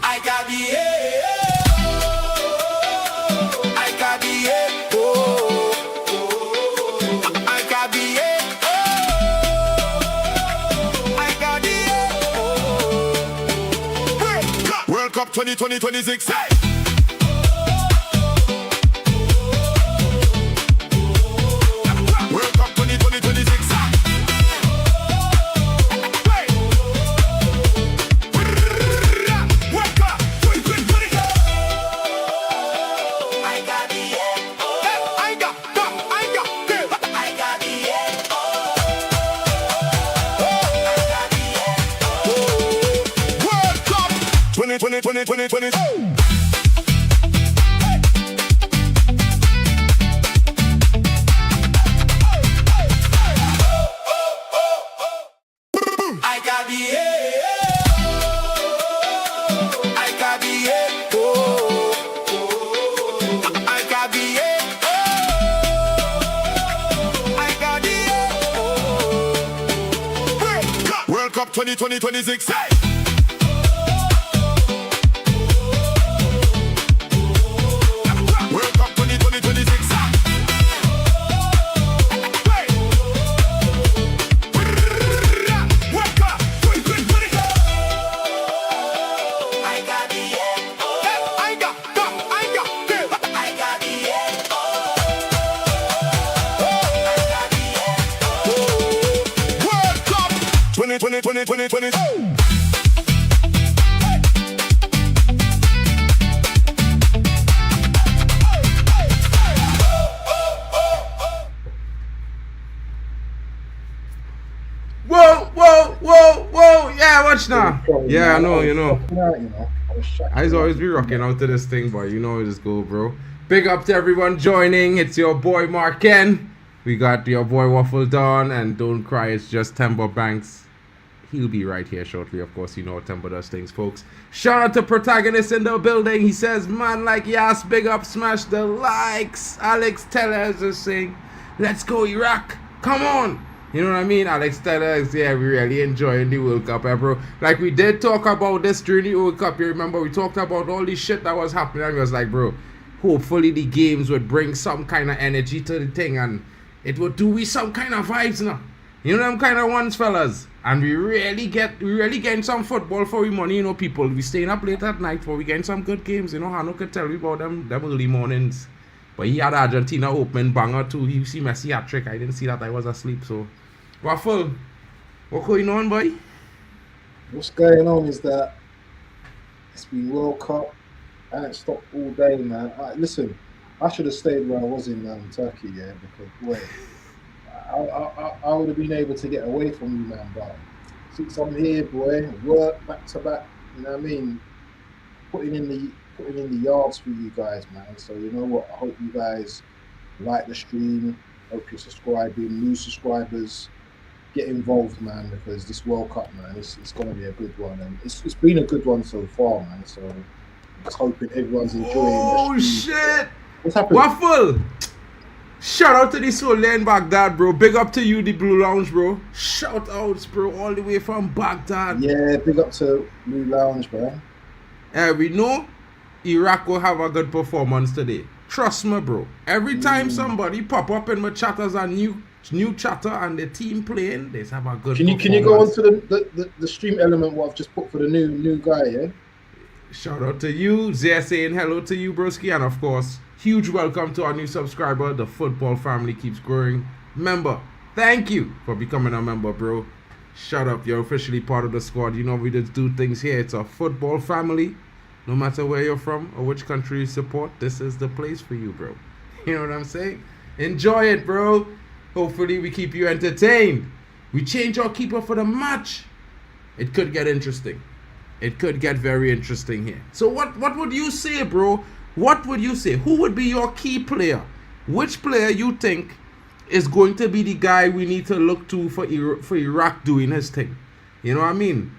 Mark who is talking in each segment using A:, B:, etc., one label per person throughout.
A: I got the I got the I got the I got the World Cup 2026. Hey! World Cup 2026. World Cup 2026. Hey! World Cup 2026. Hey! World Cup 2026. I got the I got the World Cup 2020.
B: Whoa. Yeah, watch now. Yeah, I know, you know. I always be rocking out to this thing, but you know it just go, bro. Big up to everyone joining. It's your boy Mark Ken. We got your boy Waffle Dawn, and don't cry, it's just Timber Banks. He'll be right here shortly. Of course, you know Timber does things, folks. Shout out to Protagonist in the building. He says, man like Yas, big up, smash the likes. Alex Teller is just saying, let's go Iraq. Come on. You know what I mean? Alex Teller is, yeah, we really enjoying the World Cup, bro. Like, we did talk about this during the World Cup. You remember, we talked about all this shit that was happening. And we was like, bro, hopefully the games would bring some kind of energy to the thing. And it would do we some kind of vibes now. You know them kind of ones, fellas. And we really getting some football for we money, you know, people. We staying up late at night for we getting some good games. You know, Hano could tell me about them early mornings. But he had Argentina open banger too. He see Messi hat trick. I didn't see that. I was asleep. So, Waffle, what's going on, boy?
C: What's going on is that it's been World Cup. I haven't stopped all day, man. Listen, I should have stayed where I was in Turkey, yeah, because boy, I would have been able to get away from you, man. But since I'm here, boy, work back to back. You know what I mean? Putting in the yards for you guys, man. So you know what? I hope you guys like the stream. Hope you're subscribing. New subscribers, get involved, man, because this World Cup, man, it's going to be a good one, and it's been a good one so far, man. So I'm just hoping everyone's enjoying.
B: Oh shit!
C: What's happening?
B: Waffle! Shout out to the soul in Baghdad, bro. Big up to you, the Blue Lounge, bro. Shout outs, bro, all the way from Baghdad.
C: Yeah, big up to Blue Lounge, bro.
B: We know Iraq will have a good performance today. Trust me, bro. Every time somebody pop up in my chat as a new chatter and the team playing, they have a good performance.
C: Can you go on to the stream element what I've just put for the new guy, yeah?
B: Shout out to you. Zia saying hello to you, broski. And of course, huge welcome to our new subscriber. The football family keeps growing. Member, thank you for becoming a member, bro. Shut up, you're officially part of the squad. You know we just do things here. It's a football family. No matter where you're from or which country you support, this is the place for you, bro. You know what I'm saying? Enjoy it, bro. Hopefully we keep you entertained. We change our keeper for the match. It could get interesting. It could get very interesting here. So what would you say, bro? What would you say? Who would be your key player? Which player you think is going to be the guy we need to look to for Iraq doing his thing? You know what I mean?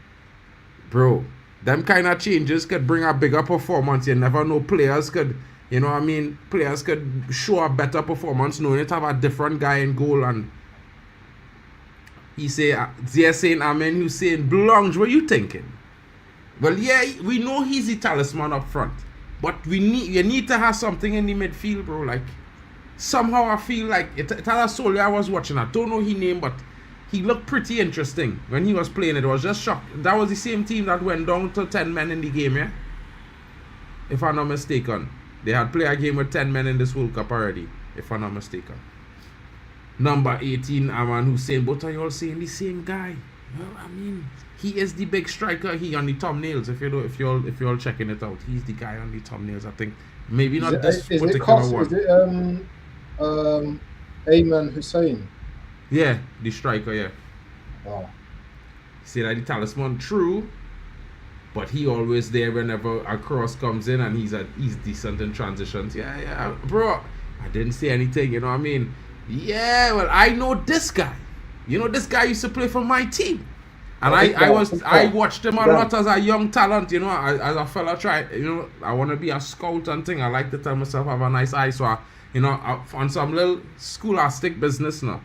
B: Bro, them kind of changes could bring a bigger performance. You never know. Players could, you know what I mean? Players could show a better performance knowing it have a different guy in goal. And he say, they're saying Amen Hussein Blonge. What you thinking? Well, yeah, we know he's the talisman up front, but you need to have something in the midfield, bro. Like somehow I feel like Itala Solia I was watching. I don't know his name, but he looked pretty interesting when he was playing. It was just shocked. That was the same team that went down to 10 men in the game, yeah. If I'm not mistaken, they had played a game with 10 men in this World Cup already. If I'm not mistaken. Number 18, Aman Hussein. Both of you all saying the same guy. Well, I mean, he is the big striker. He on the thumbnails. If you're all checking it out, he's the guy on the thumbnails. I think maybe not this particular one.
C: Is it Ayman Hussein?
B: Yeah, the striker. Yeah.
C: Oh.
B: See that the talisman, true, but he always there whenever a cross comes in, and he's decent in transitions. Yeah, bro. I didn't say anything. You know what I mean? Yeah. Well, I know this guy. You know, this guy used to play for my team. And I watched him a lot as a young talent, you know, as a fella I want to be a scout and thing. I like to tell myself I have a nice eye, so I, on some little scholastic business now,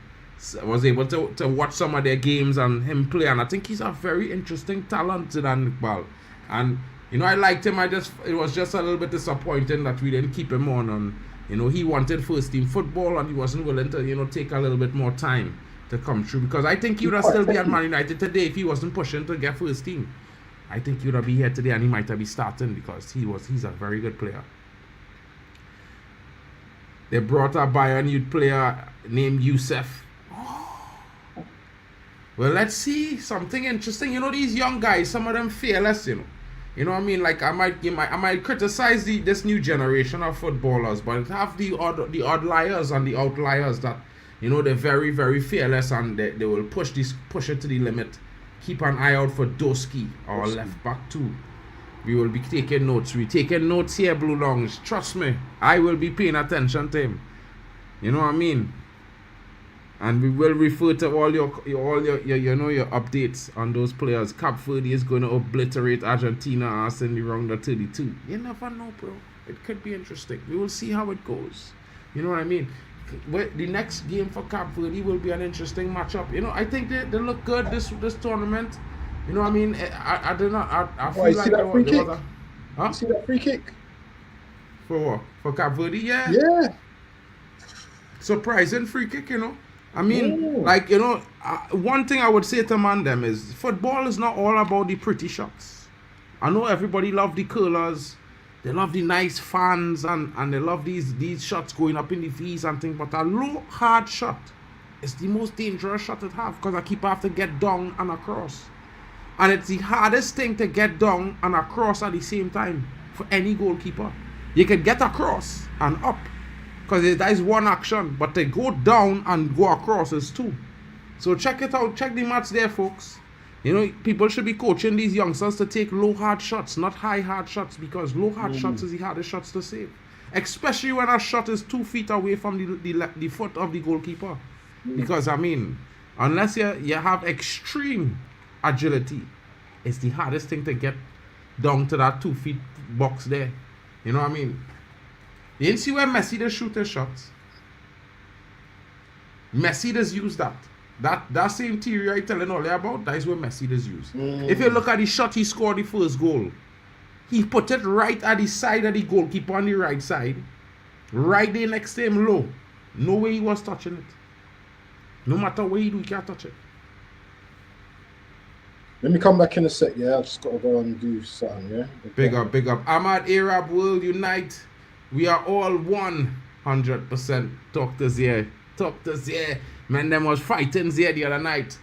B: I was able to watch some of their games and him play, and I think he's a very interesting talent in Iqbal. And, you know, I liked him. It was just a little bit disappointing that we didn't keep him on, and, you know, he wanted first team football and he wasn't willing to, you know, take a little bit more time to come through, because I think he would have still be at Man United today if he wasn't pushing to get first team. I think he would have been here today and he might have been starting, because he's a very good player. They brought a Bayern youth player named Youssef. Well, let's see something interesting. You know, these young guys, some of them fearless, you know. You know what I mean? Like I might criticize this new generation of footballers, but it have the odd liars and the outliers that, you know, they're very, very fearless, and they will push it to the limit. Keep an eye out for Doski, our left back too. We will be taking notes. We're taking notes here, Blue Longs. Trust me, I will be paying attention to him. You know what I mean? And we will refer to all your updates on those players. Cape Verde is going to obliterate Argentina as in the round of 32. You never know, bro. It could be interesting. We will see how it goes. You know what I mean? The next game for Cape Verde will be an interesting matchup. You know, I think they look good this tournament. You know what I mean? I feel like there was a... Huh?
C: You see that free kick?
B: For what? For Cape Verde? Yeah.
C: Yeah.
B: Surprising free kick, you know. I mean, like, you know, one thing I would say to them is football is not all about the pretty shots. I know everybody love the curlers. They love the nice fans and they love these shots going up in the V's and things, but a low, hard shot is the most dangerous shot it have, because a keeper have to get down and across. And it's the hardest thing to get down and across at the same time for any goalkeeper. You can get across and up, because that is one action, but to go down and go across is two. So check it out, check the match there, folks. You know, people should be coaching these youngsters to take low hard shots, not high hard shots, because low hard shots is the hardest shots to save. Especially when a shot is 2 feet away from the foot of the goalkeeper. Because, I mean, unless you have extreme agility, it's the hardest thing to get down to that 2 feet box there. You know what I mean? You didn't see where Messi does shoot his shots? Messi does use that. That same theory I telling all you about, that is what Messi does use. If you look at the shot he scored the first goal, he put it right at the side of the goalkeeper on the right side, right there next to him low. No way he was touching it. No matter what he do, he can't touch it.
C: Let me come back in a sec, yeah? I just got to go and do something, yeah?
B: Big up. Ahmad, Arab World Unite. We are all 100%. Talk to Zia. Man, them was fighting Zia the other night.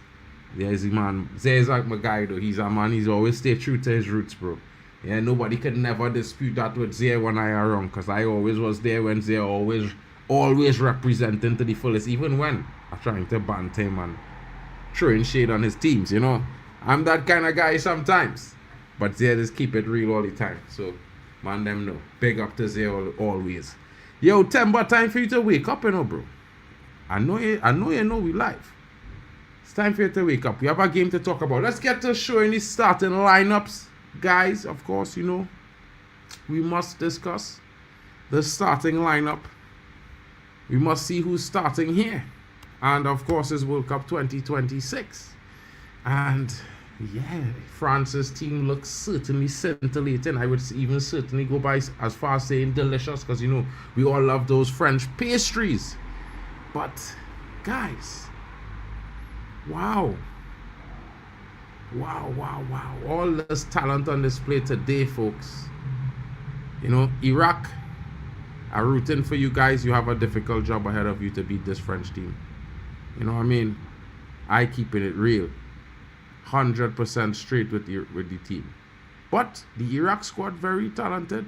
B: There's the man. Zia is like my guy, though. He's a man. He's always stay true to his roots, bro. Yeah, nobody could never dispute that with Zia when I are wrong, because I always was there when Zia always representing to the fullest, even when I'm trying to banter him and throwing shade on his teams, you know. I'm that kind of guy sometimes, but Zia just keep it real all the time. So, man, them know. Big up to Zia always. Yo, Timber, time for you to wake up, you know, bro. I know you know we live. It's time for you to wake up. We have a game to talk about. Let's get to showing the starting lineups. Guys, of course, you know, we must discuss the starting lineup. We must see who's starting here. And, of course, it's World Cup 2026. And yeah, France's team looks certainly scintillating. I would even certainly go by as far as saying delicious, because, you know, we all love those French pastries. But, guys, wow. Wow, wow, wow. All this talent on display today, folks. You know, Iraq are rooting for you guys. You have a difficult job ahead of you to beat this French team. You know what I mean? I keeping it real. 100% straight with the team. But the Iraq squad very talented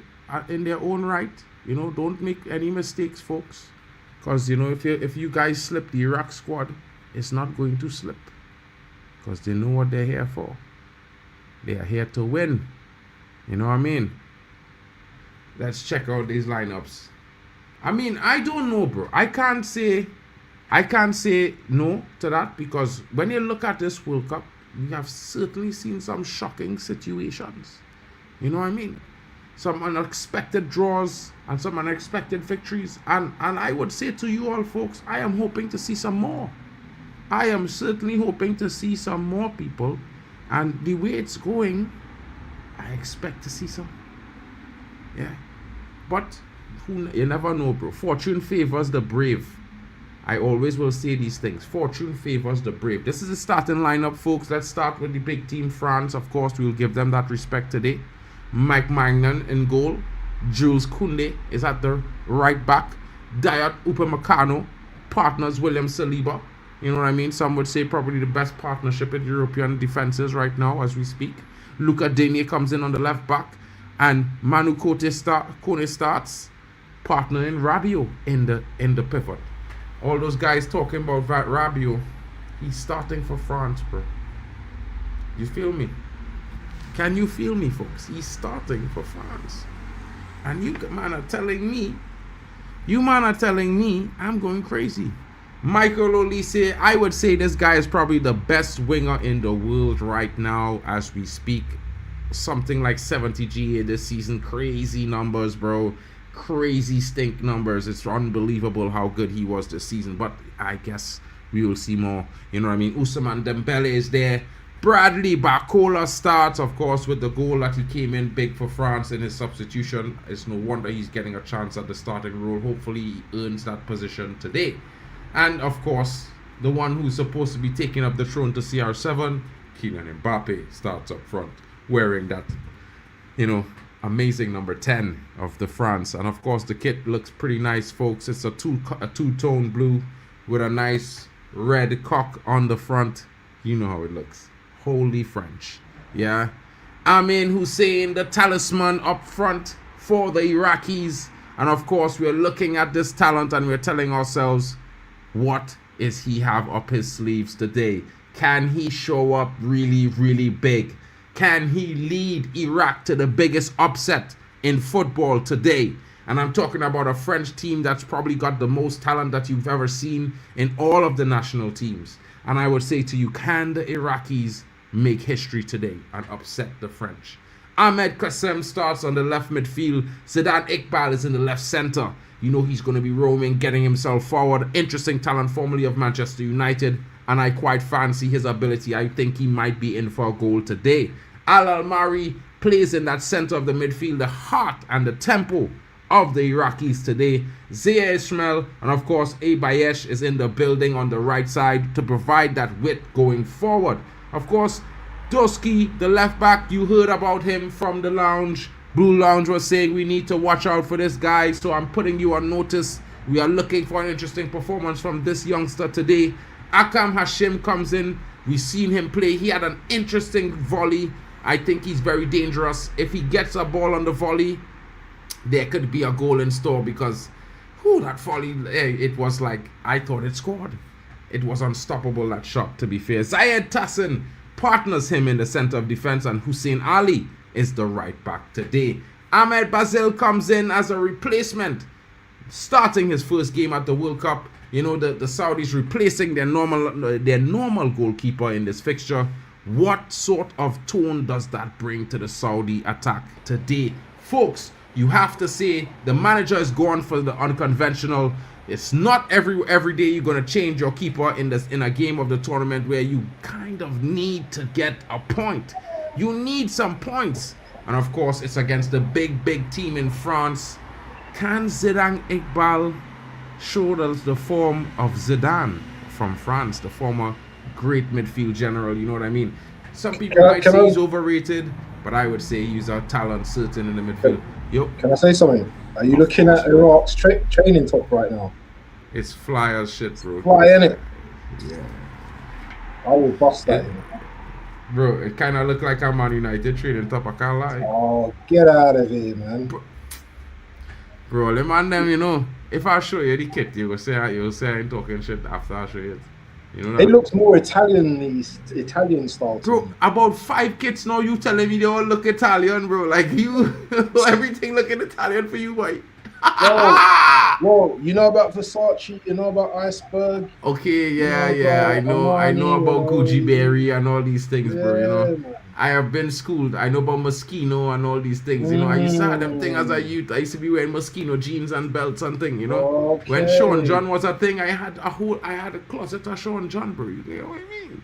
B: in their own right. You know, don't make any mistakes, folks. Because, you know, if you guys slip the Iraq squad, it's not going to slip. Because they know what they're here for. They are here to win. You know what I mean? Let's check out these lineups. I mean, I don't know, bro. I can't say no to that, because when you look at this World Cup, we have certainly seen some shocking situations. You know what I mean? Some unexpected draws and some unexpected victories. And I would say to you all, folks, I am hoping to see some more. I am certainly hoping to see some more, people. And the way it's going, I expect to see some. Yeah. But you never know, bro. Fortune favors the brave. I always will say these things. Fortune favors the brave. This is the starting lineup, folks. Let's start with the big team, France. Of course, we will give them that respect today. Mike Magnan in goal. Jules Koundé is at the right back. Dayot Upamecano partners William Saliba. You know what I mean? Some would say probably the best partnership in European defenses right now as we speak. Luca Digne comes in on the left back. And Manu Kone starts partnering Rabiot in the pivot. All those guys talking about Rabiot, he's starting for France, bro. You feel me? Can you feel me, folks? He's starting for France. And you man are telling me I'm going crazy. Michael Olise, I would say this guy is probably the best winger in the world right now as we speak. Something like 70 GA this season. Crazy numbers, bro. Crazy stink numbers. It's unbelievable how good he was this season, but I guess we will see more. You know what I mean? Ousmane Dembele is there. Bradley Barcola starts, of course, with the goal that he came in big for France in his substitution. It's no wonder he's getting a chance at the starting role. Hopefully he earns that position today. And of course, the one who's supposed to be taking up the throne to CR7, Kylian Mbappe, starts up front, wearing that, you know, amazing number 10 of the France. And of course the kit looks pretty nice, folks. It's a two-tone blue with a nice red cock on the front. You know how it looks. Holy French. Yeah. Amin Hussein, the talisman up front for the Iraqis. And of course we're looking at this talent and we're telling ourselves, what is he have up his sleeves today? Can he show up really, really big? Can he lead Iraq to the biggest upset in football today? And I'm talking about a French team that's probably got the most talent that you've ever seen in all of the national teams. And I would say to you, can the Iraqis make history today and upset the French? Ahmed Kassem starts on the left midfield. Zidane Iqbal is in the left center. You know he's going to be roaming, getting himself forward. Interesting talent, formerly of Manchester United. And I quite fancy his ability. I think he might be in for a goal today. Al Almari plays in that center of the midfield, the heart and the tempo of the Iraqis today. Zia Ismail and of course Bayesh is in the building on the right side to provide that width going forward. Of course, Doski, the left back, you heard about him from the lounge. Blue Lounge was saying we need to watch out for this guy, so I'm putting you on notice. We are looking for an interesting performance from this youngster today. Akam Hashim comes in. We've seen him play. He had an interesting volley. I think he's very dangerous. If he gets a ball on the volley, there could be a goal in store, because that volley, it was like, I thought it scored. It was unstoppable, that shot, to be fair. Zayed Tassin partners him in the center of defense, and Hussein Ali is the right back today. Ahmed Bazil comes in as a replacement, starting his first game at the World Cup. You know, the Saudis replacing their normal goalkeeper in this fixture. What sort of tone does that bring to the Saudi attack today? Folks, You have to say the manager is going for the unconventional. It's not every day you're gonna change your keeper in a game of the tournament where you kind of need to get a point. You need some points, and of course it's against the big team in France. Can Zidane Iqbal show us the form of Zidane from France, the former great midfield general? You know what I mean? Some people might say he's overrated, but I would say he's a talent certain in the midfield.
C: Can I say something? Are you looking at Iraq's training top right now?
B: It's fly as shit, bro.
C: Fly, innit?
B: Yeah.
C: I will bust that.
B: Bro, it kind of look like I'm Man United training top, I can't lie.
C: Oh, get out of here, man.
B: Bro, them and them, you know, if I show you the kit, you'll say I ain't talking shit after I show you it. You know that?
C: It looks more Italian style.
B: Bro, about 5 kits now, you telling me they all look Italian, bro. Like you, everything looking Italian for you, boy.
C: Whoa, you know about Versace, you know about Iceberg.
B: Okay, yeah, I know about Gucci Berry and all these things, bro. You know,
C: man.
B: I have been schooled. I know about Moschino and all these things. You know, I used to have them thing as a youth. I used to be wearing Moschino jeans and belts and thing. You know,
C: Okay.
B: when Sean John was a thing, I had a closet of Sean John, bro. You know what I mean?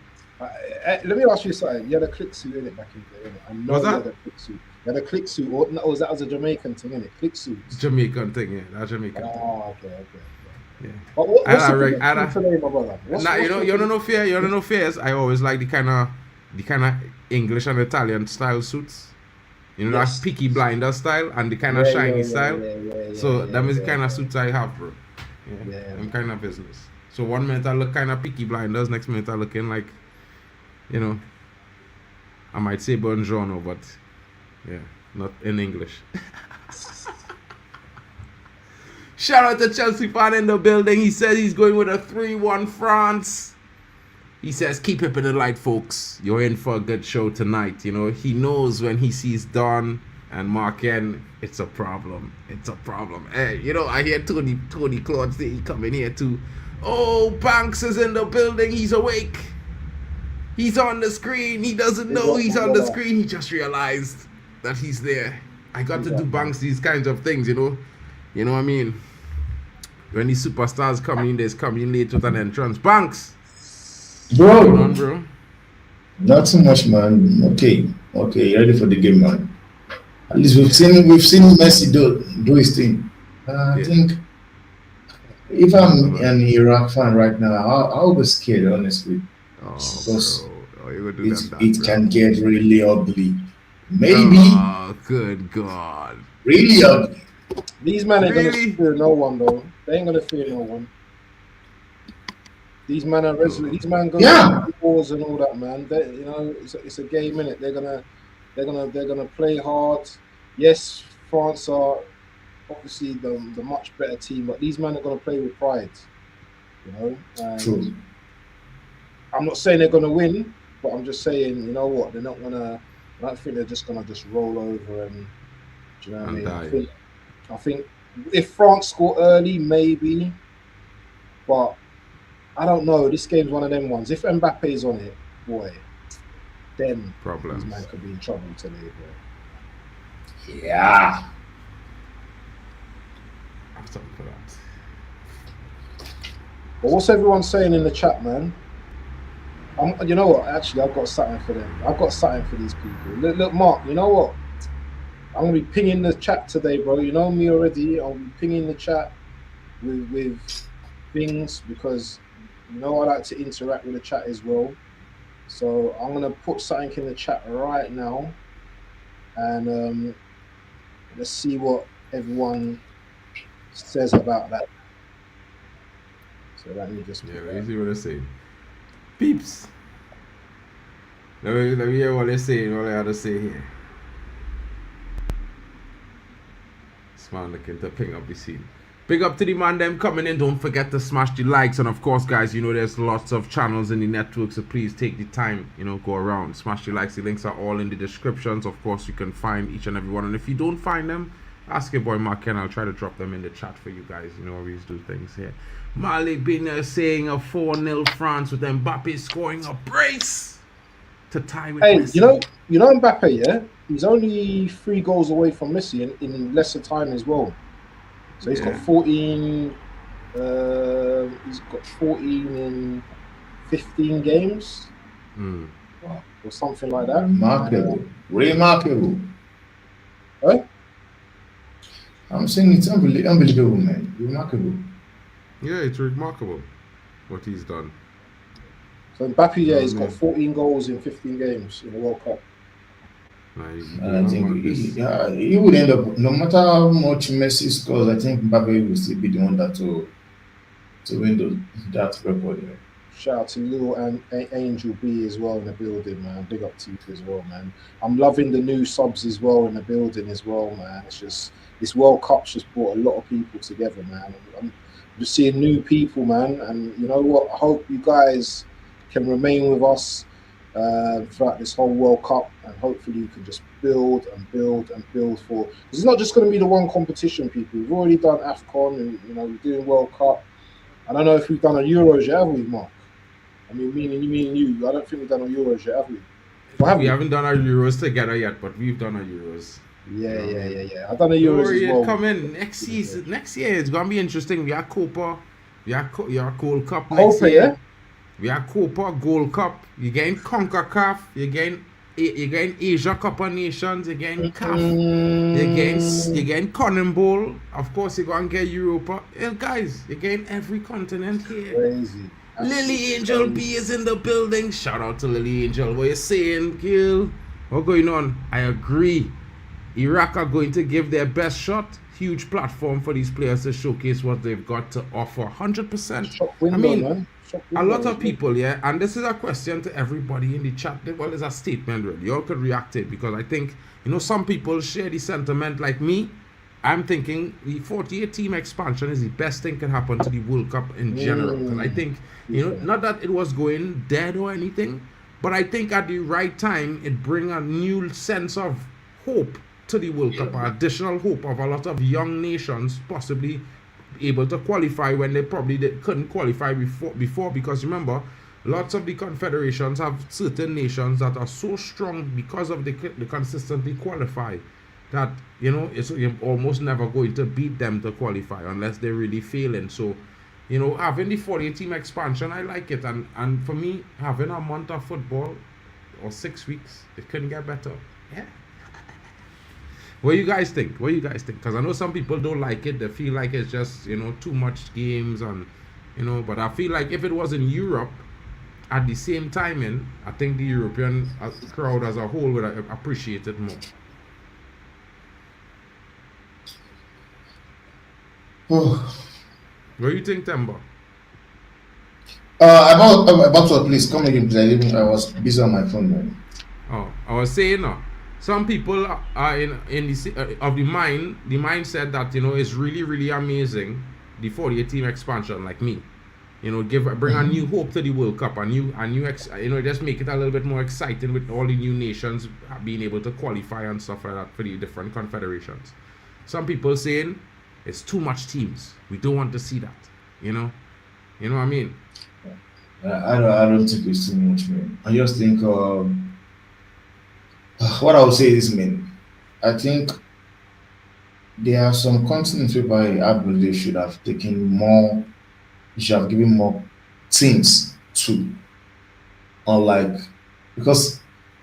C: Let me ask you something. You had a click suit in it back in the day, innit? I know
B: What's
C: you
B: that?
C: had a click suit. You had a click suit, or no, that was a Jamaican thing, innit? Click suits.
B: Jamaican thing, yeah, that Jamaican thing.
C: Oh, okay.
B: Yeah.
C: But what's
B: I
C: the
B: like- I
C: prediction today, my brother?
B: Nah, you don't know fear. You don't know fears. I always like the kind of English and Italian style suits. You know,
C: Yes.
B: that Peaky Blinder style and the kind of shiny style. So that is the kind of suits I have, bro. Yeah. I'm kind of business. So one minute I look kind of Peaky Blinders, next minute I looking like, you know, I might say Buongiorno, but yeah, not in English. Shout out to Chelsea fan in the building. He says he's going with a 3-1 France. He says, keep it in the light, folks. You're in for a good show tonight. You know, he knows when he sees Don and Mark N, it's a problem. It's a problem. Hey, you know, I hear Tony Claude say he coming here too. Oh, Banks is in the building. He's awake. He's on the screen. He doesn't know he's on the screen. He just realized that he's there. I got to do Banks these kinds of things, you know. You know what I mean? When these superstars come in, there's coming late with an entrance. Banks!
D: Bro,
B: Hold on, bro.
D: not too much, man. Okay, ready for the game, man. At least we've seen Messi do his thing. I think if I'm an Iraq fan right now, I'll be scared, honestly.
B: Oh,
D: Because
B: bro. Oh, you gonna do
D: it
B: bro.
D: can get really ugly. Maybe
B: Oh, good God.
D: really ugly.
C: These men ain't
B: Really?
C: gonna fear no one, though. They ain't gonna fear no one. These men are resolute. These men gonna
D: Yeah.
C: wars and all that, man. They, you know, it's a game, innit? They're gonna play hard. Yes, France are obviously the much better team, but these men are gonna play with pride. You know. And
D: True.
C: I'm not saying they're gonna win, but I'm just saying, you know what? They're not gonna. I don't think they're just gonna roll over and. Do you know what I
B: And
C: mean?
B: die.
C: I think if France score early, maybe, but I don't know. This game's one of them ones. If Mbappe's on it, boy, then
B: Problems.
C: these men could be in trouble today, bro.
D: Yeah.
B: I have something for that.
C: But what's everyone saying in the chat, man? You know what? Actually, I've got something for them. I've got something for these people. Look, Mark. You know what? I'm gonna be pinging the chat today, bro. You know me already. I'll be pinging the chat with things because you know I like to interact with the chat as well. So I'm gonna put something in the chat right now, and let's see what everyone says about that. So let me just
B: Yeah, let me see what they say. Peeps. Let me hear what they say and what they have to say here. This man looking to ping up the scene. Big up to the man them coming in. Don't forget to smash the likes. And of course, guys, you know there's lots of channels in the network. So please take the time, you know, go around. Smash the likes. The links are all in the descriptions. Of course, you can find each and every one. And if you don't find them, ask your boy Mark Ken. I'll try to drop them in the chat for you guys. You know, we always do things here. Malik Biner saying a 4-0 France with Mbappe scoring a brace to tie with
C: Hey,
B: Messi.
C: you know Mbappe, yeah? he's only 3 goals away from Messi in lesser time as well. So he's got
B: Yeah.
C: 14. He's got 14 in 15 games
B: Mm.
C: or something like that.
D: Remarkable.
C: Huh?
D: I'm saying it's unbelievable, man. Remarkable.
B: Yeah, it's remarkable what he's done.
C: So Mbappe, yeah,
B: Oh,
C: he's
B: man.
C: got 14 goals in 15 games in the World Cup.
B: Nah, he's
D: And
B: doing
D: I think
B: wonders.
D: he would end up, no matter how much Messi scores, I think Mbappe will still be the one that to win that record. Yeah.
C: Shout out to Lil and Angel B as well in the building, man. Big up to you as well, man. I'm loving the new subs as well in the building as well, man. It's just this World Cup's just brought a lot of people together, man. I'm just seeing new people, man. And you know what? I hope you guys can remain with us throughout this whole World Cup, and hopefully you can just build and build and build for. Because it's not just going to be the one competition, people. We've already done AFCON, and you know we're doing World Cup. I don't know if we've done a Euros yet, have we, Mark? I mean, me and you. I don't think we've done a Euros yet, have we? Or have
B: We haven't done our Euros together yet, but we've done our Euros.
C: Yeah. I've done a
B: Don't
C: Euros
B: worry,
C: as well.
B: it coming next season. Next year it's gonna be interesting. We have Copa, we have Gold Cup next
C: Copa,
B: year.
C: yeah?
B: We have Copa, Gold Cup. You getting CONCACAF. You getting Asia Cup of Nations. You getting CAF. You getting Conan Bowl. Of course, you're gonna get Europa. Guys, you're getting every continent here.
C: Crazy.
B: Lily Angel B is in the building. Shout out to Lily Angel. What you saying, Gil? What's going on? I agree. Iraq are going to give their best shot. Huge platform for these players to showcase what they've got to offer. 100%.
C: Shop window,
B: I mean,
C: man. Shop
B: a
C: window
B: lot
C: as
B: of
C: well.
B: people, yeah, and this is a question to everybody in the chat. Well, it's a statement, really. You all could react to it because I think, you know, some people share the sentiment like me. I'm thinking the 48 team expansion is the best thing can happen to the World Cup in general. Because I think, you know, not that it was going dead or anything, but I think at the right time, it bring a new sense of hope to the World Cup, additional hope of a lot of young nations possibly able to qualify when they probably couldn't qualify before because remember, lots of the confederations have certain nations that are so strong because of the consistently qualify that, you know, you're almost never going to beat them to qualify unless they're really failing. So, you know, having the 48 team expansion, I like it. And for me, having a month of football or 6 weeks, it couldn't get better. Yeah. What do you guys think? Because I know some people don't like it. They feel like it's just, you know, too much games and, you know, but I feel like if it was in Europe at the same timing, I think the European crowd as a whole would appreciate it more.
D: Oh.
B: What do you think, Temba?
D: About what? Please come again, please. I was busy on my phone, man.
B: Oh, I was saying, some people are in the of the mindset that, you know, it's really, really amazing the 48 team expansion, like me. You know, bring a new hope to the World Cup, you know, just make it a little bit more exciting with all the new nations being able to qualify and stuff like that for the different confederations. Some people saying it's too much teams. We don't want to see that. You know what I mean?
D: I don't think it's too much, man. I just think what I would say is, man, I think there are some continents whereby I believe they should have taken more. You should have given more teams to, unlike, because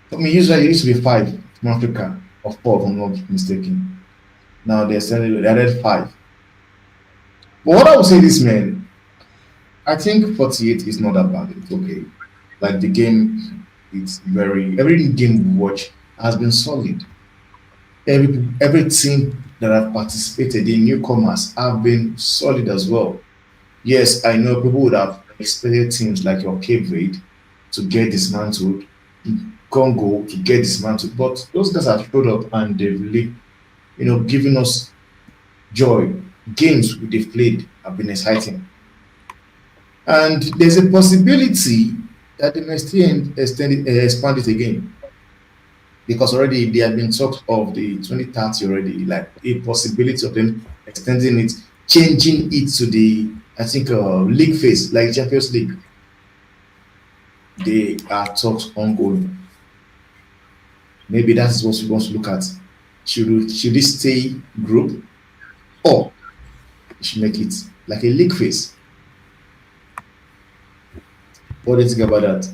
D: for me usually it used to be 5 from Africa or 4 if I'm not mistaken. Now they added 5. But what I would say this, man, I think 48 is not that bad. It's okay. Like the game, it's every game we watch has been solid. Every team that have participated in newcomers have been solid as well. Yes, I know people would have expected teams like your Cape Verde to get dismantled, Congo to get dismantled, but those guys have showed up and they've really, you know, given us joy. Games they've played have been exciting, and there's a possibility that they may still expand it again, because already there have been talks of the 2030 already, like a possibility of them extending it, changing it to the, I think, league phase, like Champions League. They are talks ongoing. Maybe that's what we want to look at. Should it stay group or we should make it like a league phase? What do you think about that?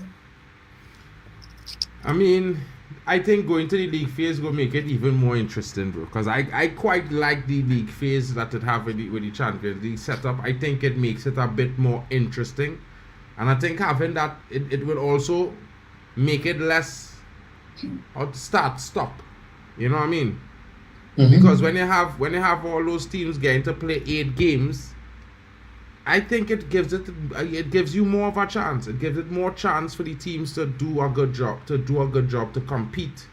B: I mean, I think going to the league phase will make it even more interesting, bro. Because I quite like the league phase that it have with the Champions League setup. I think it makes it a bit more interesting. And I think having that, it will also make it less stop. You know what I mean? Because when you have all those teams getting to play 8 games, I think it gives you more of a chance. It gives it more chance for the teams to do a good job, to compete.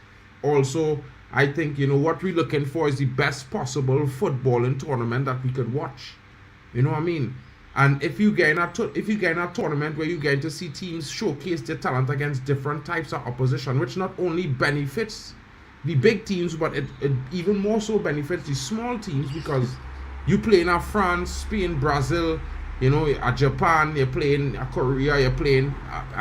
B: Also, I think what we're looking for is the best possible footballing tournament that we could watch. You know what I mean? And if you get in a tournament where you get to see teams showcase their talent against different types of opposition, which not only benefits the big teams, but it even more so benefits the small teams, because you play in France, Spain, Brazil, Japan, you're playing Korea, you're playing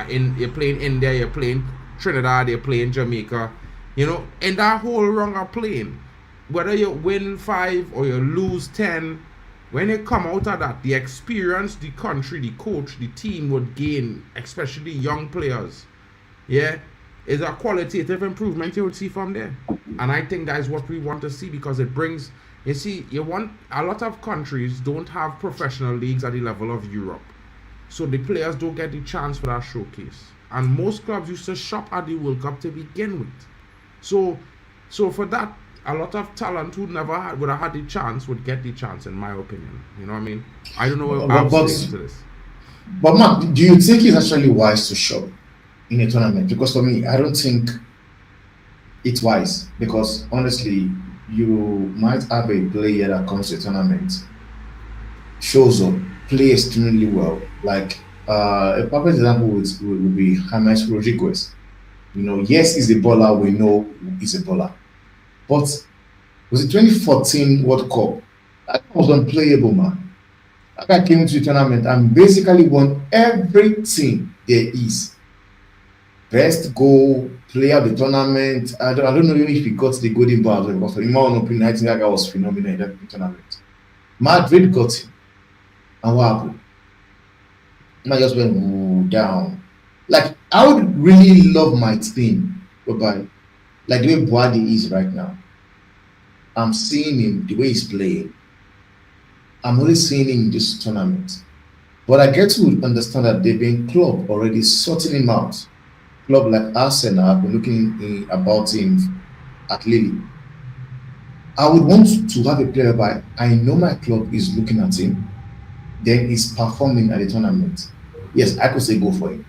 B: India, you're playing Trinidad, you're playing Jamaica, in that whole run of playing, whether you win 5 or you lose 10, when you come out of that, the experience, the country, the coach, the team would gain, especially young players, is a qualitative improvement you would see from there. And I think that is what we want to see, because it brings, a lot of countries don't have professional leagues at the level of Europe. So the players don't get the chance for that showcase. And most clubs used to shop at the World Cup to begin with. So for that, a lot of talent who never would have had the chance would get the chance, in my opinion. You know what I mean? I don't know what I'm saying to this.
D: But Mark, do you think it's actually wise to shop in a tournament? Because for me, I don't think it's wise. Because honestly, you might have a player that comes to a tournament, shows up, play extremely well. Like a perfect example would be James Rodriguez. Yes, he's a baller. We know he's a baller. But was it 2014 World Cup? That was unplayable, man. That guy came to the tournament and basically won everything there is. Best goal, player of the tournament. I don't know even if he got the golden ball, but in my own opinion, I think that guy was phenomenal in that tournament. Madrid got him. And what happened? And I just went down. Like, I would really love my team, whereby, like the way Boadi is right now, I'm seeing him, the way he's playing. I'm only seeing him in this tournament. But I get to understand that they've been club already sorting him out. Club like Arsenal have been looking about him at Lille. I would want to have a player by I know my club is looking at him, then he's performing at the tournament. Yes, I could say go for him.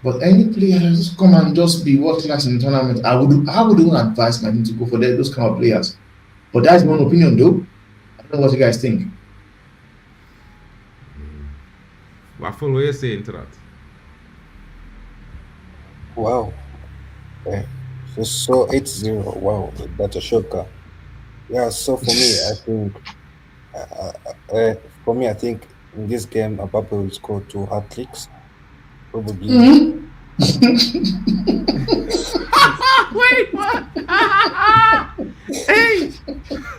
D: But any player that just come and just be world class in the tournament, I wouldn't advise my team to go for those kind of players. But that's my own opinion, though. I don't know what you guys think.
B: Waffle, what are you saying to that?
E: Wow. So 8-0. Wow, that's a shocker. Yeah, so for me, I think in this game, Mbappe will score 2 hat-tricks. Probably.
B: Wait, what? Hey,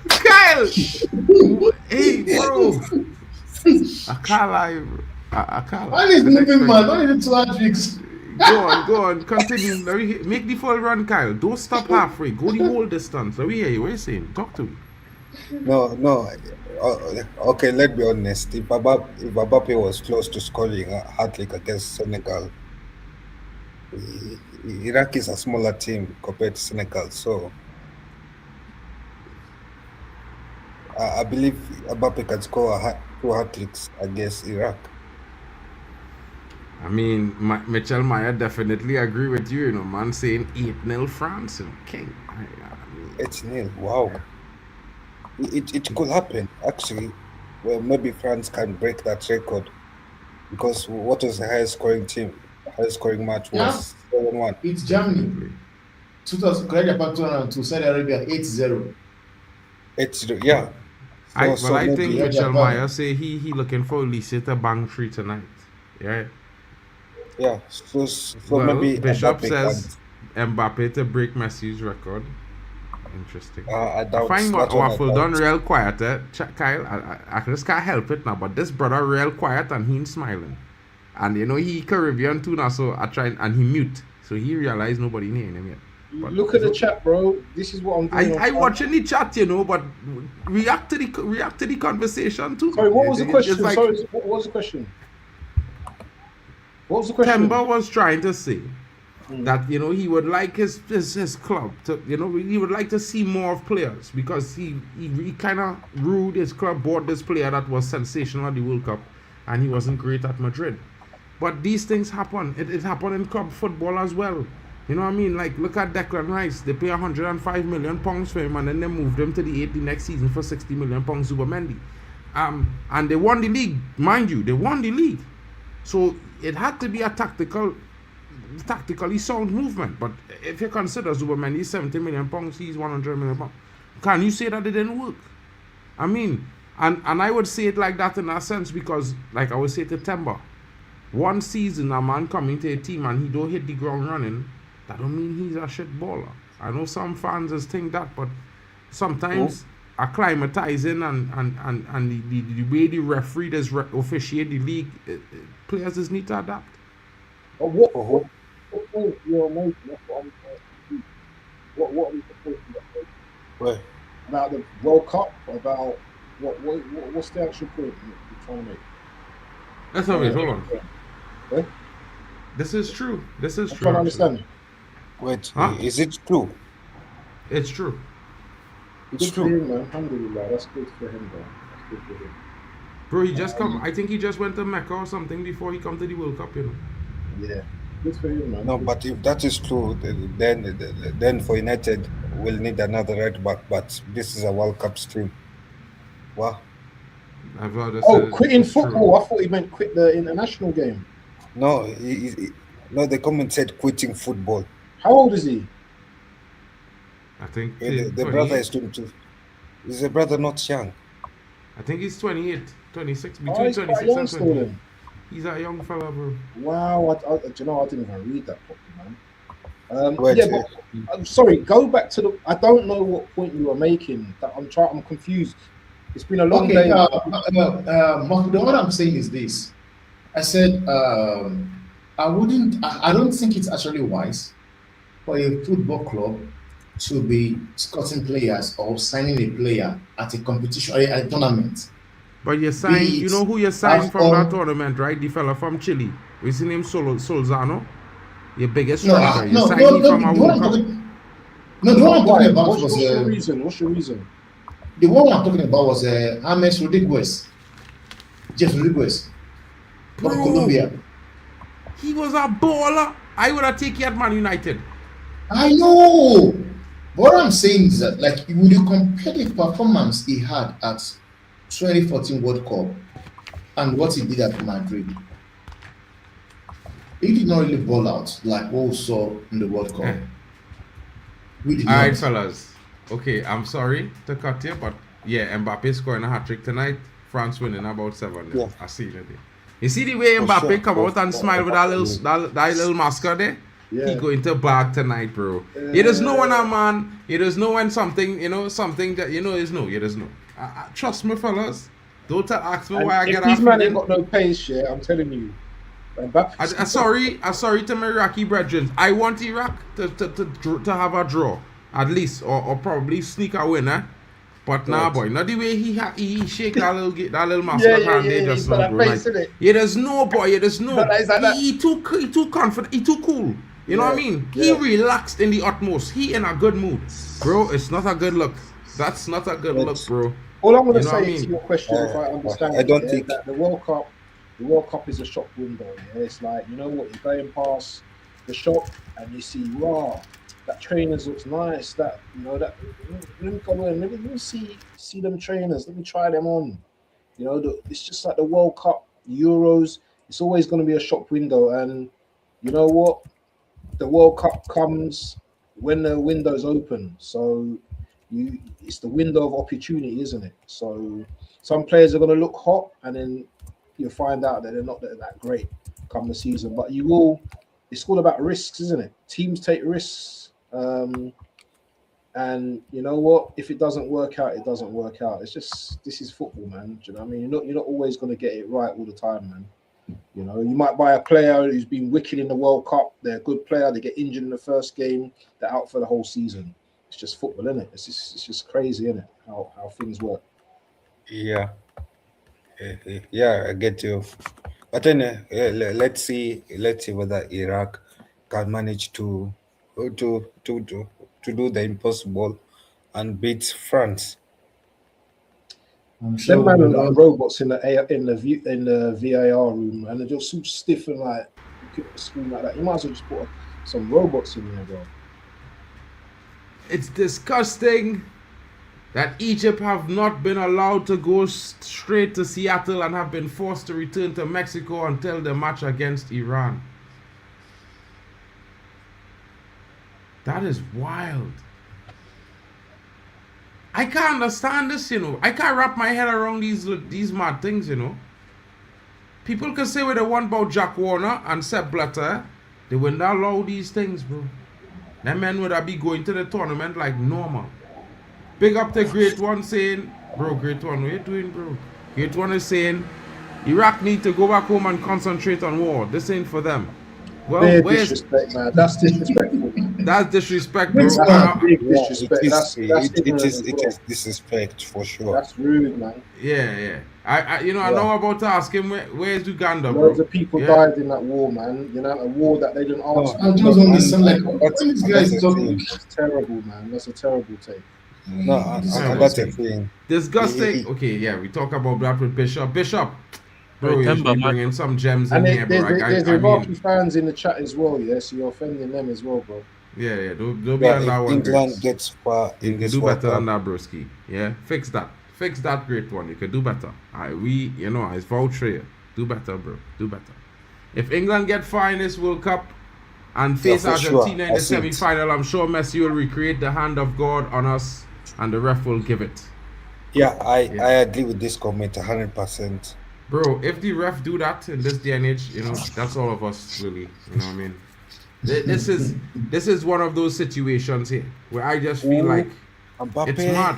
B: Kyle. Hey, bro. I can't lie, bro. I can't lie.
D: Why is moving, man? Why is it 2 hat-tricks?
B: Go on, continue. Make the full run, Kyle. Don't stop halfway. Go the whole distance. Let me hear you. What are you saying? Talk to me.
E: No. Okay, let's be honest. If Mbappe was close to scoring a hat-trick against Senegal, Iraq is a smaller team compared to Senegal, so I believe Mbappe can score 2 hat-tricks against Iraq.
B: I mean, Michel Meyer definitely agree with you, man, saying 8-0 France and King.
E: 8-0, wow. It could happen, actually. Well, maybe France can break that record, because what was the highest scoring match was 7-1.
D: It's Germany. 2002, Saudi Arabia, 8-0.
E: 8-0, yeah.
B: I think
D: maybe-
B: Michel Meyer say he looking for Lise to bang 3 tonight. Yeah.
E: Yeah, so
B: Well,
E: maybe
B: Bishop
E: Mbappe
B: says Mbappe to break Messi's record. Interesting.
E: I
B: I
E: doubt
B: find
E: that one. I
B: Waffle
E: doubt.
B: done real quiet, Kyle. I just can't help it now, but this brother real quiet and he smiling. And you know he Caribbean too now, so I try and he mute. So he realized nobody near him yet. But
C: Look at the chat, bro. This is what I'm doing.
B: I watching the chat, you know, but react to the conversation too.
C: Sorry, what was the question?
B: Like,
C: Sorry, what was the question? What was the question?
B: Temba was trying to say that, you know, he would like his club to, you know, he would like to see more of players because he kind of ruled his club, bought this player that was sensational at the World Cup and he wasn't great at Madrid. But these things happen. It happened in club football as well. You know what I mean? Like, look at Declan Rice. They pay £105 million for him and then they moved him to the 8 the next season for £60 million, Zubomendi. And they won the league. Mind you, they won the league. So it had to be a tactically sound movement. But if you consider Zubomendi is £70 million, he's £100 million. Can you say that it didn't work? I mean, and I would say it like that in a sense because, like I would say to Temba, one season a man coming to a team and he don't hit the ground running, that don't mean he's a shit baller. I know some fans just think that, but sometimes acclimatizing and the way the referee does officiate the league, players just need to adapt.
C: What point you're making? That's what I'm trying to do. What are you supposed to make?
E: Where?
C: About the World Cup? About what's the actual point you're trying to make?
B: Let's have it. Hold on.
C: Eh?
B: This is true. This is
C: I'm
B: true.
C: trying to understand.
E: Wait,
B: Huh?
E: is it true?
B: It's true.
E: It's
C: Good for
E: true.
C: him, man. Alhamdulillah. That's good for him, bro. That's good for him.
B: Bro, he just come. I think he just went to Mecca or something before he come to the World Cup, you know.
C: Yeah. Good for him, man.
E: No, but if that is true, then for United we'll need another right back. But this is a World Cup stream. Wow.
B: I've just
C: Oh,
B: said
C: quitting
B: it's true.
C: football. I thought he meant quit the international game.
E: No, no. The comment said quitting football.
C: How old is he?
B: I think
E: The brother is 22. Is the brother not young?
B: I think he's 28, 26,
C: Oh,
B: between
C: he's quite
B: 26
C: young
B: and
C: still
B: 28.
C: then.
B: He's a young fella, bro.
C: Wow. Do you know, I didn't even read that properly, man.
E: Wait,
C: Yeah, but I'm sorry. Go back to the. I don't know what point you were making. I'm confused. It's been a long
D: Okay,
C: day.
D: Mahmoud, what I'm saying is this. I said I don't think it's actually wise for a football club to be scouting players or signing a player at a competition or a tournament.
B: But you signed, you know who you signed from
D: AFCON.
B: that tournament, right? The fella from Chile. What's his name? Solzano? Your biggest
D: No,
B: striker. You
D: no,
B: signed
D: no,
B: him
D: no,
B: from a
D: the one
B: World
D: I'm
B: Cup.
D: talking, no, the one I'm talking about
C: What's
D: was
C: your reason? What's your reason?
D: the one I'm talking about was James Rodriguez, Jeff Rodriguez from
B: Bro.
D: Colombia.
B: He was a baller. I would have taken him at Man United.
D: I know. What I'm saying is that, like, when you compare the performance he had at 2014 World Cup and what he did at Madrid, he did not really ball out like what we saw in the World Cup.
B: Eh.
D: We did
B: All right,
D: not.
B: fellas. Okay, I'm sorry to cut you, but yeah, Mbappe scoring a hat trick tonight. France winning about 7-0.
E: Yeah.
B: I see it today. You see the way
E: For
B: Mbappe
E: sure.
B: come out and smile with that little mascot there?
C: Yeah.
B: He going to bag tonight, bro. You just know when a man, you just know when something, you know, something that, you know, is no, you just know. Trust me, fellas. Don't ask me why I
C: And
B: get
C: if these
B: off.
C: man ain't got no pace, yeah, I'm telling you.
B: I'm sorry to my Iraqi brethren. I want Iraq to have a draw, at least, or probably sneak a winner. But nah, boy, not the way he shake that little mascot hand there just
C: he's got
B: now,
C: that
B: bro.
C: face,
B: Like,
C: innit?
B: yeah, there's no boy, yeah, there's no.
C: But it's like that.
B: He too confident, he too cool. You know what I
C: Yeah,
B: mean? He
C: yeah.
B: relaxed in the utmost. He in a good mood, bro. It's not a good look. That's not a good look, bro.
C: All I'm going to
B: You know what I
C: say
B: mean?
C: to your question, if I understand
E: I don't
C: it,
E: think-
C: that the World Cup is a shop window. Yeah? It's like, you know what, you're going past the shop and you see, wow, that trainers looks nice. That, you know, that, let me go in, let me see them trainers, let me try them on. You know, it's just like the World Cup, Euros. It's always going to be a shop window, and you know what? The World Cup comes when the window's open. So it's the window of opportunity, isn't it? So some players are going to look hot, and then you'll find out that they're not that great come the season. But it's all about risks, isn't it? Teams take risks. And you know what? If it doesn't work out, it doesn't work out. It's just this is football, man. Do you know what I mean? You're not always going to get it right all the time, man. You know, you might buy a player who's been wicked in the World Cup. They're a good player. They get injured in the first game. They're out for the whole season. It's just football, isn't it? It's just crazy, isn't it? How things work.
E: Yeah. Yeah, I get you. But then let's see whether Iraq can manage to do the impossible and beat France.
D: I'm sure
C: Them man are
D: we'll
C: like
D: all-
C: robots in the VAR room, and they're just so stiff and like screen like that. You might as well just put some robots in there, bro.
B: It's disgusting that Egypt have not been allowed to go straight to Seattle and have been forced to return to Mexico until the match against Iran. That is wild. I can't understand this, you know. I can't wrap my head around these mad things, you know. People can say what they want about Jack Warner and Sepp Blatter. They wouldn't allow these things, bro. That men would have be going to the tournament like normal. Big up to Great One saying, bro, Great One, what you doing, bro? Great One is saying, Iraq need to go back home and concentrate on war. This ain't for them. Well,
C: Bare
B: where's
C: disrespect, man. That's disrespectful.
B: that's disrespect, bro?
D: Which one?
C: That's big
E: Yeah,
C: disrespect.
E: it
C: Ignorant
E: is
C: as well.
E: disrespect for sure.
C: That's rude, man.
B: Yeah. I know about to ask him where's Uganda, bro?
C: Loads of people
B: Yeah.
C: died in that war, man. You know, a war that they didn't ask.
D: I just understand, like, what this guy is
E: That's the
D: talking.
E: thing.
C: That's terrible, man. That's a terrible take.
E: No, and that's the thing.
B: Disgusting. Okay, yeah, we talk about that with Bishop. Bishop, bro, you
F: Remember,
B: should be
F: man.
B: bringing some gems in
C: And
B: here, bro.
C: there's
B: I
C: Iraqi
B: mean,
C: fans in the chat as well, yeah. So you're offending them as well, bro.
B: yeah, don't be
E: Yeah,
B: on that
E: if
B: one.
E: England
B: Grace.
E: gets far
B: You
E: in
B: can
E: this
B: do
E: World
B: better than
E: Cup,
B: that, broski. Yeah, fix that Great One. You could do better. I vouch for you. Do better, bro. Do better. If England get far in this World Cup and face
E: for sure.
B: Argentina in the
E: That's it.
B: semi-final, I'm sure Messi will recreate the hand of God on us, and the ref will give it.
E: Yeah, I
B: Yeah.
E: agree with this comment 100%.
B: Bro, if the ref do that in this day and age, that's all of us really. You know what I mean? This is one of those situations here where I just feel
E: Ooh,
B: like
E: Mbappe,
B: it's mad.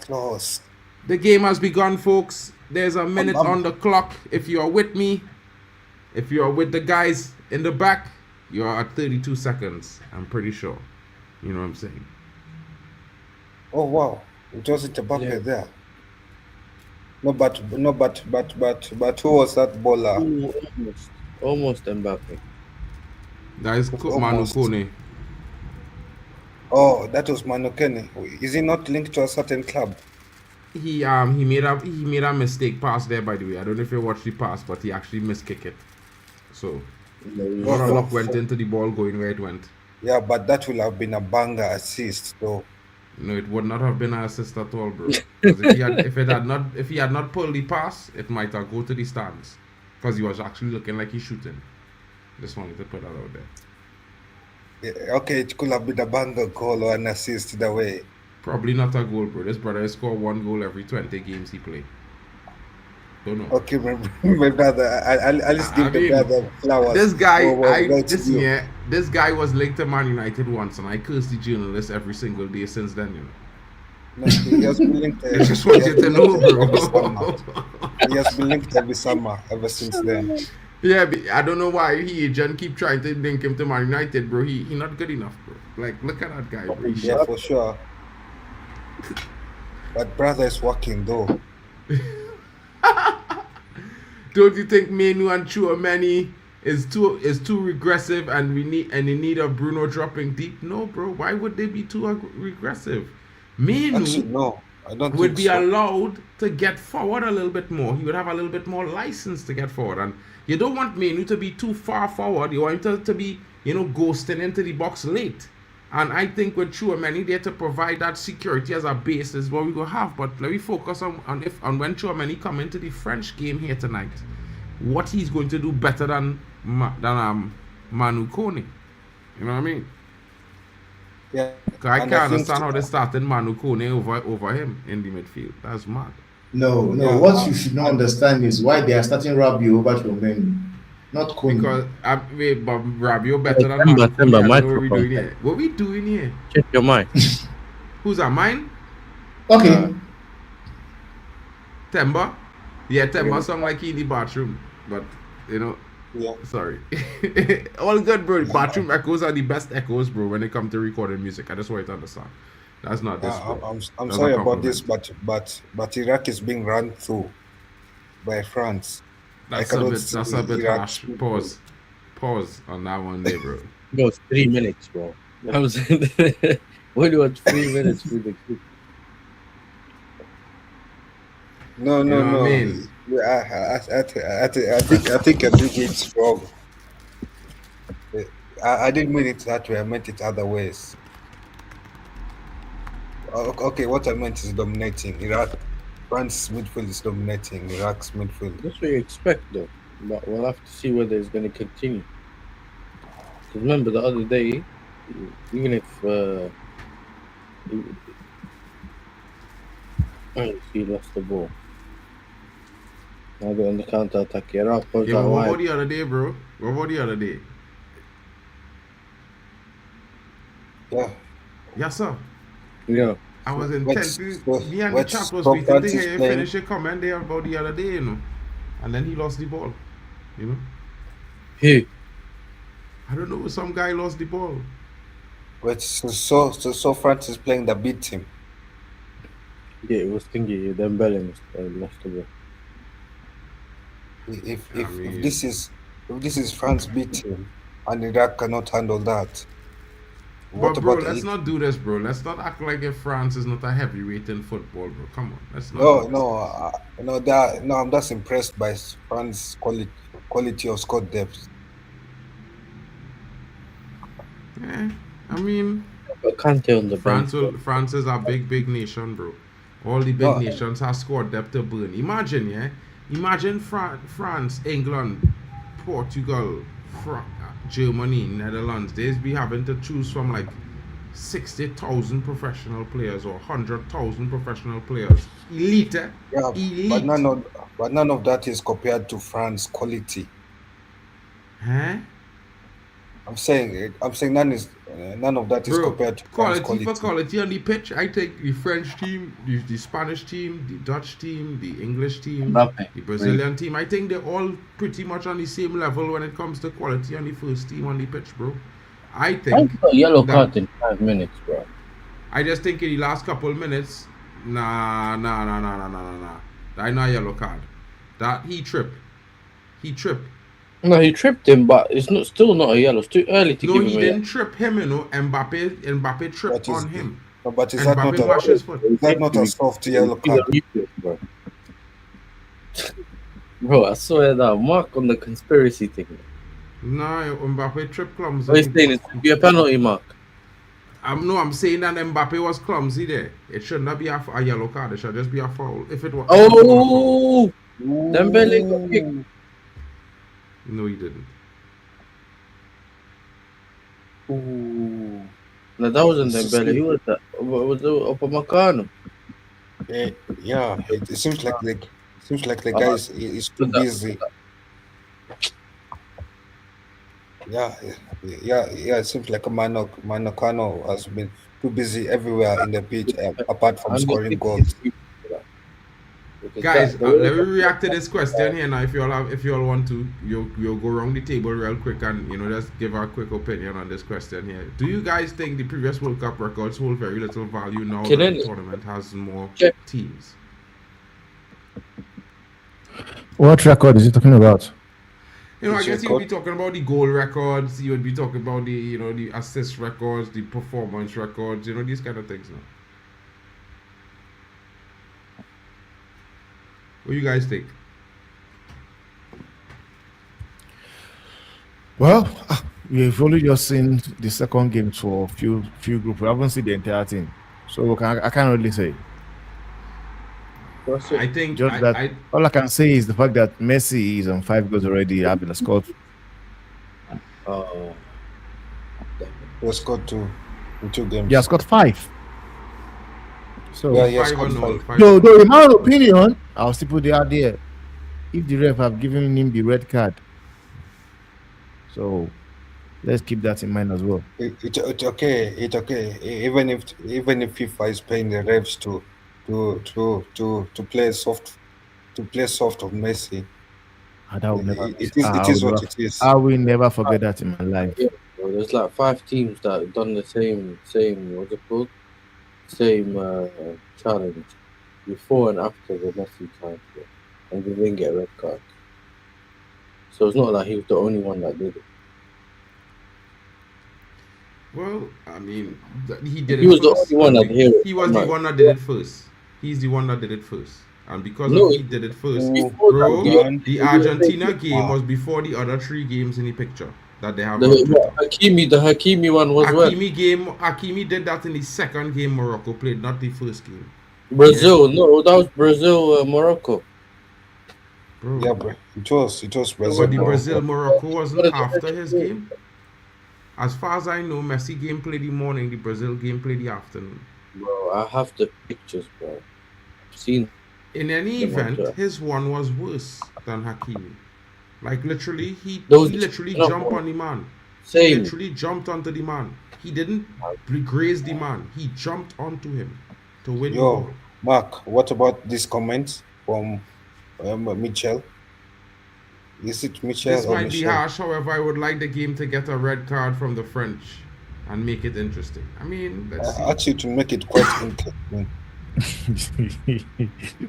E: close.
B: The game has begun, folks. There's a minute
E: I'm-
B: on the clock. If you are with me, if you are with the guys in the back, you are at 32 seconds. I'm pretty sure. You know what I'm saying?
E: Oh wow, it wasn't Mbappe
F: Yeah.
E: there. No, but who was that bowler?
F: Ooh, almost Mbappe.
B: That is Manu
E: Almost.
B: Kone.
E: Oh, that was Manu Kenny. Is he not linked to a certain club?
B: He made a mistake pass there, by the way. I don't know if you watched the pass, but he actually miskicked it. So a lot of luck went into the ball going where it went.
E: Yeah, but that will have been a banger assist, though.
B: No, it would not have been an assist at all, bro. 'Cause if he had not pulled the pass, it might have go to the stands. Because he was actually looking like he's shooting. Just wanted to put that out there.
E: Yeah, okay, it could have been a banger goal or an assist either way.
B: Probably not a goal, bro. This brother has scored 1 goal every 20 games he played. Don't know.
E: Okay, my brother, I'll just give the
B: mean,
E: brother flowers.
B: This guy,
E: for what he got to do.
B: this guy was linked to Man United once, and I cursed the journalist every single day since then,
E: No, he has been linked.
B: I just want you to know,
E: every summer.
B: bro.
E: He has been linked every summer ever since then.
B: Yeah, but I don't know why he agent keep trying to link him to Man United, bro. He not good enough, bro. Like, look at that guy, bro. He's
E: Yeah, for sure. But brother is working though.
B: Don't you think Menu and Chouameni is too regressive and in need of Bruno dropping deep? No, bro. Why would they be too regressive? Menu
E: Actually, no, I don't
B: would
E: think
B: be
E: so.
B: allowed to get forward a little bit more. He would have a little bit more license to get forward. And you don't want Menu to be too far forward. You want him to be, ghosting into the box late. And I think with Chouameni there to provide that security as a base is what we go have. But let me focus on when Chouameni come into the French game here tonight, what he's going to do better than Manu Kone. You know what I mean?
E: Yeah.
B: 'Cause I
E: And
B: can't
E: think-
B: understand how they started Manu Kone over him in the midfield. That's mad.
D: No,
E: Yeah.
D: what you should not understand is why they are starting Rabiot over Chouameni. not Kone.
B: Because wait, but Rob, you're better than
F: Timber,
B: man.
F: Timber,
B: I don't know what we
F: microphone.
B: doing here. What we doing here?
F: Check your mic.
B: Who's that? Mine?
D: Okay.
B: Temba? Yeah, Temba sound like he in the bathroom, but you know,
E: Yeah.
B: sorry. All good, bro. Bathroom echoes are the best echoes, bro. When it comes to recording music, I just want you to understand. That's not this. Bro.
E: I'm
B: That's
E: sorry
B: a
E: about this,
B: compliment.
E: but Iraq is being run through by France.
B: That's
E: I
B: a
E: cannot
B: bit. That's a
E: see
B: bit
E: Iraq
B: harsh.
E: football.
B: Pause on that one, there, bro.
F: It was 3 minutes, bro. I was what do you want 3 minutes for the clip?
E: No,
B: You know
E: no.
B: what I mean?
E: Yeah, I think you're doing it wrong. I didn't mean it that way. I meant it other ways. Okay, what I meant is dominating. Iraq, France midfield is dominating Iraq's midfield.
F: That's what you expect, though. But we'll have to see whether it's going to continue. Because remember, the other day, even if he lost the ball, now they're on the counter attack. Iraq goes
B: Yeah,
F: out
B: but what about
F: wide.
B: the other day, bro? What about the other day?
E: Yeah.
B: Yes, sir.
F: Yeah.
B: I was
E: Let's-
B: intent.
E: let's-
B: Me and the
E: let's
B: chat was
E: stop
B: waiting to
E: Francis
B: hear you
E: playing.
B: finish your comment there about the other day, you know. And then he lost the ball. You know?
F: Who?
B: I don't know, some guy lost the ball.
E: But so France is playing the B team.
F: Yeah, it was thingy. Dembele must lost the ball.
E: If
B: I mean-
E: this is France B team and Iraq cannot handle that. What
B: But bro,
E: about
B: let's
E: it?
B: not do this, bro. Let's not act like if France is not a heavyweight in football, bro. Come on, let's not. do this.
E: I'm just impressed by France quality of squad depth.
B: Yeah, I mean,
F: But Kante on the bench.
B: France is a big nation, bro. All the big
E: No.
B: nations have squad depth to burn. Imagine France, England, Portugal, Germany, Netherlands. They'd be having to choose from like 60,000 professional players or 100,000 professional players. Elite, eh?
E: Yeah,
B: Elite.
E: but none of that is compared to France quality.
B: Huh?
E: I'm saying none of that is
B: Bro,
E: compared to France
B: quality
E: quality.
B: for quality on the pitch, I take the French team, the Spanish team, the Dutch team, the English team,
F: Mbappe.
B: the Brazilian team. I think they're all pretty much on the same level when it comes to quality on the first team on the pitch, bro. I
F: I
B: think
F: got a yellow
B: that-
F: card in 5 minutes, bro.
B: I just think in the last couple of minutes, nah. That not a yellow card. That he tripped.
F: No, he tripped him, but it's not still not a yellow. It's too early to
B: No,
F: give
B: he
F: him a
B: didn't trip him, you know. Mbappe tripped
E: That is-
B: on him.
E: No, but is
B: And
E: that
B: Mbappe
E: not
B: washed his foot.
E: a soft yellow
F: He's on
E: card?
F: YouTube, bro. Bro, I swear that Mark on the conspiracy thing.
B: No, Mbappe tripped clumsy.
F: What he's saying is be a penalty, Mark.
B: I'm saying that Mbappe was clumsy there. It should not be a yellow card. It should just be a foul. If it was.
F: Oh, Dembele got kicked.
B: No, he didn't.
F: Ooh. No, that wasn't Dembele. Who was that? Was it Upamecano?
E: Yeah, it seems like the guy is too busy. Yeah. It seems like Manokano has been too busy everywhere in the pitch, apart from scoring goals.
F: Because
B: Guys,
F: that-
B: let me react to this question here now. If you all want to, you'll go around the table real quick and just give our quick opinion on this question here. Do you guys think the previous World Cup records hold very little value now that the tournament has more
F: Check.
B: teams?
G: What record is he talking about?
B: I
E: Which
B: guess you would be
E: record?
B: talking about the goal records. You would be talking about the the assist records, the performance records. These kind of things now. What do you guys think?
G: Well, we've only just seen the second game for few groups. We haven't seen the entire thing, so I can't really say.
F: That's it.
B: I think
G: Just that all I can say is the fact that Messi is on 5 goals already, having scored.
F: Oh,
E: He has scored in 2 games.
G: He has scored 5. So,
E: Yeah, he has
B: 5 or
E: scored
B: no?
E: 5.
B: 5.
G: though in my opinion, I'll still put the idea. If the ref have given him the red card, So let's keep that in mind as well.
E: It's okay. It's okay. Even if FIFA is paying the refs to play soft of Messi,
G: And I will never
E: it is what it is.
G: I will never forget that in my life.
F: Yeah, bro, there's like 5 teams that have done the same what's it called? Same challenge before and after the Messi time, yeah, and they didn't get a red card. So it's not like he was the only one that did it.
B: Well, I mean, he did it
F: He was the
B: first.
F: only one
B: I
F: that
B: think
F: did it.
B: he was the one that did it first. He's the one that did it first. And because
F: No,
B: of he did it first,
F: before
B: bro,
F: that,
B: the Argentina game was before the other 3 games in the picture that they have on
F: the
B: Twitter.
F: Hakimi one was when
B: Hakimi did that in the second game Morocco played, not the first game.
F: Brazil. No, that was Brazil, Morocco.
B: Bro.
E: Yeah, bro. It was Brazil.
B: But the
E: Morocco.
B: Brazil Morocco wasn't after his game. As far as I know, Messi game played the morning, the Brazil game played the afternoon.
F: Bro, I have the pictures, bro. I've seen.
B: In any event, his one was worse than Hakimi. Like literally, he
F: Those-
B: literally
F: no,
B: jumped on the man. He
F: Same.
B: literally jumped onto the man. He didn't graze the man. He jumped onto him to win the
E: Yo,
B: ball.
E: Mark, what about this comment from Mitchell? Is it Mitchell
B: This
E: or
B: might be
E: Michel?
B: harsh, however, I would like the game to get a red card from the French and make it interesting. I mean, let's see.
E: Actually, to make it quite interesting.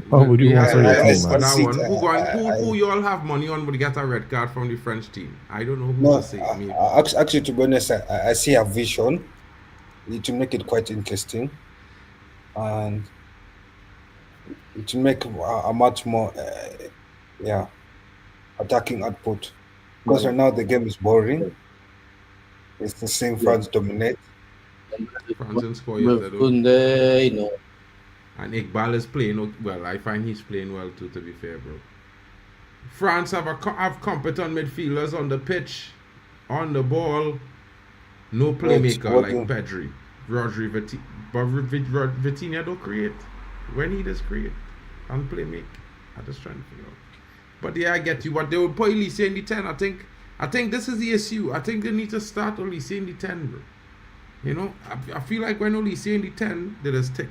G: Why would you
B: Yeah,
G: answer your
B: let's
G: team,
B: for
G: man?
B: that one. Who you all have money on would get a red card from the French team? I don't know who
E: No,
B: to say. Maybe.
E: actually, to be honest, I see a vision to make it quite interesting, and to make a much more, attacking output. Because right now the game is boring. It's the same France dominate.
B: France didn't score yet, though.
F: Kunde, no.
B: And Iqbal is playing well. I find he's playing well too, to be fair, bro. France have competent midfielders on the pitch, on the ball. No playmaker like Pedri, Rodri, but Vitinha don't create. When he does create and play make, I just trying to figure out. But yeah, I get you. But they would put Elise in the 10. I think this is the issue. I think they need to start Elise in the 10, bro. You know, I feel like when Elise in the 10, they just tick.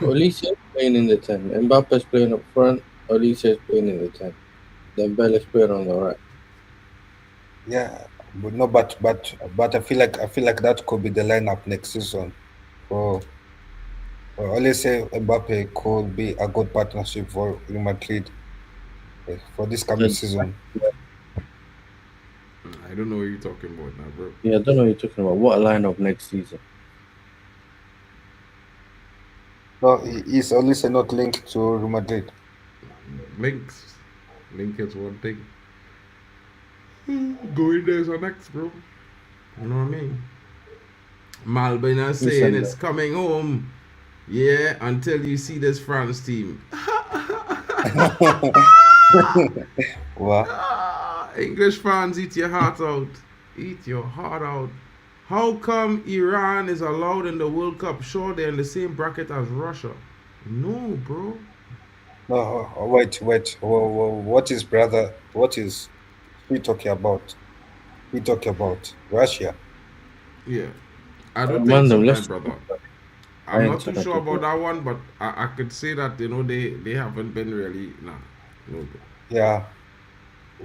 F: Olise is playing in the 10. Mbappe's playing up front. Olise is playing in the 10. Dembele's playing on the right.
E: Yeah, but no, but I feel like that could be the lineup next season. For Olise, Mbappe could be a good partnership for Real Madrid for this coming season.
B: I don't know what you're talking about now, bro.
F: Yeah, I don't know what you're talking about. What lineup next season?
E: No, is Olise not linked to Real Madrid?
B: Link is one thing. Going there's a next, bro. You know what I mean? Malbina saying it's coming home. Yeah, until you see this France team.
E: Wow.
B: English fans, eat your heart out. Eat your heart out. How come Iran is allowed in the World Cup? Sure, they're in the same bracket as Russia. No, bro.
E: No, wait. What is brother? What is he talking about? He talking about Russia.
B: Yeah. I don't
F: Man,
B: think so,
F: let's-
B: my brother. I'm not too sure about that one, but I could say that, you know, they haven't been really, no, bro.
E: Yeah.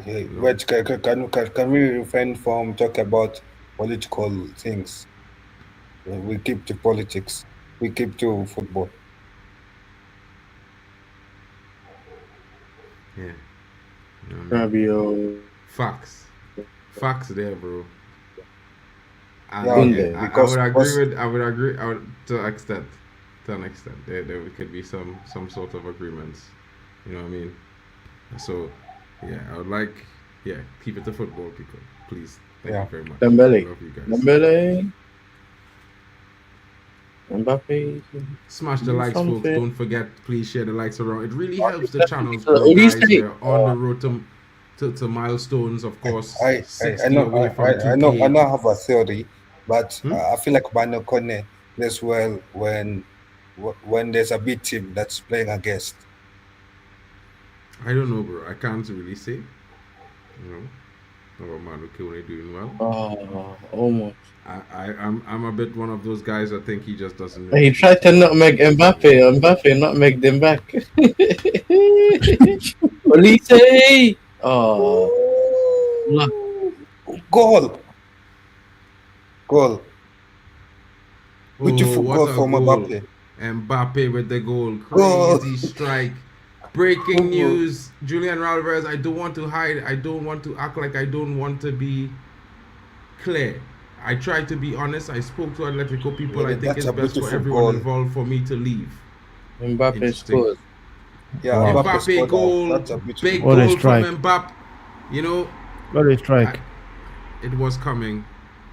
E: Wait, can we refrain from talking about political things? We keep to politics. We keep to football.
B: Yeah. You know what I mean?
F: Rabio.
B: Facts there, bro. And
E: Yeah,
F: Kunde,
B: I
E: because-
B: would agree to an extent. There could be some sort of agreements. You know what I mean? So yeah, I would like keep it to football, people. Please. Thank you very much.
F: Dembele.
B: Love you guys.
F: Dembele. Mbappe.
B: Smash the
F: Do
B: likes, folks.
F: something.
B: Don't forget, please share the likes around. It really helps the channels
F: So,
B: grow,
F: these
B: guys.
F: days-
B: We're on the road to milestones, of course.
E: I
B: 60
E: know
B: away from
E: I
B: 2K.
E: know I have a theory, but
B: Hmm?
E: I feel like Bano Kone plays well when there's a big team that's playing against.
B: I don't know, bro. I can't really say. You know. Oh man, okay, only doing well.
F: Almost.
B: I'm a bit one of those guys. I think he just doesn't.
F: He tried to nutmeg Mbappe. Mbappe nutmegged him back. Olise! Oh. Look.
E: Goal. Beautiful
B: what
E: goal
B: a
E: from
B: goal.
E: Mbappe.
B: Mbappe with the goal.
E: Goal.
B: Crazy strike. Breaking news. Julian Alvarez, I don't want to hide. I don't want to act like I don't want to be clear. I tried to be honest. I spoke to Atletico people.
E: Yeah,
B: I think
E: that's
B: it's
E: a
B: best for
E: beautiful
B: everyone
E: goal.
B: involved for me to leave.
F: Mbappe
B: Interesting.
F: scored.
E: Yeah,
G: Wow.
E: Mbappe
B: Mbappe
E: scored
B: goal.
E: that. That's a beautiful
B: Big
G: What a
B: goal
G: strike.
B: from Mbappe. You know,
G: What a strike.
B: it was coming.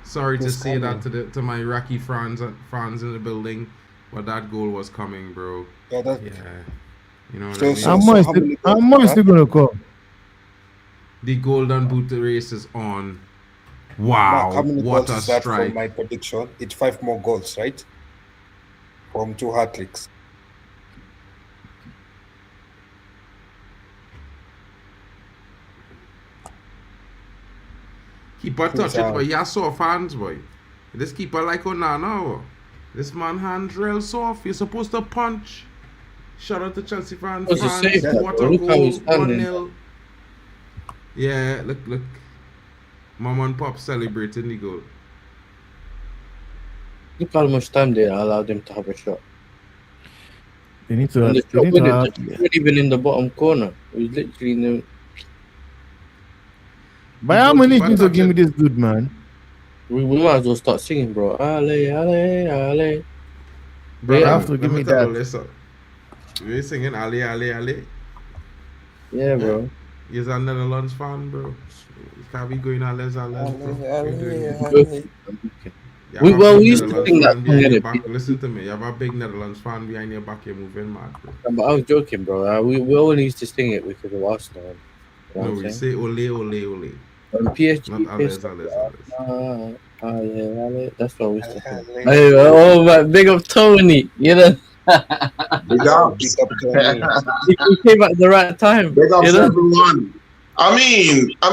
B: Sorry to
E: was
B: say
E: coming.
B: that to my Iraqi fans in the building, but that goal was coming, bro.
E: Yeah, that,
B: Yeah, you know what
E: So-
B: I mean.
E: so-
G: How
E: how many
G: much
E: goals
G: is still gonna come?
B: The golden boot race is on.
E: Mark, how
B: Wow,
E: many
B: what
E: goals
B: a
E: is that
B: strike!
E: from my prediction? It's 5 more goals, right? From 2 hat-tricks.
B: Keeper touch it,
E: Sound.
B: boy. You saw fans, boy. This keeper like Onana. This man hands real soft. You're supposed to punch. Shout out to Chelsea fans.
F: That was a save,
B: What
F: bro.
B: a
F: Look how
B: goal.
F: he's standing.
B: 1-0. Yeah, look. Mom and Pop celebrating the goal.
F: Look how much time they allowed him to have a shot.
G: They need to.
F: And the
G: They
F: shot
G: need to
F: wasn't
G: have,
F: not even in the bottom corner. It was literally in the.
G: But how many need to give me this good man?
F: We might as well start singing, bro. Ale, ale, ale.
B: Bro,
F: Yeah.
G: You have to give me that.
B: Listen. We're singing Ali, Ali, Ali.
F: Yeah, bro.
B: You're a Netherlands fan, bro. You can't be going Alles, bro. You're doing it. You
F: We-
B: have a
F: well,
B: big
F: we used to
B: Netherlands
F: sing that
B: fan behind
F: song,
B: your
F: innit?
B: back. Listen to me. You have a big Netherlands fan behind your back. You're moving mad, bro.
F: But I was joking, bro. We only used to sing it because of Arsenal. You know
B: No,
F: what
B: we
F: I'm saying?
B: say ole, ole, ole.
F: When PSG
B: Not Alles,
F: pissed
B: Alles,
F: off,
B: Alles.
F: ale, ale. That's what we used to sing.
E: Ale.
F: Hey, oh my, big up Tony. You know,
H: Big ups.
E: Big up Tony.
F: he came at the right time.
H: Big ups
F: You know?
H: everyone. I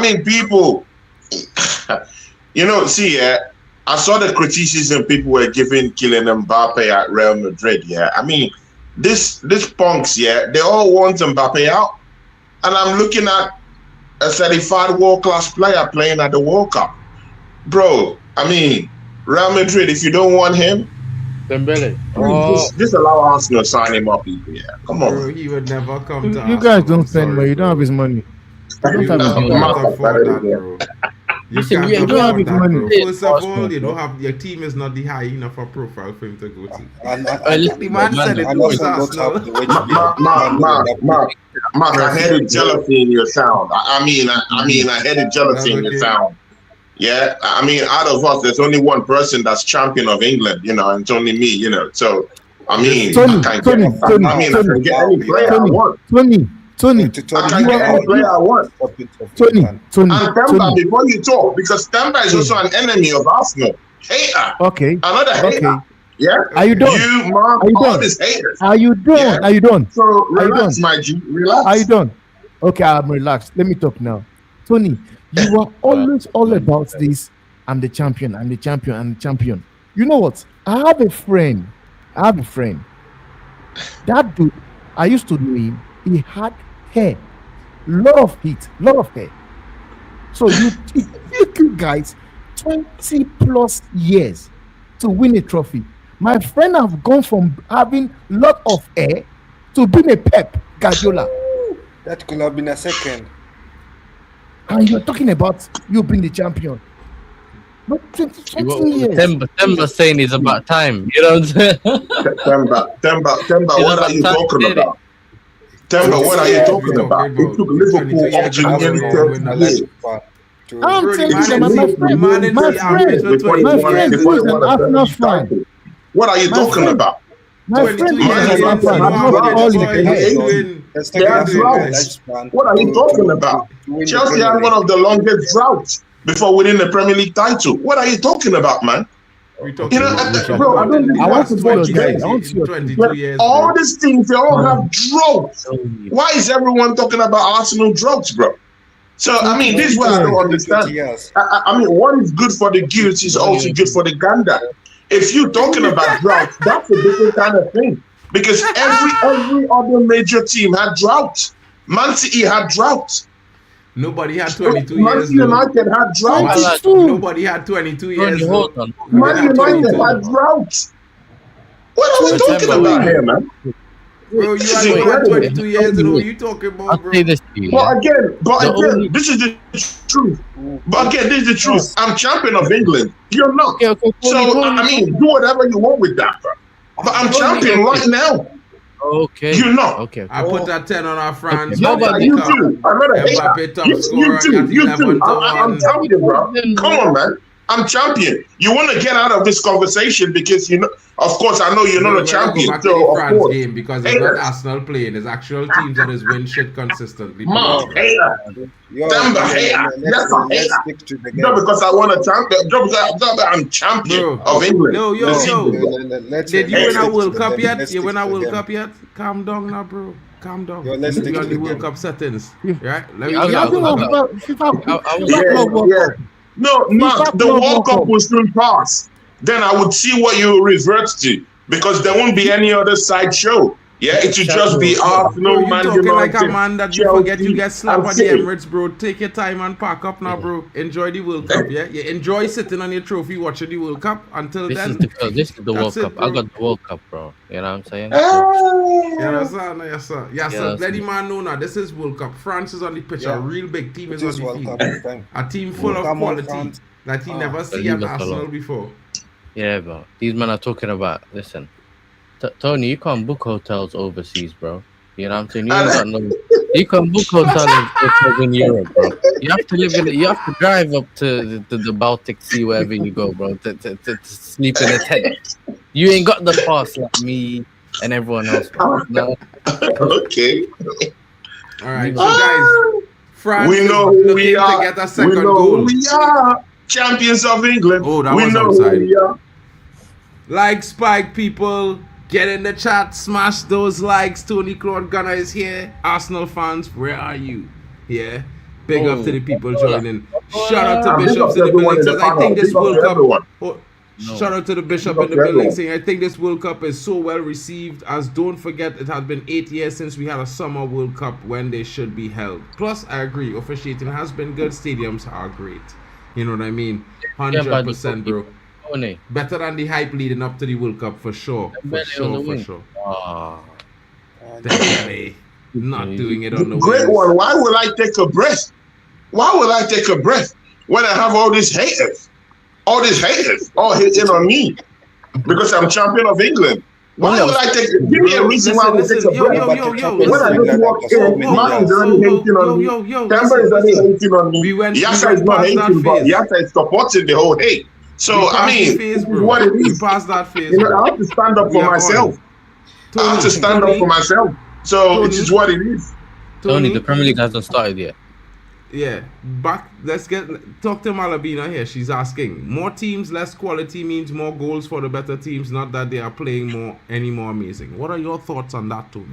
H: mean, people. You know, see, I saw the criticism people were giving Kylian Mbappe at Real Madrid. Yeah, I mean, this punks. Yeah, they all want Mbappe out, and I'm looking at a certified world-class player playing at the World Cup, bro. I mean, Real Madrid. If you don't want him,
F: Dembele.
H: just allow Arsenal to sign him up. People, yeah, come on.
B: Bro, he would never come to
G: You
B: Arsenal.
G: guys don't
B: I'm
G: spend
B: sorry,
G: money. You don't
B: bro.
G: have his money. You don't have his
B: You
G: money.
B: can't afford that, bro. You
F: Listen,
B: can't
F: we don't
G: have
B: afford
G: his
B: that,
G: money.
B: bro. First of all,
F: Arsenal,
B: you
F: bro.
B: don't have your team is not the high enough a profile for him to go to.
E: And
B: The man said it
E: and
B: was
E: also don't
B: Arsenal.
E: have the way to be
H: Mark, I heard jealousy in your sound. I mean, I heard jealousy in your sound. Yeah, I mean, out of us, there's only one person that's champion of England, you know, and it's only me, you know. So, I mean,
G: Tony,
H: I can't
G: Tony,
H: get,
G: Tony,
H: I mean, I
G: Tony,
H: can get any player I want.
G: Tony,
H: I can get any player I want.
G: Tony.
H: And Temba, before you talk, because Temba is also an enemy of Arsenal. Hater.
G: Okay.
H: Another hater.
G: Okay.
H: Yeah.
G: Are you done?
H: You, Mark,
G: Are you
H: all
G: done?
H: these haters.
G: Are you done?
H: Yeah.
G: Are you done?
H: So,
G: Are you
H: relax,
G: done?
H: my G. Relax.
G: Are you done? Okay, I'm relaxed. Let me talk now. Tony, you are always all about this. I'm the champion. I'm the champion. I'm the champion. You know what? I have a friend. That dude, I used to know him. He had hair, lot of hair. So it took you guys 20 plus years to win a trophy. My friend have gone from having lot of hair to being a Pep Guardiola.
E: That could have been a second.
G: And you're talking about you being the champion. Not 20 years.
F: Temba saying it's about time. You know what I'm saying?
H: Temba, what are you talking about? Temba, what are you talking about? It took Liverpool up to nearly 30 years.
G: I'm
B: Bro,
G: telling
B: the
G: you,
B: man
G: my
B: is-
G: friend,
B: the man is
G: my
B: the average
G: friend,
B: for 20
G: my
B: years.
G: friend
H: before
G: is
H: they
G: an
H: won a
G: Arsenal
H: Premier
G: fan.
H: title. What are you
G: My
H: talking
G: friend-
H: about?
G: My friend is
B: 22
G: an
B: years,
G: Arsenal
B: you
G: fan.
B: know
G: I'm
B: how
G: not
B: many
G: calling
B: boys
G: it
B: are
G: hair.
B: doing?
E: Let's
H: They are
E: take
H: droughts. What are you talking about? Chelsea had one of the longest droughts before winning the Premier League title. What are you talking about, man?
B: We talking
H: You know,
B: about
H: bro, I don't-
G: I want to
B: last
G: see your
B: 20
G: guy.
B: years,
G: I want to see your
B: 22 years,
H: All
B: bro.
H: these things, they all have droughts. Why is everyone talking about Arsenal droughts, bro? So I mean, this is what I don't understand.
E: Years.
H: I mean, what is good for the goose is also good for the gander. If you're talking about drought, that's a different kind of thing. Because every other major team had drought. Man City had drought.
B: Nobody had 22
H: Man
B: years.
H: United had drought.
B: Nobody had 22 years.
F: Tony, hold on.
H: Man United had drought. What are we talking about here, man?
B: Bro, you had 22 years ago. What you talking about,
F: I'll
B: bro?
F: say this to you.
H: But again,
F: only-
H: this is the truth. But again, this is the truth. I'm champion of England. You're not.
F: Okay,
H: So, I mean, do whatever you want with that, bro. But I'm champion right now.
F: Okay.
H: You're not.
F: Okay.
B: I put that 10 on our France.
F: Okay.
H: Yeah, you too. I'm not a hater.
B: Mbappe top
H: You
B: scorer
H: too.
B: at
H: You
B: 11
H: too.
B: to
H: I'm
B: 1.
H: champion, bro. Come on, man. I'm champion. You want to get out of this conversation because you know, of course, I know you're not a champion.
B: Go back to
H: So,
B: the
H: of
B: France
H: course,
B: game because it's not Arsenal playing. It's actual teams that is win shit consistently.
H: man, hater. Damn the hater. Yes, I'm
E: Let's
H: hater.
E: stick to the game.
H: Not because I want a champion. Not because I'm champion
B: Bro.
H: of England.
B: Yo. Did you
H: Hey,
B: win a
H: let's
B: World Cup yet? You win a World Cup yet? Calm down now, bro. Calm down.
E: Yo, let's stick
B: You're
E: to
B: on the
E: the
B: World
E: game.
B: Cup settings. Right? Let me
F: Yeah,
B: get
F: yeah,
B: out.
H: Yeah. No, Mark, the World Cup will soon pass. Then I would see what you revert to because there won't be any other side show. Yeah, it should just be
B: Bro,
H: Arsenal,
B: you
H: Man
B: talking like
H: United,
B: a man that you
H: Chelsea,
B: forget you get slapped
H: and
B: on the
H: City.
B: Emirates, bro. Take your time and pack up now, bro. Enjoy the World Cup, yeah? You enjoy sitting on your trophy watching the World Cup. Until
F: This
B: then,
F: is the World
B: That's it,
F: Cup.
B: bro.
F: I got the World Cup, bro. You know what I'm saying?
B: yes, sir. Yes, sir. Yes, sir.
F: Yes,
B: Let the
F: sir.
B: man know now. This is World Cup. France is on the pitch.
E: Yeah.
B: A real big team is
E: It is
B: on the
E: World
B: field.
E: Cup this time.
B: A team full of
E: Come on,
B: quality
E: France.
B: that he never see
F: leave
B: at
F: us
B: Arsenal
F: alone.
B: before.
F: Yeah, bro. These men are talking about. Listen, Tony, you can't book hotels overseas, bro. You know what I'm saying? You ain't got no. You can book hotels in Europe, bro. You have to live in. You have to drive up to the Baltic Sea wherever you go, bro, to sleep in a tent. You ain't got the pass like me and everyone else, bro. No.
H: Okay.
B: All right, so guys, France
H: We
B: is
H: know who
B: looking
H: we are.
B: to get a
H: We
B: second
H: know
B: goal.
H: who we are. Champions of England.
B: Oh, that
H: we
B: was
H: know
B: outside.
H: who we are.
B: Like Spike, people, get in the chat, smash those likes. Tony Claude Gunner is here. Arsenal fans, where are you? Yeah. Big up to the people joining. Shout out to
H: Big up
B: Bishops
H: to
B: in the
H: everyone
B: building.
H: in the
B: Says I
H: panel.
B: think this
H: Big up
B: World
H: to
B: Cup.
H: everyone.
B: Oh,
F: No.
B: Shout out to the Bishop
H: Big
B: in
H: up
B: the
H: to
B: building
H: everyone.
B: saying I think this World Cup is so well received as don't forget it has been 8 years since we had a summer World Cup when they should be held. Plus I agree, officiating has been good, stadiums are great. You know what I mean? 100% bro.
F: Tony.
B: Better than the hype leading up to the World Cup for sure. For
F: Dembele on the
B: sure, for
F: wing.
B: sure.
F: Ah.
B: Dembele not doing it on the
H: Great
B: wings.
H: one. Why would I take a breath? Why would I take a breath when I have all these haters? All these haters all hating on me because I'm champion of England. Why would I take? Give me a reason why I would take a breath.
B: Yo,
H: When I
E: listen.
H: just walk in, man is already hating on me. Temper is already hating on me.
B: We went
H: Yasa is not
B: past that
H: hating, but
B: phase.
H: Yasa is supporting the whole hate. So I mean, this is what it
B: We
H: is.
B: passed that phase.
H: You know,
B: bro.
H: I have to stand up
B: We
H: for
B: are on.
H: myself. I have to stand up for myself. So it is what it is.
F: Tony, the Premier League hasn't started yet.
B: Yeah, back. Let's talk to Malabina here. She's asking, more teams, less quality means more goals for the better teams. Not that they are playing any more amazing. What are your thoughts on that, Tony?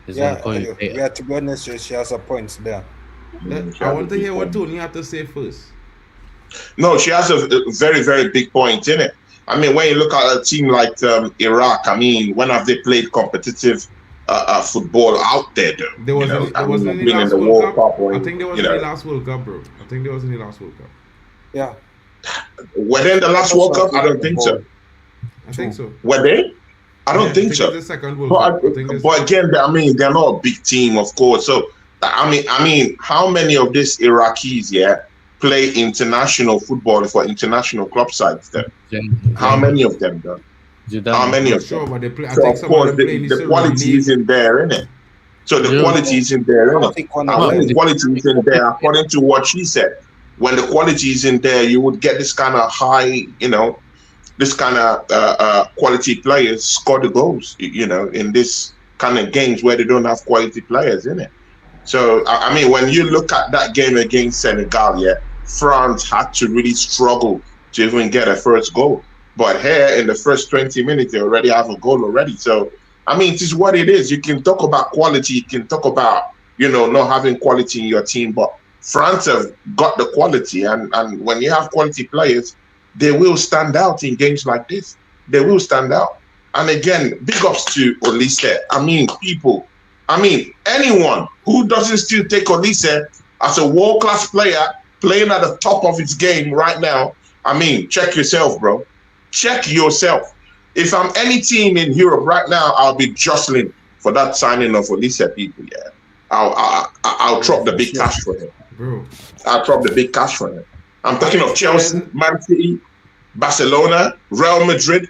F: He's gonna call you hater.
E: Yeah, to be honest, she has a point there.
B: I want to hear what Tony had to say first.
H: No, she has a very, very big point in it. I mean, when you look at a team like Iraq, I mean, when have they played competitive football out there, though?
B: There wasn't any
H: been in
B: last
H: the
B: World Cup.
H: or
B: I think there was
H: you
B: any
H: know.
B: last World Cup, bro. I think there was any last World Cup.
E: Yeah.
H: Were they in the last World Cup? I don't think so.
B: I think so.
H: Were they? I don't
B: Yeah,
H: think
B: it's
H: so.
B: the second World Cup. I think it's-
H: But again, I mean, they're not a big team, of course. So I mean, how many of these Iraqis, play international football for international club sides? Then how many of them, though? How many of
B: Sure,
H: them?
B: but they play. I
H: So
B: think
H: of
B: some of
H: course,
B: them play in
H: the
B: Syrian
H: quality
B: league.
H: isn't there, innit? So the
F: Yeah.
H: quality isn't there,
E: I
H: innit?
E: think one
H: And when
E: of
H: the quality isn't there, according to what she said, when the quality isn't there, you would get this kind of high, this kind of quality players score the goals, in this kind of games where they don't have quality players in it. So, I mean, when you look at that game against Senegal, France had to really struggle to even get a first goal. But here in the first 20 minutes, they already have a goal already. So, I mean, it is what it is. You can talk about quality, you can talk about not having quality in your team, but France have got the quality, and when you have quality players, they will stand out in games like this. They will stand out. And again, big ups to Olise. Anyone who doesn't still take Olise as a world-class player playing at the top of his game right now, check yourself, bro. Check yourself. If I'm any team in Europe right now, I'll be jostling for that signing of Olise, people. Yeah, I'll drop the big cash for him.
B: Bro.
H: I'll drop the big cash for him. I'm talking of Chelsea, Man City, Barcelona, Real Madrid.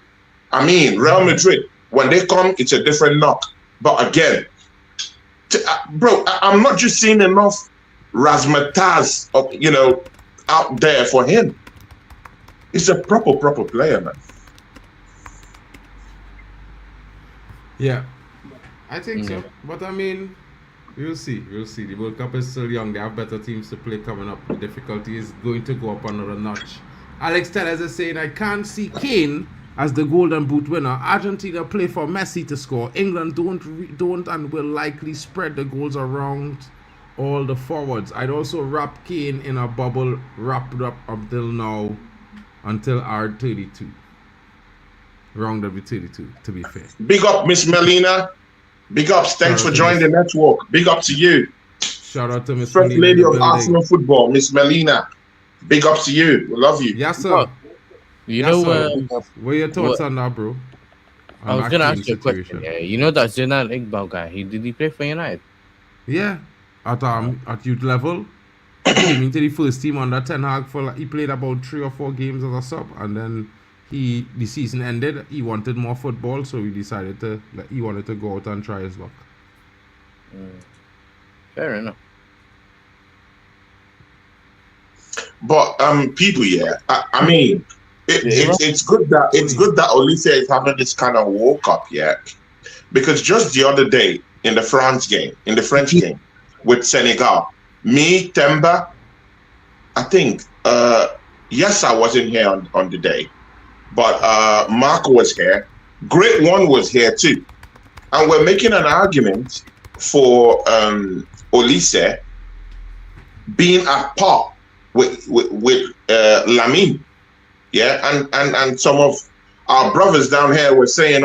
H: Real Madrid, when they come, it's a different knock. But again, bro, I'm not just seeing enough razzmatazz, out there for him. He's a proper player, man.
B: Yeah, I think so. But we'll see. The World Cup is still young. They have better teams to play coming up. The difficulty is going to go up another notch. Alex Tellez is saying, I can't see Kane as the Golden Boot winner. Argentina play for Messi to score. England don't and will likely spread the goals around all the forwards. I'd also wrap Kane in a bubble wrapped up until now, until R32. Round of 32, to be fair.
H: Big up, Miss Melina. Big ups. Thanks for joining the network. Big up to you.
B: Shout out to Miss
H: First
B: Melina
H: lady
B: in the
H: of
B: building.
H: Arsenal football, Miss Melina. Big up to you. We love you.
B: Yes, sir.
F: You
B: Yes,
F: know,
B: sir. What are your thoughts on that, bro?
F: I was gonna ask you a question. Yeah, you know that Zidane Iqbal guy. Did he play for United?
B: Yeah, at youth level, he came into the first team under Ten Hag he played about 3 or 4 games as a sub, and then the season ended. He wanted more football, so he decided he wanted to go out and try his luck.
F: Fair enough.
H: But people, it's good that Olise is having this kind of World Cup, because just the other day in the French game with Senegal, me, Temba, I think, yes, I wasn't here on the day, but Marco was here. Great One was here too, and we're making an argument for Olise being at par with Lamine, and some of our brothers down here were saying,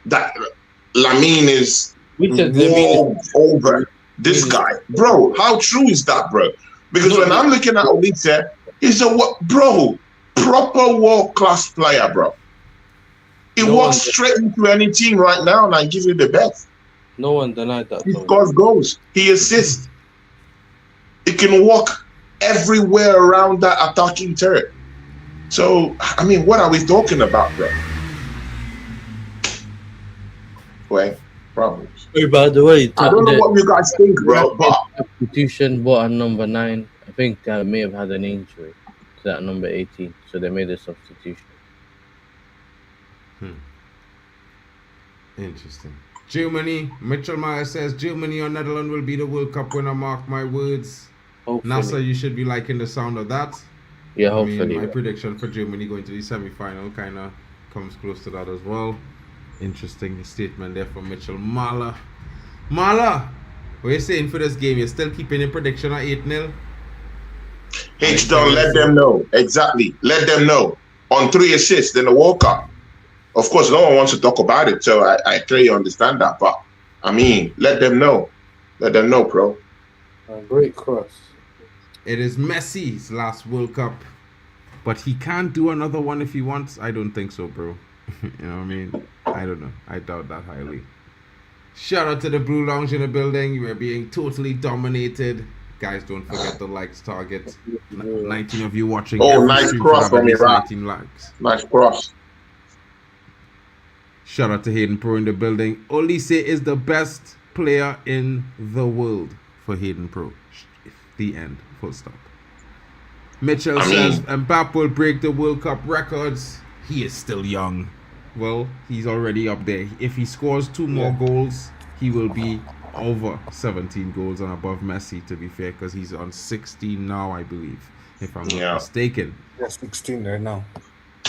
H: that Lamine is over this guy, bro. How true is that, bro? Because when I'm looking at Olise, he's proper world-class player, bro. He walks straight into any team right now, and I give you the best.
F: No one denied that.
H: He scores goals. He assists. He can walk everywhere around that attacking turret. So, what are we talking about, bro? Well, problems.
F: Hey, by the way,
H: I don't know what you guys think, bro. But
F: substitution bought a number 9. I think they may have had an injury to that number 18, so they made a substitution.
B: Interesting. Germany, Mitchell Myers says Germany or Netherlands will be the World Cup winner. Mark my words.
F: Hopefully.
B: NASA, you should be liking the sound of that.
F: Yeah, hopefully.
B: My prediction for Germany going to the semi-final kind of comes close to that as well. Interesting statement there from Mitchell Mala. Mala, what are you saying for this game? You're still keeping your prediction at 8-0?
H: H-Don, let them know. Exactly. Let them know. On 3 assists in the World Cup. Of course, no one wants to talk about it, so I clearly understand that. But, let them know. Let them know, bro.
E: Great cross.
B: It is Messi's last World Cup. But he can't do another one if he wants. I don't think so, bro. You know what I mean? I don't know. I doubt that highly. Shout out to the Blue Lounge in the building. You are being totally dominated. Guys, don't forget the likes target. 19 of you watching.
H: Oh, nice cross from Iraq.
B: 19 likes.
H: Nice cross.
B: Shout out to Hayden Pro in the building. Olise is the best player in the world for Hayden Pro. The end. Full stop. Mitchell says Mbappe will break the World Cup records. He is still young. Well, he's already up there. If he scores 2 more goals, he will be over 17 goals and above Messi, to be fair, because he's on 16 now, I believe, if I'm not mistaken.
E: Yeah, 16 right now.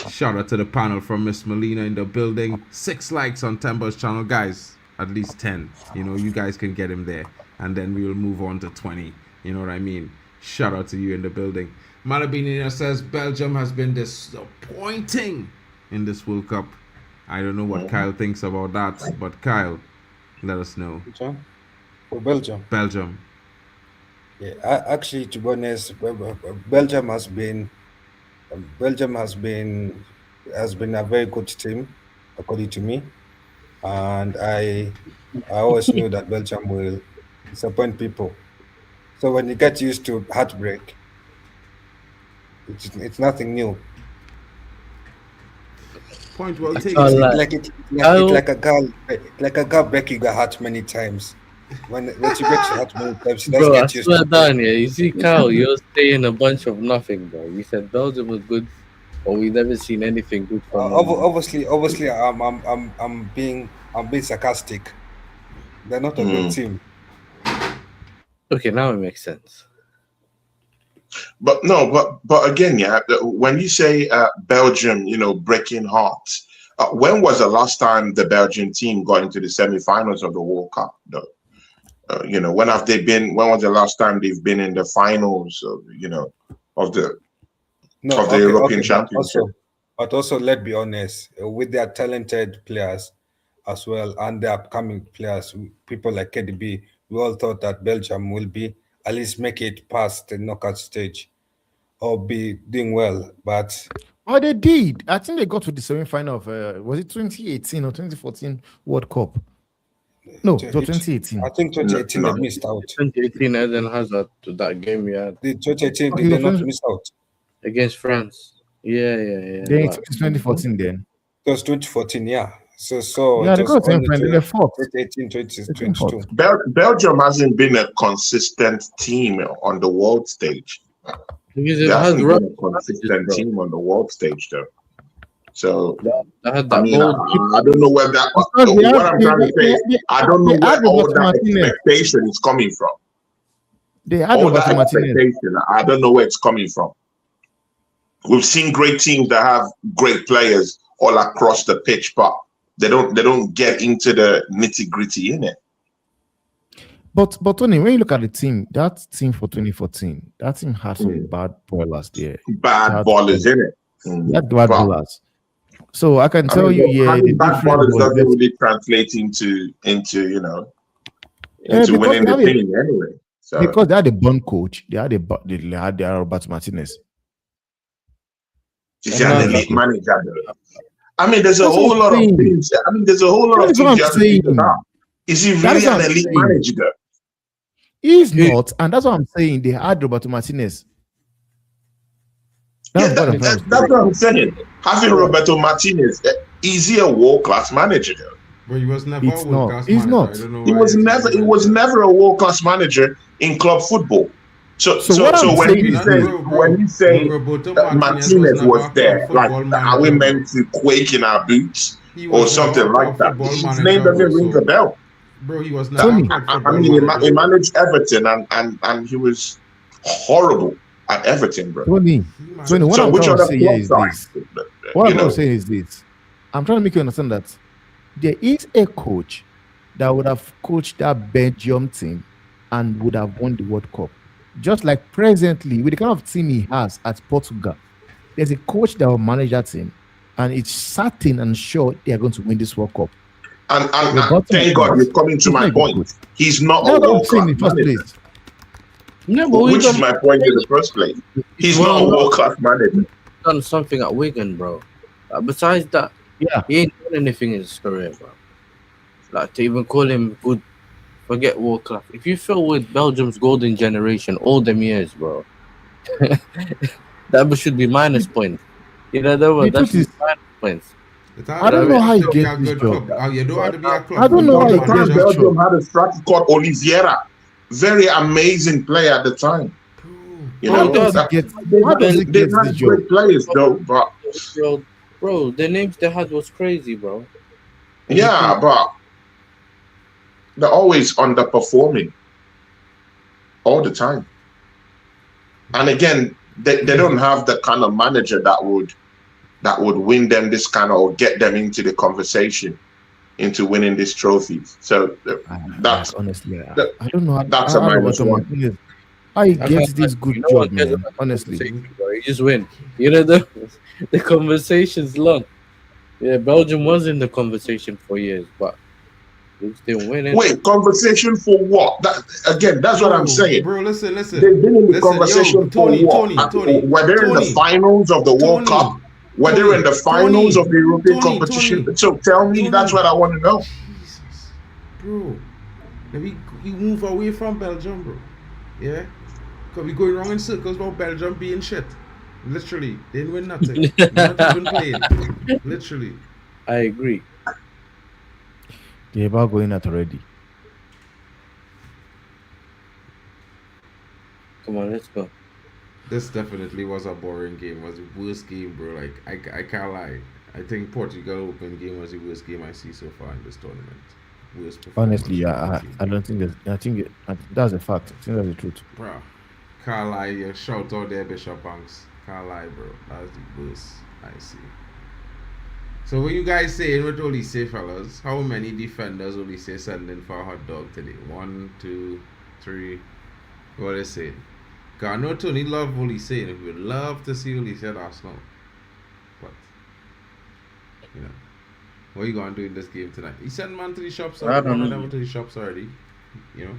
B: Shout out to the panel from Miss Melina in the building. 6 likes on Temba's channel. Guys, at least 10. You know, you guys can get him there, and then we will move on to 20. You know what I mean? Shout out to you in the building. Malabini says Belgium has been disappointing in this World Cup. I don't know what Kyle thinks about that, but Kyle, let us know.
E: For Belgium.
B: Belgium.
E: Yeah, actually, to be honest, Belgium has been a very good team, according to me, and I always knew that Belgium will disappoint people. So when you get used to heartbreak, it's nothing new.
B: Point well taken.
E: It's like a girl breaking her heart many times. When she breaks her heart many times, she doesn't
F: Bro, I
E: get used
F: swear
E: to it.
F: down here. You see, Kyle, you're saying a bunch of nothing, bro. You said Belgium was good, but we've never seen anything good from them.
E: Obviously, I'm being sarcastic. They're not a good team.
F: Okay, now it makes sense.
H: But no, but again, yeah. When you say Belgium, you know, breaking hearts, when was the last time the Belgian team got into the semi-finals of the World Cup? Though, you know, when have they been? When was the last time they've been in the finals? Of, you know, of the European Championship?
E: But also, let's be honest, with their talented players as well and the upcoming players, people like KDB, we all thought that Belgium will be at least make it past the knockout stage or be doing well. But
G: they did. I think they got to the semi-final of was it 2018 or 2014 World Cup? No, it was 2018.
E: I think 2018 they missed out.
F: 2018 Eden Hazard to that game we had.
E: The 2018 they did not miss out
F: against France. Yeah.
G: Then it was 2014 then.
E: It was 2014, yeah. So
G: yeah, they got to the fourth.
E: 2018, 2022.
H: Belgium hasn't been a consistent team on the world stage.
F: Because
H: it hasn't been a consistent team on the world stage, though. So I don't know where that. What I'm trying to say, I don't know where all that expectation is coming from. All that expectation, I don't know where it's coming from. We've seen great teams that have great players all across the pitch, but they don't get into the nitty-gritty in it.
G: But Tony, when you look at the team, that team for 2014, that team had some bad ballers there.
H: Bad ballers in it.
G: Bad ballers. So I can tell you, the
H: bad ballers doesn't really translate into you know, into winning the thing anyway. So
G: because they had a born coach, they had their Roberto Martinez.
H: He's an elite manager. I mean, there's a whole lot of things. I mean, there's a whole lot of things you have to think about. Is he really an elite manager?
G: He's not, and that's what I'm saying. They had Roberto Martinez.
H: That's what I'm saying. Having Roberto Martinez, is he a world-class manager?
B: But he was never a world-class
G: manager. He's not.
H: He was never a world-class manager in club football. So when you say that Martinez was there, like, are we meant to quake in our boots or something like that? His name doesn't ring a bell.
B: Bro, he was not.
H: I mean, he managed Everton and he was horrible at Everton, bro.
G: Tony, what I'm trying to say here is this. What I'm trying to say is this. I'm trying to make you understand that there is a coach that would have coached that Belgium team and would have won the World Cup. Just like presently, with the kind of team he has at Portugal, there's a coach that will manage that team, and it's certain and sure they are going to win this World Cup.
H: And thank God you're coming to my point. He's not a world-class manager. Which is my point in the first place. He's not a world-class manager.
F: Done something at Wigan, bro. Besides that, he ain't done anything in his career, bro. Like, to even call him good, forget world class. If you fell with Belgium's golden generation all them years, bro, that should be minus points. You know, that should be minus points.
G: I don't know how he gets this job. I don't know how he gets this
H: Belgium
G: job.
H: had a striker called Oliveira, very amazing player at the time. You know, they had great players though, but
F: bro, the names they had was crazy, bro.
H: Yeah, but they're always underperforming all the time. And again, they don't have the kind of manager that would win them this kind of, or get them into the conversation. into winning this trophy. So that's
G: honestly,
H: that-
G: I don't know.
H: that's a minus one.
G: How he
F: That's
G: gets
F: how-
G: this good
F: no one
G: job,
F: cares
G: man.
F: about the
G: Honestly,
F: conversation, bro. You just win. You know the conversation's long. Yeah, Belgium was in the conversation for years, but they just didn't win it.
H: Wait, conversation for what? That again, that's what I'm saying.
B: Bro, listen.
H: They've been in the
B: Listen,
H: conversation
B: yo, Tony,
H: for what?
B: Tony.
H: Were they in the
B: Tony.
H: finals of the World Cup? Were they in the finals of the European competition?
B: Tony.
H: So tell me, that's what I want to know.
B: Jesus, bro. Let me you move away from Belgium, bro. Yeah, cause we going wrong in circles about Belgium being shit. Literally, they didn't win nothing. Not even playing. Literally.
F: I agree.
G: they're about going out already.
F: Come on, let's go.
B: This definitely was a boring game. It was the worst game, bro. Like I can't lie. I think Portugal Open game was the worst game I see so far in this tournament. Worst performance.
G: Honestly, I don't think that. I think that's a fact. I think that's the truth.
B: Bro, can't lie. You shout out there, Bishop Banks. Can't lie, bro. That's the worst I see. So what you guys saying with Olise, fellas? How many defenders Olise sending for a hot dog today? 1, 2, 3. What is it? Cause I know Tony love Olise, and we would love to see Olise at Arsenal. But you know, what are you gonna do in this game tonight? He sent man to the shops.
F: I don't know.
B: Them to the shops already. You know.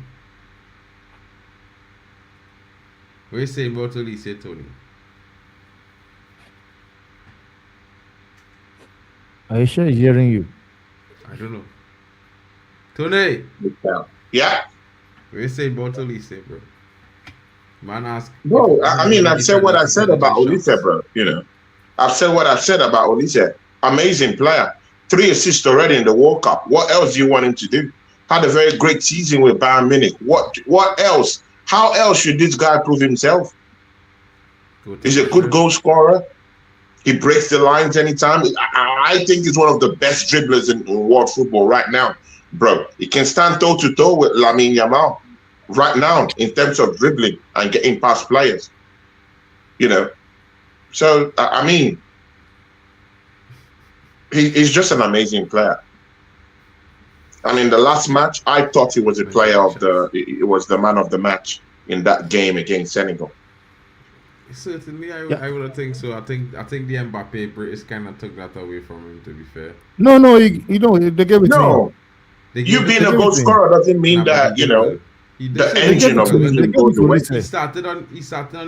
B: What are you saying about Olise, Tony?
G: Are you sure he's hearing you?
B: I don't know. Tony,
H: Yeah.
B: what are you saying about Olise, bro? Man ask.
H: Bro, I mean, I've said what I said about Olise, bro. You know, I've said what I've said about Olise. Amazing player. 3 assists already in the World Cup. What else do you want him to do? Had a very great season with Bayern Munich. What else? How else should this guy prove himself? He's a good goal scorer. He breaks the lines anytime. I think he's one of the best dribblers in world football right now, bro. He can stand toe to toe with Lamine Yamal right now in terms of dribbling and getting past players. You know, so I mean, he's just an amazing player. And in the last match, I thought he was a player of it was the man of the match in that game against Senegal.
B: Certainly, I would think so. I think the Mbappe British kind of took that away from him. To be fair,
G: No, you know they gave it to him.
H: No, you being a goal scorer doesn't mean that you know the engine of the team goes away.
B: He started on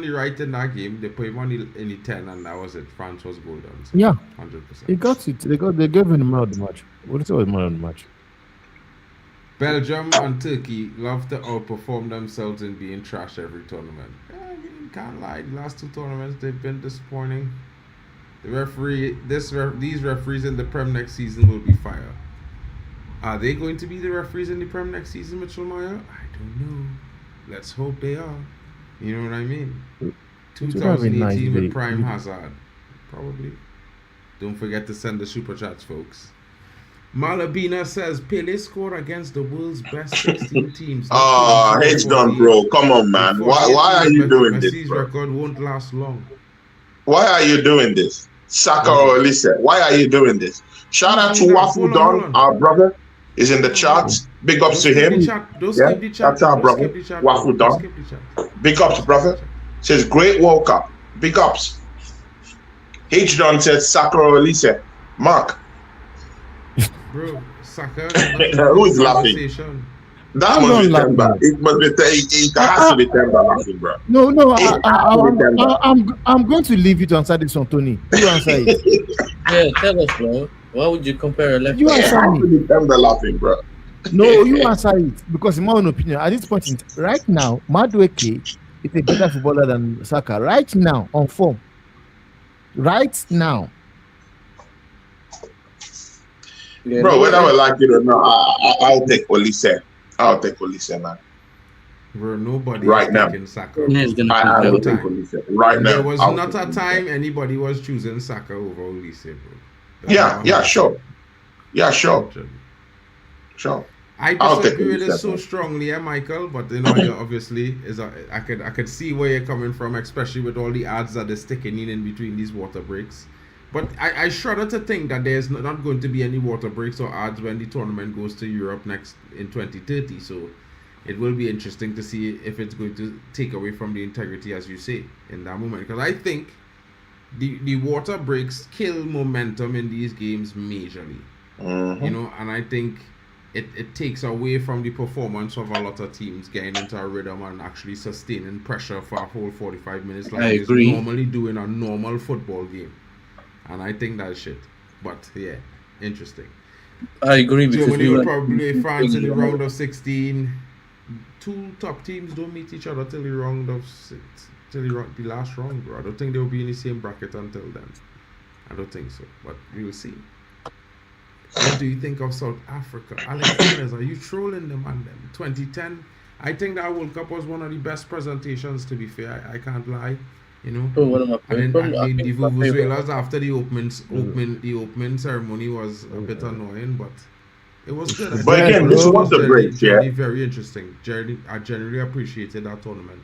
B: the right in that game. They put him on in the 10, and that was it. France was goal down. So
G: Yeah,
B: 100%.
G: he got it. They gave him the man of the match. What is it? Man of the match.
B: Belgium and Turkey love to outperform themselves in being trash every tournament. I mean, can't lie. The last 2 tournaments they've been disappointing. These referees in the Prem next season will be fire. Are they going to be the referees in the Prem next season, Mitchell Meyer? I don't know. Let's hope they are. You know what I mean? 2018 with Prime Hazard. Probably. Don't forget to send the super chats, folks. Malabina says Pele scored against the world's best 16 teams.
H: It's done, bro. Come on, man. Why are you doing this,
B: Messi's
H: bro?
B: record won't last long.
H: Why are you doing this? Saka or Olise, why are you doing this? Shout out to Wafu Don, our brother. Is in the charts. Big ups to him. Yeah, that's our brother. Wafu Don. Big ups, brother. Says great World Cup. Big ups. H Don says Saka or Olise. Mark.
B: Bro, Saka.
H: Who is laughing? That
G: I'm
H: must
G: not
H: be
G: laughing.
H: Temba. It must be. It has to be Temba laughing, bro.
G: No,
H: Temba.
G: I'm going to leave you to answer this one, Tony. You answer it.
F: Yeah, tell us, bro. Why would you compare a left?
G: You
H: It
G: answer
H: has to
G: me.
H: be Temba laughing, bro.
G: No, you answer it because in my own opinion, at this point, right now, Madueke is a better footballer than Saka. Right now, on form. Right now.
F: Yeah,
H: Bro, whether we like it or not, I'll take Olise. I'll take Olise, man.
B: Bro, nobody
H: Right
B: is
H: now.
B: taking Saka.
F: He's gonna
H: I will
F: compare.
H: take Olise. Right now.
B: There was
H: I'll
B: not
H: take
B: a
H: Olise.
B: time anybody was choosing Saka over Olise, bro. That's
H: Yeah,
B: not
H: yeah,
B: how
H: sure. Yeah, sure.
B: it's
H: Sure.
B: I
H: I'll take
B: disagree with
H: Olise,
B: it so
H: bro.
B: strongly, Michael. But you know, you obviously I could see where you're coming from, especially with all the ads that they're sticking in between these water breaks. But I shudder to think that there's not going to be any water breaks or odds when the tournament goes to Europe next in 2030. So it will be interesting to see if it's going to take away from the integrity, as you say, in that moment. Because I think the water breaks kill momentum in these games majorly. You know, and I think it takes away from the performance of a lot of teams getting into a rhythm and actually sustaining pressure for a whole 45 minutes like
F: I
B: they
F: agree.
B: normally do in a normal football game. And I think that's shit. But yeah, interesting.
F: I agree because
B: Germany
F: we
B: will
F: went,
B: probably play France in the round of 16. Two top teams don't meet each other till the round of the last round, bro. I don't think they'll be in the same bracket until then. I don't think so, but we will see. What do you think of South Africa? Alex Gomez, are you trolling them on them? 2010, I think that World Cup was one of the best presentations, to be fair. I can't lie, you know.
F: one of my
B: And
F: probably, I
B: then the
F: think my favorite.
B: Vuvuzelas after the opening ceremony was a bit annoying, but it was good. I
H: But
B: think
H: again,
B: it
H: this
B: was
H: was the
B: generally-
H: break, yeah.
B: generally very interesting. I generally appreciated that tournament.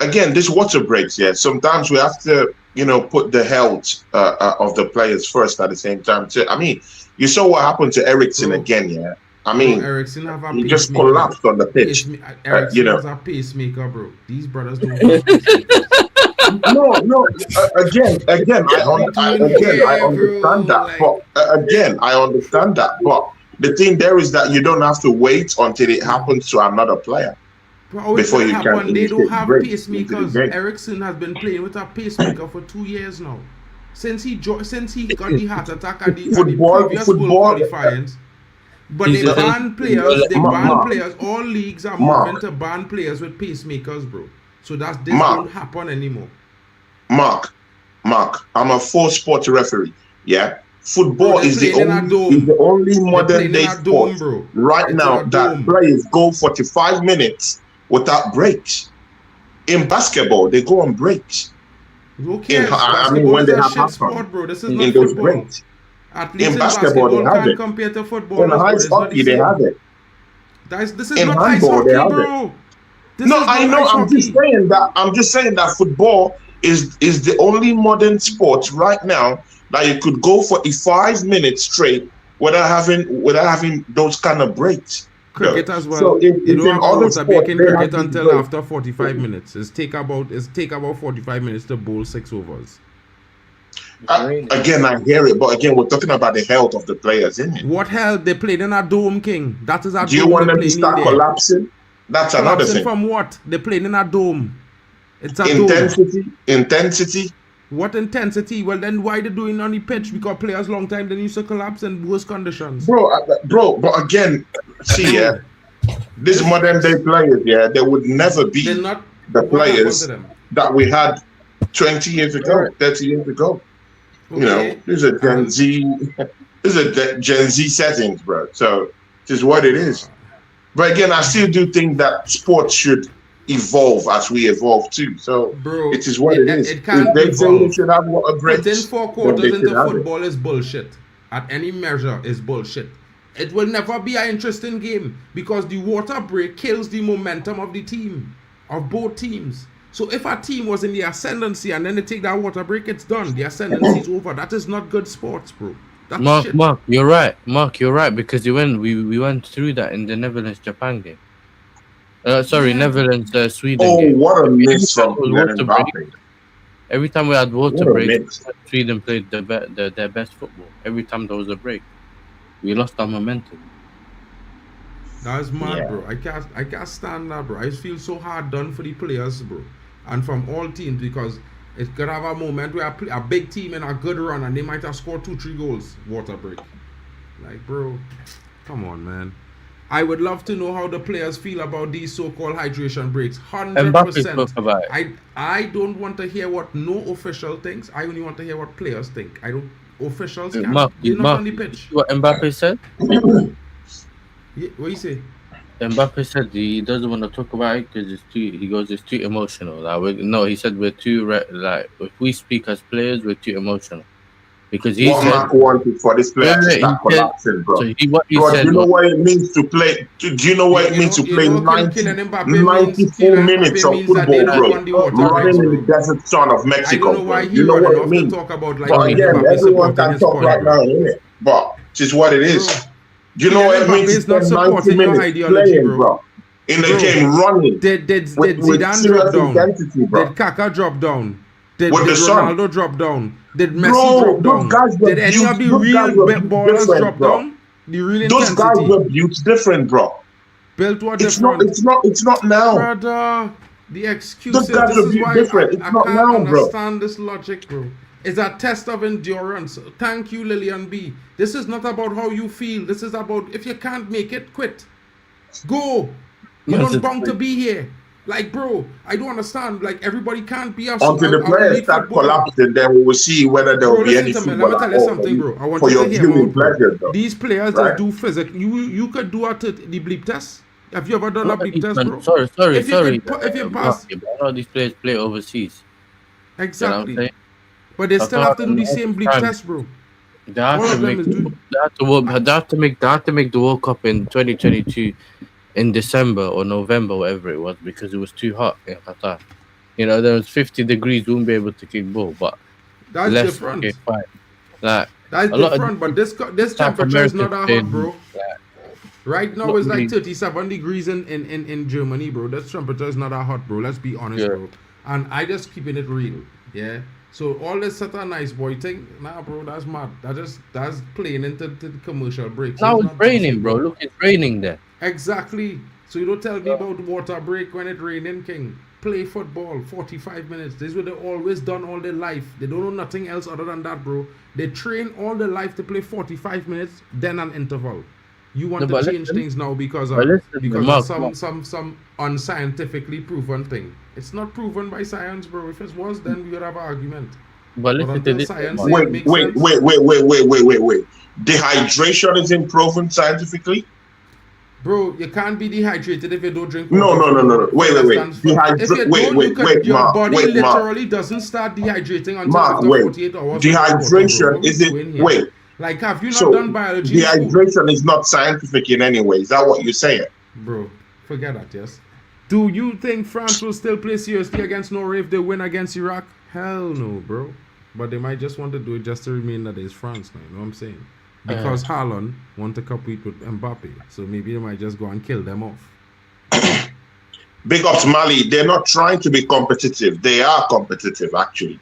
H: Again, this water breaks, yeah. Sometimes we have to, you know, put the health of the players first at the same time too. I mean, you saw what happened to Ericsson
B: Bro.
H: again, yeah. I mean,
B: Ericsson have a
H: he just
B: pacemaker.
H: collapsed on the pitch.
B: Ericsson
H: you know.
B: has a pacemaker, bro. These brothers don't have pacemakers.
H: No. Again, I understand that. But again, I understand that. But the thing there is that you don't have to wait until it happens to another player.
B: Bro,
H: Before you
B: happen,
H: can
B: they don't
H: initiate
B: have
H: breaks into the
B: pacemakers.
H: game.
B: Ericsson has been playing with a pacemaker for 2 years now. Since he got the heart attack at the previous World qualifiers. But they ban players. They ban players. All leagues are moving to ban players with pacemakers, bro. So this don't happen anymore.
H: Mark, I'm a full sport referee. Yeah, football
B: Bro,
H: is the
B: they're playing in a
H: only
B: dome.
H: modern day
B: They're playing in a dome,
H: sport
B: bro.
H: right
B: It's
H: now
B: in a
H: that
B: dome.
H: players go 45 minutes without breaks. In basketball, they go on breaks.
B: Who cares?
H: I mean, when
B: Basketball
H: they
B: is a
H: have
B: shit
H: halftime
B: sport, bro. This is
H: in
B: not
H: those
B: football.
H: breaks.
B: Athletes
H: In basketball, they have
B: can't
H: it.
B: compare to football.
H: In ice hockey, they have it.
B: This is
H: In
B: not ice
H: handball, they
B: hockey,
H: have it.
B: bro. This
H: No,
B: is
H: I
B: not
H: know.
B: ice
H: I'm just
B: hockey.
H: saying that. I'm just saying that football is the only modern sport right now that you could go for 5 minutes straight without having those kind of breaks.
B: Cricket as well.
H: So
B: You
H: if
B: don't
H: in
B: have a
H: other
B: water
H: sports,
B: break in
H: they
B: cricket
H: have these
B: until
H: breaks.
B: after 45 minutes. It's take about 45 minutes to bowl 6 overs.
H: Again, I hear it, but again, we're talking about the health of the players, isn't it?
B: What hell? They played in a dome, King. That is a
H: Do you
B: dome
H: want
B: they
H: them to
B: playing in
H: start
B: there.
H: collapsing? That's another
B: Collapsing
H: thing.
B: from what? They played in a dome. It's a dome.
H: Intensity.
B: What intensity? Well, then why they doing on the pitch? Because players long time they used to collapse in worse conditions.
H: Bro. But again, see, yeah, these modern day players, yeah, they would never be
B: They're not
H: the
B: what happened
H: players
B: to them?
H: that we had 20 years ago, 30 years ago. You know,
B: Okay.
H: these are Gen Z settings, bro. So it is what it is. But again, I still do think that sports should evolve as we evolve too. So
B: Bro,
H: it is what it is.
B: It can't
H: If they say
B: evolve.
H: we should have water breaks,
B: Putting 4
H: then
B: quarters
H: they should
B: into
H: have it.
B: football is bullshit. At any measure is bullshit. It will never be an interesting game because the water break kills the momentum of the team, of both teams. So if a team was in the ascendancy and then they take that water break, it's done. The ascendancy is over. That is not good sports, bro. That's shit.
F: Mark, you're right. Mark, you're right because we went through that in the Netherlands-Japan game. Netherlands-Sweden
H: Oh,
F: game.
H: what a miss
F: Every time
H: from
F: it was water
H: Mbappe.
F: break, every time we had water
H: What a
F: break,
H: miss.
F: Sweden played their best football. Every time there was a break, we lost our momentum.
B: That's mad,
H: Yeah.
B: bro. I can't stand that, bro. I feel so hard done for the players, bro, and from all teams because it could have a moment where a big team in a good run and they might have scored 2-3 goals. Water break, like, bro, come on, man. I would love to know how the players feel about these so-called hydration breaks.
F: Mbappe
B: 100%.
F: spoke about it.
B: I don't want to hear what no official thinks. I only want to hear what players think. I don't. Officials can't. They're not on the pitch.
F: What Mbappe said?
B: Yeah, what you say?
F: Mbappe said he doesn't want to talk about it because it's too emotional. He said we're too if we speak as players, we're too emotional. because he
H: What
F: said.
H: Mark wanted for this player to
F: Remember,
H: start
F: he said.
H: collapsing, bro.
F: So what he
H: Bro, do
F: said
H: you know
F: was,
H: what it means to play? Do you know what it means to play 90,
B: Kylian Mbappe
H: 94 minutes of
B: means that they
H: football,
B: don't
H: bro?
B: want the water breaks,
H: Running in the
B: bro.
H: desert sun of
B: I
H: Mexico,
B: don't know why
H: bro.
B: he
H: You know
B: running
H: what it
B: off to
H: means?
B: talk about like
H: But
B: being
H: again,
B: Mbappe
H: everyone
B: supporting
H: can
B: his
H: talk
B: point,
H: right
B: bro.
H: now, innit? But it is what it is.
B: Bro,
H: Do you know what it
B: Kylian
H: means
B: Mbappe
H: to
B: is not
H: spend 90
B: supporting your
H: minutes
B: ideology,
H: playing,
B: bro.
H: bro? In the
B: Bro,
H: game, running
B: Did
H: with
B: Zidane
H: serious
B: drop down?
H: intensity, bro.
B: Did Kaká drop down? Did
H: With the sun.
B: Ronaldo drop down? Did Messi
H: Bro,
B: drop
H: those
B: down?
H: guys were
B: Did any
H: built.
B: of the
H: Those guys
B: real
H: were built
B: ballers
H: different,
B: drop
H: bro.
B: down? The real
H: Those guys
B: intensity.
H: were built different, bro.
B: Built what
H: It's not.
B: different?
H: It's not now.
B: Brother, the excuses.
H: Those guys
B: This
H: were
B: is
H: built
B: why
H: different. It's
B: I
H: not
B: can't
H: now, bro.
B: understand this logic, bro. It's a test of endurance. Thank you, Lillian B. This is not about how you feel. This is about if you can't make it, quit. Go. You're not bound to be here. Like, bro, I don't understand. Like, everybody can't be
H: Until the
B: a
H: players
B: elite
H: start
B: footballer.
H: collapsing, then we will see whether there
B: Bro,
H: will be any
B: listen to me. Let
H: football
B: me
H: at
B: tell you
H: all for
B: something,
H: you,
B: bro. I want
H: for
B: you
H: your
B: to hear me
H: viewing
B: out, bro.
H: pleasure, though.
B: These players
H: Right?
B: that do physics, you could do the bleep test. Have you ever done a bleep test, bro?
F: Sorry.
B: If you pass,
F: A lot of these players play overseas. You know what I'm
B: exactly.
F: saying?
B: But they
F: I
B: still
F: thought
B: have to do the
F: most
B: same
F: of the
B: bleep
F: time
B: test, bro.
F: They have
B: All
F: to
B: of them
F: make.
B: is do.
F: They have to make the World Cup in 2022 in December or November, whatever it was, because it was too hot in Qatar. You know, there was 50 degrees. We won't be able to kick ball, but
B: That's
F: less.
B: different.
F: Okay, fine. Like
B: That's
F: a lot of
B: different. But this
F: South
B: temperature is not
F: Americans
B: that
F: playing,
B: hot, bro.
F: like,
B: Right now
F: not
B: it's like
F: really-
B: 37 degrees in Germany, bro. This temperature is not that hot, bro. Let's be honest,
F: Yeah.
B: bro. And I just keeping it real, yeah. So all this such a nice boy thing, nah, bro, that's mad. That's playing into the commercial breaks.
F: now
B: It's
F: it's
B: not
F: raining, bro.
B: basketball.
F: Look, it's raining there.
B: Exactly. So you don't tell me about water break when it's raining, king. Play football, 45 minutes. This is what they've always done all their life. They don't know nothing else other than that, bro. They train all their life to play 45 minutes, then an interval. You want
F: No,
B: to
F: but
B: change
F: listen-
B: things now because
F: but
B: of
F: listen, Mark,
B: some unscientifically proven thing. It's not proven by science, bro. If it was, then we would have an argument.
F: But listen to
B: until
F: this.
B: science
F: Mark.
B: say it
H: Wait,
B: makes
H: wait,
B: sense.
H: wait. Dehydration isn't proven scientifically?
B: Bro, you can't be dehydrated if you don't drink
H: No.
B: water.
H: Wait.
B: If you don't, your
H: Mark,
B: body
H: wait, Mark.
B: literally doesn't start dehydrating until
H: Mark,
B: after
H: wait.
B: 48 hours. without water, bro. What
H: Dehydration
B: we
H: isn't.
B: doing here?
H: Wait.
B: Like, have you not
H: So
B: done biology in school?
H: dehydration is not scientific in any way. Is that what you're saying?
B: Bro, forget that, yes. Do you think France will still play seriously against Norway if they win against Iraq? Hell no, bro. But they might just want to do it just to remain that it's France now, you know what I'm saying? Because Haaland want to compete with Mbappe. So maybe they might just go and kill them off.
H: Big ups Mali. They're not trying to be competitive. They are competitive, actually.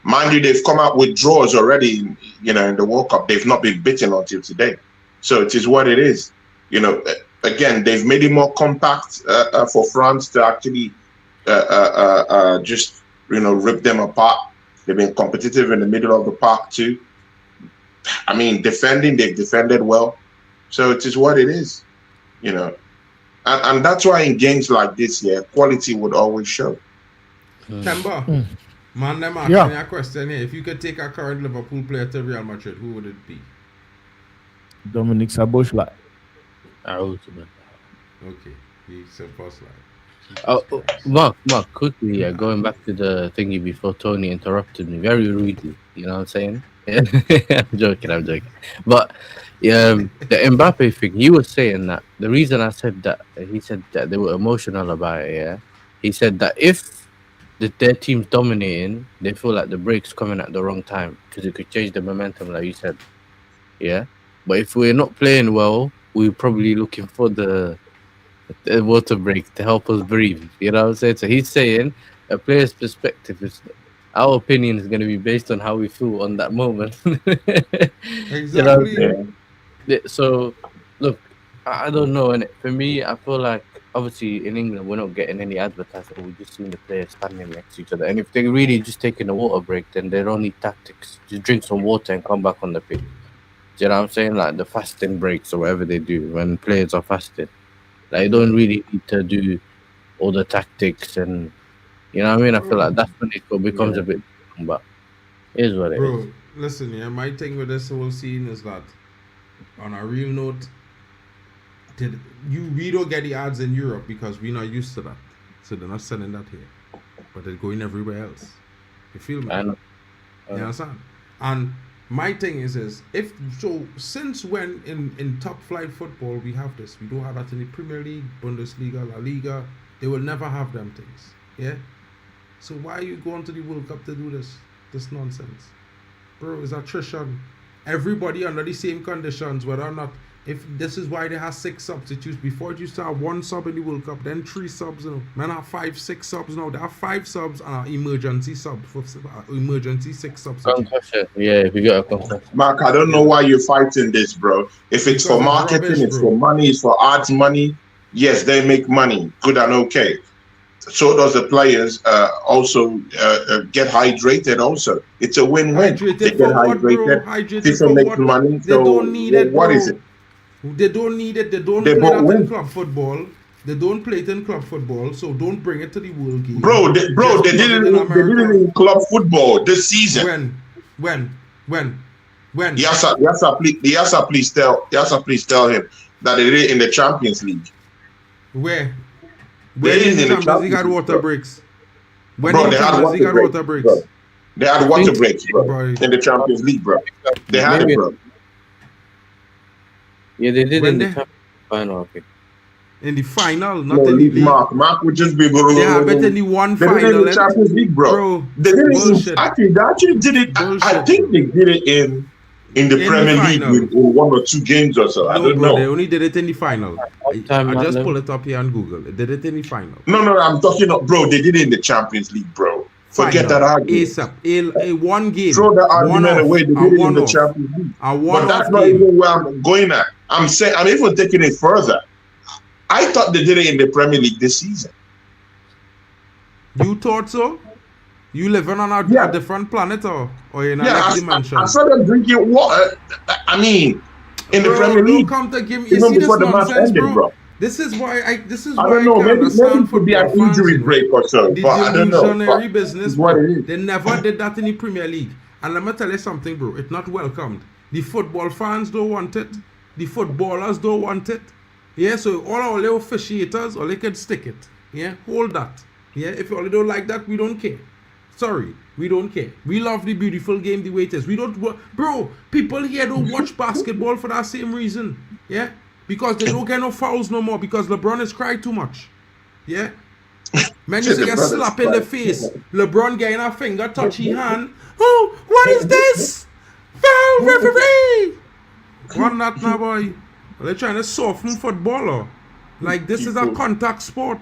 H: Mind you, they've come out with draws already, in the World Cup. They've not been beaten until today. So it is what it is. Again, they've made it more compact for France to actually just, rip them apart. They've been competitive in the middle of the park too. I mean, defending, they've defended well. So it is what it is, And that's why in games like this, quality would always show.
B: Kemba, man, them asking you a question here. If you could take a current Liverpool player to Real Madrid, who would it be?
G: Dominic Szoboszlai.
B: Okay, he's supposed like.
F: Oh, Mark, quickly, going back to the thingy before Tony interrupted me very rudely. You know what I'm saying? I'm joking. But the Mbappe thing, he was saying that the reason I said that, he said that they were emotional about it. Yeah, he said that if their team's dominating, they feel like the break's coming at the wrong time because it could change the momentum, like you said. Yeah, but if we're not playing well, we're probably looking for the water break to help us breathe. You know what I'm saying? So he's saying a player's perspective is our opinion is going to be based on how we feel on that moment.
B: Exactly.
F: So look, I don't know, and for me, I feel like obviously in England we're not getting any advertisement. We're just seeing the players standing next to each other, and if they're really just taking a water break, then they don't need tactics. Just drink some water and come back on the pitch. Do you know what I'm saying? Like the fasting breaks or whatever they do when players are fasting. Like, you don't really need to do all the tactics and, you know what I mean? I feel like that's when it becomes a bit, but it is what it is.
B: Bro, listen, my thing with this whole scene is that, on a real note, we don't get the ads in Europe because we're not used to that. So they're not selling that here. But they're going everywhere else. You feel me?
F: I know.
B: You understand? And my thing is if so, since when in top flight football we have this, we don't have that in the Premier League, Bundesliga, La Liga. They will never have them things. Yeah. So why are you going to the World Cup to do this nonsense, bro? It's attrition. Everybody under the same conditions, whether or not. If this is why they have 6 substitutes. Before it used to have 1 sub in the World Cup, then 3 subs. You know, man have 5, 6 subs now. They have 5 subs and an emergency sub for emergency 6 substitutes.
F: Concussion. Yeah, if you got a concussion.
H: Mark, I don't know why you're fighting this, bro. If it's for marketing,
B: rubbish,
H: it's
B: bro.
H: for money, it's for ads money. Yes, they make money, good and okay. So does the players also get hydrated also. It's a win-win.
B: Hydrated
H: They get
B: for what, bro?
H: hydrated.
B: Hydrated
H: FIFA
B: for
H: makes
B: what?
H: money.
B: They
H: So
B: don't need it,
H: what
B: bro.
H: is it?
B: They don't need it. They don't
H: They
B: play
H: both
B: that in
H: win.
B: club football. They don't play it in club football, so don't bring it to the world game.
H: Bro, they
B: Just
H: did
B: put
H: it
B: in
H: in, they did
B: America.
H: it in club football this season.
B: When?
H: Yasa, please tell him that they did it in the Champions League.
B: Where
H: They did it in the
B: Champions League had
H: Champions
B: water
H: League,
B: breaks? When
H: Bro,
B: in
H: they had
B: Champions League had
H: water
B: water
H: breaks,
B: breaks?
H: bro. They had water breaks, bro,
B: Bro.
H: in the Champions League, bro. They had
F: Maybe-
H: it, bro.
F: Yeah, they did
B: When
F: in the
B: they-
F: Champions final. Okay.
B: In the final,
H: No,
B: not in the
H: league
B: league.
H: Mark would just be.
B: They have it in the one
H: They did it in
B: final.
H: the Champions League, bro. They did it
B: bullshit.
H: actually, they actually did it. I
B: Bullshit.
H: think they did it in the
B: the
H: Premier League
B: final.
H: with 1 or 2 games or so. I
B: No,
H: don't
B: bro, they
H: know.
B: only did it in the final.
F: Time,
B: I just
F: man.
B: pull it up here on Google. They did it in the final.
H: No, I'm talking about, bro. They did it in the Champions League, bro. Forget
B: Final.
H: that argument.
B: ASAP. A one game.
H: Throw that argument
B: One-off.
H: away. They
B: A
H: did it in the
B: one-off.
H: Champions League.
B: A
H: But
B: one-off
H: that's not
B: game.
H: even where I'm going at. I'm saying I'm even taking it further. I thought they did it in the Premier League this season.
B: You thought so? You living on
H: Yeah.
B: a different planet or in a
H: Yeah,
B: next
H: I
B: dimension?
H: saw them drinking water. I mean, in the
B: Bro,
H: Premier
B: don't
H: League,
B: come to give me. You
H: even
B: see this
H: before the match
B: nonsense,
H: ended, bro.
B: This is why I
H: I don't know.
B: can
H: Maybe
B: understand
H: it could be an
B: football fans,
H: injury
B: you know.
H: break or so,
B: The
H: but I don't know.
B: delusionary
H: But
B: business,
H: it's what
B: bro.
H: it is.
B: They never did that in the Premier League. And let me tell you something, bro. It's not welcomed. The football fans don't want it. The footballers don't want it. Yeah, so all our little officiators, or they can stick it. Yeah, hold that. Yeah, if you all don't like that, we don't care. Sorry, we don't care. We love the beautiful game the way it is. We don't, bro. People here don't watch basketball for that same reason. Yeah, because they don't get no fouls no more because LeBron has cried too much. Yeah. Man, you see a
H: LeBron
B: slap
H: is
B: in the
H: cried.
B: face. LeBron getting a finger touchy hand. Oh, what is this? Foul referee! What not now, boy? Are they trying to soften football or? Like this is a contact sport.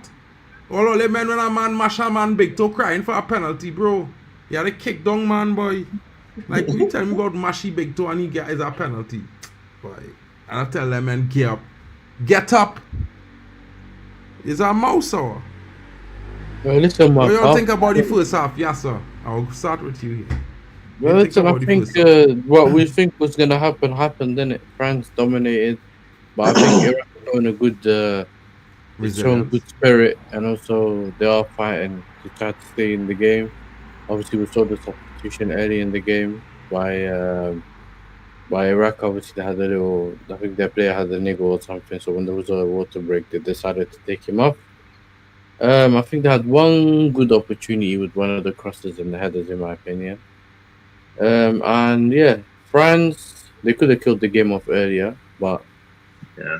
B: All of the men when a man mash a man big toe crying for a penalty, bro. You had to kick down man, boy. Like you tell me about mashy big toe and he get is a penalty. Boy. And I tell them man, get up. Get up! Is a mouse or?
F: Well, listen,
B: What
F: Mark.
B: do you think about the first half? Yes, sir. I'll start with you here.
F: Well,
B: You
F: listen, I
B: about the
F: think
B: first half?
F: what we think was gonna happen happened, didn't it? France dominated, but I think Iraq are showing a good, showing
B: Resilience.
F: good spirit, and also they are fighting to try to stay in the game. Obviously, we saw the substitution early in the game by Iraq. Obviously, they had a little. I think their player had a niggle or something. So when there was a water break, they decided to take him off. I think they had one good opportunity with one of the crosses and the headers, in my opinion. And yeah, France, they could have killed the game off earlier, but
H: Yeah.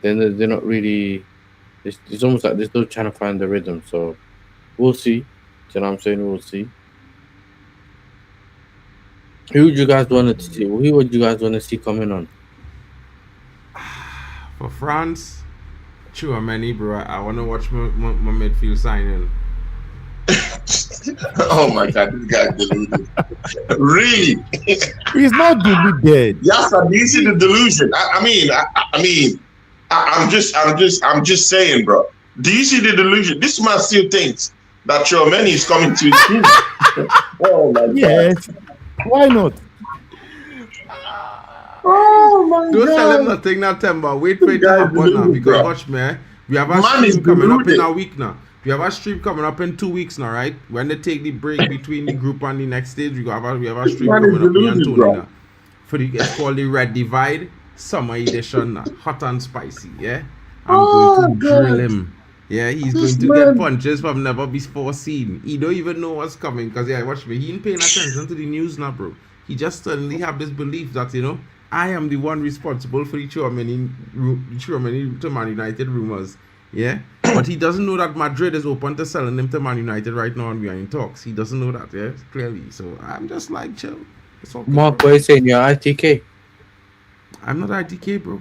F: then they're not really. It's almost like they're still trying to find the rhythm. So we'll see. You know what I'm saying? We'll see. Who would you guys want to see? Who would you guys want to see coming on?
B: For France, sure, many, bro. I want to watch my midfield signing.
H: Oh my God, this guy's deluded. Really?
G: He's not deluded.
H: Yes, sir. Do you see the delusion? I'm just saying, bro. Do you see the delusion? This man still thinks that Chouameni is coming to his team. Oh my God.
G: Yes. Why not?
H: Oh my
B: Don't tell him
H: God.
B: nothing, not Temba. Wait for it to
H: Guys,
B: happen now.
H: deluded,
B: Because
H: bro.
B: watch me, we have a
H: Man is
B: stream coming up in
H: deluded.
B: a week now. We have a stream coming up in 2 weeks now, right? When they take the break between the group and the next stage, we have a stream
H: Man is
B: coming up in
H: deluded,
B: Antonio
H: bro.
B: now. It's called the Red Divide Summer Edition now. Hot and spicy, yeah? I'm going to drill him. Yeah, he's
H: This
B: going to
H: man-
B: get punches from never before seen. He don't even know what's coming because, yeah, watch me. He ain't paying attention to the news now, bro. he just suddenly have this belief that, you know, I am the one responsible for the Tchouameni to Man United rumors. Yeah? But he doesn't know that Madrid is open to selling him to Man United right now and we are in talks. He doesn't know that, yeah? Clearly. So I'm just like, chill. It's okay,
F: Mark,
B: bro.
F: what are you saying? You're ITK?
B: I'm not ITK, bro.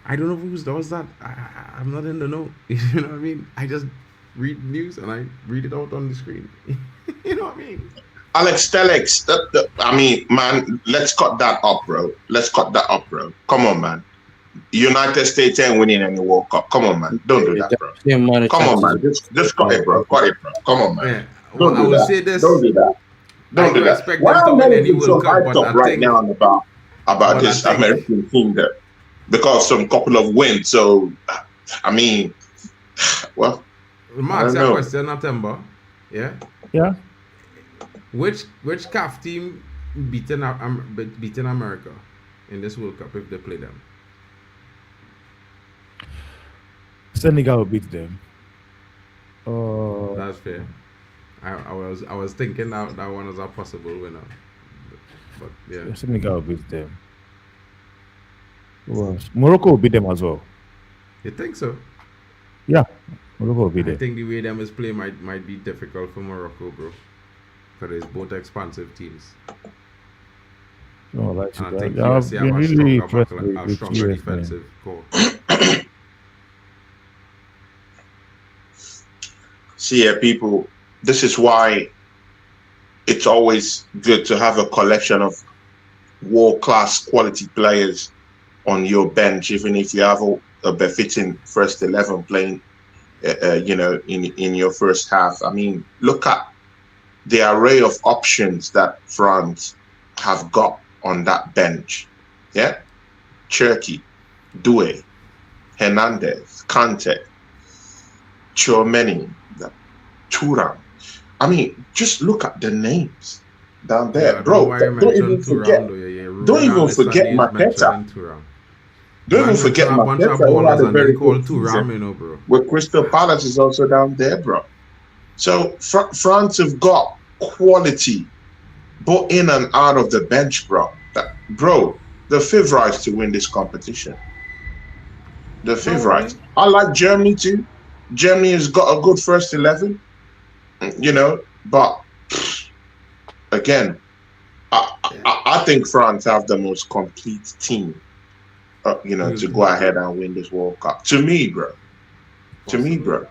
B: I don't know who does that. I'm not in the know. You know what I mean? I just read news and I read it out on the screen. You know what I mean?
H: Alex Telex, I mean, man, let's cut that up, bro. Let's cut that up, bro. Come on, man. United States ain't winning any World Cup. Come on, man. Don't do that, bro. Come on, man. Just cut it, bro. Cut it, bro. Come on, man.
B: Yeah. Well, I will say this.
H: Don't do that. Don't do that.
B: Expect
H: Why
B: them to
H: am
B: win
H: I
B: any
H: so
B: World Cup,
H: hyped
B: but
H: up
B: I
H: right
B: think,
H: now about
B: but
H: this
B: I think-
H: American team there? Because some couple of wins. So, I mean, well,
B: Mark,
H: I don't
B: that
H: know.
B: question, September. Yeah.
G: Yeah.
B: Which CAF team beaten America in this World Cup if they play them?
G: Senegal will beat them.
B: That's fair. I was thinking that one was a possible winner. But yeah.
G: Senegal will beat them. Who else? Morocco will beat them as well.
B: You think so?
G: Yeah, Morocco will beat
B: I
G: them.
B: think the way them is play might be difficult for Morocco, bro. Because it's both expansive teams.
G: No, like
B: And I think
G: I've
B: USA
G: been
B: have
G: really
B: a
G: impressed
B: stronger
G: with US, man.
B: defensive core.
H: see, people, this is why it's always good to have a collection of world-class quality players on your bench, even if you have a befitting first 11 playing, you know, in your first half. I mean, look at the array of options that France have got on that bench. Yeah, Cherki, Doué, Hernandez, Kante, Tchouameni, Thuram. I mean, just look at the names down there,
B: Yeah,
H: bro.
B: why I
H: Don't
B: mentioned
H: even
B: Thuram,
H: forget.
B: though, yeah.
H: Don't even
B: Ronaldo
H: forget
B: is
H: Mateta.
B: mentioned Thuram.
H: Don't even forget
B: a bunch of
H: Mateta, who had
B: ballers
H: a
B: and
H: very
B: then call
H: good
B: Thuram,
H: season.
B: you know, bro.
H: With Crystal Palace is also down there, bro. So France have got quality, both in and out of the bench, bro. Bro, the favourites to win this competition. The favourites. I like Germany too. Germany has got a good first 11, you know, but again, I think France have the most complete team, you know, to go ahead and win this World Cup. To me, bro. To me, bro.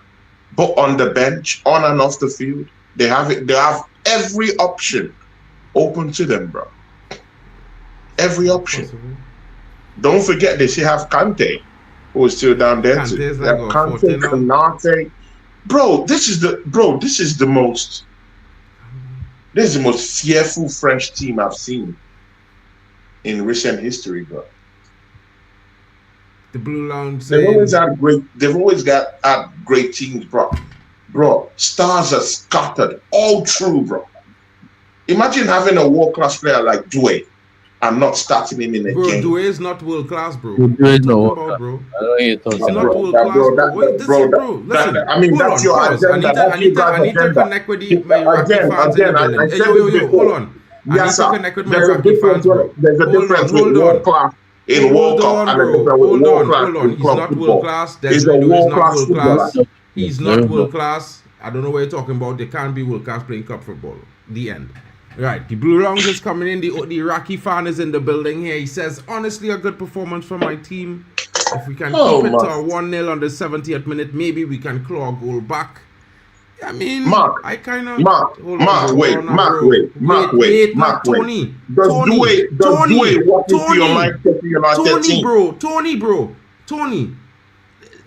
H: But on the bench, on and off the field, they have it. They have every option open to them, bro. Every option.
B: Possible.
H: Don't forget they still have Kante, who is still down there too.
B: Kante's
H: They
B: like
H: have
B: a
H: Kante,
B: 14 now.
H: Konate. Bro, this is the most fearful French team I've seen in recent history, bro.
B: The Blue Lounge
H: They've
B: saying,
H: always had great teams, bro. Bro, stars are scattered all through, bro. Imagine having a world-class player like Doué and not starting him in a
B: bro,
H: game.
B: Doué is not world class, bro.
F: Doué is not
B: What
F: world
B: are you talking about, bro?
F: I know you're talking
B: He's not
F: about.
B: world class, bro. Wait, listen.
H: I mean,
B: hold
H: that's
B: on,
H: your
B: pause.
H: agenda.
B: I need to connect with my Iraqi fans in the building.
H: I
B: Hey,
H: said
B: yo,
H: it before.
B: hold on. I
H: Yes,
B: need
H: sir.
B: to connect with my
H: There's a
B: Iraqi fans,
H: difference.
B: bro.
H: There's a difference with world class in World Cup and a difference with world class in
B: He's
H: club
B: not
H: football.
B: world class.
H: He's a
B: Desiree Doué is not
H: world-class
B: world
H: footballer.
B: class. He's not world class. I don't know what you're talking about. They can't be world class playing cup football. The end. Right, the Blue Lounge is coming in. The Iraqi fan is in the building here. He says, honestly, a good performance from my team. If we can keep it to a 1-0 on the 70th minute, maybe we can claw a goal back. I mean,
H: Mark,
B: I kind of...
H: wait.
B: Tony.
H: Does Doué walk into your Manchester United team?
B: Tony.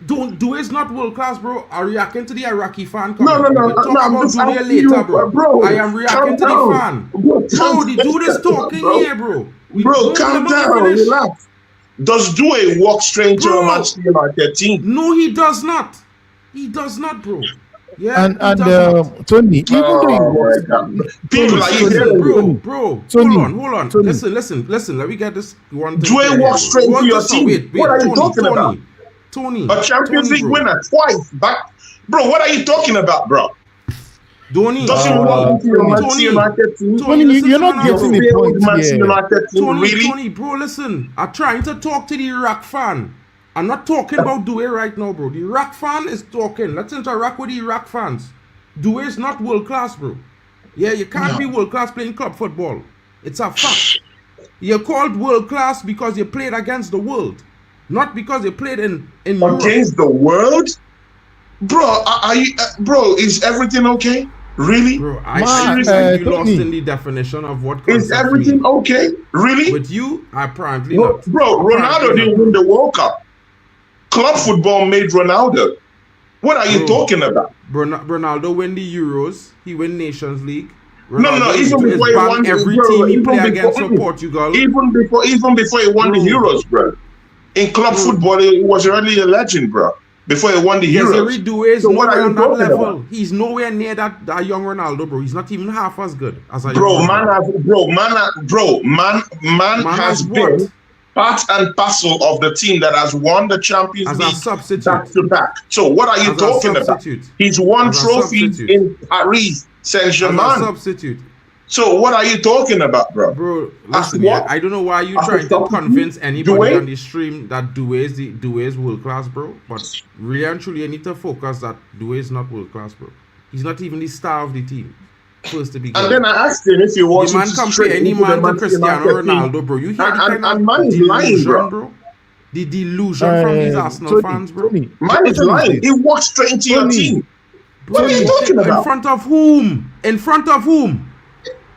B: Doué's not world class, bro. I reacting to the Iraqi fan.
H: No.
B: We'll talk about Doué later, bro. I am reacting to the fan. Bro, the dude is talking here, bro.
H: Calm down, relax. Does Doué walk straight to a Manchester United team?
B: No, he does not. He does not, bro. Yeah,
G: And Tony, even though
H: People are hearing
B: bro.
G: Tony,
B: Hold on.
G: Tony.
B: Listen. Let me get this one thing.
H: Doué walks straight to your team.
B: Wait,
H: What are you talking about?
B: Tony.
H: A Champions League winner twice back. Bro, what are you talking about, bro?
B: Donny,
H: Doesn't want to see your Manchester
B: Tony,
H: United team.
G: Tony,
B: listen
G: you're
B: to
G: not
B: me now,
G: getting
B: bro.
G: the
H: Failed
G: point
H: Manchester
G: here.
H: United team, really?
B: Tony, bro, listen. I'm trying to talk to the Iraq fan. I'm not talking about Doué right now, bro. The Iraq fan is talking. Let's interact with the Iraq fans. Doué is not world class, bro. Yeah, you can't be world class playing club football. It's a fact. You're called world class because you played against the world, not because you played in Europe.
H: Against the world? Bro, are you, bro, is everything okay? Really?
B: Bro,
G: Man,
B: I think you lost
G: Tony.
B: in the definition of what
H: Is
B: concept
H: everything
B: means.
H: okay? Really?
B: With you, apparently
H: Bro,
B: not.
H: Ronaldo
B: Apparently
H: didn't
B: not.
H: win the World Cup. Club football made Ronaldo. What are you
B: Bro.
H: talking about?
B: Ronaldo win the Euros. He win Nations League.
H: No,
B: Ronaldo
H: even
B: is
H: before he
B: bang
H: won
B: every
H: bro,
B: team he
H: even
B: play
H: before-
B: against for Portugal.
H: Even before he won the
B: Bro.
H: Euros, bro. In club football, he was already a legend, bro. Before he won the Euros.
B: Desiree Doué is
H: So what
B: nowhere
H: are you
B: on that
H: talking
B: level.
H: about?
B: He's nowhere near that young Ronaldo, bro. He's not even half as good as a young
H: Bro, man
B: Ronaldo.
H: man has
B: what?
H: been part and parcel of the team that has won the Champions
B: As a
H: League
B: substitute.
H: back to back. So what are you
B: As a
H: talking about?
B: substitute.
H: He's won
B: As a
H: trophies
B: substitute.
H: in Paris
B: As a
H: Saint-Germain.
B: substitute.
H: So what are you talking about, bro?
B: Bro,
H: As
B: listen,
H: what?
B: I don't know why you
H: As a
B: trying to
H: substitute?
B: convince anybody
H: Doué?
B: on the stream that Doué is world class, bro. But really and truly, you need to focus that Doué is not world class, bro. He's not even the star of the team. First to begin.
H: And then I asked him if he wants
B: The man
H: to
B: compare
H: straight
B: any
H: into the
B: man to
H: Manchester
B: Cristiano
H: United team.
B: Ronaldo, bro. You hear the
H: And
B: kind
H: man
B: of
H: is lying,
B: delusion,
H: bro.
B: The delusion from these Arsenal fans, bro.
G: Tony,
H: Man is
G: Tony,
H: lying. He walked straight into your
G: Tony.
H: team.
B: Bro,
H: What are you talking
B: In
H: about?
B: front of whom? In front of whom?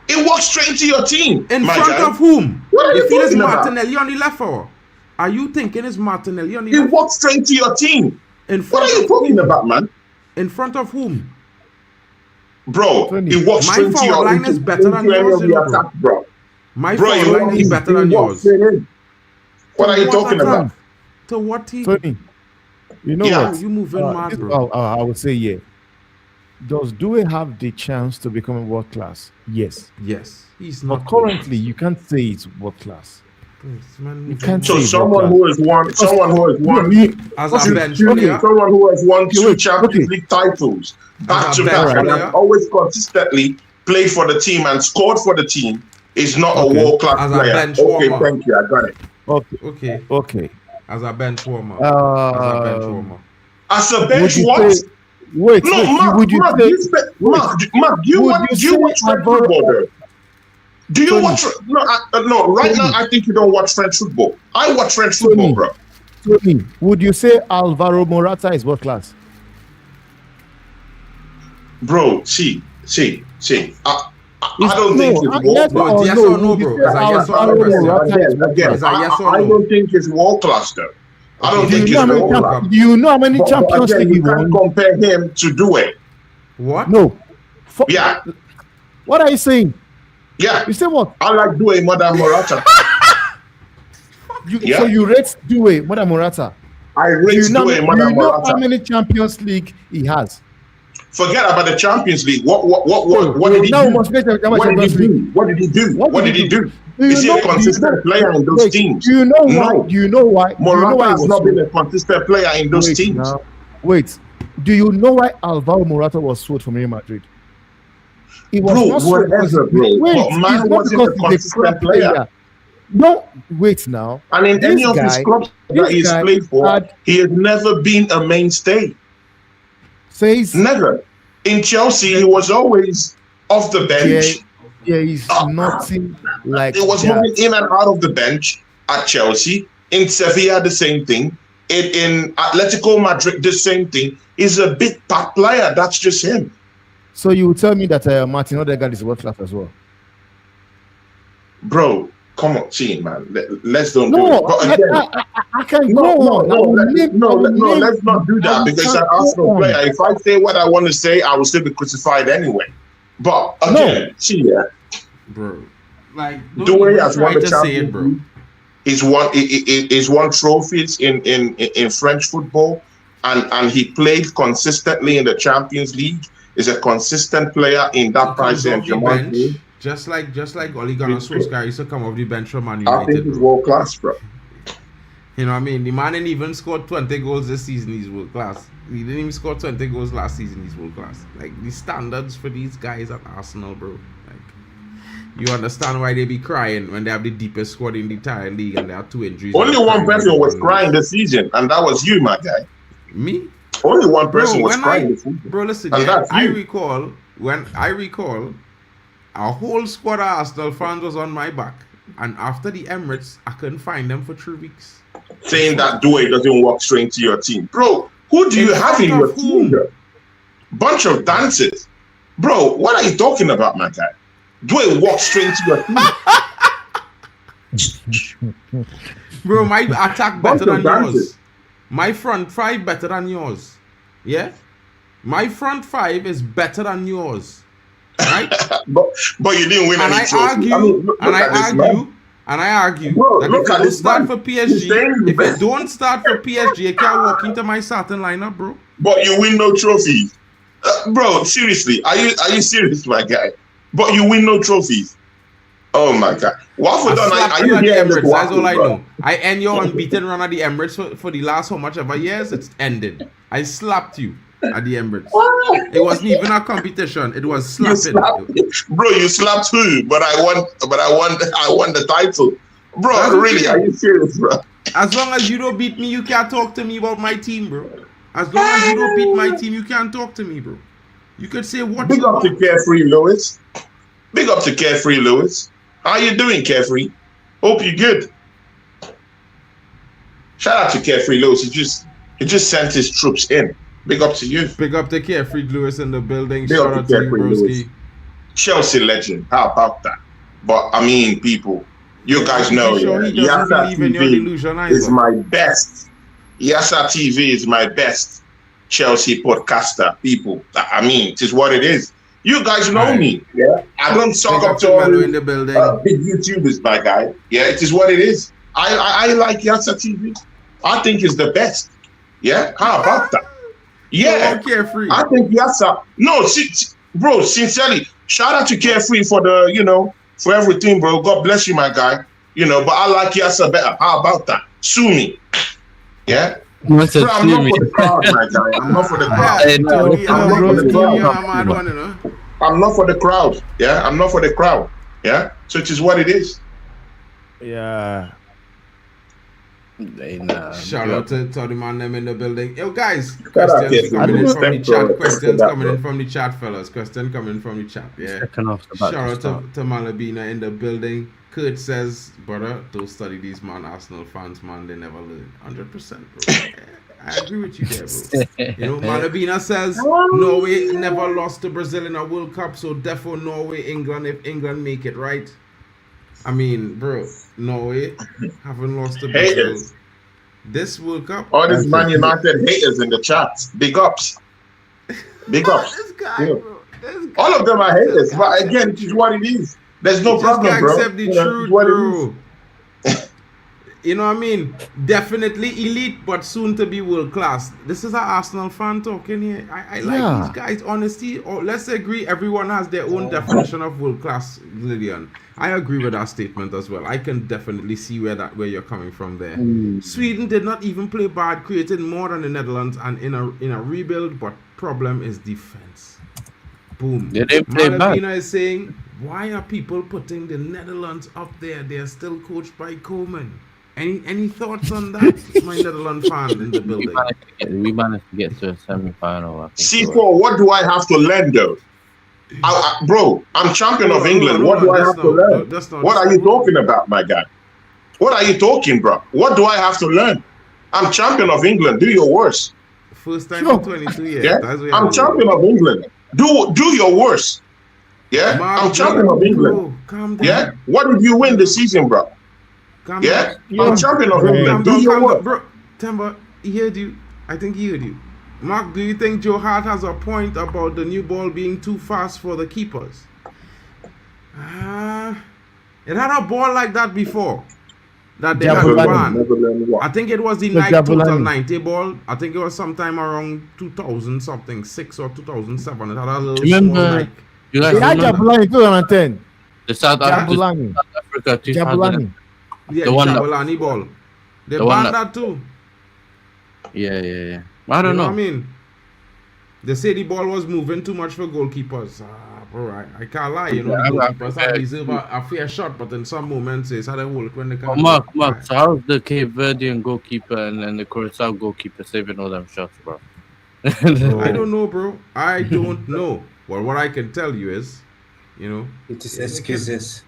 H: He walked straight into your team.
B: In
H: my
B: front
H: guy.
B: of whom?
H: What are you
B: feel it's
H: talking about?
B: Martinelli on the left, or are you thinking it's Martinelli on the
H: He
B: left?
H: walked straight into your team.
B: In
H: What
B: front
H: are you
B: of
H: talking
B: whom?
H: about, man?
B: In front of whom?
H: Bro,
G: Tony,
H: he walked
B: my
H: straight into
B: forward
H: your
B: line is better than
H: into any
B: yours,
H: of
B: you
H: the
B: know, bro.
H: attack, bro.
B: My
H: Bro,
B: forward line is better than
H: walked
B: yours.
H: straight in. What are you
B: What
H: talking
B: attack?
H: about?
B: To what team?
G: Tony, you know
H: Yeah.
G: what?
B: You moving mad,
G: This-
B: bro.
G: I would say, yeah. Does Doué have the chance to become a world class? Yes.
B: Yes, he's
G: But
B: not.
G: currently, you can't say it's world class.
B: This man
G: You
B: moving
G: can't
B: mad.
H: So
G: say
H: someone who has won,
B: As a bench
H: someone
B: player,
H: who has won two
G: wait,
H: Champions
G: okay.
H: League titles back
B: As
H: to
B: a
H: back
B: bench
H: and
B: player.
H: has always consistently played for the team and scored for the team is not a
G: Okay.
H: world class
B: As a
H: player.
B: bench
H: Okay,
B: warmer.
H: thank you. I got it.
G: Okay.
B: okay,
G: Okay.
B: as a bench warmer. As a bench warmer.
H: As a
G: Would
H: bench,
G: you
H: what?
G: say- wait,
H: No,
G: wait.
H: Mark,
G: Would you
H: Mark,
G: say?
H: you spe- Mark, Mark, do you
G: would
H: watch?
G: you
H: Do you
G: say
H: watch French
G: Alvaro-
H: football, though? Do you
G: Tony.
H: watch? No, no. Right
G: Tony.
H: now, I think you don't watch French football. I watch French
G: Tony.
H: football, bro.
G: Tony, would you say Alvaro Morata is world class?
H: Bro, see. I don't
G: No,
H: think it's
G: yes
H: world
B: No,
H: class.
B: it's yes or no, bro. It's a yes or no
G: Alvaro
B: question.
G: Morata is
H: Again,
G: world
H: again,
B: Is that yes or
H: I
B: no?
H: don't think it's world class, though. I don't
B: Okay,
H: think
G: Do
H: it's
G: you know how
H: world
G: many
H: class.
G: do you know how many
H: But
G: Champions
H: again,
G: League he
H: you can't
G: won?
H: compare him to Doué.
B: What?
G: No.
H: Yeah,
G: What are you saying?
H: yeah.
G: You say what?
H: I like Doué more than Morata. Yeah.
G: So you rate Doué more than Morata?
H: I
G: Do
H: rate
G: you know,
H: Doué more
G: do you
H: than
G: know how
H: Morata.
G: many Champions League he has?
H: Forget about the Champions League. What did he
G: Now we
H: do?
G: must make a
H: What did he
G: Champions League.
H: do? What did he do? What did he do?
G: Do you
H: Is he
G: know-
H: a consistent
G: do you know-
H: player in those
G: wait,
H: teams?
G: Do you know why?
H: No.
G: Do you know why? Do you know
H: Morata
G: why he
H: has
G: was
H: not
G: so-
H: been a consistent player in those
G: Wait
H: teams.
G: now. Wait. Do you know why Alvaro Morata was sold from Real Madrid? He was
H: Bro,
G: not sold
H: whatever,
G: because-
H: bro.
G: Wait,
H: But man
G: it's not
H: wasn't
G: because
H: a
G: he's
H: consistent
G: crap
H: player.
G: No, wait now.
H: And in
G: This
H: any of his
G: guy-
H: clubs that
G: this
H: he's
G: guy
H: played for,
G: had-
H: he has never been a mainstay.
G: Says
H: Never. In Chelsea, he was always off the bench.
G: there is nothing like
H: He was
G: that.
H: moving in and out of the bench at Chelsea. In Sevilla, the same thing. In Atletico Madrid, the same thing. He's a big part player. That's just him.
G: So you will tell me that Martin Odegaard is world class as well?
H: Bro, come on, see, man. Let's don't do
G: No,
H: it. But again,
G: I can
H: no,
G: go
H: no,
G: on.
H: no,
G: I will
H: let,
G: name-
H: no,
G: I will
H: let, no,
G: name-
H: let's not do that
G: I
H: because
G: can
H: an
G: go
H: Arsenal
G: on.
H: player, if I say what I want to say, I will still be crucified anyway. But again, see, yeah,
B: Bro. Like,
H: Doué has won the
B: to say it,
H: Champions
B: bro.
H: League. He's won trophies in French football, and he played consistently in the Champions League. Is a consistent player in that
B: He
H: Paris
B: comes off the
H: Saint-Germain
B: bench,
H: team.
B: just like Ole Gunnar Solskjaer used to come off the bench from Man
H: I think
B: United,
H: he's
B: bro.
H: world class, bro.
B: You know what I mean? The man didn't even score 20 goals this season. He's world class. He didn't even score 20 goals last season. He's world class. Like, the standards for these guys at Arsenal, bro. Like, you understand why they be crying when they have the deepest squad in the entire league and there are 2 injuries.
H: Only one person was crying this season, and that was you, my guy.
B: Me?
H: Only one person was crying this season.
B: Bro, listen,
H: And
B: yeah,
H: that's you.
B: I recall, a whole squad of Arsenal fans was on my back. And after the Emirates, I couldn't find them for 3 weeks.
H: Saying that Dwayne doesn't walk straight to your team. Bro, who do you
B: In
H: have in
B: front
H: your
B: of
H: team?
B: whom?
H: Bro? Bunch of dancers. Bro, what are you talking about, my guy? Dwayne walks straight to your team.
B: Bro, my attack
H: Bunch
B: better
H: of
B: than
H: dancers.
B: yours. My front 5 better than yours. Yeah? My front 5 is better than yours. Right?
H: but you didn't win
B: And
H: any
B: I
H: trophy.
B: argue,
H: look
B: and
H: at this man.
B: I argue
H: Bro,
B: that
H: look
B: if you
H: at
B: don't
H: this
B: start
H: man.
B: for
H: He's saying
B: PSG,
H: the
B: if you
H: best.
B: don't start for PSG, you can't walk into my starting lineup, bro.
H: But you win no trophies. Bro, seriously, are you serious, my guy? But you win no trophies. Oh my God. Watford done,
B: slapped
H: are
B: you
H: you
B: at the
H: here in this
B: Emirates, that's all I
H: bro?
B: know. I end your unbeaten run at the Emirates for the last how much ever years, it's ended. I slapped you at the Emirates. It wasn't even a competition, it was
H: You
B: slapping.
H: slapped, bro, you slapped who? But I won the title. Bro,
B: That's
H: really,
B: okay.
H: are you serious, bro?
B: As long as you don't beat me, you can't talk to me about my team, bro. As long as you don't beat my team, you can't talk to me, bro. You could say what
H: Big
B: you
H: up to
B: want.
H: Carefree Lewis. Big up to Carefree Lewis. How you doing, Carefree? Hope you're good. Shout out to Carefree Lewis. He just sent his troops in. Big up to you.
B: Pick up the Carefree Lewis in the building.
H: Big
B: Shout
H: up to
B: out to you,
H: Carefree Lewis.
B: broski.
H: Chelsea legend. How about that? But I mean, people, you guys
B: I'm
H: know,
B: sure he
H: yeah,
B: doesn't believe in your delusion
H: TV is
B: either.
H: my best. Yasa TV is my best Chelsea podcaster, people. I mean, it is what it is. You guys know
B: Right.
H: me. Yeah, I don't talk
B: Pick
H: up
B: up
H: to
B: to
H: all
B: Melo in
H: these
B: the building.
H: big YouTubers, my guy. Yeah, it is what it is. I like Yasa TV. I think it's the best. Yeah, how about that? Yeah,
B: So Carefree.
H: I think Yasa. No, bro, sincerely, shout out to Carefree for for everything, bro. God bless you, my guy. But I like Yasa better. How about that? Sue me. Yeah.
F: What's
H: Bro,
F: a
H: I'm not
F: theory?
H: for the crowd, my guy. I'm not for the crowd.
F: Hey, no,
B: Tony,
H: I'm not
B: bro,
H: for the
B: Tony,
H: crowd.
B: I'm mad one, you know.
H: I'm not for the crowd. Yeah, I'm not for the crowd. Yeah. So it is what it is.
G: Yeah.
F: Hey, nah.
B: Shout out to the man them in the building. Yo, guys,
H: out
B: questions
H: to
B: coming in
H: Carefree.
B: from the
H: Thanks, bro.
B: chat. Questions
H: Thanks,
B: coming
H: bro.
B: in from the chat, fellas. Question coming in from the chat. Yeah.
F: Second half about
B: Shout
F: to
B: out
F: start.
B: to Malabina in the building. Kurt says, brother, don't study these man Arsenal fans, man. They never learn. 100%, bro. Yeah, I agree with you there, bro. You know, Malabina says Norway never lost to Brazil in a World Cup, so therefore Norway, England, if England make it, right? I mean, bro, Norway haven't lost to Brazil
H: Haters.
B: this World Cup.
H: All these Man United haters in the chat. Big ups. Big ups.
B: This guy,
H: Yeah.
B: bro. This guy.
H: All of them are haters. But again, it is what it is. There's no
B: Just
H: problem,
B: can't
H: bro.
B: accept the
H: You know,
B: truth,
H: it's what it
B: bro. You know what I mean? Definitely elite, but soon to be world class. This is an Arsenal fan talking here. I like
G: Yeah.
B: these guys, honesty. Or let's agree, everyone has their own definition of world class, Lillian. I agree with that statement as well. I can definitely see where you're coming from there. Sweden did not even play bad, created more than the Netherlands, and in a rebuild, but problem is defense. Boom.
F: They didn't play bad.
B: Malabina is saying, why are people putting the Netherlands up there? They're still coached by Coleman. Any thoughts on that, my Netherlands fan in the building?
F: We managed to get to a semi-final. I think.
H: C4, what do I have to learn, though? Bro, I'm champion of England. What do I have to learn? What are you talking about, my guy? What are you talking, bro? What do I have to learn? I'm champion of England. Do your worst.
B: First time
G: Sure.
B: in 22 years.
H: Yeah,
B: That's what
H: I'm
B: you're
H: champion
B: doing.
H: of England. Do your worst. Yeah,
B: Mark,
H: I'm champion
B: bro,
H: of England.
B: bro, calm down.
H: Yeah, what did you win this season, bro?
B: Calm
H: Yeah,
B: down.
H: I'm champion of
B: Calm
H: England.
B: down,
H: Do your
B: calm down.
H: work.
B: Bro, Temba, he heard you. I think he heard you. Mark, do you think Joe Hart has a point about the new ball being too fast for the keepers? It had a ball like that before. That they had
G: Jabulani.
B: one.
H: Never learn what.
B: I think it was the
G: The
B: Nike Total
G: Jabulani.
B: 90 ball. I think it was sometime around 2000 something, 6 or 2007. It had a little
F: Remember-
B: small Nike.
F: You guys
G: Yeah,
F: remember
G: Jabulani 2010.
F: the South
G: Jabulani.
F: Africa 2000?
G: Jabulani.
B: Yeah,
F: The
B: the
F: one that-
B: Jabulani ball. They
F: The one
B: banned
F: that-
B: that too.
F: Yeah. I don't
B: You know
F: know.
B: what I mean? They say the ball was moving too much for goalkeepers. Bro, I can't lie. You know, the goalkeepers have deserve a fair shot, but in some moments, it's had a work when they
F: Oh,
B: can't.
F: Mark. So how's the Cape Verdean goalkeeper and the Curacao goalkeeper saving all them shots, bro?
B: I don't know, bro. I don't know. Well, what I can tell you is, you know,
E: It is excuses.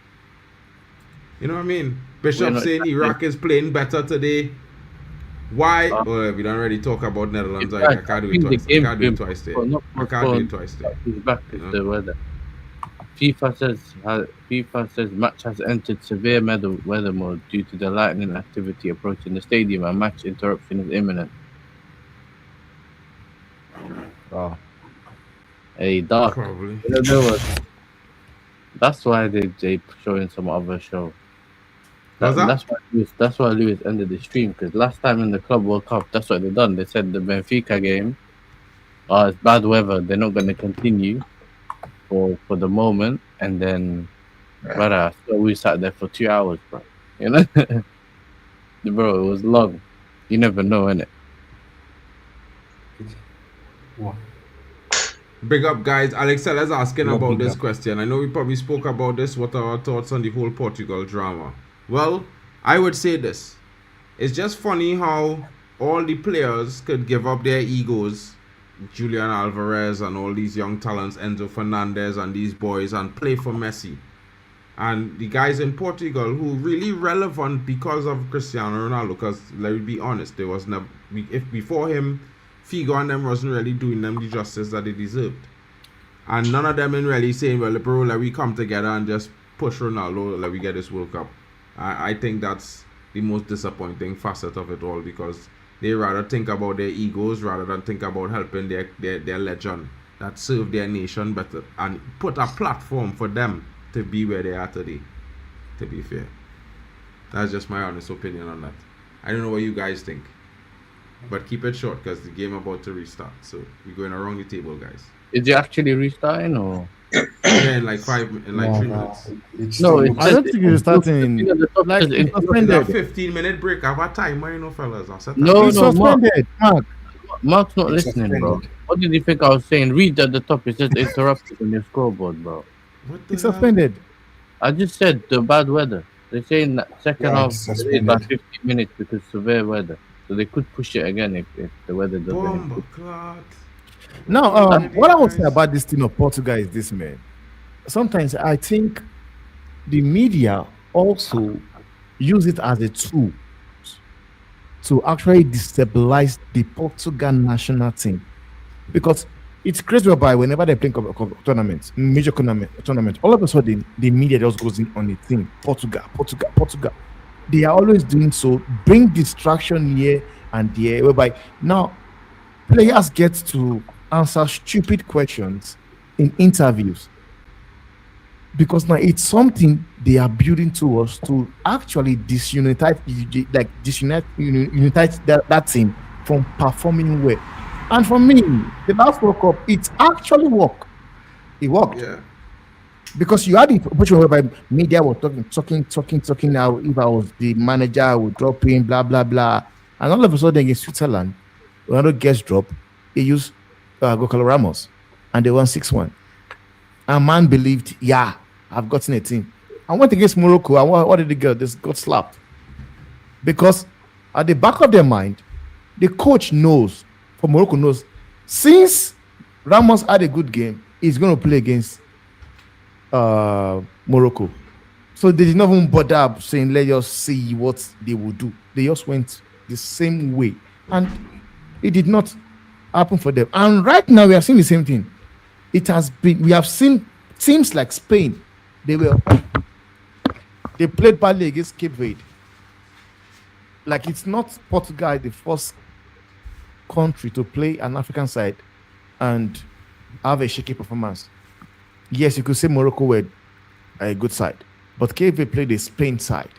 B: you know what I mean?
F: We're
B: Bishop
F: not-
B: saying Iraq is playing better today. Why? Well, we don't already talk about Netherlands. I can't do it twice. I can't do it twice there. I can't do it twice there.
F: He's back
B: You know?
F: with the weather. FIFA says match has entered severe weather mode due to the lightning activity approaching the stadium and match interruption is imminent.
G: Oh.
F: Hey, dark.
B: Probably.
F: You know what? That's why they showing some other show.
B: How's that?
F: That's why Lewis ended the stream, because last time in the Club World Cup, that's what they done. They said the Benfica game, it's bad weather. They're not going to continue for the moment, and then, brother, so we sat there for 2 hours, bro. You know, bro, it was long. You never know, innit?
B: Big up, guys. Alexella's asking
E: No,
B: about
E: big
B: this
E: up.
B: question. I know we probably spoke about this. What are our thoughts on the whole Portugal drama? Well, I would say this. It's just funny how all the players could give up their egos, Julian Alvarez and all these young talents, Enzo Fernandez and these boys, and play for Messi. And the guys in Portugal who really relevant because of Cristiano Ronaldo, because let me be honest, there was never, if before him, Figo and them wasn't really doing them the justice that they deserved. And none of them in really saying, well, bro, let we come together and just push Ronaldo, let we get this World Cup. I think that's the most disappointing facet of it all, because they rather think about their egos rather than think about helping their legend that serve their nation better and put a platform for them to be where they are today, to be fair. That's just my honest opinion on that. I don't know what you guys think. But keep it short because the game about to restart. So we're going around the table, guys.
F: Is it actually restarting or?
B: Yeah, in like 3 minutes.
F: No, it's
G: I don't think it's starting. Like, it's
B: It's a
G: suspended.
B: 15-minute break. Have a timer, you know, fellas. I said that.
F: No,
G: It's
F: no, Mark.
G: suspended, Mark.
F: Mark's not
E: It's
F: listening, bro.
E: suspended.
F: What did you think I was saying? Read at the top. It says interrupted on your scoreboard, bro.
B: What the
G: It's
B: hell?
G: suspended.
F: I just said the bad weather. They're saying that second
E: Yeah,
F: half
E: it's
F: delayed
E: suspended.
F: by 15 minutes because severe weather. So they could push it again if the weather doesn't.
B: Bomb clot.
G: Now, what I would say about this team of Portugal is this, man. Sometimes I think the media also use it as a tool to actually destabilize the Portugal national team, because it's crazy whereby whenever they play tournaments, major tournament, all of a sudden the media just goes in on the thing. Portugal. They are always doing so, bring distraction here and there, whereby now players get to answer stupid questions in interviews, because now it's something they are building towards to actually unite that team from performing well. And for me, the last World Cup, it actually worked. It worked.
B: Yeah.
G: Because you had the opportunity whereby media were talking now. If I was the manager, I would drop in, blah, blah, blah. And all of a sudden in Switzerland, Ronaldo gets dropped, he used Gonçalo Ramos, and they won 6-1. And man believed, yeah, I've gotten a team. I went against Morocco, and what did they get? They got slapped. Because at the back of their mind, the coach knows, for Morocco knows, since Ramos had a good game, he's going to play against Morocco. So they did not even bother saying, let's just see what they will do. They just went the same way. And it did not happen for them. And right now, we are seeing the same thing. We have seen teams like Spain. They played badly against Cape Verde. Like, it's not Portugal, the first country to play an African side and have a shaky performance. Yes, you could say Morocco were a good side, but Cape Verde played a Spain side,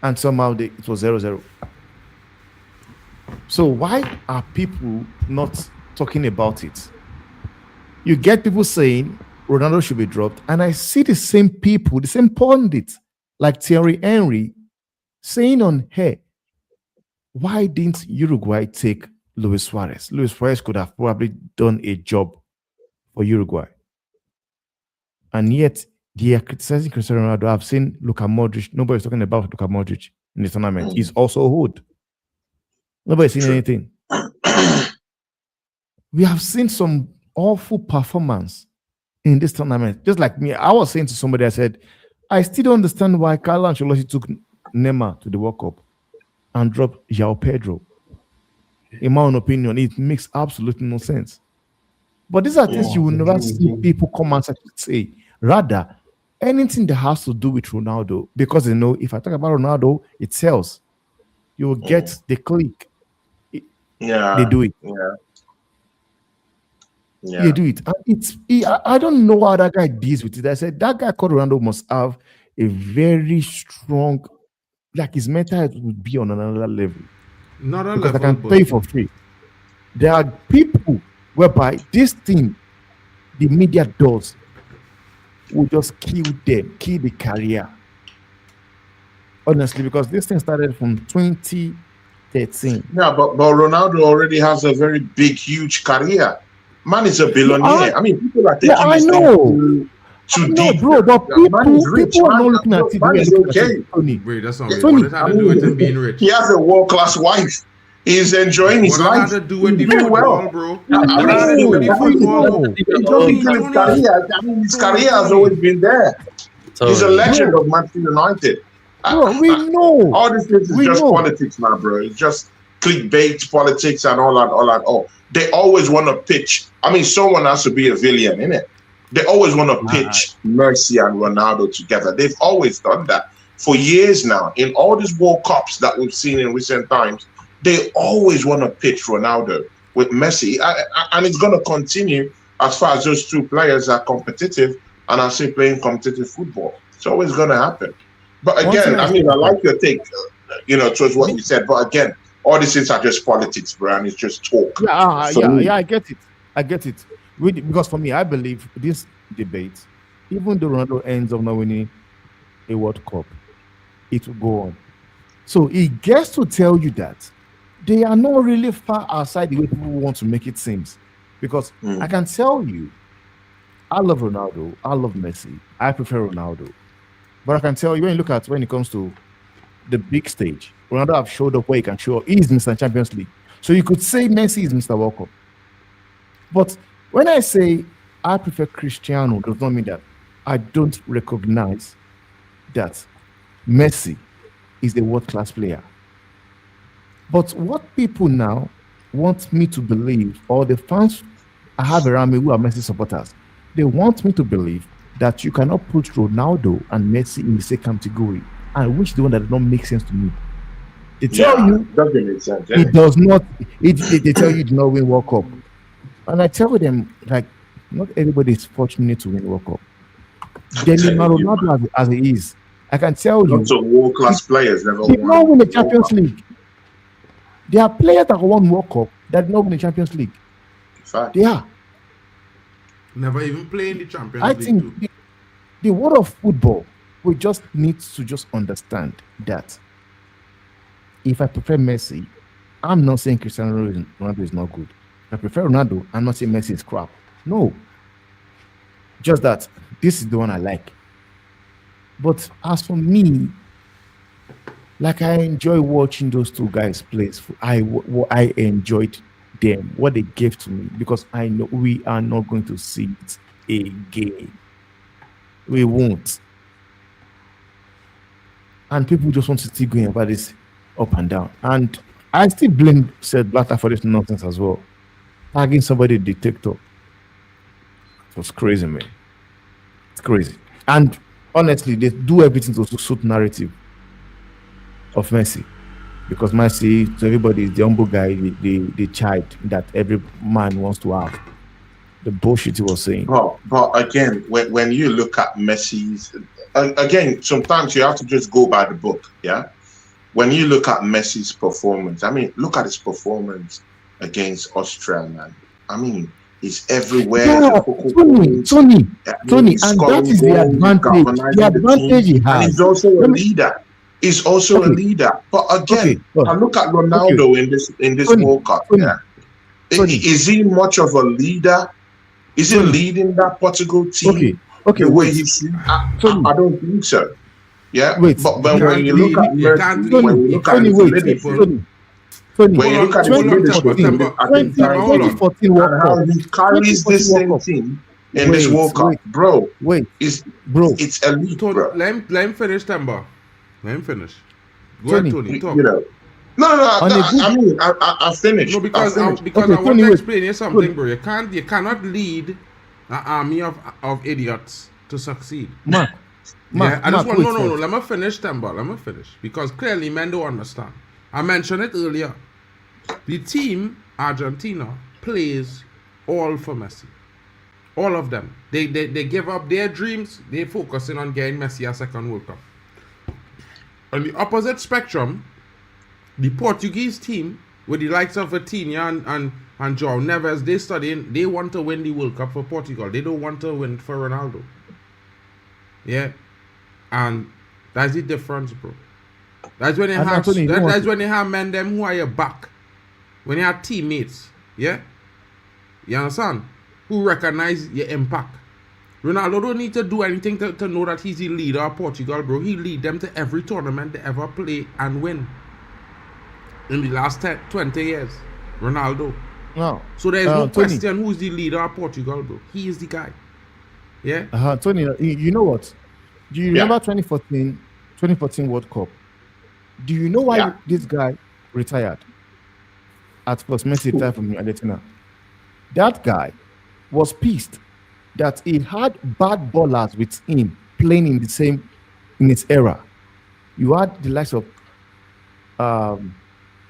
G: and somehow it was 0-0. So why are people not talking about it? You get people saying Ronaldo should be dropped, and I see the same people, the same pundits like Thierry Henry saying on, hey, why didn't Uruguay take Luis Suarez? Luis Suarez could have probably done a job for Uruguay. And yet, they are criticizing Cristiano Ronaldo. I've seen Luka Modric. Nobody's talking about Luka Modric in the tournament. He's also old. Nobody's seen anything. We have seen some awful performance in this tournament. Just like me, I was saying to somebody, I said, I still don't understand why Carlo Ancelotti took Neymar to the World Cup and dropped João Pedro. In my own opinion, it makes absolutely no sense. But these are things you will never see people come and say. Rather, anything that has to do with Ronaldo, because they know if I talk about Ronaldo, it sells. You will get the click. They do it. They do it. And I don't know how that guy deals with it. I said that guy called Ronaldo must have a very strong, like his mental health would be on another level.
B: Not a
G: because
B: level,
G: I can pay for free. There are people whereby this thing, the media does, will just kill them, kill the career. Honestly, because this thing started from 2013.
H: Yeah, but Ronaldo already has a very big, huge career. Man is a billionaire. I mean, people are taking this thing too deep.
G: Bro, but
H: Man is rich.
G: people are not looking at it.
H: Man is okay.
B: Wait, that's not what it had to do with him being rich.
H: He has a world-class wife. He's enjoying his life.
B: What had to do with the
H: Doing
B: football,
H: well.
B: bro?
H: I
B: What had to do with the football?
H: his career. I mean, his career has always been there. He's a legend of Manchester United.
G: Bro, we know.
H: All this is just politics, man, bro. It's just clickbait politics and all. They always want to pitch. I mean, someone has to be a villain, innit? They always want to pitch Messi and Ronaldo together. They've always done that for years now. In all these World Cups that we've seen in recent times, they always want to pitch Ronaldo with Messi. And it's going to continue as far as those two players are competitive and are still playing competitive football. It's always going to happen. But again, I mean, I like your take, towards what you said. But again, all these things are just politics, bro, and it's just talk.
G: Yeah, I get it. Because for me, I believe this debate, even though Ronaldo ends up not winning a World Cup, it will go on. So he gets to tell you that they are not really far outside the way people want to make it seem. Because I can tell you, I love Ronaldo, I love Messi, I prefer Ronaldo. But I can tell you, when it comes to the big stage, Ronaldo have showed up where he can show up. He is Mr. Champions League. So you could say Messi is Mr. World Cup. But when I say I prefer Cristiano, does not mean that I don't recognize that Messi is a world-class player. But what people now want me to believe, or the fans I have around me who are Messi supporters, they want me to believe that you cannot put Ronaldo and Messi in the same category, and which the one that does not make sense to me. They tell you
H: doesn't make sense.
G: it does not. They tell you it did not win World Cup, and I tell them like not everybody is fortunate to win World Cup. Then Ronaldo as he is, I can tell you,
H: lots of world-class players never
G: did not win the Champions League. There are players that won World Cup that did not win the Champions League.
H: Fact.
G: They are.
B: Never even playing the Champions
G: I
B: League.
G: think the world of football, we just need to just understand that if I prefer Messi, I'm not saying Cristiano Ronaldo is not good. If I prefer Ronaldo, I'm not saying Messi is crap. No. Just that this is the one I like. But as for me, like I enjoy watching those two guys play. I enjoyed them, what they gave to me, because I know we are not going to see it again. We won't. And people just want to keep going about this up and down. And I still blame Sepp Blatter for this nonsense as well. Tagging somebody detector. It was crazy, man. It's crazy. And honestly, they do everything to suit narrative of Messi. Because Messi, to everybody, is the humble guy, the child that every man wants to have. The bullshit he was saying.
H: But again, when you look at Messi's, again, sometimes you have to just go by the book, yeah? When you look at Messi's performance, I mean, look at his performance against Austria, man. I mean, he's everywhere.
G: Yeah, Tony, and that is the advantage. The advantage he has.
H: And he's also a leader. is also a
G: Okay.
H: leader. But again,
G: Okay.
H: I look at Ronaldo in this
G: Tony,
H: World Cup.
G: Tony,
H: Yeah,
G: Tony.
H: is he much of a leader? Is he
G: Tony.
H: leading that Portugal team
G: Okay. Okay.
H: the way
G: Wait.
H: he should?
G: Tony.
H: I don't think so. Yeah,
G: Wait.
H: but
B: You
H: when
B: can't
H: you look
B: lead-
H: at
B: you
H: Messi,
B: can't
H: when
B: lead-
H: you
B: you
H: look at
B: can't
H: his
B: lead
H: leadership,
B: people.
G: Tony. Tony.
H: when you
B: Hold
H: look
B: on,
H: at his
B: hold on,
H: leadership,
B: Temba,
H: I think
B: Temba, hold on.
G: 2014 World
H: and how
G: Cup.
H: he carries this
G: 2014
H: same
G: World Cup.
H: team in this
G: Wait,
H: World Cup,
G: wait.
H: bro.
G: Wait,
H: It's
G: bro.
H: it's elite,
B: Tony,
H: bro.
B: let him finish, Temba. Let him finish. Go
G: Tony.
B: ahead, Tony. Talk.
H: You know, no.
G: On a good-
H: I mean, I finished.
B: No, because
H: I
B: I,
H: finished.
B: because
G: Okay,
B: I want
G: Tony,
B: to
G: wait.
B: explain you something,
G: Tony.
B: bro. You cannot lead an army of idiots to succeed.
G: Mark.
B: Yeah, I just want
G: wait
B: no.
G: first.
B: Let me finish, Temba. Let me finish because clearly men don't understand. I mentioned it earlier. The team Argentina plays all for Messi. All of them. They give up their dreams. They focusing on getting Messi a second World Cup. On the opposite spectrum, the Portuguese team, with the likes of Vitinha and João Neves, they want to win the World Cup for Portugal. They don't want to win for Ronaldo. Yeah. And that's the difference, bro. That's when they
G: And
B: have
G: Anthony, you don't want
B: that's when they have men them who are your back. When you have teammates, yeah? You understand? Who recognize your impact. Ronaldo don't need to do anything to know that he's the leader of Portugal, bro. He lead them to every tournament they ever play and win. In the last 20 years. Ronaldo.
G: No.
B: So there's no
G: Tony.
B: question who's the leader of Portugal, bro. He is the guy. Yeah?
G: Tony, you know what? Do you
H: Yeah.
G: remember 2014 World Cup? Do you know why
H: Yeah.
G: this guy retired? At first, Messi retired from Argentina. That guy was pissed that he had bad ballers with him playing in his era. You had the likes of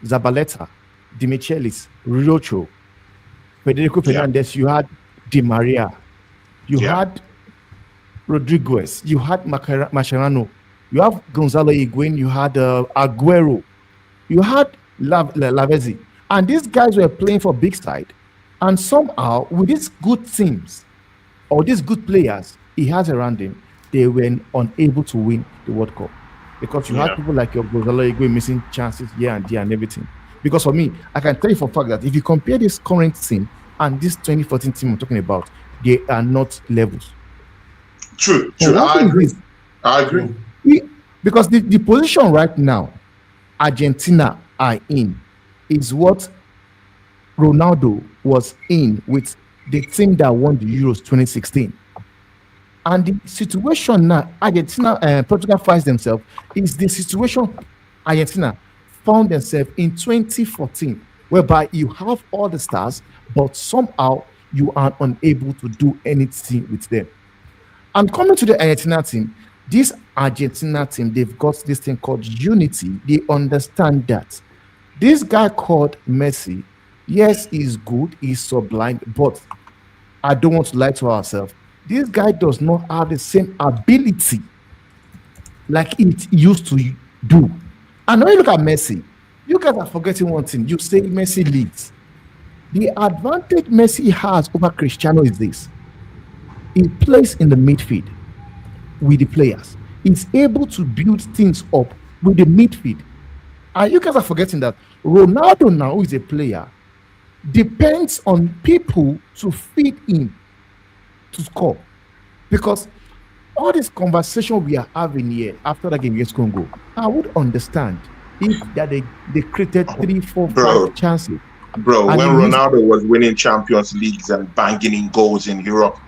G: Zabaleta, Dimichelis, Rocho, Federico
H: Yeah.
G: Fernandez. You had Di Maria. You
H: Yeah.
G: had Rodriguez. You had Mascherano. You have Gonzalo Higuain. You had Aguero. You had Lavezzi. And these guys were playing for big side. And somehow, with these good teams or these good players he has around him, they were unable to win the World Cup. Because you
H: Yeah.
G: had people like your Gonzalo Higuain missing chances here and there and everything. Because for me, I can tell you for a fact that if you compare this current team and this 2014 team I'm talking about, they are not levels.
H: True.
G: So one
H: I
G: thing is
H: agree.
G: this,
H: I agree.
G: because the position right now Argentina are in is what Ronaldo was in with the team that won the Euros 2016. And the situation now Argentina and Portugal finds themselves is the situation Argentina found themselves in 2014, whereby you have all the stars, but somehow you are unable to do anything with them. And coming to the Argentina team, this Argentina team, they've got this thing called unity. They understand that this guy called Messi, yes, he's good, he's sublime, but I don't want to lie to ourselves. This guy does not have the same ability like it used to do. And when you look at Messi, you guys are forgetting one thing. You say Messi leads. The advantage Messi has over Cristiano is this. He plays in the midfield with the players. He's able to build things up with the midfield. And you guys are forgetting that Ronaldo now, who is a player, depends on people to feed in to score. Because all this conversation we are having here after that game against Congo, I would understand if that they created 3, 4, 5
H: Bro.
G: chances.
H: Bro,
G: And
H: when
G: he used-
H: Ronaldo was winning Champions Leagues and banging in goals in Europe,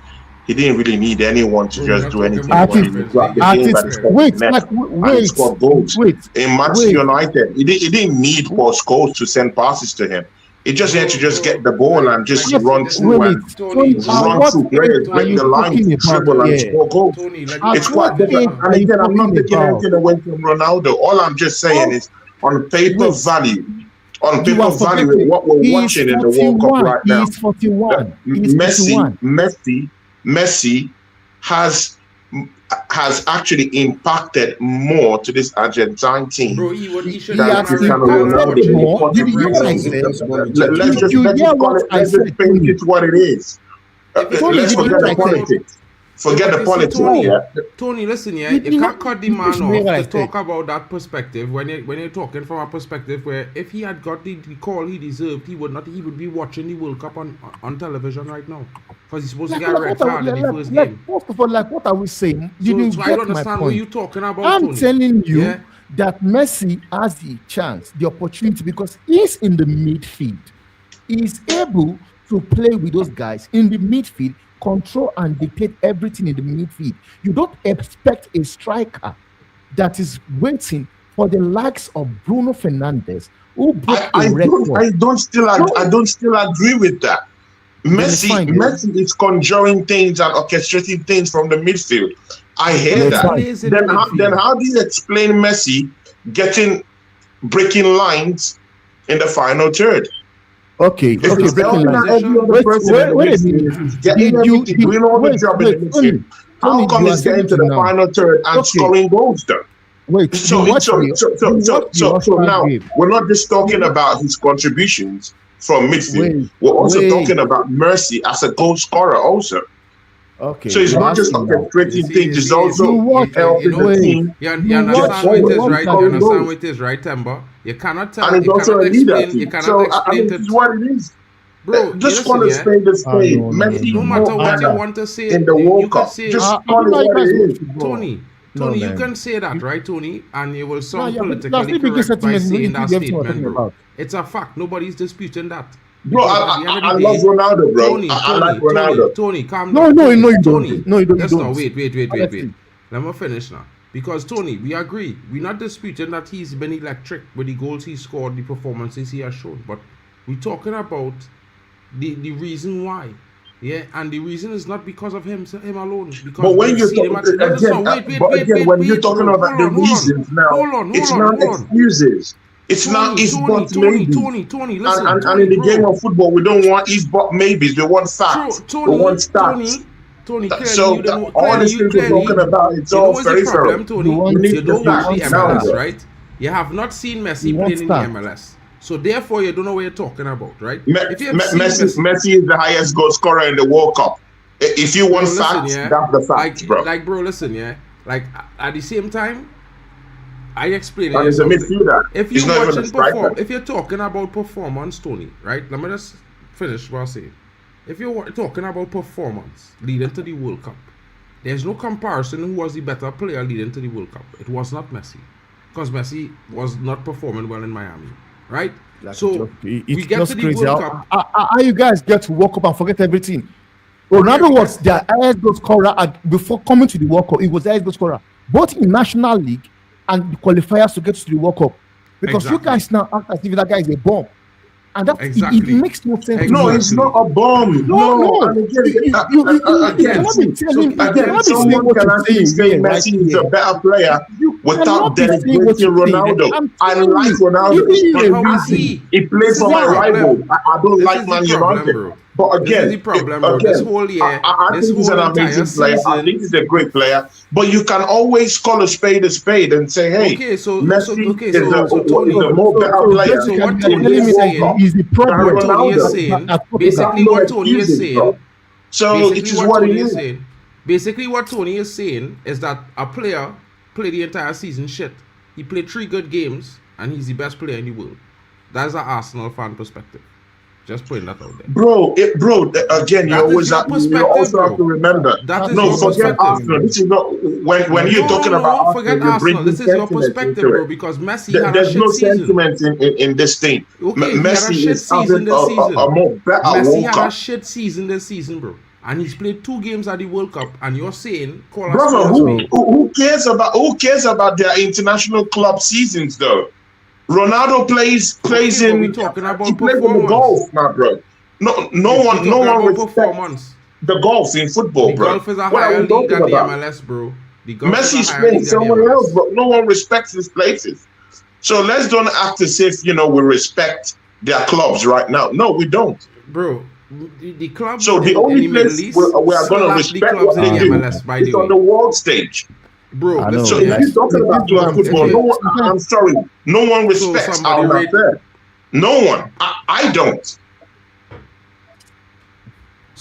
H: he didn't really need anyone to
B: Bro,
H: just
B: we're
H: do
B: not
H: anything.
B: talking
H: for him.
B: about
H: He grabbed the
B: defense.
H: game by the
G: Artist,
H: top of
G: wait,
H: the net
G: like,
H: and he scored goals.
G: wait.
H: In Manchester United, he didn't need Paul Scholes to send passes to him. He just had to just get the ball and just
B: Like,
H: run
B: like,
H: through
G: wait,
H: and
G: Tony,
H: run
G: what
H: through players,
G: are
H: break
G: you
H: the line,
G: talking about
H: dribble and
G: here?
H: score goals.
B: Tony, like,
G: At
H: It's
G: what
H: quite different.
G: age
H: And
G: are you
H: again, I'm not
G: talking
H: taking
G: about?
H: anything away from Ronaldo. All I'm just saying
G: Oh.
H: is on paper
G: Wait.
H: value, on
G: You
H: paper
G: are
H: value,
G: forgetting.
H: what we're
G: He is
H: watching in the World Cup
G: 41.
H: right now.
G: He is 41. He is 41.
H: Messi has actually impacted more to this Argentine team.
B: bro, he should
G: He
H: than
G: has
H: Cristiano
G: impacted
H: Ronaldo.
G: more. Did you hear what I said?
H: Let's just
G: You
H: let's
G: hear
H: just call
G: what
H: it.
G: I
H: Let's
G: said,
H: just paint
G: Tony?
H: it what it is.
B: If he-
G: Tony,
H: Let's
G: did you
H: forget
G: hear
H: the
G: what I said?
H: politics. Forget
B: But
H: the
B: you see,
H: politics.
B: Tony,
H: Yeah.
B: Tony, listen, yeah,
G: You
B: you
G: know,
B: can't cut the
G: you
B: man
G: should hear what I
B: off to talk
G: said.
B: about that perspective when you're talking from a perspective where if he had got the call he deserved, he would be watching the World Cup on television right now. Because he's supposed to get a red card in the first game.
G: First of all, like what are we saying? Did you
B: So I
G: get
B: don't
G: my
B: understand what
G: point?
B: you're talking about,
G: I'm
B: Tony.
G: telling you
B: Yeah?
G: that Messi has the chance, the opportunity, because he's in the midfield. He's able to play with those guys in the midfield, control and dictate everything in the midfield. You don't expect a striker that is waiting for the likes of Bruno Fernandes, who broke
H: I
G: a record.
H: don't still agree with that.
G: it's fine, then.
H: Messi is conjuring things and orchestrating things from the midfield. I hear
G: It's
H: that.
G: fine.
H: Then how do you explain Messi breaking lines in the final third?
G: Okay,
H: If it's
G: breaking
H: helping
G: lines.
H: out every other person in the
G: Wait a
H: midfield,
G: minute.
H: he's getting everything, doing all the job in the midfield. How come he's getting to the final third and scoring goals then?
G: Wait,
H: So now we're not just talking about his contributions from midfield. We're also talking about Mercy as a goal scorer also.
G: Okay.
H: So it's not just orchestrating things, it's also helping the team.
B: You understand what it is, right? You understand what it is, right, Temba? You cannot tell.
H: And it's
B: You
H: also
B: cannot
H: a leader
B: explain. You
H: team.
B: cannot
H: So I
B: explain
H: mean,
B: to.
H: this is what it is.
B: Bro,
H: Just call a spade a spade. Messi,
B: no matter what you want to say,
H: in the
B: you
H: World
B: can
H: Cup,
B: say,
H: just call it what it is.
B: Tony, you
G: man.
B: can say that, right, Tony? And you will sound
G: but
B: politically correct by saying that statement, bro. It's a fact. Nobody's disputing that.
H: Bro, I love Ronaldo, bro. I like Ronaldo.
B: Tony, calm
G: No,
B: down.
G: no, you
B: Tony,
G: don't. No, you don't.
B: Let's not wait.
G: Honestly.
B: Let me finish now. Because Tony, we agree. We're not disputing that he's been electric with the goals he scored, the performances he has shown. But we're talking about the reason why. Yeah, and the reason is not because of him alone. Because
H: but when you're
B: talking
H: talking when you're talking about the reasons now, it's not excuses. It's not if but maybe.
B: Tony, listen.
H: And in the game of football, we don't want if but maybes. We want facts. We want stats.
B: Tony,
H: so all these things we're talking about, it's all very fair.
B: Tony, you don't watch the MLS, right? You have not seen Messi playing in the MLS. So therefore, you don't know what you're talking about, right?
H: Messi is the highest goal scorer in the World Cup. If you want facts, that's the facts, bro.
B: Like, bro, listen, yeah. Like at the same time, I explain it.
H: He's a midfielder.
B: If you're talking about performance, Tony, right? Let me just finish what I'm saying. If you're talking about performance leading to the World Cup, there's no comparison who was the better player leading to the World Cup. It was not Messi, because Messi was not performing well in Miami, right? So we get to the World Cup.
G: How you guys get to World Cup and forget everything? Ronaldo was the highest goal scorer before coming to the World Cup. He was the highest goal scorer, both in National League and the qualifiers to get to the World Cup. Because you guys now act as if that guy is a bomb. And that it makes no sense.
H: No, it's not a bomb. No. And again, someone can actually say Messi is a better player without denigrating Ronaldo. I like Ronaldo. He plays for my rival. I don't like Man United. But again,
B: this is the problem, bro. This whole year,
H: I think he's an amazing player. I think he's a great player. But you can always call a spade and say, hey, Messi is a more better player.
B: So what Tony is saying
G: is the problem.
B: What Tony is saying, basically what Tony is saying.
H: So it is what he is.
B: Basically what Tony is saying is that a player played the entire season shit. He played 3 good games and he's the best player in the world. That's an Arsenal fan perspective. Just putting that out there.
H: Bro, again, you also have to remember. Forget Arsenal. This is not when you're talking about
B: forget Arsenal. This is your perspective, bro, because Messi had a shit season.
H: There's no sentiment in this thing. Messi is having a more better
B: Messi had a
H: Cup.
B: shit season this season, bro. And he's played 2 games at the World Cup, and you're saying,
H: brother, who cares about their international club seasons though? Ronaldo plays in the golf now, bro. No one respects the golf in football, bro.
B: Golf is a higher league than the MLS, bro.
H: Messi's playing somewhere else, but no one respects his places. So let's don't act as if we respect their clubs right now. No, we don't,
B: bro. The clubs.
H: So the only place we are going to respect what they do is on the world stage.
B: Bro,
H: so if you're talking about club football, I'm sorry, no one respects our there. No one. I don't.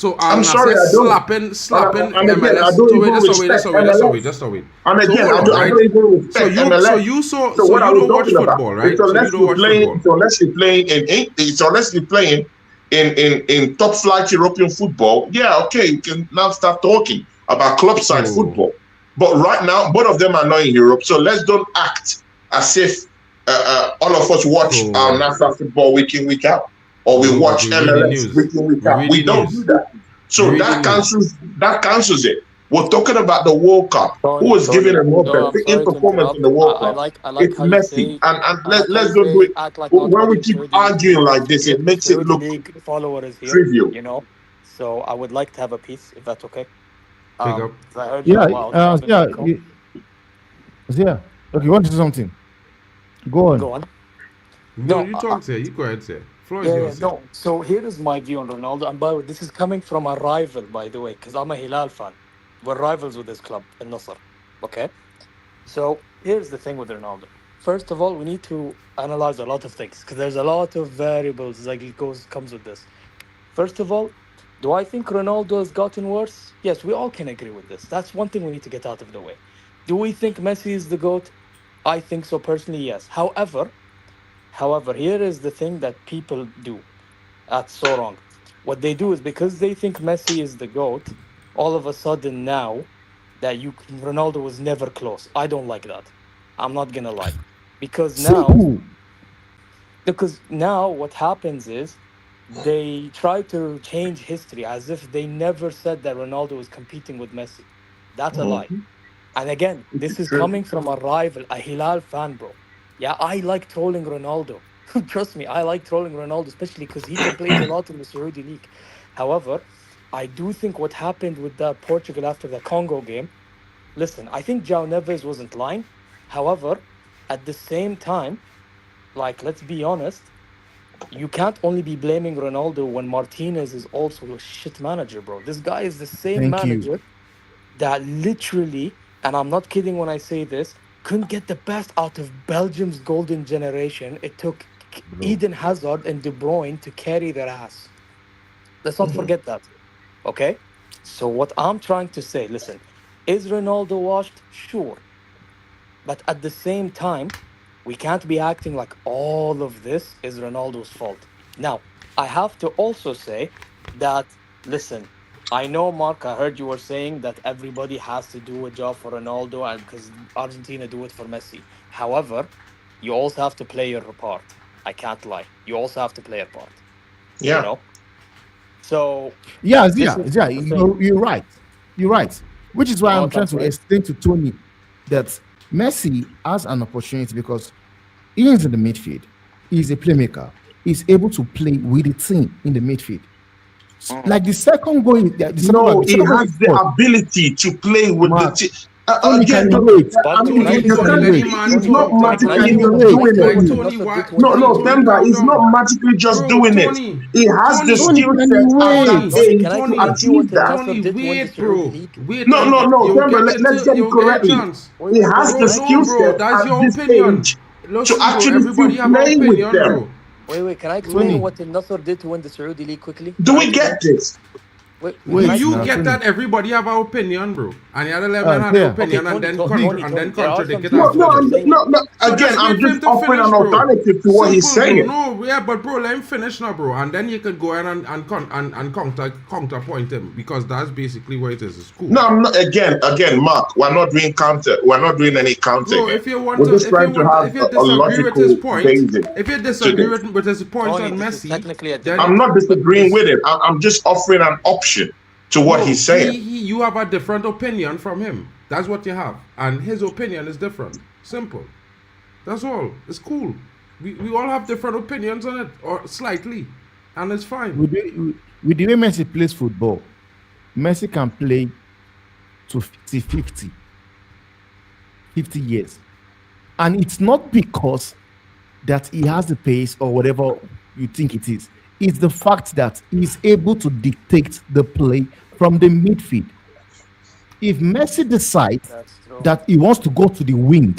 B: So
H: I'm sorry, I don't.
B: slapping
H: And again, I
B: MLS.
H: don't
B: So
H: even
B: wait,
H: respect MLS.
B: just wait.
H: And
B: So
H: again,
B: hold on,
H: I
B: right?
H: don't even respect MLS.
B: So
H: So what
B: you
H: are we
B: don't watch
H: talking about?
B: football, right?
H: It's
B: So you
H: unless
B: don't
H: you're
B: watch
H: playing,
B: football.
H: it's unless you're playing it's unless you're playing in top flight European football. Yeah, okay, you can now start talking about club side
B: So-
H: football. But right now, both of them are not in Europe. So let's don't act as if all of us watch
B: So-
H: our national football week in, week out, or we
B: No,
H: watch
B: but we read the
H: MLS
B: news.
H: week in, week
B: We
H: out.
B: read
H: We
B: the
H: don't
B: news.
H: do that. So
B: We read
H: that
B: the
H: cancels it. We're talking about the World Cup. Who was giving a more befitting performance in the World Cup?
I: I like
H: It's
I: how you
H: Messi.
I: say,
H: And
I: I
H: let's
I: like how you
H: don't do
I: say,
H: it.
I: act like
H: When
I: not
H: we
I: watching
H: keep
I: Saudi League.
H: arguing like this,
I: Yet
H: it
I: the
H: makes it
I: Saudi
H: look
I: League follower is here,
H: trivial.
I: you know. So I would like to have a piece, if that's okay.
B: Big up.
I: 'Cause I heard you
G: Yeah,
I: while traveling back home.
G: yeah. Okay, you want to say something? Go on.
I: Go on.
B: No,
I: No,
B: you talk, say. You go ahead, say. Floor is
I: Yeah,
B: yours.
I: no. So here is my view on Ronaldo. And by the way, this is coming from a rival, by the way, because I'm a Hilal fan. We're rivals with this club, Al Nasser. Okay. So here's the thing with Ronaldo. First of all, we need to analyze a lot of things because there's a lot of variables like it comes with this. First of all, do I think Ronaldo has gotten worse? Yes, we all can agree with this. That's one thing we need to get out of the way. Do we think Messi is the GOAT? I think so personally, yes. However, here is the thing that people do. That's so wrong. What they do is because they think Messi is the GOAT, all of a sudden now that Ronaldo was never close. I don't like that. I'm not gonna lie. Because now what happens is they try to change history as if they never said that Ronaldo was competing with Messi. That's a lie. And again, this is coming from a rival, a Hilal fan, bro. Yeah, I like trolling Ronaldo. Trust me, I like trolling Ronaldo, especially because he complains a lot in the Saudi League. However, I do think what happened with that Portugal after the Congo game, listen, I think João Neves wasn't lying. However, at the same time, like, let's be honest, you can't only be blaming Ronaldo when Martinez is also a shit manager, bro. This guy is the same
G: Thank you.
I: manager that literally, and I'm not kidding when I say this, couldn't get the best out of Belgium's golden generation. It took Eden Hazard and De Bruyne to carry their ass. Let's not forget that. Okay? So what I'm trying to say, listen, is Ronaldo washed? Sure. But at the same time, we can't be acting like all of this is Ronaldo's fault. Now, I have to also say that, listen, I know, Mark, I heard you were saying that everybody has to do a job for Ronaldo and because Argentina do it for Messi. However, you also have to play your part. I can't lie. You also have to play your part.
H: Yeah.
I: You know? So,
G: Yeah,
I: this is the thing.
G: you're right. You're right. Which is why
I: No,
G: I'm trying
I: that's
G: to
I: right.
G: explain to Tony that Messi has an opportunity because he is in the midfield. He's a playmaker. He's able to play with the team in the midfield. Like the second goal,
H: No, he has the ability to play with
G: Mark,
H: the team.
G: Tony,
H: Again,
G: can you wait?
H: I mean,
I: Tony,
H: you
G: Tony,
H: can't-
G: wait.
H: he's not
I: Tony,
H: magically
G: can you
H: just
G: wait?
H: doing
B: Like
H: it.
B: Tony,
H: No,
B: Tony,
H: Themba,
B: calm
H: he's
B: down.
H: not magically just
B: Bro,
H: doing
B: Tony,
H: it. He has the
B: Tony,
H: skill
G: can
H: set
G: you
H: at that
G: wait?
I: Tony,
H: age
I: can I
H: to
I: tell you
H: achieve
I: what
H: that.
I: Nasser
B: Tony,
I: did to win the
B: wait, bro.
I: Saudi League?
B: Wait.
H: No,
B: You'll
H: Themba,
B: get
H: let's get it
B: you'll get a
H: correctly.
B: chance.
I: Wait,
H: He
I: wait,
H: has
I: wait,
H: the
I: can I-
H: skill
B: bro,
H: set
B: that's
H: at
B: your
H: this
B: opinion.
H: age
B: Listen,
H: to
B: bro,
H: actually
B: everybody
H: still
B: have an
H: play with
B: opinion,
H: them.
B: bro.
I: Wait, can I explain
G: Tony.
I: what Al Nasser did to win the Saudi League quickly?
H: Do
I: Can I
H: we
I: explain?
H: get this?
I: Wait,
G: Wait,
I: can I
B: Do you
G: now,
I: explain?
B: get
G: Tony.
B: that everybody have an opinion, bro? And the other lemon have
G: yeah.
B: an opinion
I: Okay,
B: and then
I: Tony, there are
B: contradict
I: some
B: it
I: things
B: after.
H: No,
I: that you're saying.
B: So
H: again,
B: just
H: I'm
B: wait for him
H: just
B: to
H: offering
B: finish,
H: an
B: bro.
H: alternative to what he's
B: Simple,
H: saying.
B: bro. No, yeah, but bro, let him finish now, bro. And then you can go in and counterpoint him because that's basically what it is. It's cool.
H: No, I'm not, again, Mark, we're not doing counter. We're not doing any counter
B: Bro,
H: here.
B: if you want
H: We're
B: to,
H: just trying to have
B: if you
H: a
B: disagree with his
H: logical
B: point,
H: basis.
B: if you disagree with his points
I: Tony,
B: on
I: this is
B: Messi,
I: technically a
B: then
H: I'm not disagreeing
I: But
H: with it. I'm just offering an option to what
B: no,
H: he's saying.
B: you have a different opinion from him. That's what you have, and his opinion is different. Simple. That's all. It's cool. We all have different opinions on it, or slightly, and it's fine.
G: With the way Messi plays football, Messi can play to 50 years. And it's not because that he has the pace or whatever you think it is. It's the fact that he's able to dictate the play from the midfield. If Messi decides
I: that's true.
G: that he wants to go to the wing,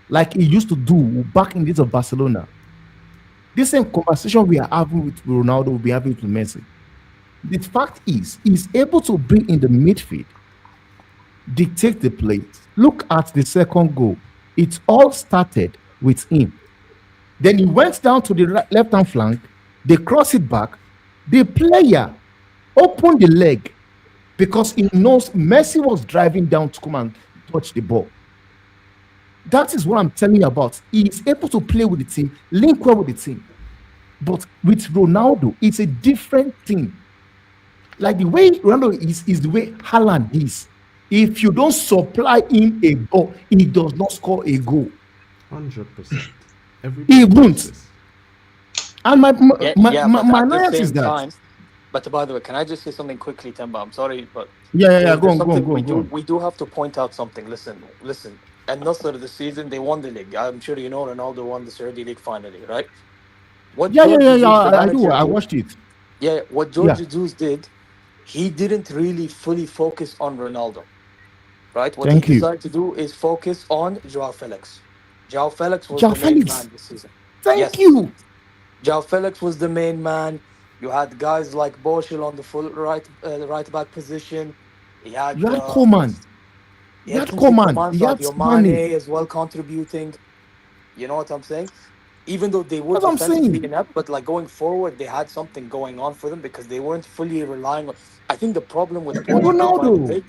G: like he used to do back in the days of Barcelona, this same conversation we are having with Ronaldo will be having with Messi. the fact is, he's able to be in the midfield, dictate the play. Look at the second goal. It all started with him. Then he went down to the left-hand flank. They cross it back. The player opened the leg because he knows Messi was driving down to come and touch the ball. That is what I'm telling you about. He is able to play with the team, link well with the team. But with Ronaldo, it's a different thing. Like the way Ronaldo is the way Haaland is. If you don't supply him a ball, he does not score a goal.
B: 100%.
G: He won't. And my
I: annoyance
G: is that.
I: Time, but by the way, can I just say something quickly, Temba? I'm sorry, but
G: Yeah. Go on.
I: We do have to point out something. Listen. At Nasser this season, they won the league. I'm sure you know Ronaldo won the Saudi league finally, right? What
G: Yeah.
I: George Jesus, the
G: I do.
I: manager,
G: I watched it.
I: Yeah, what George Jesus did, he didn't really fully focus on Ronaldo, right? What
G: Thank
I: he
G: you.
I: decided to do is focus on Joao Felix. Joao Felix was the main man this season.
G: Thank you.
I: Joao Felix was the main man. You had guys like Boschel on the full right back position. You had
G: Coman. You had Coman. You had
I: Mane as well contributing. You know what I'm saying? Even though they were defensively inept, but like going forward, they had something going on for them because they weren't fully relying on. I think the problem with
G: Ronaldo.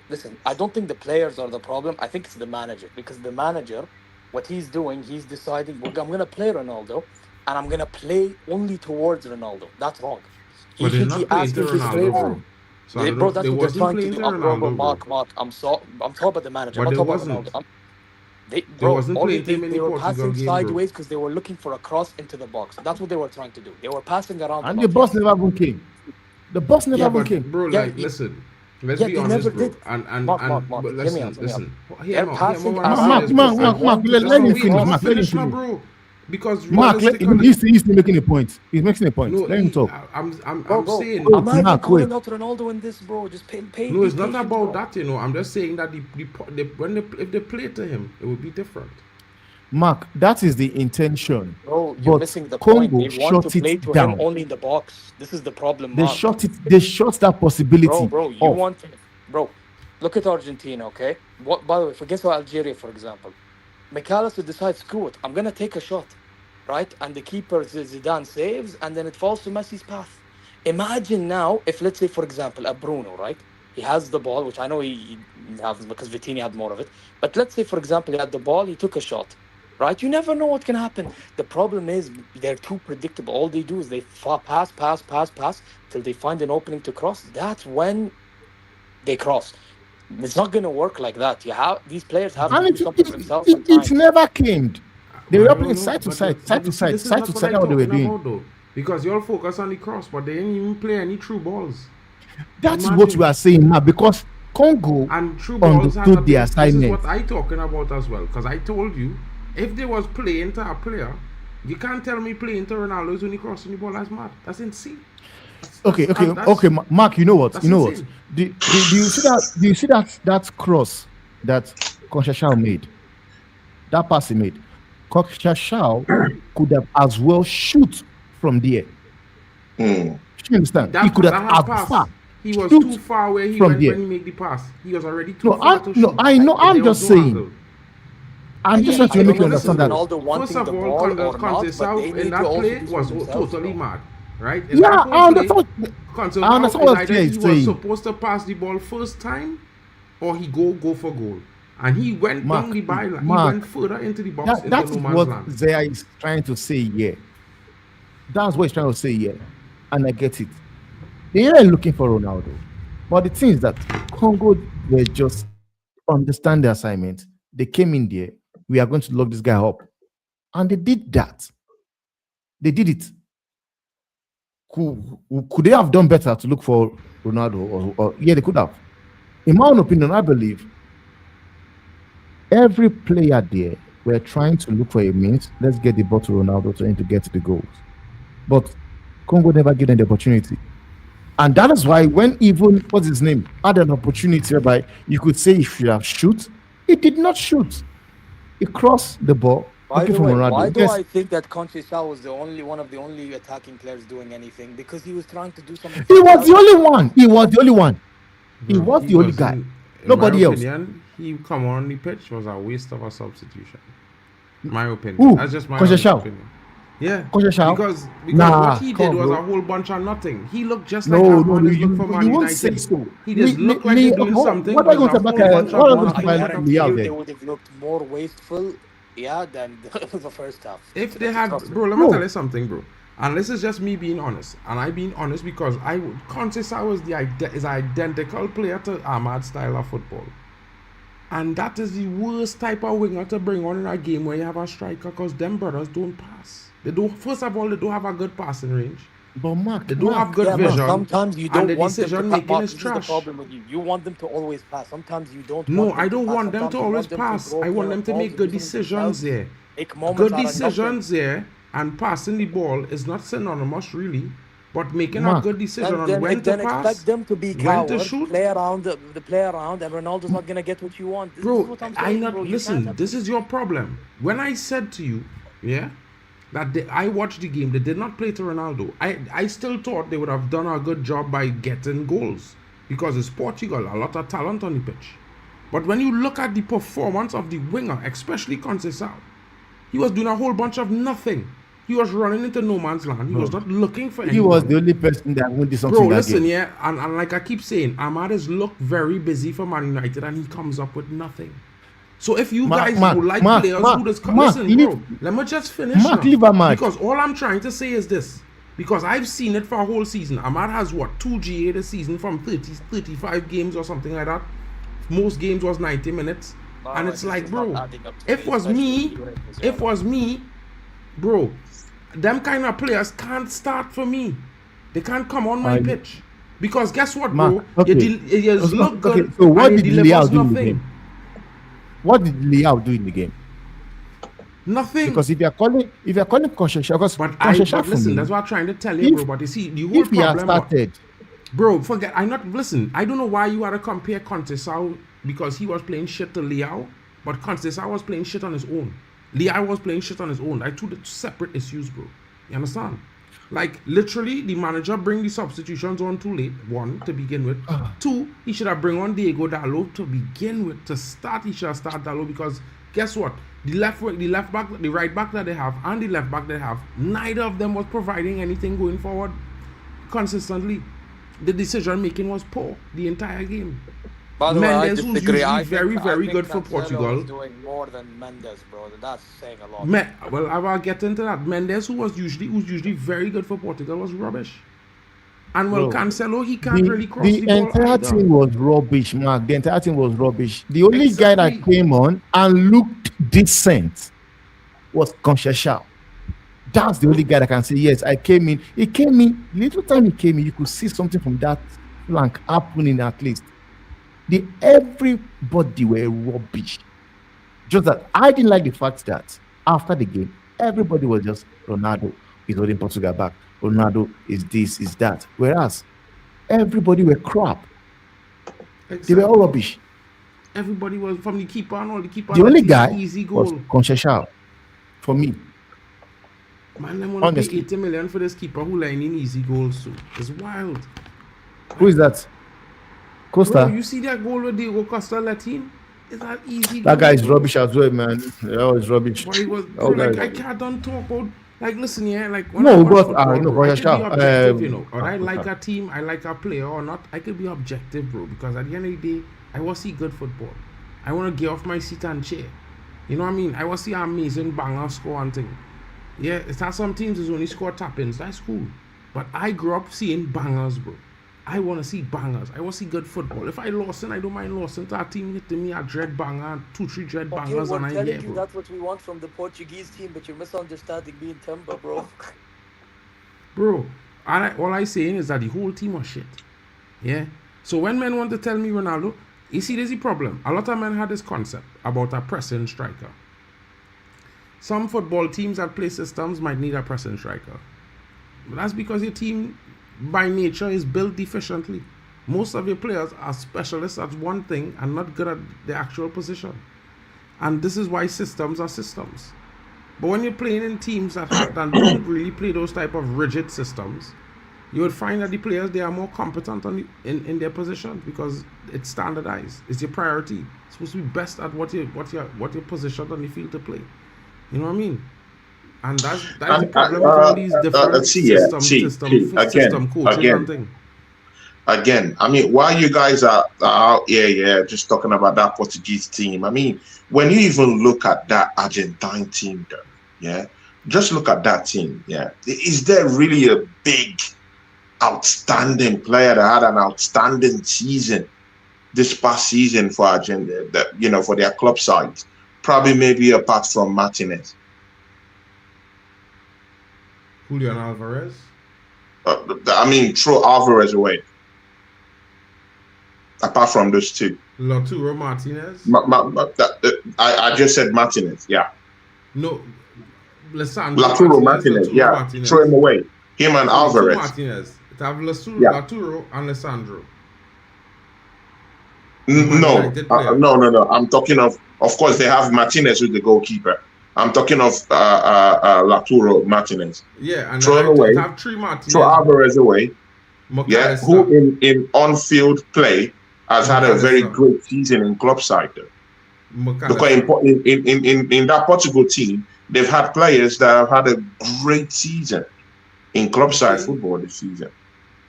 I: Listen, I don't think the players are the problem. I think it's the manager because the manager, what he's doing, he's deciding, well, I'm going to play Ronaldo and I'm going to play only towards Ronaldo. That's wrong.
B: But they're not playing to Ronaldo, bro. So
I: Bro, that's what they're trying to do.
B: Ronaldo,
I: Mark, I'm talking about the manager.
B: But
I: I'm
B: they
I: talking about
B: wasn't.
I: Ronaldo. They were
B: Portugal
I: passing
B: game,
I: sideways because they were looking for a cross into the box. That's what they were trying to do. They were passing around.
G: And the boss never even came. The boss never even came.
B: Bro, listen. Let's be honest, bro.
I: Did. Mark,
B: but listen.
I: They're passing
G: Mark, let me finish.
B: Bro. Because
G: Mark, he's making a point. He's making a point. Let him talk.
B: I'm saying.
I: I'm not calling out Ronaldo in this, bro. Just pay.
B: No, it's not about that, you know. I'm just saying that if they play to him, it would be different.
G: Mark, that is the intention.
I: Bro, you're missing the point. They want to play to him only in the box. This is the problem, Mark.
G: They shot that possibility.
I: Bro, look at Argentina, okay? By the way, forget about Algeria, for example. McAllister decides, screw it, I'm going to take a shot, right? And the keeper, Zidane, saves, and then it falls to Messi's path. Imagine now if, let's say, for example, a Bruno, right? He has the ball, which I know he has because Vitinha had more of it. But let's say, for example, he had the ball, he took a shot, right? You never know what can happen. The problem is they're too predictable. All they do is they pass till they find an opening to cross. That's when they cross. It's not going to work like that. These players have to do something for themselves.
G: It never came. They were playing side to side. That's what they were doing.
B: Because you all focus on the cross, but they didn't even play any true balls.
G: That's what we are saying now, because Congo
B: and true balls
G: understood the assignment.
B: This is what I'm talking about as well. Because I told you, if they was playing to a player, you can't tell me playing to Ronaldo is only crossing the ball. That's mad. That's insane.
G: Okay, Mark. You know what? Do you see that cross that Conchachao made? That pass he made. Conchachao could have as well shoot from there. You understand? He could have far.
B: He was too far where he went when he made the pass. He was already too far to shoot.
G: No, I know. I'm just saying. I'm just trying to make you understand that.
B: First of all, Conchachao in that play was totally mad. Right?
G: I understand what
B: he was supposed to pass the ball first time, or he go for goal, and he went down the byline. He went further into the box.
G: That's what Zaya is trying to say here. That's what he's trying to say here, and I get it. They are looking for Ronaldo, but the thing is that Congo were just understand the assignment. They came in there. We are going to lock this guy up, and they did that. They did it. Could they have done better to look for Ronaldo? Or yeah, they could have. In my own opinion, I believe every player there were trying to look for a means. Let's get the ball to Ronaldo trying to get to the goals. But Congo never gave them the opportunity. And that is why when even, what's his name, had an opportunity whereby you could say he should have shoot, he did not shoot. He crossed the ball
I: By
G: Okay,
I: the
G: from
I: way,
G: Ronaldo.
I: why do
G: Yes,
I: I think that Conceição was the only one of the only attacking players doing anything? Because he was trying to do something.
G: he was the only one. He was the only one. He
B: Bro,
G: was the only guy.
B: wasn't- in
G: Nobody
B: my
G: else.
B: opinion, he come on the pitch was a waste of a substitution. My opinion.
G: Who?
B: That's just my
G: Conceição?
B: opinion. Yeah.
G: Conceição?
B: Because
G: Nah,
B: what he did
G: come on,
B: was
G: bro.
B: a whole bunch of nothing. He looked just
G: No,
B: like
G: no,
B: Armand
G: you,
B: looked for Man
G: you won't say
B: United.
G: so.
B: He just looked like they're doing something.
G: What are you
B: but
G: going to
B: it's a
G: say
B: whole
G: about
B: bunch
G: what
B: of
G: are you going to
B: nothing.
G: say
I: I
G: about
I: guarantee
G: Leao
I: you they
G: then?
I: would have looked more wasteful, than the first half.
B: If they
I: That's
B: had,
I: trust me.
B: bro, let me
G: Bro.
B: tell you something, bro. And this is just me being honest. And I being honest because Conceição is an identical player to Ahmad's style of football. And that is the worst type of winger to bring on in a game where you have a striker because them brothers don't pass. They don't. First of all, they don't have a good passing range.
G: But Mark,
B: They don't have good
I: Yeah, but
B: vision.
I: sometimes you
B: and
I: don't
B: the
I: want them to
B: decision
I: pass.
B: making
I: Mark,
B: is
I: this is the
B: trash.
I: problem with you. You want them to always pass. Sometimes you don't.
B: No,
I: want them
B: I don't
I: pass.
B: want them to
I: Sometimes you
B: always
I: want them to
B: pass.
I: grow
B: I want
I: their
B: them to
I: balls,
B: make good
I: do something
B: decisions
I: else,
B: there.
I: Make moments
B: Good
I: out of nothing.
B: decisions there and passing the ball is not synonymous really, but making a
G: Mark.
B: good decision
I: And
B: on
I: then,
B: when to
I: expect
B: pass.
I: them to be
B: when to
I: cowards,
B: shoot.
I: play around, and Ronaldo's not gonna get what you want. This is
B: Bro,
I: what I'm
B: I
I: saying,
B: not
I: bro. You can't
B: listen.
I: have
B: This is your problem. When I said to you, yeah, that I watched the game, they did not play to Ronaldo. I still thought they would have done a good job by getting goals because it's Portugal, a lot of talent on the pitch. But when you look at the performance of the winger, especially Conceição, he was doing a whole bunch of nothing. He was running into no man's land. He was not looking for anyone.
G: he was the only person that won this something
B: Bro,
G: that
B: listen,
G: game.
B: yeah, and like I keep saying, Ahmad has looked very busy for Man United and he comes up with nothing. So if you
G: Mark,
B: guys
G: Mark,
B: would like
G: Mark,
B: players
G: Mark,
B: who just
G: Mark,
B: listen,
G: leave-
B: bro, let me just finish
G: Mark,
B: now.
G: leave Ahmad.
B: Because all I'm trying to say is this. Because I've seen it for a whole season. Ahmad has what, 2 GA this season from 35 games or something like that. Most games was 90 minutes.
I: Wow,
B: and it's
I: this
B: like,
I: is not
B: bro,
I: adding up to
B: if
I: me,
B: was
I: especially
B: me,
I: during this
B: if
I: run.
B: was me, bro, them kind of players can't start for me. They can't come on my
G: I-
B: pitch. Because guess what,
G: Mark,
B: bro?
G: okay.
B: You look
G: Okay,
B: good
G: so what
B: and you
G: did
B: delivers
G: Leao do in the
B: nothing.
G: game? What did Leao do in the game?
B: Nothing.
G: Because if you're calling Conceição, because
B: But
G: Conceição for
B: listen,
G: me,
B: that's what I'm trying to tell you,
G: if-
B: bro. But you see, the whole
G: if he had
B: problem, what-
G: started,
B: bro, forget. I don't know why you had to compare Conceição because he was playing shit to Leao, but Conceição was playing shit on his own. Leao was playing shit on his own. Like two separate issues, bro. You understand? Like literally, the manager bring the substitutions on too late. One, to begin with. Two, he should have bring on Diego Dalot to begin with. To start, he should have started Dalot because guess what? The left back, the right back that they have, and the left back they have, neither of them was providing anything going forward consistently. The decision making was poor the entire game.
I: By the way, I
B: Mendes, who's
I: disagree.
B: usually
I: I think- I
B: very
I: think
B: good for
I: Cancelo
B: Portugal.
I: is doing more than Mendes, bro. That's saying a lot.
B: Well, I will get into that. Mendes, who's usually very good for Portugal, was rubbish. And well,
G: Bro,
B: Cancelo, he can't really cross the,
G: the
B: ball
G: entire
B: either.
G: team was rubbish, Mark. The entire team was rubbish. The only guy that
B: Exactly.
G: came on and looked decent was Conceição. That's the only guy that can say, yes, I came in. He came in, little time he came in, you could see something from that flank happening at least. Everybody were rubbish. Just that I didn't like the fact that after the game, everybody was just Ronaldo is holding Portugal back. Ronaldo is this, is that. Whereas everybody were crap. They were all rubbish.
B: Everybody was from the keeper and all the keeper.
G: The only
B: let
G: guy
B: in easy
G: was
B: goal.
G: Conceição for me.
B: Man, them want to pay
G: Honestly.
B: 80 million for this keeper who line in easy goals too. It's wild.
G: Who is that? Costa.
B: Bro, you see that goal with Diego Costa let in? It's that easy.
G: That
B: goal,
G: guy is
B: bro.
G: rubbish as well, man. That was rubbish.
B: But it was,
G: That
B: bro, like,
G: guy-
B: I can't don't talk about, like, listen, yeah, like, when
G: No,
B: I watch
G: but,
B: football,
G: no,
B: bro, I could be
G: Conceição,
B: objective, you know, or I like a team, I like a player or not, I could be objective, bro, because at the end of the day, I want to see good football. I want to get off my seat and cheer. You know what I mean? I want to see an amazing banger score and thing. Yeah, it's not some teams is only score tap-ins, that's cool. But I grew up seeing bangers, bro. I want to see bangers. I want to see good football. If I lost, I don't mind losing to a team hitting me a dread banger, 2-3 dread
I: Okay,
B: bangers,
I: we're
B: and I'm
I: telling
B: here,
I: you
B: bro.
I: that's what we want from the Portuguese team, but you're misunderstanding me and Timber, bro.
B: Bro, all I saying is that the whole team was shit. Yeah. So when men want to tell me Ronaldo, you see, there's a problem. A lot of men had this concept about a pressing striker. Some football teams that play systems might need a pressing striker. But that's because your team, by nature, is built deficiently. Most of your players are specialists at one thing and not good at the actual position. And this is why systems are systems. But when you're playing in teams that don't really play those type of rigid systems, you would find that the players, they are more competent in their position because it's standardized. It's your priority. It's supposed to be best at what you're positioned on the field to play. You know what I mean? And that's the problem with all these different system coaches and things.
H: Again, I mean, while you guys are out here, just talking about that Portuguese team, I mean, when you even look at that Argentine team, though, yeah, just look at that team, yeah. Is there really a big, outstanding player that had an outstanding season this past season for Argentina, for their club side? Probably, maybe apart from Martinez.
B: Julian Alvarez?
H: I mean, throw Alvarez away. Apart from those two.
B: Lautaro Martinez?
H: I just said Martinez, yeah.
B: No, Lisandro
H: Lautaro Martinez, yeah.
B: Martinez.
H: Throw him away. Him and Alvarez.
B: Martinez. It have Lautaro and Lisandro.
H: No. I'm talking of course, they have Martinez who's the goalkeeper. I'm talking of Lautaro Martinez.
B: Yeah, and
H: throw him away.
B: Have three Martinez.
H: Throw Alvarez away. Yeah, who in on-field play has had a very great season in club side though. Because in that Portugal team, they've had players that have had a great season in club side football this season.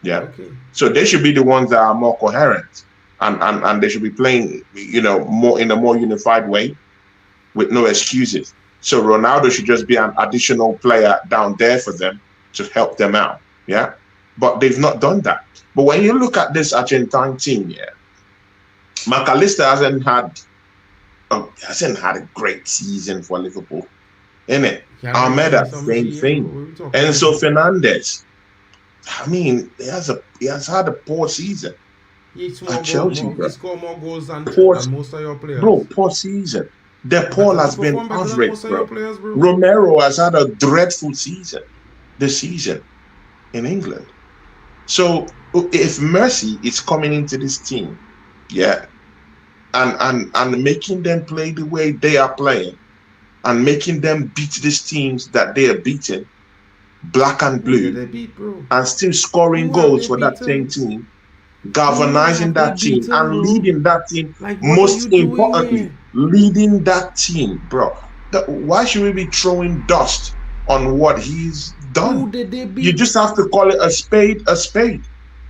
H: Yeah. Okay. So they should be the ones that are more coherent and they should be playing, more in a more unified way with no excuses. So Ronaldo should just be an additional player down there for them to help them out. Yeah. But they've not done that. But when you look at this Argentine team, yeah, McAllister hasn't had a great season for Liverpool, innit? Almeida, same thing. Enzo Fernandez, I mean, he has had a poor season at Chelsea.
B: He scored more goals than most of your players.
H: Bro, poor season. De Paul has been average, bro. Romero has had a dreadful season this season in England. So if Mercy is coming into this team, yeah, and making them play the way they are playing, and making them beat these teams that they are beating, black and blue, and still scoring goals for that same team, galvanizing that team and leading that team, most importantly, leading that team, bro. Why should we be throwing dust on what he's done? You just have to call it a spade a spade.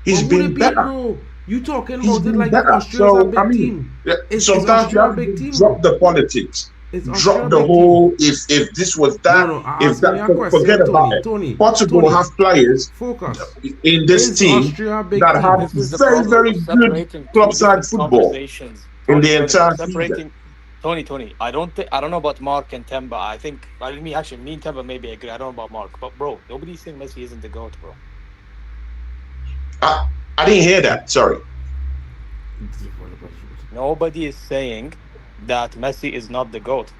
H: He's been better.
B: Bro? You talking about it like Australia's a big team.
H: Sometimes you have to drop the politics. Drop the whole if this was that, if that, forget about it. Portugal have players in this team that have very, very good club side football in the entire season.
I: Tony, I don't know about Mark and Temba. Me and Temba maybe agree. I don't know about Mark, but bro, nobody's saying Messi isn't the GOAT, bro.
H: I didn't hear that. Sorry.
I: Nobody is saying that Messi is not the GOAT.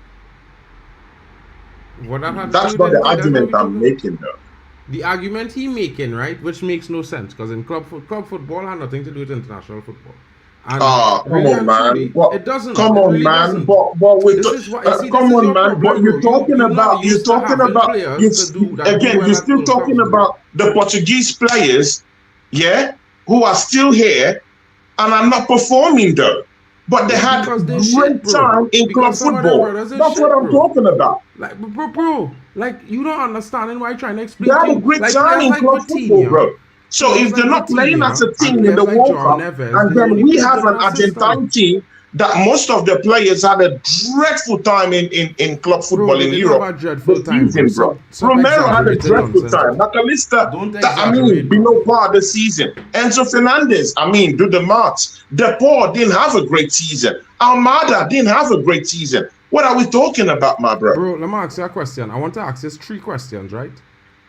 H: That's not the argument I'm making, though.
B: The argument he making, right, which makes no sense, because in club football had nothing to do with international football.
H: Come on, man.
B: It doesn't.
H: Come on, man. But you're talking about you're still talking about the Portuguese players, yeah, who are still here and are not performing though. But they had great time in club football. That's what I'm talking about.
B: Like, bro, like you don't understand why I'm trying to explain.
H: They had a great time in club football, bro. So if they're not playing as a team in the World Cup, and then we have an Argentine team that most of the players had a dreadful time in club football in Europe. Romero had a dreadful time. McAllister, below par the season. Enzo Fernandez, do the maths. De Paul didn't have a great season. Almada didn't have a great season. What are we talking about, my bro?
B: Bro, let me ask you a question. I want to ask you 3 questions, right?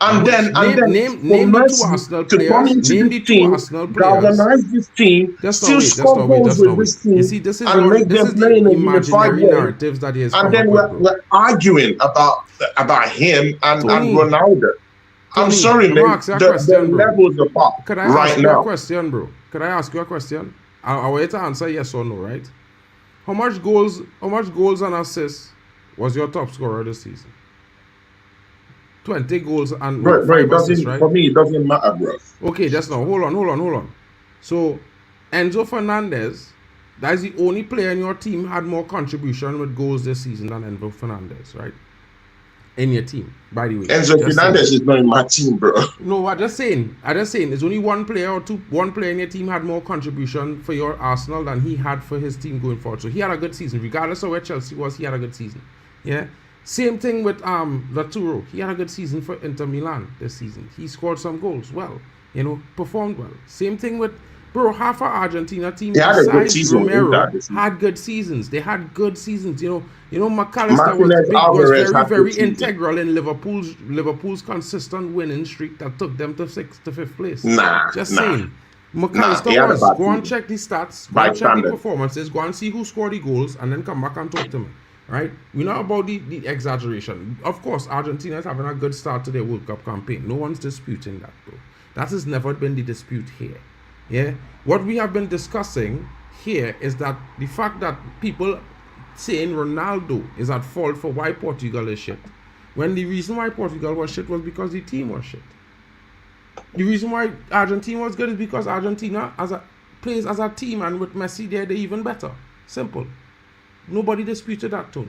H: And then name the 2 Arsenal players. Name the 2 Arsenal players. Galvanize this team. Still score goals with this team.
B: You see, this is
H: and make them play in a unified way.
B: Narratives that he has.
H: And then we're arguing about him and Ronaldo. I'm sorry, man. The levels apart.
B: Could I ask you a question, bro? Could I ask you a question? I'll wait to answer yes or no, right? How much goals and assists was your top scorer this season? 20 goals and
H: Bro, it
B: 5
H: doesn't,
B: assists, right?
H: for me, it doesn't matter, bro.
B: Okay, just now. Hold on. So, Enzo Fernandez, that is the only player in your team had more contribution with goals this season than Enzo Fernandez, right? In your team, by the way.
H: Enzo
B: Just
H: Fernandez
B: saying.
H: is not in my team, bro.
B: No, I'm just saying. There's only one player in your team had more contribution for your Arsenal than he had for his team going forward. So he had a good season, regardless of where Chelsea was. He had a good season. Yeah. Same thing with Laturo. He had a good season for Inter Milan this season. He scored some goals. Well, performed well. Same thing with half our Argentina team.
H: He had a good
B: besides
H: season with
B: Romero,
H: Inter this season.
B: had good seasons. They had good seasons. McAllister
H: Martinez
B: was
H: Alvarez
B: very,
H: had
B: very
H: good season.
B: integral in Liverpool's consistent winning streak that took them to 6th to 5th place.
H: Nah,
B: saying.
H: he
B: McAllister
H: had a
B: was.
H: bad
B: Go and
H: season.
B: check the stats. Go
H: By
B: and check the
H: standard.
B: performances. Go and see who scored the goals, and then come back and talk to me. Right? We're not about the exaggeration. Of course, Argentina is having a good start to their World Cup campaign. No one's disputing that, bro. That has never been the dispute here. Yeah? What we have been discussing here is that the fact that people saying Ronaldo is at fault for why Portugal is shit, when the reason why Portugal was shit was because the team was shit. The reason why Argentina was good is because Argentina plays as a team, and with Messi there, they're even better. Simple. Nobody disputed that, Tony.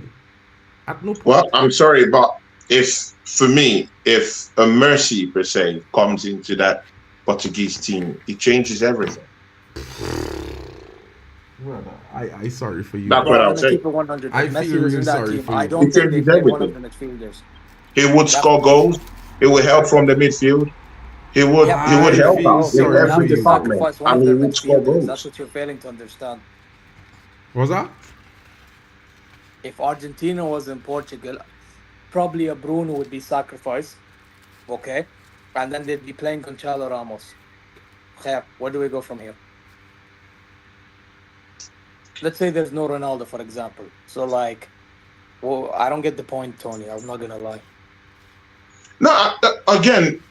B: At no point.
H: Well, I'm sorry, but if a Mercy per se comes into that Portuguese team, it changes everything.
B: Brother, I sorry for you.
H: That's
I: Bro,
H: what
I: I'm
H: I'm
I: gonna
H: saying.
I: keep it 100.
B: I
I: If Messi
B: feel
I: was
B: really
I: in that
B: sorry
I: team,
B: for
I: I
B: you.
I: don't
H: It
I: think they
H: changes
I: play one of the
H: everything.
I: midfielders.
H: He would score goals. He would help from the midfield. He would
B: I
H: help
B: feel
H: out in
B: sorry
H: every
B: for you.
H: department,
I: Sacrifice one
H: and
I: of
H: he
I: their
H: would score
I: midfielders. That's
H: goals.
I: what you're failing to understand.
B: What's that?
I: If Argentina was in Portugal, probably a Bruno would be sacrificed, okay? And then they'd be playing Gonçalo Ramos. Okay, where do we go from here? Let's say there's no Ronaldo, for example. So, I don't get the point, Tony. I'm not gonna lie.
H: No, again,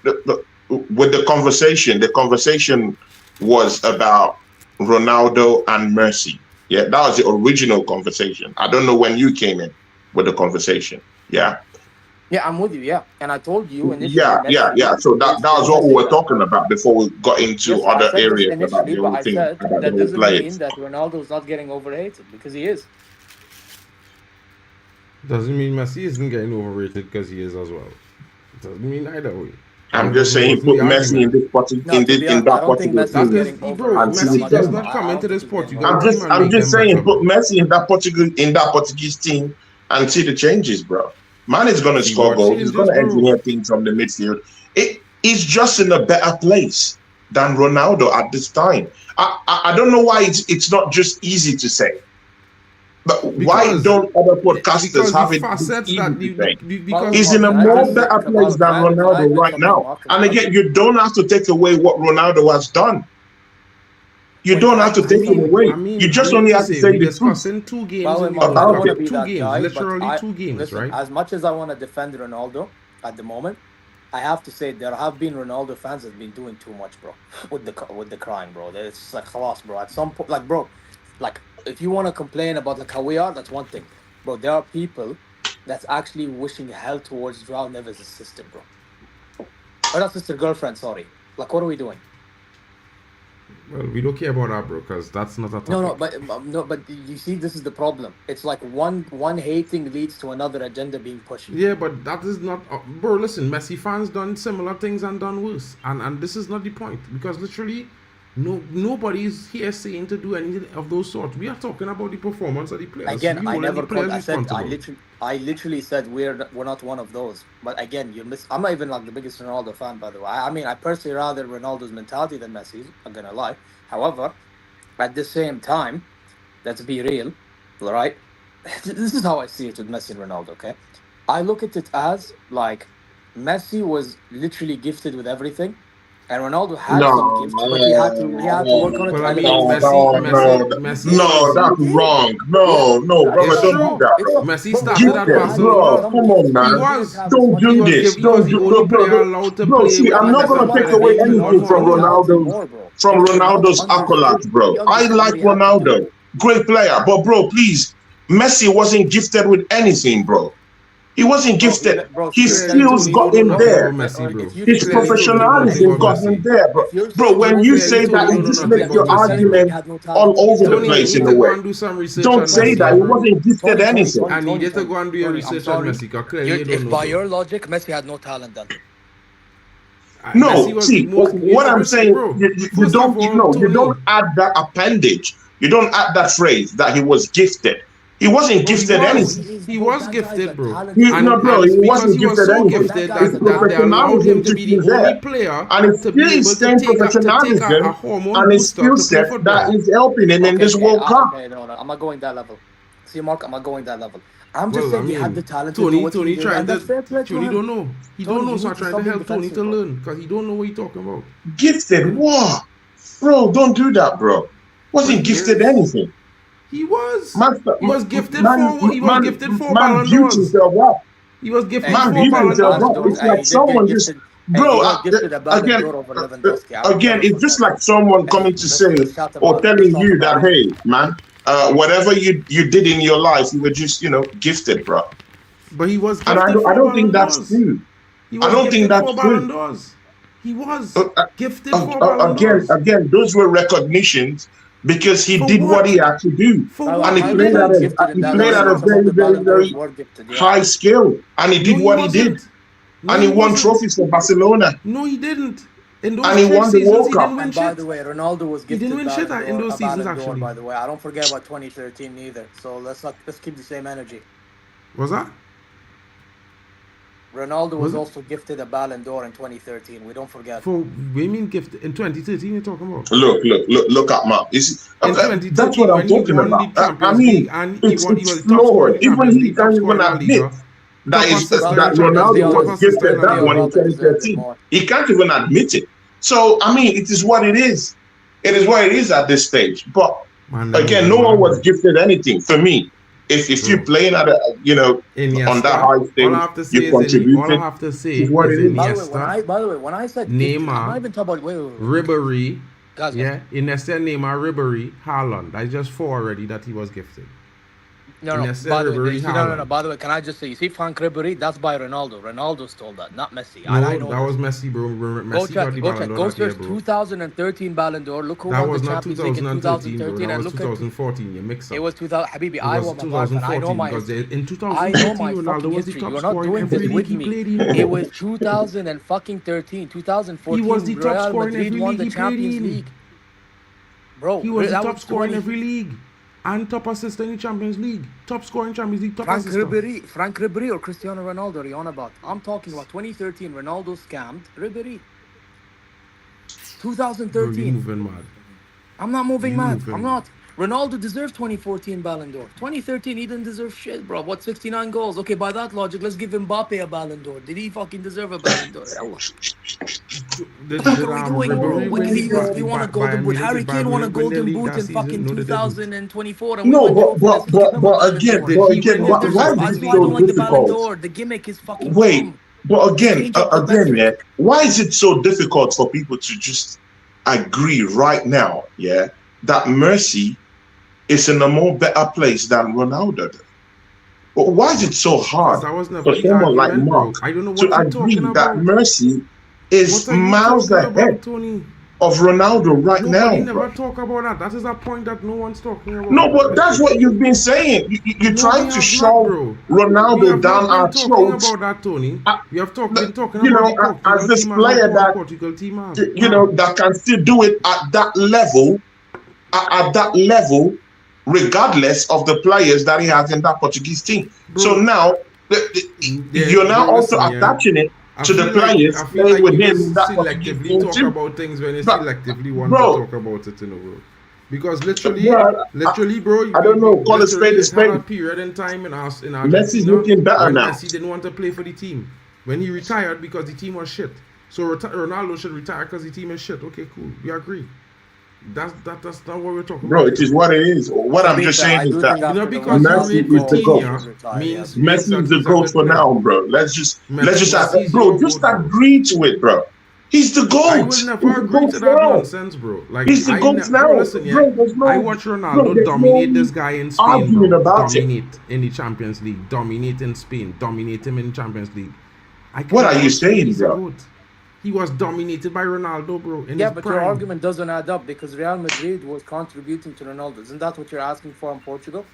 H: with the conversation was about Ronaldo and Mercy. Yeah, that was the original conversation. I don't know when you came in with the conversation. Yeah.
I: Yeah, I'm with you. Yeah, and I told you initially.
H: Yeah. So that was what we were talking about before we got into
I: Yes, I
H: other
I: said this
H: areas about
I: initially,
H: the
I: but
H: whole
I: I
H: thing,
I: said
H: about the
I: that
H: whole
I: doesn't
H: players.
I: mean that Ronaldo's not getting overrated, because he is.
B: Doesn't mean Messi isn't getting overrated because he is as well. It doesn't mean either way.
H: I'm just saying, put Messi in this in that
I: I don't think
H: Portugal
I: Messi
B: That
I: is
H: team.
B: is,
I: getting
B: bro.
H: And see
B: Messi
H: what
B: does
H: them.
B: not come into this Portugal
H: I'm
B: team
H: just
B: and make them
H: saying,
B: better,
H: put
B: bro.
H: Messi in that Portuguese team and see the changes, bro. Man is gonna
B: See
H: score
B: what
H: goals.
B: changes,
H: He's gonna
B: bro.
H: engineer things from the midfield. He's just in a better place than Ronaldo at this time. I don't know why it's not just easy to say. But why
B: Because-
H: don't other podcasters
B: Because
H: have
B: the
H: it this
B: facets
H: easy
B: that
H: to say?
B: because
H: He's in a
I: Can I
H: more
I: just say,
H: better place than
I: Kamal, can I
H: Ronaldo
I: admit
H: right
I: something,
H: now.
I: Marcus?
H: And again, you don't have to take away what Ronaldo has done. You don't have to take it away. You just only have to say
B: we
H: the truth.
B: discussing 2 games
I: Well,
B: in the
I: I
B: World
I: don't
B: Cup.
I: want to be
B: 2
I: that
B: games,
I: guy,
B: literally
I: but
B: 2 games,
I: listen,
B: right?
I: as much as I want to defend Ronaldo at the moment, I have to say there have been Ronaldo fans that have been doing too much, bro, with the crying, bro. It's like khalas, bro. At some point, bro, if you want to complain about how we are, that's one thing, bro. There are people that's actually wishing hell towards Joao Neves' sister, bro. Or not sister, girlfriend. Sorry. What are we doing?
B: Well, we don't care about that, bro, because that's not a topic.
I: But you see, this is the problem. It's like one hating leads to another agenda being pushed.
B: Yeah, but that is not... bro, listen, Messi fans done similar things and done worse. And this is not the point. Because literally, nobody's here saying to do anything of those sorts. We are talking about the performance of the players.
I: Again,
B: You
I: I
B: hold
I: never
B: the players
I: called.
B: responsible.
I: I literally said we're not one of those. But again, I'm not even the biggest Ronaldo fan, by the way. I mean, I personally rather Ronaldo's mentality than Messi's. I'm gonna lie. However, at the same time, let's be real, all right? This is how I see it with Messi and Ronaldo. Okay, I look at it as Messi was literally gifted with everything. And Ronaldo had some gifts, but he had to work on it.
B: Well, I mean, Messi
H: No, that's wrong. No, brother,
B: It's
H: don't
B: true.
H: do that, bro.
B: Messi started at
H: Bro,
B: Barcelona.
H: come on, man.
B: He was.
H: Don't do this.
B: He was the only player allowed to play.
H: See, I'm not gonna take away anything from Ronaldo's accolades, bro. I like Ronaldo, great player, but bro, please, Messi wasn't gifted with anything, bro. He wasn't gifted.
I: Bro,
H: His
B: Clearly,
H: skills
B: Tony,
H: got
B: you
H: him
B: don't know
H: there.
B: nothing about Messi, bro.
H: His
B: Clearly, Tony, you don't know nothing
H: professionalism
B: about
H: got him
B: Messi.
H: there, bro.
I: If you're
H: Bro,
I: saying
H: when
I: he
H: you
I: wasn't
H: say
B: Clearly,
H: that,
B: Tony, you
H: it
B: don't know
H: just
B: nothing
H: makes your
B: about Messi, bro.
H: argument all over the
B: Tony, you
H: place
B: need
H: in
B: to
H: a
B: go
H: way.
B: and do some research
H: Don't
B: on
H: say
B: Messi,
H: that. He
B: bro.
H: wasn't gifted anything.
B: I needed to go and do your
I: I'm
B: research on
I: sorry.
B: Messi, because clearly you don't
I: If
B: know,
I: by
B: bro.
I: your logic, Messi had no talent then.
B: Messi
H: No,
B: was the
H: see,
B: most, you
H: what
B: know,
H: I'm
B: listen,
H: saying,
B: bro.
H: you
B: First
H: don't,
B: of all,
H: you
B: Tony,
H: don't add that appendage. You don't add that phrase that he was gifted. He wasn't
B: bro,
H: gifted anything.
B: he was gifted, bro.
H: No, bro, he
B: And because
H: wasn't
B: he was
H: gifted
B: so
H: anything.
B: gifted
H: His
B: that they allowed him
H: professionalism
B: to
H: took
B: be
H: him
B: the only
H: there.
B: player
H: And it's
B: to
H: still
B: be able
H: his
B: to
H: same
B: take a
H: professionalism
B: hormone
H: and his
B: booster
H: skill
B: to play
H: set that
B: football.
H: is helping him in this World Cup.
I: Okay, no, I'm not going that level. See, Mark, I'm not going that level. I'm just
B: Well, I
I: saying he had the
B: mean,
I: talent to do what he
B: Tony
I: did,
B: trying
I: and that's
B: to,
I: fair play to
B: Tony
I: him.
B: don't know. He
I: Tony,
B: don't know,
I: you
B: so I'm
I: need to
B: trying
I: stop
B: to
I: being
B: help Tony
I: defensive,
B: to
I: bro.
B: learn, because he don't know what he talking about.
H: Gifted, what? Bro, don't do that, bro. Wasn't
B: But
H: gifted
B: yes,
H: anything.
B: he was.
H: Man,
B: He was gifted
H: man,
B: for. He was
H: man,
B: gifted four
H: man
B: Ballon
H: built
B: d'Ors.
H: himself up.
B: He was gifted
I: Hey,
H: Man
I: to
B: four
I: be
H: built
I: fair, the
B: Ballon
H: himself
I: Ballon
B: d'Ors,
H: up.
I: d'Or,
B: bro.
H: It's
I: hey,
H: like
I: he did get
H: someone just,
I: gifted. Hey,
H: bro,
I: he got gifted a Ballon d'Or over Lewandowski. I don't care
H: again,
I: what's
H: it's just
I: that.
H: like someone
I: Hey,
H: coming to
I: let's
H: say
I: chat
H: or
I: about it. Let's
H: telling
I: talk
H: you
I: about
H: that,
I: it.
H: hey, man, whatever you did in your life, you were just, gifted, bro.
B: But he was
H: And
B: gifted
H: I
B: four
H: don't think
B: Ballon
H: that's
B: d'Ors.
H: true.
B: He
H: I
B: was
H: don't think
B: gifted
H: that's
B: four Ballon
H: true.
B: d'Ors. He was gifted four Ballon
H: Again,
B: d'Ors.
H: those were recognitions because he
B: For
H: did what
B: what?
H: he had to do,
B: For
I: By the way,
B: what?
H: and
I: I'm
H: he
B: He
I: not even
H: played
I: saying
H: at
I: he's
B: didn't.
H: a
I: gifted in
H: he
I: that
B: No,
H: played
I: way.
B: he's
H: at a
I: Bro.
B: not.
I: Some of
H: very,
I: the
H: very,
I: Ballon d'Ors
H: very
I: were gifted, yeah.
H: high skill, and he
B: No,
H: did
B: he
H: what he did,
B: wasn't. No,
H: and
B: he
H: he won
B: wasn't.
H: trophies for Barcelona,
B: No, he didn't. In
H: and
B: those
H: he
B: three
H: won the
B: seasons,
H: World
B: he didn't
H: Cup.
B: win
I: And by
B: shit.
I: the way, Ronaldo was
B: He didn't
I: gifted
B: win shit
I: Ballon
B: in
I: d'Or,
B: those
I: a
B: seasons,
I: Ballon d'Or,
B: actually.
I: by the way. I don't forget about 2013 neither. So let's keep the same energy.
B: Was that?
I: Ronaldo
B: Was
I: was
B: it?
I: also gifted a Ballon d'Or in 2013. We don't forget.
B: For women gift in 2013, you're talking about?
H: Look at Mark.
B: In
H: That's what
B: 2013,
H: I'm
B: when he
H: talking
B: won the
H: about. I
B: Champions League
H: mean,
B: and he was
H: it's
B: the top scorer in the
H: flawed. Even
B: Champions
H: he
B: League, top
H: can't
B: scorer
H: even
B: in La
H: admit
B: Liga,
H: that
B: top
H: is
B: assist in the
H: that
B: Champions
H: Ronaldo
B: League, top
H: was
B: assist in
H: gifted
B: La
H: that
B: Liga.
H: one in
I: Ronaldo deserved it
H: 2013.
I: more.
H: He can't even admit it. So I mean, it is what it is. It is what it is at this stage. But
B: Man, that
H: again,
B: moving
H: no one
B: mad,
H: was
B: bro.
H: gifted anything. For me, if you're
B: Bro.
H: playing at a on that
B: Iniesta.
H: high
B: All I
H: stage,
B: have to say
H: you
B: is all I
H: contributed.
B: have to say
H: It is what
B: is
H: it is.
B: Iniesta,
I: When I said gifted, I'm not
B: Neymar,
I: even talking about wait.
B: Ribery,
I: Guys,
B: yeah, Iniesta, Neymar, Ribery, Haaland. That's just four already that he was gifted.
I: No.
B: Iniesta,
I: By the way,
B: Ribery,
I: no.
B: Haaland.
I: By the way, can I just say, you see, Frank Ribery, that's by Ronaldo. Ronaldo stole that, not Messi.
B: No,
I: I know
B: that
I: this.
B: was Messi, bro.
I: Go
B: Messi
I: check,
B: got the
I: go
B: Ballon
I: check,
B: d'Or
I: go
B: that year,
I: search
B: bro.
I: 2013 Ballon d'Or. Look who
B: That
I: won the
B: was not
I: Champions League in
B: 2013, bro.
I: 2013,
B: That
I: and
B: was
I: look at
B: 2014. You mix up.
I: it was 2000. Habibi,
B: It
I: I
B: was
I: want my part, and I know
B: 2014
I: my
B: because
I: history.
B: in
I: I know
B: 2013
I: my
B: Ronaldo
I: fucking
B: was the
I: history.
B: top
I: You're not
B: scorer in
I: doing
B: every
I: this
B: league
I: with
B: he
I: me.
B: played in,
I: It
B: bro.
I: was 2013,
B: He
I: 2014.
B: was the top
I: Real
B: scorer in
I: Madrid
B: every
I: won
B: league
I: the
B: he played
I: Champions
B: in.
I: League. Bro,
B: He was the
I: that
B: top
I: was
B: scorer in
I: 20.
B: every league. And top assist in the Champions League. Top scorer in Champions League, top
I: Frank
B: assist.
I: Ribery or Cristiano Ronaldo are you on about? I'm talking about 2013. Ronaldo scammed Ribery.
B: Bro, you
I: 2013.
B: moving mad.
I: I'm not moving
B: You
I: mad.
B: moving
I: I'm
B: mad.
I: not. Ronaldo deserved 2014 Ballon d'Or. 2013, he didn't deserve shit, bro. What, 69 goals? Okay, by that logic, let's give Mbappe a Ballon d'Or. Did he fucking deserve a Ballon d'Or?
B: Did
I: What are we doing, bro?
B: Ribery
I: When
B: win
I: he won a golden
B: Bayern
I: boot.
B: Munich?
I: Harry
B: Did
I: Kane won a
B: Bayern win the
I: golden
B: league
I: boot
B: that
I: in
B: season?
I: fucking
B: No, they didn't.
I: 2024, and we
H: No,
I: win trophyless. Let's give him a Ballon d'Or.
B: Did he win his
H: why
B: deserved
H: is
I: That's
H: it
I: why I
H: so
I: don't like the Ballon
H: difficult?
I: d'Or. The gimmick is fucking
H: Wait,
I: dumb.
H: but again,
I: Change up the metric.
H: yeah, why is it so difficult for people to just agree right now, yeah, that Mercy is in a more better place than Ronaldo? But why is it so
B: Because
H: hard
B: that was never
H: for
B: the
H: someone like
B: argument, bro.
H: Mark
B: I don't know
H: to
B: what you're
H: agree
B: talking
H: that
B: about.
H: Mercy is
B: What are you
H: miles
B: talking
H: ahead
B: about, Tony?
H: of Ronaldo right
B: Nobody
H: now,
B: never
H: bro?
B: talk about that. That is a point that no one's talking about.
H: No, but that's what you've been saying. You're
B: No,
H: trying
B: we
H: to
B: have not,
H: shove
B: bro. We
H: Ronaldo
B: have
H: down
B: not been
H: our
B: talking
H: throats.
B: about that, Tony. We have been talking
H: You
B: about
H: know,
B: the Portugal
H: as this
B: team and
H: player
B: how poor the
H: that
B: Portugal team are.
H: that can still do it at that level, regardless of the players that he has in that Portuguese team.
B: Bro,
H: so now you're now also attaching it to the players
B: I feel
H: playing
B: like
H: with
B: you
H: him
B: just
H: in that Portuguese
B: selectively
H: team
B: talk
H: too.
B: about things when you
H: But,
B: selectively want
H: bro,
B: to talk about it in the world. Because literally,
H: bro, I don't know. Call a spade a
B: it had a
H: spade.
B: period in time in
H: Messi's
B: Argentina
H: looking better
B: when
H: now.
B: Messi didn't want to play for the team. When he retired because the team was shit. So Ronaldo should retire because the team is shit. Okay, cool. We agree. That's not what we're talking
H: Bro,
B: about.
H: it is what it is. What I'm just saying is that
B: Because you
H: Messi
B: rate
H: is the GOAT.
B: Coutinho means
H: Messi
B: that
H: is the
B: he's a
H: GOAT
B: good
H: for
B: player.
H: now, bro. Let's just
B: Messi's
H: bro,
B: your
H: just
B: GOAT, bro.
H: agree to it, bro. He's the GOAT.
B: I will never
H: He's the
B: agree
H: GOAT
B: to that
H: now.
B: nonsense, bro. Like
H: He's the
B: I
H: GOAT now.
B: bro, listen, yeah.
H: Bro, there's no,
B: I watch
H: bro,
B: Ronaldo
H: there's
B: dominate
H: no
B: this guy in Spain,
H: arguing
B: bro.
H: about it.
B: Dominate in the Champions League, dominate in Spain, dominate him in Champions League.
H: What are
B: cannot
H: you
B: say
H: saying,
B: he's a
H: bro?
B: GOAT. He was dominated by Ronaldo, bro. In
I: Yeah,
B: his
I: but
B: prime.
I: your argument doesn't add up because Real Madrid was contributing to Ronaldo. Isn't that what you're asking for in Portugal?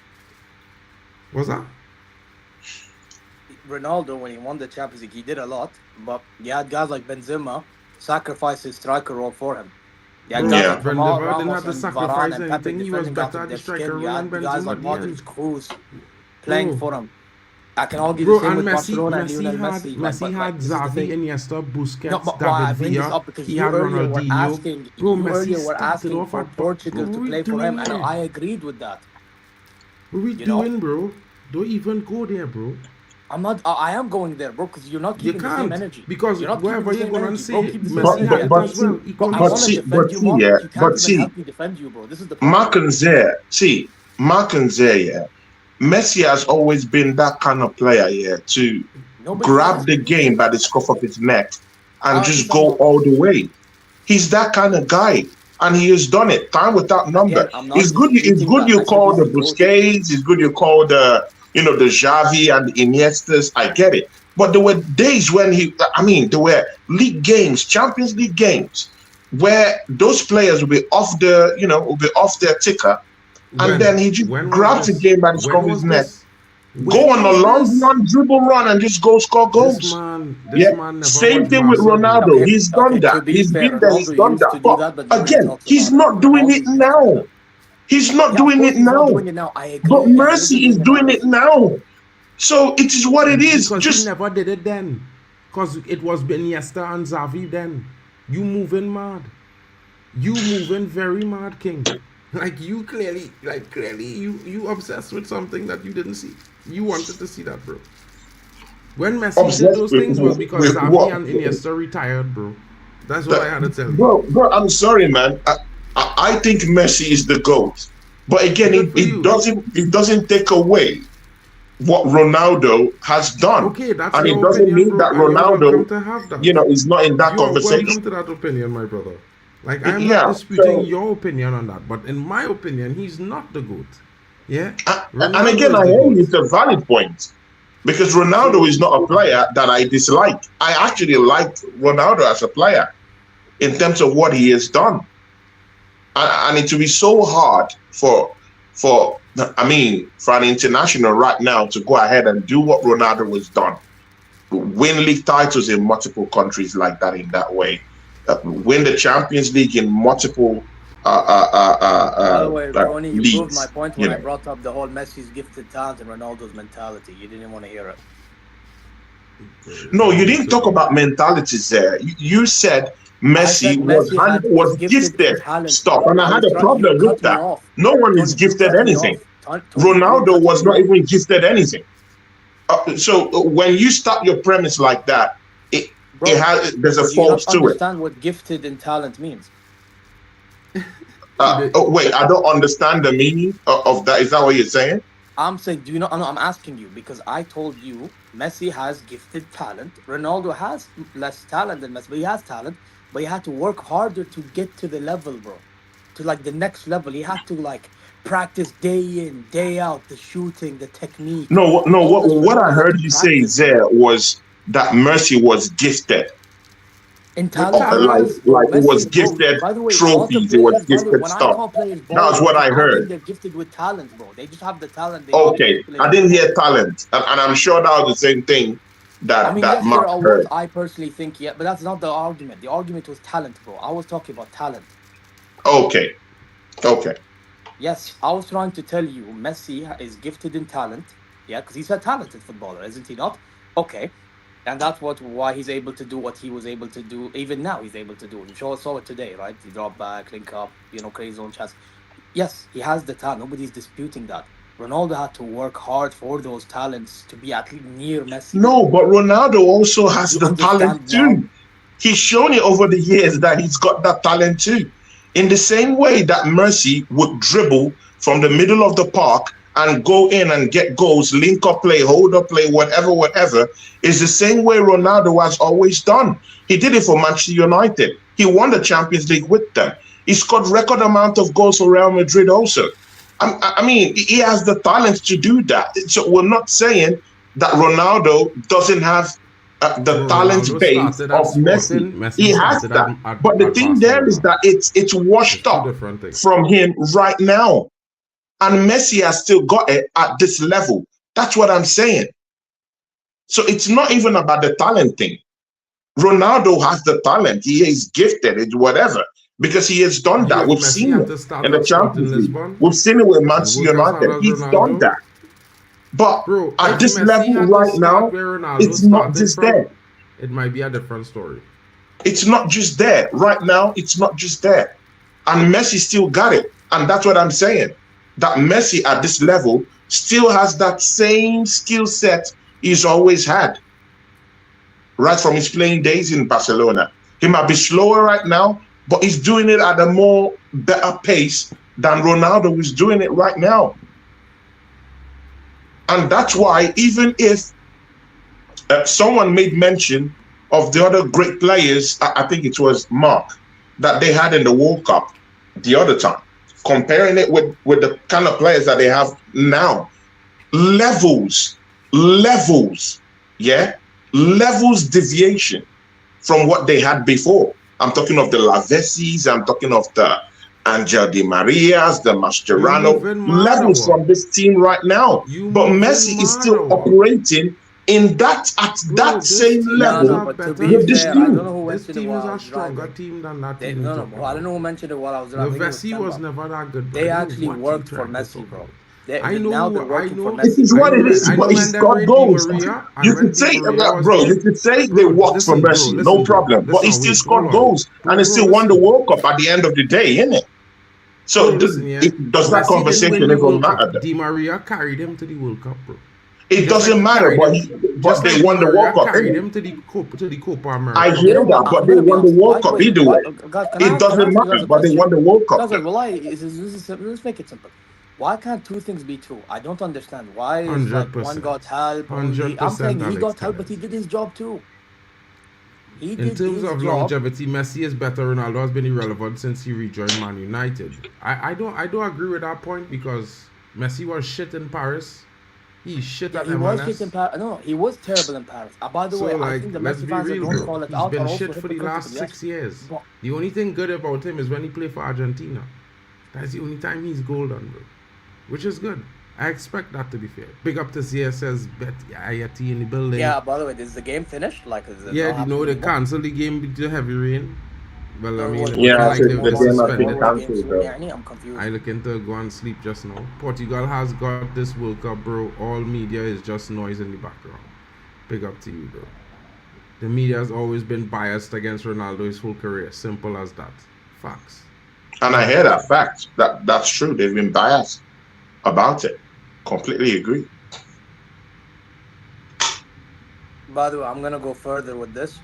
B: What's that?
I: Ronaldo, when he won the Champions League, he did a lot, but you had guys like Benzema sacrifice his striker role for him. You had
B: Bro,
I: guys
H: Yeah.
I: like Ramal,
B: Benzema didn't
I: Ramos
B: have to
I: and
B: sacrifice
I: Varane and Pepe
B: anything. He was
I: defending
B: better
I: out
B: at
I: of
B: the
I: their
B: striker
I: skin. You
B: role
I: had
B: than
I: guys
B: Benzema
I: like
B: at the
I: Modric,
B: end.
I: Kroos playing
B: Bro.
I: for him. I can argue
B: Bro,
I: the same
B: and
I: with
B: Messi,
I: Barcelona and
B: Messi
I: Lionel
B: had,
I: Messi.
B: Messi had
I: this is the
B: Xavi,
I: thing.
B: Iniesta, Busquets,
I: No, but why I
B: David
I: bring this
B: Villa.
I: up because
B: He
I: you
B: had
I: earlier were
B: Ronaldinho.
I: asking,
B: Bro,
I: you
B: Messi
I: earlier were
B: started
I: asking
B: off
I: for
B: at.
I: Portugal
B: Bro,
I: to
B: what
I: play
B: we
I: for him,
B: doing
I: and
B: here?
I: I agreed with that.
B: What we
I: You know?
B: doing, bro? Don't even go there, bro.
I: I'm not. I am going there, bro, because you're not
B: You
I: keeping the same
B: can't
I: energy.
B: because
I: You're not keeping
B: wherever
I: the
B: you're
I: same
B: gonna
I: energy, bro.
B: say
I: Keep the same
B: Messi
I: energy.
B: had it as well.
H: see,
I: Bro, I
B: Equally.
H: but
I: want to
H: see,
I: defend
H: but
I: you
H: see,
I: more,
H: yeah,
I: but you can't
H: but
I: even
H: see,
I: help me defend you, bro. This is the problem.
H: Mark and Zaire, see, Mark and Zaire, yeah, Messi has always been that kind of player, yeah, to
I: Nobody's
H: grab the
I: disputing
H: game by
I: that.
H: the scruff of his neck and
I: How are you
H: just
I: talking
H: go
I: about
H: all
I: Messi?
H: the way. He's that kind of guy, and he has done it time without number.
I: Again, I'm not
H: It's good. It's
I: disputing
H: good.
I: that.
H: You
I: I said
H: call
I: he's
H: the
I: the GOAT.
H: Busquets. It's good. You call the the Xavi and the Iniestas. I get it. But there were days when there were league games, Champions League games, where those players will be off their ticker, and then he just
B: When was
H: grabs the
B: this?
H: game by the scruff
B: When
H: of his
B: was
H: neck,
B: this?
H: go
B: When
H: on a
B: was
H: long
B: this?
H: run, dribble run, and just go score
B: This
H: goals.
B: this
H: Yeah.
B: man never
H: Same
B: watched
H: thing with
B: Barca, bro.
H: Ronaldo.
I: Okay,
H: He's done
I: okay.
H: that.
I: To be
H: He's
I: fair,
H: been there. He's
I: Ronaldo
H: done
I: used
H: that.
I: to do
H: But
I: that, but nobody
H: again,
I: talks
H: he's
I: about it.
H: not doing
I: Ronaldo
H: it
I: used to do
H: now.
I: that.
H: He's not
I: Yeah, of
H: doing
I: course
H: it
I: he's not
H: now.
I: doing it now. I agree.
H: But
I: And the
H: Mercy
I: reason
H: is
I: being
H: doing
I: another
H: it now. So it is what it is.
B: Because he
H: Just
B: never did it then. Because it was Iniesta and Xavi then. You moving mad. You moving very mad, King. Like you clearly, you obsessed with something that you didn't see. You wanted to see that, bro. When Messi did
H: obsessed
B: those things was because
H: with
B: Xavi
H: what?
B: and Iniesta retired, bro. That's what I had to tell you.
H: Bro, I'm sorry, man. I think Messi is the GOAT. But again,
B: Good for you.
H: it doesn't take away what Ronaldo has done.
B: Okay, that's
H: And
B: your
H: it doesn't
B: opinion,
H: mean
B: bro.
H: that
B: And you're welcome
H: Ronaldo,
B: to have that.
H: is not in that
B: You are
H: conversation.
B: welcome to that opinion, my brother. Like I'm
H: Yeah,
B: not disputing
H: so-
B: your opinion on that, but in my opinion, he's not the GOAT. Yeah.
H: And
B: Ronaldo
H: again,
B: is
H: I
B: the
H: hear
B: GOAT.
H: it's a valid point. Because Ronaldo is not a player that I dislike. I actually like Ronaldo as a player in terms of what he has done. And it will be so hard for an international right now to go ahead and do what Ronaldo has done. Win league titles in multiple countries like that in that way. Win the Champions League in multiple
I: By the way, Ronnie, you
H: leagues,
I: proved my point
H: you
I: when I
H: know.
I: brought up the whole Messi's gifted talent and Ronaldo's mentality. You didn't want to hear it.
H: No, you didn't talk about mentalities there. You said Messi
I: said Messi
H: was
I: gifted
H: gifted
I: talent.
H: stuff, and I had a
I: you
H: problem
I: cut
H: with
I: me
H: that.
I: off.
H: No one is
I: Tony, you
H: gifted
I: cut me
H: anything.
I: off. Tony, you
H: Ronaldo
I: cut
H: was
I: me
H: not
I: off.
H: even gifted anything. So when you start your premise like that,
I: Bro,
H: there's a
I: do you not
H: fault to it.
I: understand what gifted in talent means?
H: Wait, I don't understand the meaning of that. Is that what you're saying?
I: I'm saying, do you know? No, I'm asking you because I told you Messi has gifted talent. Ronaldo has less talent than Messi, but he has talent. But he had to work harder to get to the level, bro. To like the next level. He had to like practice day in, day out, the shooting, the technique.
H: No.
I: All this
H: What I
I: Ronaldo had
H: heard
I: to
H: you say
I: practice.
H: there was that Mercy was gifted.
I: In talent,
H: Like
I: yes,
H: it
I: Messi
H: was
I: is GOAT.
H: gifted
I: By the way, a lot of
H: trophies. It was
I: players, by the way,
H: gifted
I: when I
H: stuff.
I: call players
H: That was
I: ballers,
H: what I
I: I think
H: heard.
I: they're gifted with talent, bro. They just have the talent. They
H: Okay,
I: play
H: I didn't
I: football.
H: hear talent, and I'm sure that was the same thing that
I: I mean,
H: that
I: yes,
H: Mark
I: there are
H: heard.
I: awards I personally think, yeah, but that's not the argument. The argument was talent, bro. I was talking about talent.
H: Okay.
I: Yes, I was trying to tell you Messi is gifted in talent, yeah, because he's a talented footballer, isn't he not? Okay. And that's why he's able to do what he was able to do. Even now, he's able to do. You saw it today, right? He dropped back, link up, crazy zone chest. Yes, he has the talent. Nobody's disputing that. Ronaldo had to work hard for those talents to be at least near Messi.
H: No, but Ronaldo also has
I: You
H: the talent
I: understand now?
H: too. He's shown it over the years that he's got that talent too. In the same way that Mercy would dribble from the middle of the park and go in and get goals, link up play, hold up play, whatever, is the same way Ronaldo has always done. He did it for Manchester United. He won the Champions League with them. He scored record amount of goals for Real Madrid also. I mean, he has the talent to do that. So we're not saying that Ronaldo doesn't have the talent base of Messi. He has that. But the thing there is that it's washed up from him right now. And Messi has still got it at this level. That's what I'm saying. So it's not even about the talent thing. Ronaldo has the talent. He is gifted, it's whatever. Because he has done that. We've seen it in the Champions League. We've seen it with Manchester United. He's done that. But at this level right now, it's not just there.
B: It might be a different story.
H: It's not just there. Right now, it's not just there. And Messi still got it. And that's what I'm saying. That Messi at this level still has that same skill set he's always had. Right from his playing days in Barcelona. He might be slower right now, but he's doing it at a more better pace than Ronaldo is doing it right now. And that's why even if someone made mention of the other great players, I think it was Mark, that they had in the World Cup the other time, comparing it with the kind of players that they have now, levels, deviation from what they had before. I'm talking of the Lavezzi's, I'm talking of the Angel Di Marias, the Mascherano, levels from this team right now. But Messi is still operating in that same level with this team.
B: This team is a stronger team than that team.
J: I don't know who mentioned it while I was driving.
B: Messi was never that good.
J: They actually worked for Messi, bro.
B: I know.
H: This is what it is, but he's got goals. You could say, you could say they worked for Messi, no problem. But he still scored goals and he still won the World Cup at the end of the day, innit? So does that conversation even matter?
B: Di Maria carried him to the World Cup, bro.
H: It doesn't matter, but they won the World Cup.
B: Carried him to the Copa America.
H: I hear that, but they won the World Cup either way. It doesn't matter, but they won the World Cup.
J: Let's make it simple. Why can't two things be true? I don't understand. Why is like one got help? I'm saying he got help, but he did his job too.
B: In terms of longevity, Messi is better. Ronaldo has been irrelevant since he rejoined Man United. I don't agree with that point because Messi was shit in Paris. He's shit at MLS.
J: He was shit in Paris. No, he was terrible in Paris. By the way, I think the Messi fans don't call it out.
B: He's been shit for the last 6 years. The only thing good about him is when he played for Argentina. That's the only time he's golden, bro. Which is good. I expect that to be fair. Big up to CSS Ayati in the building.
J: Yeah, by the way, is the game finished? Like, is it
B: they canceled the game due to heavy rain. Well, I mean,
H: the game has been cancelled, though.
J: I'm confused.
B: I looking to go and sleep just now. Portugal has got this World Cup, bro. All media is just noise in the background. Big up to you, bro. The media has always been biased against Ronaldo his whole career. Simple as that. Facts.
H: And I hear that fact. That's true. They've been biased about it. Completely agree.
J: By the way, I'm gonna go further with this.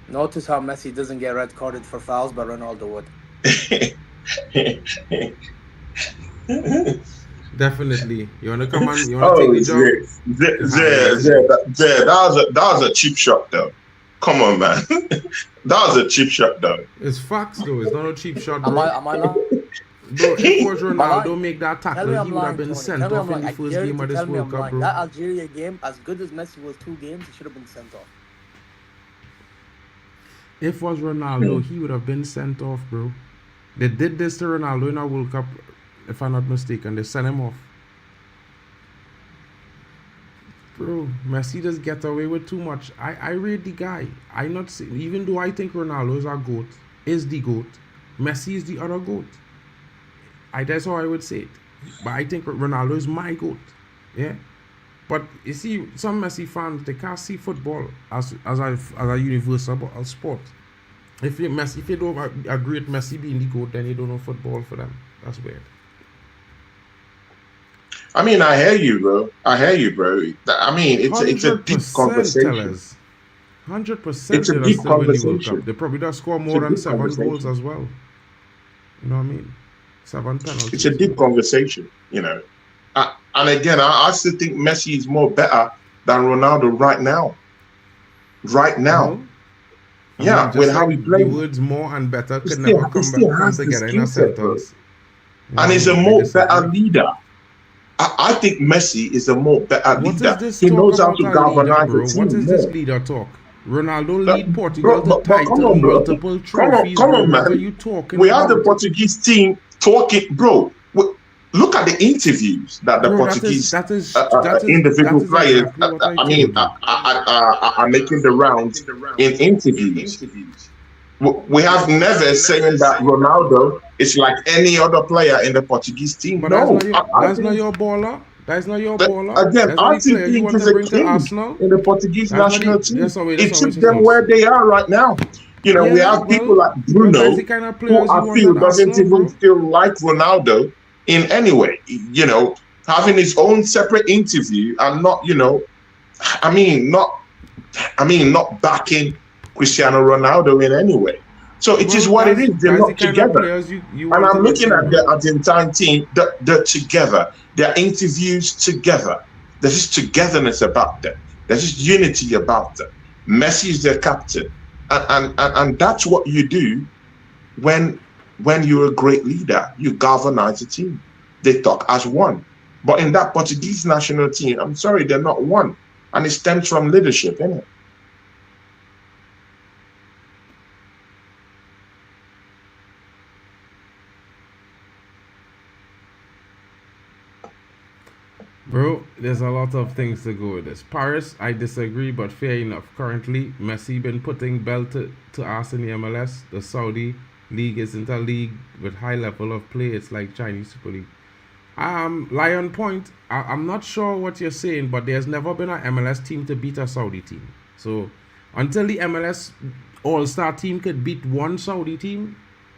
J: Notice how Messi doesn't get red carded for fouls, but Ronaldo would.
B: Definitely. You wanna come on? You wanna take the
H: job? That was a cheap shot, though. Come on, man. That was a cheap shot, though.
B: It's facts, though. It's not a cheap shot, bro.
J: Am I lying?
B: Bro, if was Ronaldo make that tackle, he would have been sent off in the first game of this World Cup, bro.
J: That Algeria game, as good as Messi was 2 games, he should have been sent off.
B: If was Ronaldo, he would have been sent off, bro. They did this to Ronaldo in our World Cup, if I'm not mistaken. They sent him off. Bro, Messi just get away with too much. I rate the guy. I not say, even though I think Ronaldo is our GOAT, is the GOAT, Messi is the other GOAT. That's how I would say it. But I think Ronaldo is my GOAT. Yeah. But you see, some Messi fans, they can't see football as a universal sport. If they don't agree with Messi being the GOAT, then you don't know football for them. That's weird.
H: I mean, I hear you, bro. I mean, it's a deep conversation.
B: 100%.
H: It's a deep conversation.
B: They probably just score more than 7 goals as well. You know what I mean? 7 penalties.
H: It's a deep conversation, you know. And again, I still think Messi is more better than Ronaldo right now. Right now. Yeah, with how he plays.
B: The words more and better could
H: He
B: never come
H: has the
B: together in a
H: skill set, bro.
B: sentence.
H: And he's a more better leader. I think Messi is a more better leader. He knows how to galvanize the team.
B: What is this leader talk? Ronaldo lead Portugal to title multiple trophies.
H: Come on, man.
B: What are you talking
H: we
B: about?
H: have the Portuguese team talking, bro. Look at the interviews that the Portuguese individual players, are making the rounds in interviews. We have never said that Ronaldo is like any other player in the Portuguese team.
B: But
H: no,
B: that's not your baller. That's not your baller.
H: Again, I think he's a king in the Portuguese national team. It took them where they are right now. You know, we have people like Bruno, who I feel doesn't even feel like Ronaldo in any way. You know, having his own separate interview and not, you know, not backing Cristiano Ronaldo in any way. So it is what it is. They're not together. And I'm looking at the Argentine team, they're together. Their interviews together. There's just togetherness about them. There's just unity about them. Messi is their captain. And that's what you do when you're a great leader. You galvanize a team. They talk as one. But in that Portuguese national team, I'm sorry, they're not one. And it stems from leadership, isn't it?
B: Bro, there's a lot of things to go with this. Paris, I disagree, but fair enough. Currently, Messi been putting belt to ass in the MLS. The Saudi League isn't a league with high level of play. It's like Chinese Super League. Lion Point, I'm not sure what you're saying, but there's never been an MLS team to beat a Saudi team. So until the MLS All-Star team could beat one Saudi team,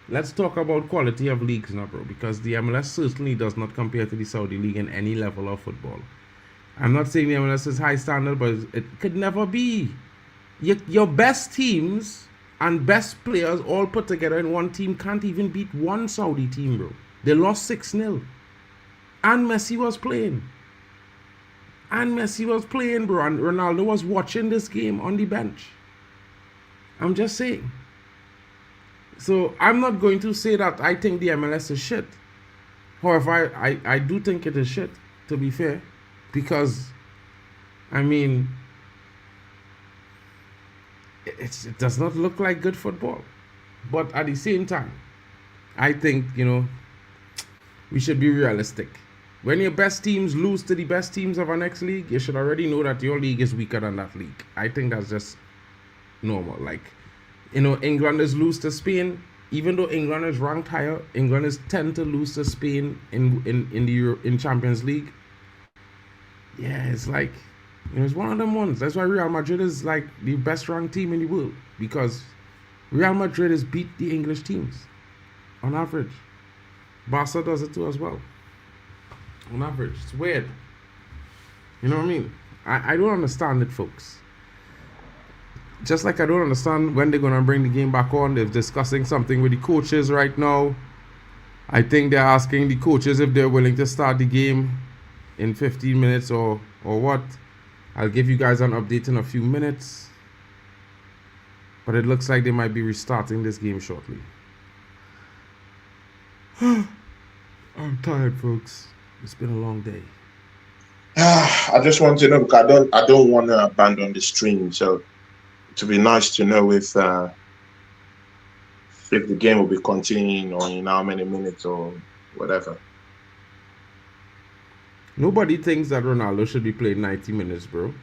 B: let's talk about quality of leagues now, bro, because the MLS certainly does not compare to the Saudi League in any level of football. I'm not saying the MLS is high standard, but it could never be. Your best teams and best players all put together in one team can't even beat one Saudi team, bro. They lost 6-0. And Messi was playing. Bro. And Ronaldo was watching this game on the bench. I'm just saying. So I'm not going to say that I think the MLS is shit. However, I do think it is shit, to be fair. Because, I mean, it does not look like good football. But at the same time, I think, you know, we should be realistic. When your best teams lose to the best teams of our next league, you should already know that your league is weaker than that league. I think that's just normal. Like, you know, England is lose to Spain. Even though England is ranked higher, England is tend to lose to Spain in Champions League. Yeah, it's like, you know, it's one of them ones. That's why Real Madrid is like the best ranked team in the world, because Real Madrid has beat the English teams on average. Barca does it too as well. On average, it's weird. You know what I mean? I don't understand it, folks. Just like I don't understand when they're going to bring the game back on. They're discussing something with the coaches right now. I think they're asking the coaches if they're willing to start the game in 15 minutes or what. I'll give you guys an update in a few minutes. But it looks like they might be restarting this game shortly. I'm tired, folks. It's been a long day.
H: I just want to know, because I don't want to abandon the stream. So it would be nice to know if the game will be continuing or in how many minutes or whatever.
B: Nobody thinks that Ronaldo should be playing 90 minutes, bro.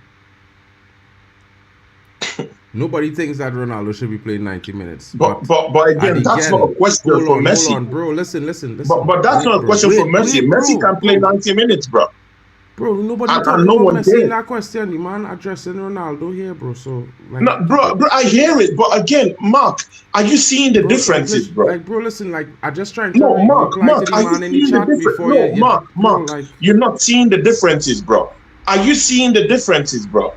B: Nobody thinks that Ronaldo should be playing 90 minutes.
H: But again, that's not a question for Messi.
B: Hold on, bro. Listen.
H: But that's not a question for Messi. Messi can play 90 minutes, bro.
B: Bro, nobody talking about Messi in that question. The man addressing Ronaldo here, bro. So, like,
H: no, bro, I hear it. But again, Mark, are you seeing the differences, bro?
B: Like, bro, listen, like, I just trying to
H: Mark,
B: are you seeing the
H: differences? Mark, you're not seeing the differences, bro. Are you seeing the differences, bro?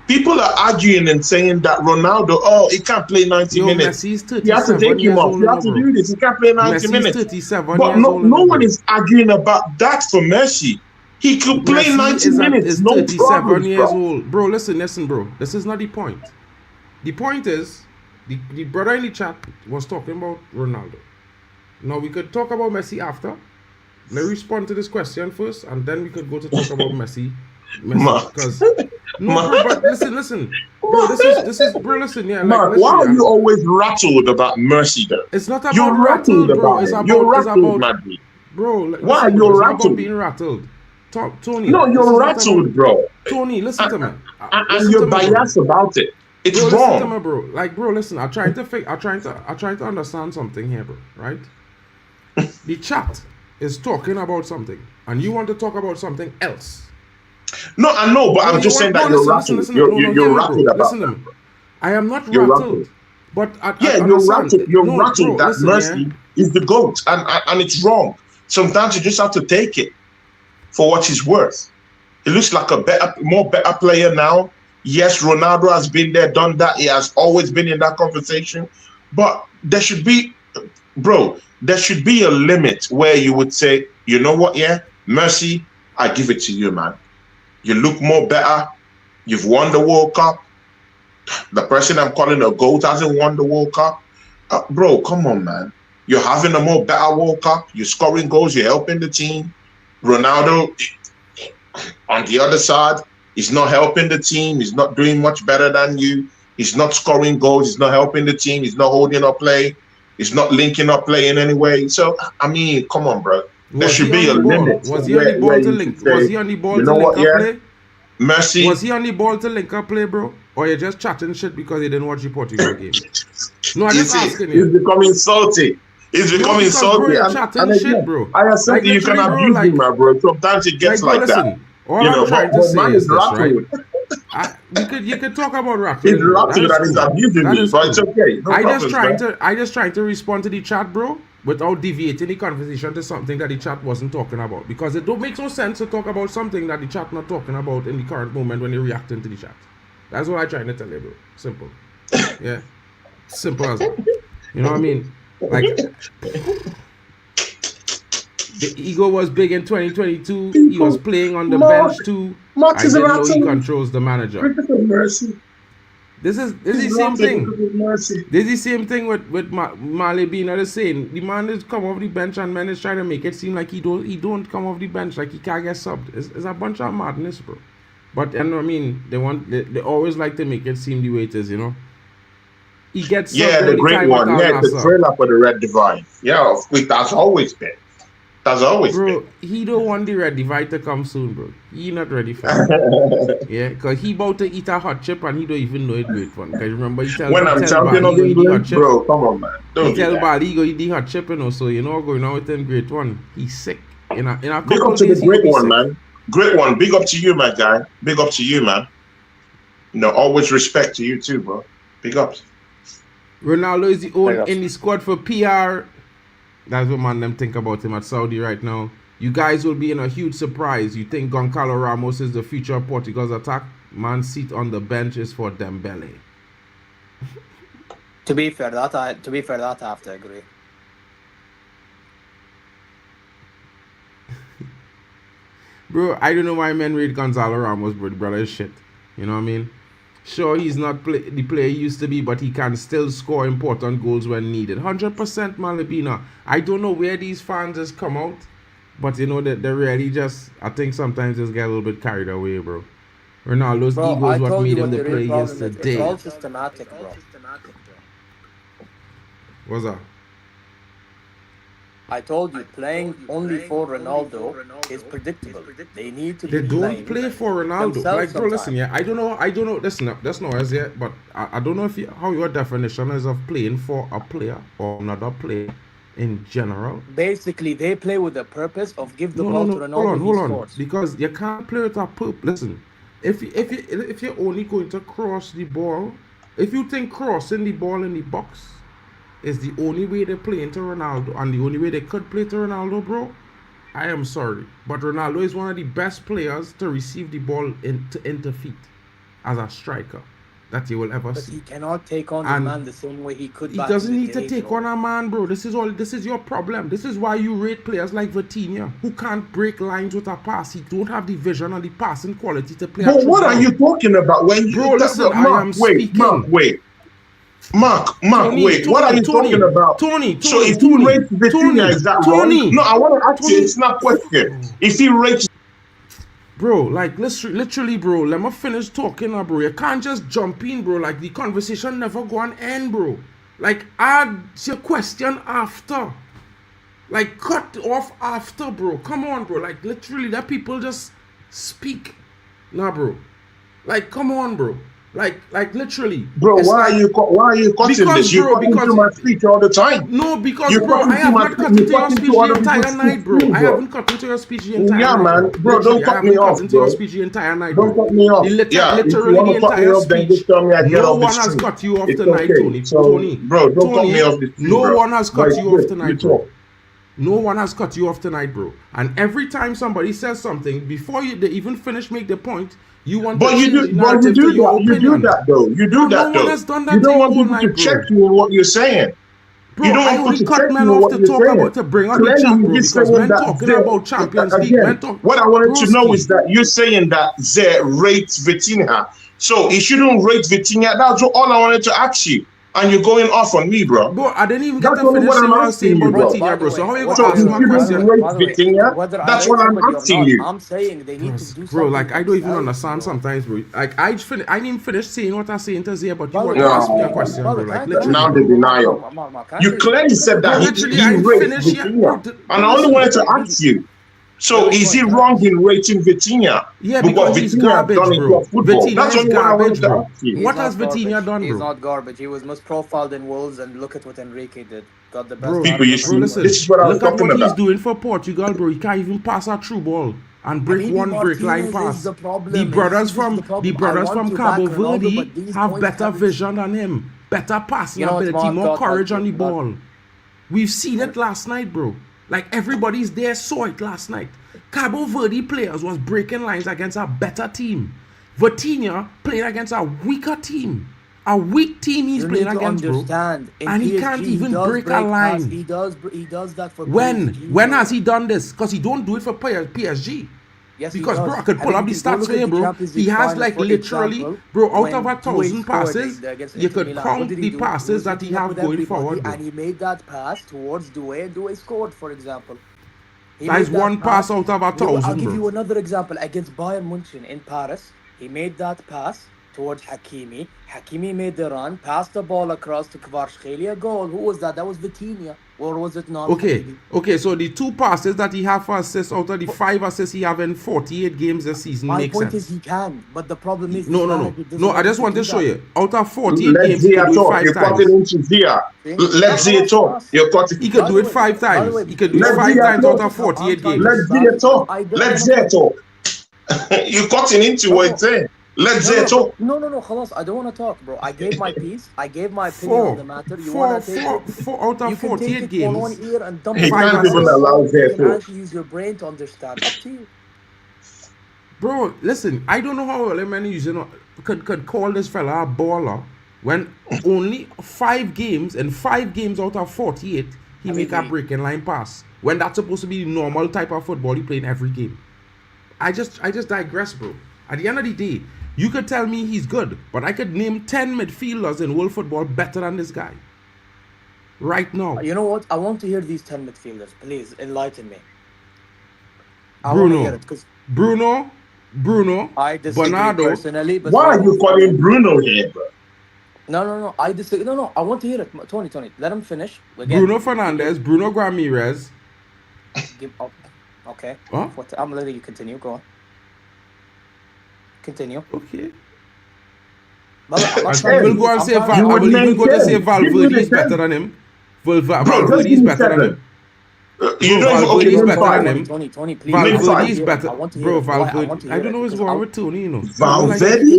H: People are arguing and saying that Ronaldo, he can't play 90 minutes.
B: Messi's 37
H: you have to take him off. You have to do this. He can't play 90 minutes. But no one is arguing about that for Messi. He could play
B: Messi
H: 90 minutes,
B: is
H: no
B: 37
H: problems,
B: years
H: bro.
B: old. Bro, listen, bro. This is not the point. The point is, the brother in the chat was talking about Ronaldo. Now, we could talk about Messi after. Let me respond to this question first, and then we could go to talk about Messi.
H: Mark.
B: Because... No, bro, but listen. Bro, this is, bro, listen, yeah.
H: Mark,
B: listen,
H: why are you always rattled about Mercy, though?
B: It's not about
H: You're
B: rattled, bro.
H: about
B: It's
H: it.
B: about,
H: You're
B: it's
H: rattled,
B: about,
H: Madrid.
B: bro.
H: Why are
B: listen,
H: you
B: bro, it's not
H: rattled?
B: about being rattled. Tony.
H: No,
B: this
H: you're
B: is not
H: rattled,
B: about,
H: bro.
B: Tony, listen to me.
H: And you're biased about it. It's
B: bro,
H: wrong.
B: listen to me, bro. Like, bro, listen. I'm trying to understand something here, bro. Right? The chat is talking about something, and you want to talk about something else.
H: No, I know, but I'm just saying that you're rattled. You're rattled about
B: listen
H: that.
B: to me. I am not
H: You're
B: rattled.
H: rattled.
B: But I
H: You're
B: understand.
H: rattled. You're
B: No,
H: rattled
B: bro,
H: that
B: listen,
H: Mercy is the GOAT, and it's wrong. Sometimes you just have to take it for what it's worth. He looks like a more better player now. Yes, Ronaldo has been there, done that. He has always been in that conversation. But there should be, bro, there should be a limit where you would say, you know what, yeah, Mercy, I give it to you, man. You look more better. You've won the World Cup. The person I'm calling a GOAT hasn't won the World Cup. Bro, come on, man. You're having a more better World Cup. You're scoring goals. You're helping the team. Ronaldo, on the other side, he's not helping the team. He's not doing much better than you. He's not scoring goals. He's not helping the team. He's not holding up play. He's not linking up play in any way. So, I mean, come on, bro. There should be a limit.
B: Was he on the ball to link? Was he on the ball to link up play?
H: Mercy.
B: Was he on the ball to link up play, bro? Or you're just chatting shit because you didn't watch the Portugal game? No, I'm just asking you.
H: He's becoming salty. He's becoming salty.
B: Bro, you're chatting shit, bro.
H: I accept you can abuse him, my bro. Sometimes it gets like that.
B: All I'm trying to say is this, right? You could talk about rapping.
H: He's rattled and he's abusing me, but it's okay. No
B: I just trying to respond to the chat, bro, without deviating the conversation to something that the chat wasn't talking about. Because it don't make no sense to talk about something that the chat not talking about in the current moment when you're reacting to the chat. That's what I'm trying to tell you, bro. Simple. Yeah. Simple as that. You know what I mean? Like, the ego was big in 2022. He was playing on the bench too. I didn't know he controls the manager. This is the same thing. This is the same thing with Mali being the same. The man is come off the bench and man is trying to make it seem like he don't come off the bench, like he can't get subbed. It's a bunch of madness, bro. But I mean, they always like to make it seem the way it is, you know. He gets
H: the great one. Yeah, the trailer for the Red Divide. Yeah, that's always been. That's always
B: bro,
H: been.
B: He don't want the Red Divide to come soon, bro. He not ready for it. Yeah, because he about to eat a hot chip and he don't even know it's great one. Because remember, he tell
H: when I'm champion of England, bro, come on, man.
B: He tell Bali he go eat the hot chip, you know, so you know going out with him great one. He's sick. In a
H: big
B: couple
H: up to
B: days,
H: the great one, man. Great one. Big up to you, my guy. Big up to you, man. You know, always respect to you too, bro. Big ups.
B: Ronaldo is the only in the squad for PR. That's what man them think about him at Saudi right now. You guys will be in a huge surprise. You think Goncalo Ramos is the future of Portugal's attack? Man's seat on the bench is for Dembele.
J: To be fair, that I have to agree.
B: Bro, I don't know why men rate Gonzalo Ramos, bro. The brother is shit. You know what I mean? Sure, he's not the player he used to be, but he can still score important goals when needed. 100% Malibina. I don't know where these fans just come out, but you know that they really just, I think sometimes just get a little bit carried away, bro. Ronaldo's ego is what made him the player he is today.
J: It's all systematic, bro.
B: What's that?
J: I told you, playing only for Ronaldo is predictable. They need to.
B: They don't play for Ronaldo. Like, bro, listen, yeah, I don't know. Listen up, that's no as yet, but I don't know how your definition is of playing for a player or another player in general.
J: Basically, they play with the purpose of give the ball to Ronaldo.
B: Hold on, because you can't play with a purpose. Listen, if you're only going to cross the ball, if you think crossing the ball in the box is the only way they play into Ronaldo and the only way they could play to Ronaldo, bro, I am sorry. But Ronaldo is one of the best players to receive the ball into feet as a striker. that you will ever
J: But
B: see.
J: he cannot take on
B: And
J: the man the same way he could.
B: He
J: back
B: doesn't
J: in the
B: need to
J: day,
B: take
J: bro.
B: on a man, bro. This is your problem. This is why you rate players like Vitinha, who can't break lines with a pass. He don't have the vision and the passing quality to play.
H: But what are you talking about when you
B: Bro, listen, I am speaking.
H: Mark,
B: Tony,
H: wait. What are you talking about?
B: Tony,
H: So if he rates Vitinha, is that wrong? No, I want to ask you. It's not a question. If he rates,
B: bro, like literally, bro, let me finish talking now, bro. You can't just jump in, bro. Like the conversation never go on end, bro. Like add your question after. Like cut off after, bro. Come on, bro. Like literally, let people just speak. Nah, bro. Like come on, bro. Like literally,
H: bro. Why are you cutting this? You cut into my speech all the time.
B: No, because bro, I have not cut into your speech the entire night, bro. I haven't cut into your speech the entire night.
H: Yeah, man, bro, don't cut me off,
B: into your speech the entire night,
H: bro. Don't cut me off.
B: Literally the entire speech. No one has cut you off tonight, Tony. Tony,
H: bro, don't cut me off.
B: No one has cut you off tonight, bro. No one has cut you off tonight, bro. And every time somebody says something, before they even finish make the point, you want to change the narrative to your opinion.
H: You do that, though. You do that, though.
B: No one has done that.
H: You don't want people to check you on what you're saying.
B: Bro, you don't I only cut men off to talk about, to bring on the chat, bro, because men talking about Champions League.
H: What I wanted to know is that you're saying that Zé rates Vitinha. So he shouldn't rate Vitinha. That's all I wanted to ask you. And you're going off on me, bro.
B: Bro, I didn't even get to finish what I'm saying about Vitinha, bro. So how are you going to ask my question?
H: That's what I'm asking you.
J: I'm saying they need to do something.
B: Bro, like, I don't even understand sometimes, bro. Like, I didn't even finish saying what I'm saying to Zé, but you want to ask me a question, bro. Like, literally.
H: Now the denial. You clearly said that he rates Vitinha. And I only wanted to ask you. So is he wrong in rating Vitinha?
B: Yeah, because he's garbage, bro. Vitinha is garbage, bro. What has Vitinha done, bro?
J: He's not garbage. He was most profiled in Wolves, and look at what Enrique did. Got the best.
B: Bro,
H: listen, this is what I was
B: look at what
H: about.
B: he's doing for Portugal, bro. He can't even pass a through ball and break one break line pass. The brothers from Cabo Verde have better vision than him, better passing ability, more courage on the ball. We've seen it last night, bro. Like everybody's there saw it last night. Cabo Verde players was breaking lines against a better team. Vitinha playing against a weaker team. A weak team he's playing against, bro. And he can't even break a line.
J: He does that for
B: when? PSG, when has he done this? Because he don't do it for PSG.
J: Yes,
B: because bro, I could pull up the stats for you, bro. He has like literally, bro, out of 1,000 passes, you could count the passes that he have going forward, bro.
J: And he made that pass towards Doué, and Doué scored, for example.
B: That is one pass out of 1,000,
J: I'll give you another example. Against Bayern Munich in Paris, he made that pass towards Hakimi. Hakimi made the run, passed the ball across to Kvaratskhelia, goal. Who was that? That was Vitinha. Or was it not?
B: Okay, so the 2 passes that he have for assists out of the 5 assists he have in 48 games this season makes sense.
J: My point is he can, but the problem is...
B: No, I just want to show you. Out of 48 games, he could do it 5 times.
H: Let's see it talk.
B: He could do it 5 times. He could do it 5 times out of 48 games.
H: Let's see it talk. Let's see it talk. You're cutting into what it's saying. Let's say talk.
J: No, خلاص. I don't want to talk, bro. I gave my piece. I gave my opinion on the matter. You want to take it?
B: 4 out of 48 games.
J: You can take it one ear and dump
H: it. You can't even allow that.
J: You can actually use your brain to understand. Up to you.
B: Bro, listen. I don't know how many could call this fella a baller when only 5 games and 5 games out of 48 he make a breaking line pass when that's supposed to be the normal type of football he play in every game. I just digress, bro. At the end of the day, you could tell me he's good, but I could name 10 midfielders in world football better than this guy. Right now.
J: You know what? I want to hear these 10 midfielders. Please, enlighten me.
B: Bruno,
J: I disagree personally. But
H: why are you calling Bruno here, bro?
J: No, I disagree. No, I want to hear it. Tony, let him finish.
B: Again. Bruno Fernandes, Bruno Ramirez.
J: Okay.
B: Huh?
J: I'm letting you continue. Go on. Continue.
B: Okay.
J: I
B: will go and say Valverde is better than him. Valverde is better than him.
H: Valverde is better
B: than him.
J: Tony, please.
B: Valverde is better. Bro, Valverde. I don't know what's wrong with Tony, you know.
H: Valverde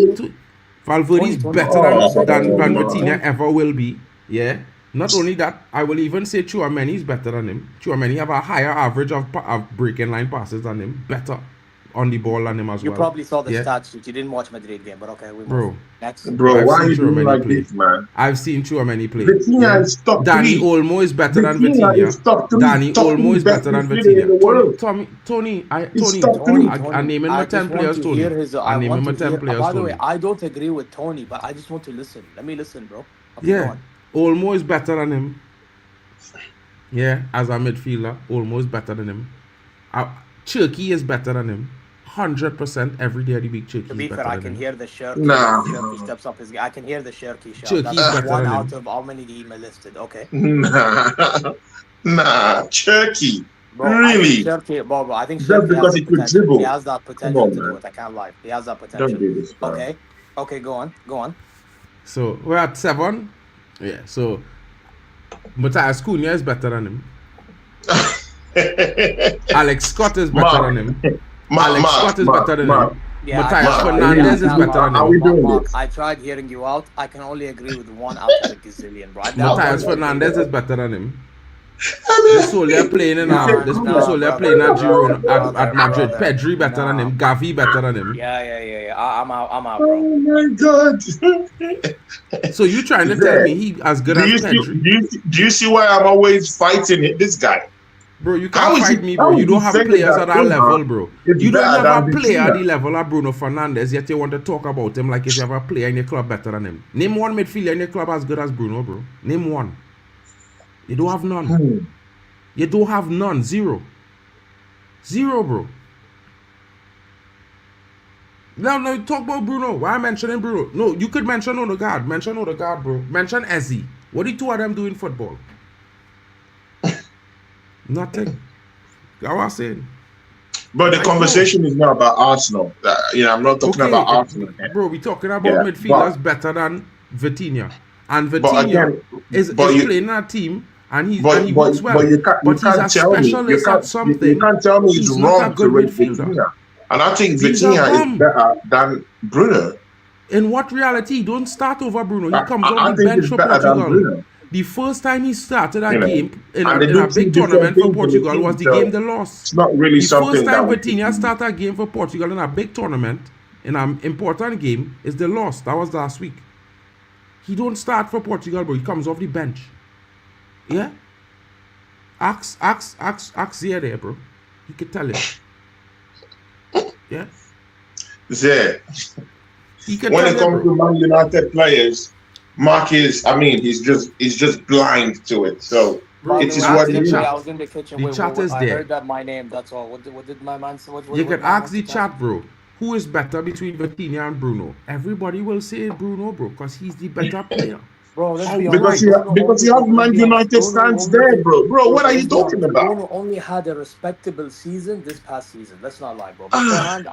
B: is better than Vitinha ever will be. Yeah. Not only that, I will even say Tchouaméni is better than him. Tchouaméni have a higher average of breaking line passes than him. Better. on the ball than him as
J: You
B: well.
J: probably saw the
B: Yeah.
J: stats. You didn't watch Madrid game, but okay, we move.
B: Bro.
J: Next.
H: Bro,
B: I've
H: why are
B: seen
H: you
B: through
H: doing
B: many
H: like
B: play.
H: this, man?
B: I've seen through many play.
H: Vitinha is top
B: Danny
H: 3.
B: Olmo is better than
H: Vitinha
B: Vitinha.
H: is top 3.
B: Danny
H: top
B: Olmo
H: 3
B: is better than
H: best midfielder in the
B: Vitinha.
H: world.
B: Tony,
H: He's top 3.
B: I'm naming my 10 players,
J: to
B: Tony.
J: hear his. I
B: I'm naming
J: want
B: my
J: to
B: 10
J: hear.
B: players,
J: By the way,
B: Tony.
J: I don't agree with Tony, but I just want to listen. Let me listen, bro. Okay, go
B: Yeah,
J: on.
B: Olmo is better than him. Yeah, as a midfielder, Olmo is better than him. Cherky is better than him. 100% every day of the week, Cherky
J: To be
B: is
J: fair,
B: better
J: I
B: than
J: can
B: him.
J: hear the Shirky.
H: Nah.
J: Shirky steps up his. I can hear the Shirky shout.
B: Shirky is
J: That's
B: better
J: one
B: than
J: out
B: him.
J: of how many he listed. Okay.
H: Nah, Turkey.
J: Bro,
H: Really?
J: I think
H: Just
J: Shirky has
H: because
J: the
H: he could
J: potential.
H: dribble.
J: He has that
H: Come
J: potential
H: on,
J: to do
H: man.
J: it. I can't lie. He has that potential.
H: Don't do this, man.
J: Okay. Okay, go on. Go on.
B: So we're at 7. Yeah, so Matthias Cunha is better than him. Alex Scott is better than him. Alex Scott is better than him.
J: Yeah,
B: Matthias
J: I-
B: Fernandez is better than
H: Are
B: him.
H: we doing
J: Mark,
H: this?
J: I tried hearing you out. I can only agree with one out of a gazillion, bro.
B: Matthias Fernandez is better than him.
H: I
B: This soul they're playing in this soul they're playing at Girona at Madrid. Pedri better than him. Gavi better than him.
J: Yeah. I'm out,
H: Oh
J: bro.
H: my God.
B: So you trying to tell me he as good
H: do
B: as
H: you see,
B: Pedri?
H: do you see why I'm always fighting this guy?
B: Bro, you
H: How
B: can't
H: is
B: fight
H: he-
B: me,
H: how
B: bro.
H: is
B: You don't
H: he
B: have
H: saying
B: players
H: that
B: at that
H: Cunha
B: level, bro.
H: is
B: You don't
H: better
B: have a
H: than
B: player at
H: Vitinha?
B: the level of Bruno Fernandes, yet you want to talk about him like if you have a player in your club better than him. Name one midfielder in your club as good as Bruno, bro. Name one. You don't have none. You don't have none. Zero. Zero, bro. Now talk about Bruno. Why am I mentioning Bruno? No, you could mention Odegaard. Mention Odegaard, bro. Mention Ezzy. What do the two of them do in football? Nothing. That's what I'm saying.
H: But the
B: I
H: conversation is not about Arsenal. I'm not talking about Arsenal.
B: Bro, we're talking about
H: Yeah,
B: midfielders better than Vitinha. And
H: But
B: Vitinha
H: again,
B: is
H: but you-
B: playing in a team and he
H: But
B: works well.
H: you can't,
B: But he's a
H: tell me. You
B: specialist
H: can't,
B: at something.
H: You can't tell me it's
B: He's not a
H: wrong to
B: good
H: rate
B: midfielder.
H: Vitinha. And I think
B: He's a
H: Vitinha
B: bum.
H: is better than Bruno.
B: In what reality? He don't start over Bruno. He comes
H: I
B: off the
H: think
B: bench
H: it's
B: for
H: better than
B: Portugal.
H: Bruno.
B: The first time he started a
H: You know,
B: game in
H: and they
B: a
H: do
B: big
H: two different
B: tournament for
H: things in the
B: Portugal
H: team,
B: was the
H: so
B: game they lost.
H: It's not really
B: The
H: something
B: first time
H: that
B: Vitinha started a game for Portugal in a big tournament, in an important game, is the loss. That was last week. He don't start for Portugal, bro. He comes off the bench. Yeah? Ask there, bro. He could tell you. Yeah?
H: Yeah.
B: He could
H: When
B: tell
H: it
B: you,
H: comes
B: bro.
H: to Man United players, Mark is, he's just blind to it. So
J: By
H: it
J: the
H: is
J: way,
H: what it is.
J: I was in the kitchen.
B: The chat is
J: I
B: there.
J: heard that my name. That's all. What did my man say? What
B: You
J: what
B: can
J: my
B: ask
J: man
B: the
J: say?
B: chat, bro. Who is better between Vitinha and Bruno? Everybody will say Bruno, bro, because he's the better player.
J: Bro, let's be
H: Because
J: honest.
H: because you have Man United stands there, bro. Bro, what are you talking about?
J: Bruno only had a respectable season this past season. Let's not lie, bro. Beforehand,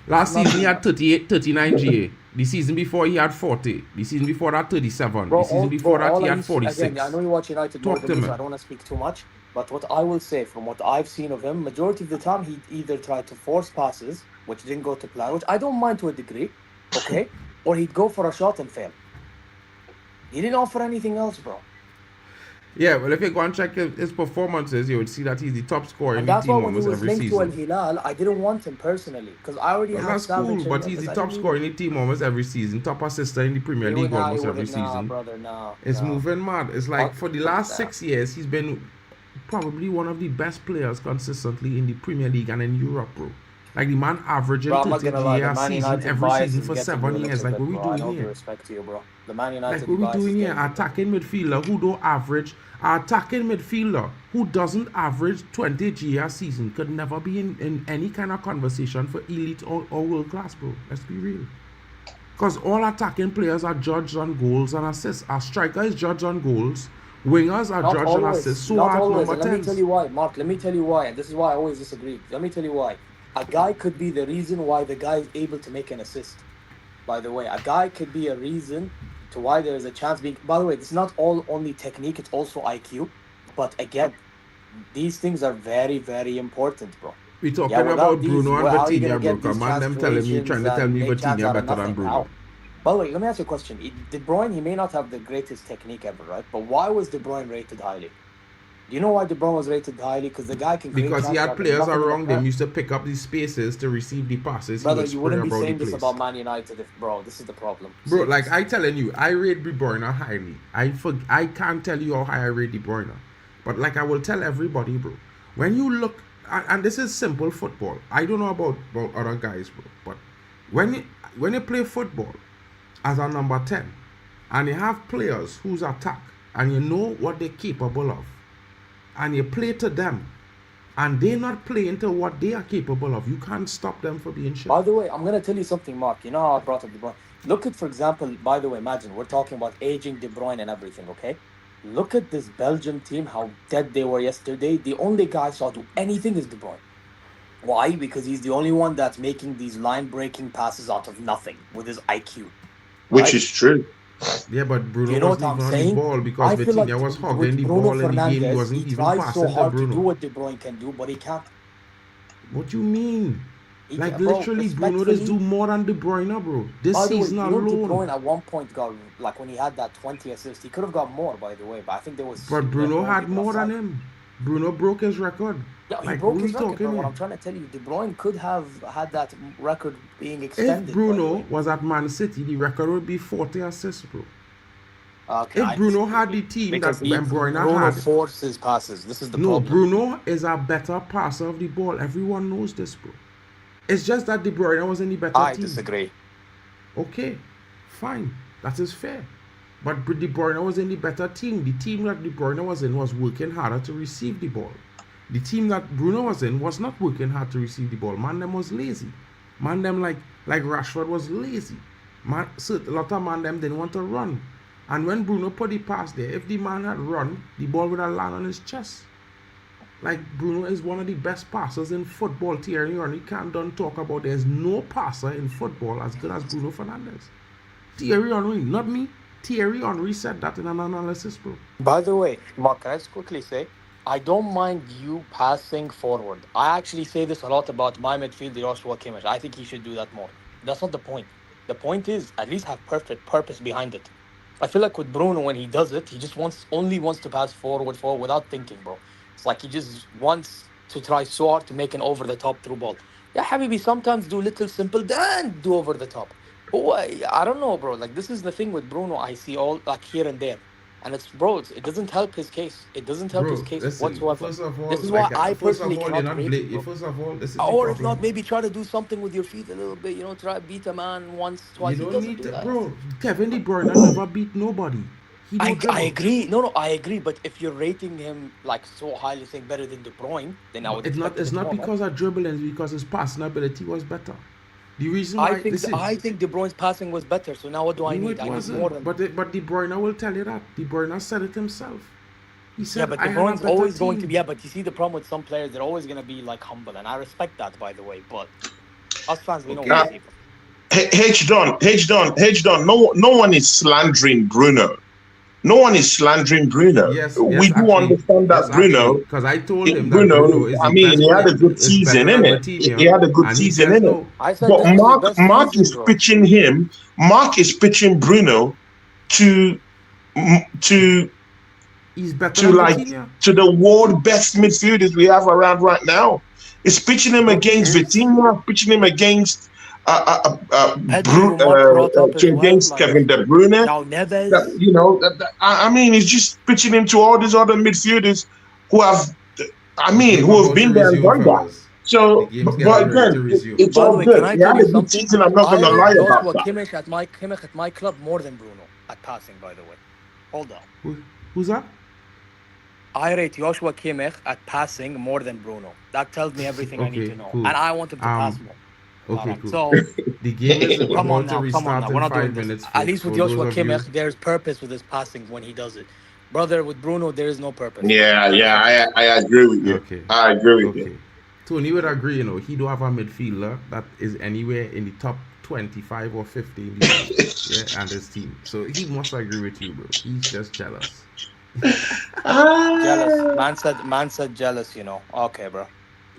B: Last season he had 38, 39 GA. The season before he had 40. The season before that 37.
J: bro,
B: The season before that
J: all
B: he
J: I
B: had
J: used-
B: 46.
J: Again, I know you watch United more
B: Talk
J: than
B: to
J: me, so
B: me.
J: I don't want to speak too much. But what I will say, from what I've seen of him, majority of the time he either tried to force passes, which didn't go to plan, which I don't mind to a degree, okay, or he'd go for a shot and fail. He didn't offer anything else, bro.
B: Yeah, well, if you go and check his performances, you would see that he's the top scorer in
J: And
B: the
J: that's
B: team
J: why when he
B: almost
J: was
B: every
J: linked to Al
B: season.
J: Hilal, I didn't want him personally because I already
B: Well,
J: have
B: that's
J: Savage.
B: cool, but he's the top scorer in the team almost every season. Top assister in the Premier League almost every season.
J: brother, nah.
B: It's
J: nah.
B: moving mad. It's like for the last
J: Nah.
B: 6 years, he's been probably one of the best players consistently in the Premier League and in Europe, bro. Like the man averaging
J: Bro, I'm not
B: 30
J: gonna lie, the
B: GA
J: Man
B: season
J: United
B: every
J: bias
B: season
J: is
B: for
J: getting
B: 7
J: me a
B: years.
J: little
B: Like
J: bit,
B: what we
J: bro. I
B: doing
J: know the
B: here?
J: respect to you, bro. The Man United
B: Like what we
J: bias is
B: doing here?
J: getting me.
B: Attacking midfielder who don't average, attacking midfielder who doesn't average 20 GA a season could never be in any kind of conversation for elite or world class, bro. Let's be real. Because all attacking players are judged on goals and assists. Our striker is judged on goals. Wingers are
J: Not
B: judged on
J: always.
B: assists. So
J: Not
B: are
J: always.
B: number
J: And let me
B: 10s.
J: tell you why, Mark. Let me tell you why. And this is why I always disagree. Let me tell you why. A guy could be the reason why the guy is able to make an assist. By the way, a guy could be a reason to why there is a chance being. By the way, it's not all only technique, it's also IQ. But again, these things are very, very important, bro.
B: We talking
J: Yeah, without
B: about
J: these,
B: Bruno and
J: how are you
B: Vitinha,
J: gonna
B: bro.
J: get these
B: Come on, them telling me, trying to tell me
J: make chance
B: Vitinha
J: out of
B: better than
J: nothing?
B: Bruno.
J: How? By the way, let me ask you a question. De Bruyne, he may not have the greatest technique ever, right? But why was De Bruyne rated highly? Do you know why De Bruyne was rated highly? Because the guy can create
B: Because he
J: chances
B: had
J: out of
B: players
J: nothing in the
B: around them
J: Prem.
B: used to pick up these spaces to receive the passes.
J: Brother,
B: He would
J: you
B: spray
J: wouldn't be
B: about the
J: saying this
B: place.
J: about Man United if, bro, this is the problem.
B: Bro, like
J: Seriously.
B: I telling you, I rate De Bruyne highly. I can't tell you how high I rate De Bruyne, but like I will tell everybody, bro. When you look, and this is simple football. I don't know about other guys, bro, but when you play football as a number 10, and you have players who's attack, and you know what they're capable of, and you play to them, and they're not playing to what they are capable of, you can't stop them from being shit.
J: By the way, I'm going to tell you something, Mark. You know how I brought up De Bruyne? Look at, for example, by the way, imagine we're talking about aging De Bruyne and everything, okay? Look at this Belgium team, how dead they were yesterday. The only guy I saw do anything is De Bruyne. Why? Because he's the only one that's making these line-breaking passes out of nothing with his IQ.
H: Which
J: Right?
H: is true.
B: Yeah, but Bruno
J: You know what
B: wasn't
J: I'm
B: even on the
J: saying?
B: ball because
J: I feel like
B: Vitinha was hogging
J: with
B: the
J: Bruno
B: ball in the game. He
J: Fernandes,
B: wasn't
J: he
B: even
J: tries
B: passing
J: so
B: to
J: hard to do
B: Bruno.
J: what De Bruyne can do, but he can't.
B: What you mean?
J: He
B: Like
J: can't, bro,
B: literally, Bruno just do
J: respectfully.
B: more than De Bruyne, bro. This
J: By the way,
B: season
J: you know De
B: alone.
J: Bruyne at one point got, like when he had that 20 assists, he could have got more, by the way, but I think there was
B: But Bruno had
J: people
B: more than
J: offside.
B: him. Bruno broke his record.
J: Yeah, he
B: Like,
J: broke
B: what are
J: his
B: we
J: record,
B: talking
J: but what
B: here?
J: I'm trying to tell you, De Bruyne could have had that record being
B: If
J: extended, by the
B: Bruno
J: way.
B: was at Man City, the record would be 40 assists, bro.
J: Okay,
B: If
J: I
B: Bruno
J: disagree.
B: had the team
J: Because
B: that Bruyne
J: Bruno
B: had,
J: forces passes. This is the
B: no,
J: problem.
B: Bruno is a better passer of the ball. Everyone knows this, bro. It's just that De Bruyne was in the better
J: I
B: team.
J: disagree.
B: Okay, fine, that is fair. But De Bruyne was in the better team. The team that De Bruyne was in was working harder to receive the ball. The team that Bruno was in was not working hard to receive the ball. Man, them was lazy. Man, them like Rashford was lazy. Man, so a lot of man them didn't want to run. And when Bruno put the pass there, if the man had run, the ball would have landed on his chest. Like Bruno is one of the best passers in football. Thierry Henry can't done talk about there's no passer in football as good as Bruno Fernandes. Thierry Henry, not me. Thierry Henry said that in an analysis, bro.
J: By the way, Mark, can I just quickly say, I don't mind you passing forward. I actually say this a lot about my midfield, Joshua Kimmich. I think he should do that more. That's not the point. The point is at least have perfect purpose behind it. I feel like with Bruno, when he does it, he just only wants to pass forward without thinking, bro. It's like he just wants to try so hard to make an over-the-top through ball. Yeah, Habibi, sometimes do little simple, then do over the top. Oh, I don't know, bro. Like, this is the thing with Bruno. I see all, like, here and there. And it's, bro, it doesn't help his case. It doesn't help his case
B: listen,
J: whatsoever.
B: first of all,
J: This is why I
B: first of
J: personally
B: all,
J: cannot rate it, bro.
B: first of all, this is the
J: Or if
B: problem.
J: not, maybe try to do something with your feet a little bit. You know, try to beat a man once, twice.
B: You
J: He
B: don't
J: doesn't
B: need
J: do
B: to,
J: that.
B: bro. Kevin De Bruyne never beat nobody. He don't
J: I
B: dribble.
J: agree. No, I agree. But if you're rating him like so highly, saying better than De Bruyne, then I would expect
B: It's
J: it
B: not
J: more, no?
B: because of dribbling, it's because his passing ability was better. The reason why
J: I think De Bruyne's passing was better. So now what do I
B: no,
J: need?
B: it
J: I need
B: wasn't.
J: more than.
B: But De Bruyne will tell you that. De Bruyne said it himself. He said,
J: Yeah, but
B: I
J: De
B: had a
J: Bruyne's
B: better
J: always
B: team.
J: going to be. Yeah, but you see the problem with some players, they're always going to be like humble, and I respect that, by the way. But us fans, we know
B: Okay.
J: what we see.
H: H Don. No one is slandering Bruno. No one is slandering Bruno.
B: Yes,
H: We do
B: actually,
H: understand that Bruno.
B: because I told him that Bruno is
H: I
B: the
H: mean,
B: best
H: he had a
B: player,
H: good
B: is
H: season,
B: better than
H: innit?
B: Vitinha,
H: He had a good
B: and he
H: season,
B: says
H: innit?
B: no.
J: I said
H: But
J: this was his best
H: Mark
J: season,
H: is
J: bro.
H: pitching him. Mark is pitching Bruno to
B: He's better than Vitinha.
H: to the world best midfielders we have around right now. It's pitching him against Vitinha, pitching him against
J: Pedro, Mark brought up as well,
H: against
J: like
H: Kevin De Bruyne.
J: João Neves.
H: I mean, it's just pitching him to all these other midfielders who have,
B: Game
H: who have
B: about
H: been
B: to
H: there and
B: resume,
H: done that.
B: fellas.
H: So,
B: The game's
H: but
B: getting ready to
H: again,
B: resume.
H: it's
J: By the
H: all
J: way,
H: good.
J: can I
H: He
J: tell
H: had
J: you
H: a good
J: something?
H: season. I'm not
J: I
H: gonna lie
J: rate
H: about
J: Joshua
H: that.
J: Kimmich at my club more than Bruno at passing. By the way, hold on.
B: Who's that?
J: I rate Joshua Kimmich at passing more than Bruno. That tells me everything I need
B: Okay,
J: to know,
B: cool.
J: and I want him to pass more.
B: Okay,
J: Alright,
B: cool.
J: so
B: The game is
J: come on
B: about to
J: now,
B: restart
J: we're
B: in
J: not doing
B: 5
J: this.
B: minutes.
J: At least with
B: for those
J: Joshua
B: of you-
J: Kimmich, there's purpose with his passing when he does it. Brother, with Bruno, there is no purpose.
H: I agree with you.
B: Okay.
H: I agree with you.
B: Okay. Tony would agree, he don't have a midfielder that is anywhere in the top 25 or 50 in the league, yeah, and his team. So he must agree with you, bro. He's just jealous.
J: Jealous. Man said jealous, Okay, bro.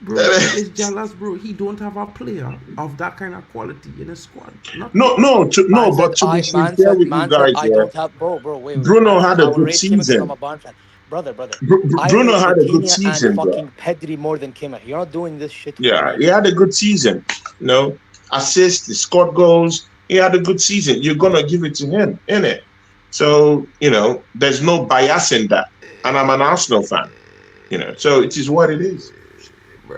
B: Bro, he is jealous, bro. He don't have a player of that kind of quality in his squad.
H: But to be sincere with you guys,
J: I don't have, bro, wait.
H: Bruno
J: man,
H: had
J: I
H: a
J: will
H: good
J: rate Kimmich
H: season.
J: from a Bayern fan.
I: brother. I
H: Bruno
I: rate
H: had a good
I: Vitinha
H: season,
I: and
H: bro.
I: fucking Pedri more than Kimmich. You're not doing this shit.
H: Yeah, he had a good season. You know, assists, he scored goals. He had a good season. You're gonna give it to him, innit? So you know, there's no bias in that. And I'm an Arsenal fan. You know, so it is what it is.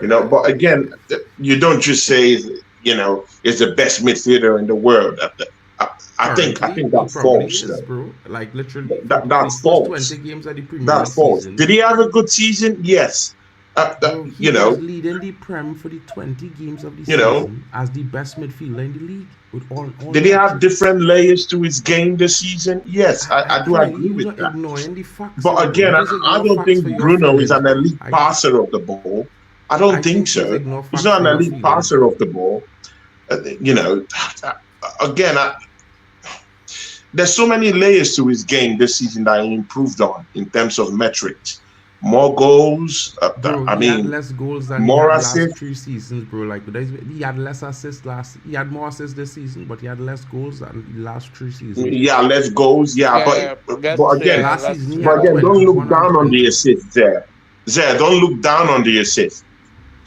H: You know, but again, you don't just say, you know, is the best midfielder in the world. I think that's false.
B: Is, bro. Like literally,
H: That's
B: for the
H: false.
B: 20 games of the Premier
H: That's false.
B: season.
H: Did he have a good season? Yes.
B: Bro, he
H: you know,
B: was leading the Prem for the 20 games of the
H: you know,
B: season as the best midfielder in the league. With all
H: did he have different layers to his game this season? Yes, I do agree with that.
B: Ignoring the facts,
H: But again, I don't think Bruno is an elite passer of the ball. I don't think so. He's not an elite passer of the ball. You know, again, there's so many layers to his game this season that he improved on in terms of metrics. More goals.
B: Bro,
H: I
B: he
H: mean,
B: had less goals than
H: more
B: he had last
H: assists.
B: 3 seasons, bro. Like he had less assists last. He had more assists this season, but he had less goals than the last 3 seasons.
H: Yeah, less goals. Yeah, but again,
B: last season,
H: don't look down on the assists there. Don't look down on the assists.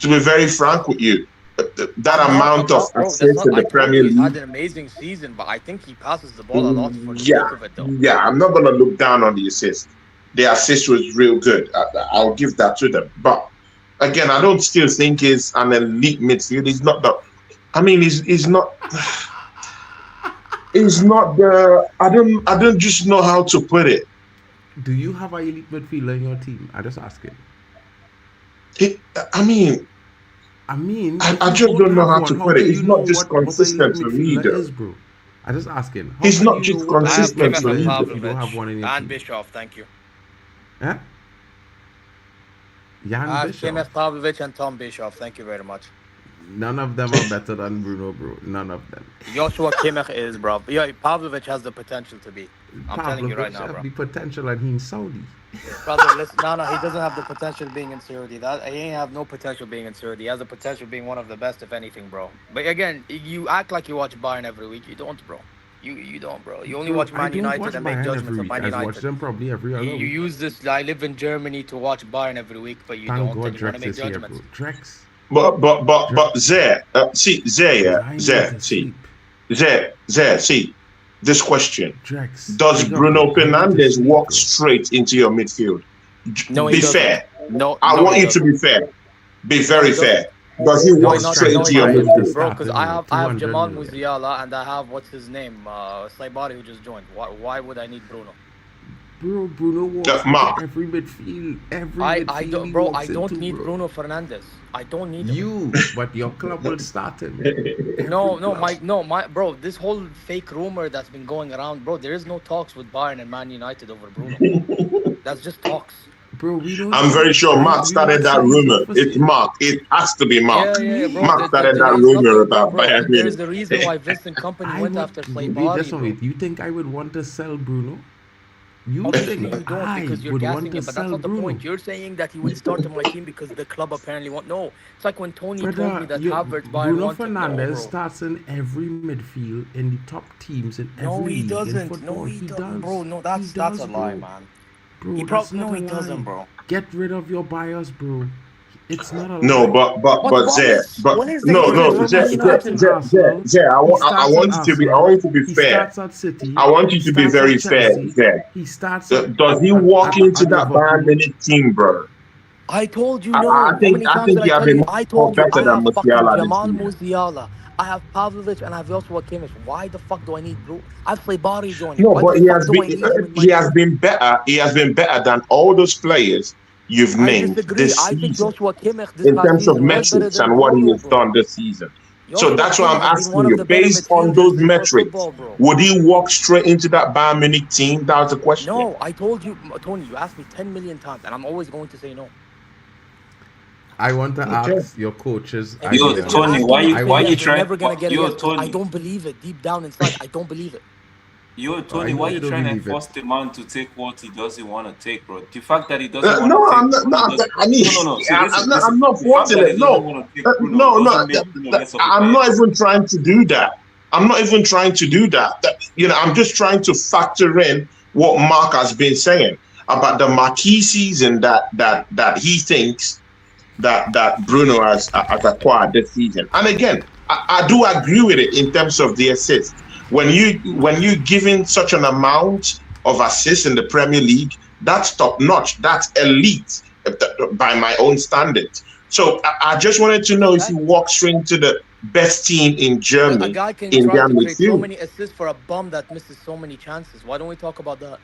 H: To be very frank with you, that amount of assists in the Premier League.
J: He had an amazing season, but I think he passes the ball a lot for the sake of it, though.
H: Yeah, I'm not going to look down on the assist. The assist was real good. I'll give that to them. But again, I don't still think he's an elite midfielder. He's not the. I mean, he's not. He's not the. I don't just know how to put it.
B: Do you have an elite midfielder in your team? I just asking.
H: I mean, I just don't know how to put it. It's not just consistent for me, though.
B: Bro. I just asking.
H: He's not just consistent for me.
B: You don't have one in your
J: and
B: team.
J: Bischoff, thank you.
B: Huh? Jan Bischoff.
J: Kimmich, Pavlovic, and Tom Bischoff. Thank you very much.
B: None of them are better than Bruno, bro. None of them.
J: Joshua Kimmich is, bro. Yeah, Pavlovic has the potential to be. I'm telling you right now, bro.
B: The potential, and he's in Saudi.
J: Brother, listen, no, he doesn't have the potential being in Saudi. He ain't have no potential being in Saudi. He has the potential being one of the best, if anything, bro. But again, you act like you watch Bayern every week. You don't, bro. You don't, bro. You only watch Man United and make judgments on Man United.
B: I watch them probably every other
J: week. You use this. I live in Germany to watch Bayern every week, but you don't. And you want to make judgments.
B: Drex.
H: But Zé, see, this question.
B: Drex.
H: Does Bruno Fernandes walk straight into your midfield?
J: No,
H: be fair.
J: No,
H: I want you to be fair. Be very fair. Does he walk straight into your midfield?
J: Bro, because I have Jamal Musiala and I have, what's his name? Slaybari, who just joined. Why would I need Bruno?
B: Bro, Bruno walks
H: Mark.
B: every midfield.
J: I don't need Bruno Fernandes. I don't need him.
B: But your club will start him.
J: My bro, this whole fake rumor that's been going around, bro, there is no talks with Bayern and Man United over Bruno. That's just talks.
B: Bro,
H: I'm very sure Mark started that rumor. It's Mark. It has to be Mark.
J: Yeah, bro.
H: Mark started that rumor about Bayern.
J: There's the reason why Vincent Company went after Slaybari.
B: You think I would want to sell Bruno? You
J: Obviously
B: think
J: you don't, because you're gassing him, but that's not the point. You're saying that he would start on my team because the club apparently won't. No, it's like when Tony told me that Havertz Bayern
B: Bruno
J: wanted.
B: Fernandes starts in every midfield in the top teams in every league.
J: No, he doesn't. No, he doesn't, bro. No, that's a lie, man.
B: Bro,
J: he doesn't, bro.
B: Get rid of your bias, bro. It's not a
H: no,
B: lie.
H: but Zé, I want you to be fair. I want you to be very fair, Zé.
B: He starts.
H: Does he walk into that Bayern Munich team, bro?
J: I told you no.
H: I think he has been better than Musiala.
J: Jamal Musiala. I have Pavlovic and I have Joshua Kimmich. Why the fuck do I need Bruno? I play Bari joining.
H: No, but he has been better. He has been better than all those players you've named this season in terms of metrics and what he has done this season. So that's why I'm asking you, based on those metrics, would he walk straight into that Bayern Munich team? That was the question.
J: No, I told you, Tony, you asked me 10 million times, and I'm always going to say no.
B: I want to ask your coaches.
K: Yo, Tony, why you trying?
J: Never gonna get
K: Yo,
J: it.
K: Tony,
J: I don't believe it. Deep down inside, I don't believe it.
K: Yo, Tony, why you trying to force the man to take what he doesn't want to take, bro? The fact that he doesn't want to take...
H: I'm not forcing it. I'm not even trying to do that. I'm just trying to factor in what Mark has been saying. about the marquee season that he thinks that Bruno has acquired this season. And again, I do agree with it in terms of the assists. When you giving such an amount of assists in the Premier League, that's top notch. That's elite by my own standards. So I just wanted to know if you walk straight into the best team in Germany.
J: A guy can
H: in
J: try
H: their
J: to create so
H: midfield.
J: many assists for a bum that misses so many chances. Why don't we talk about that?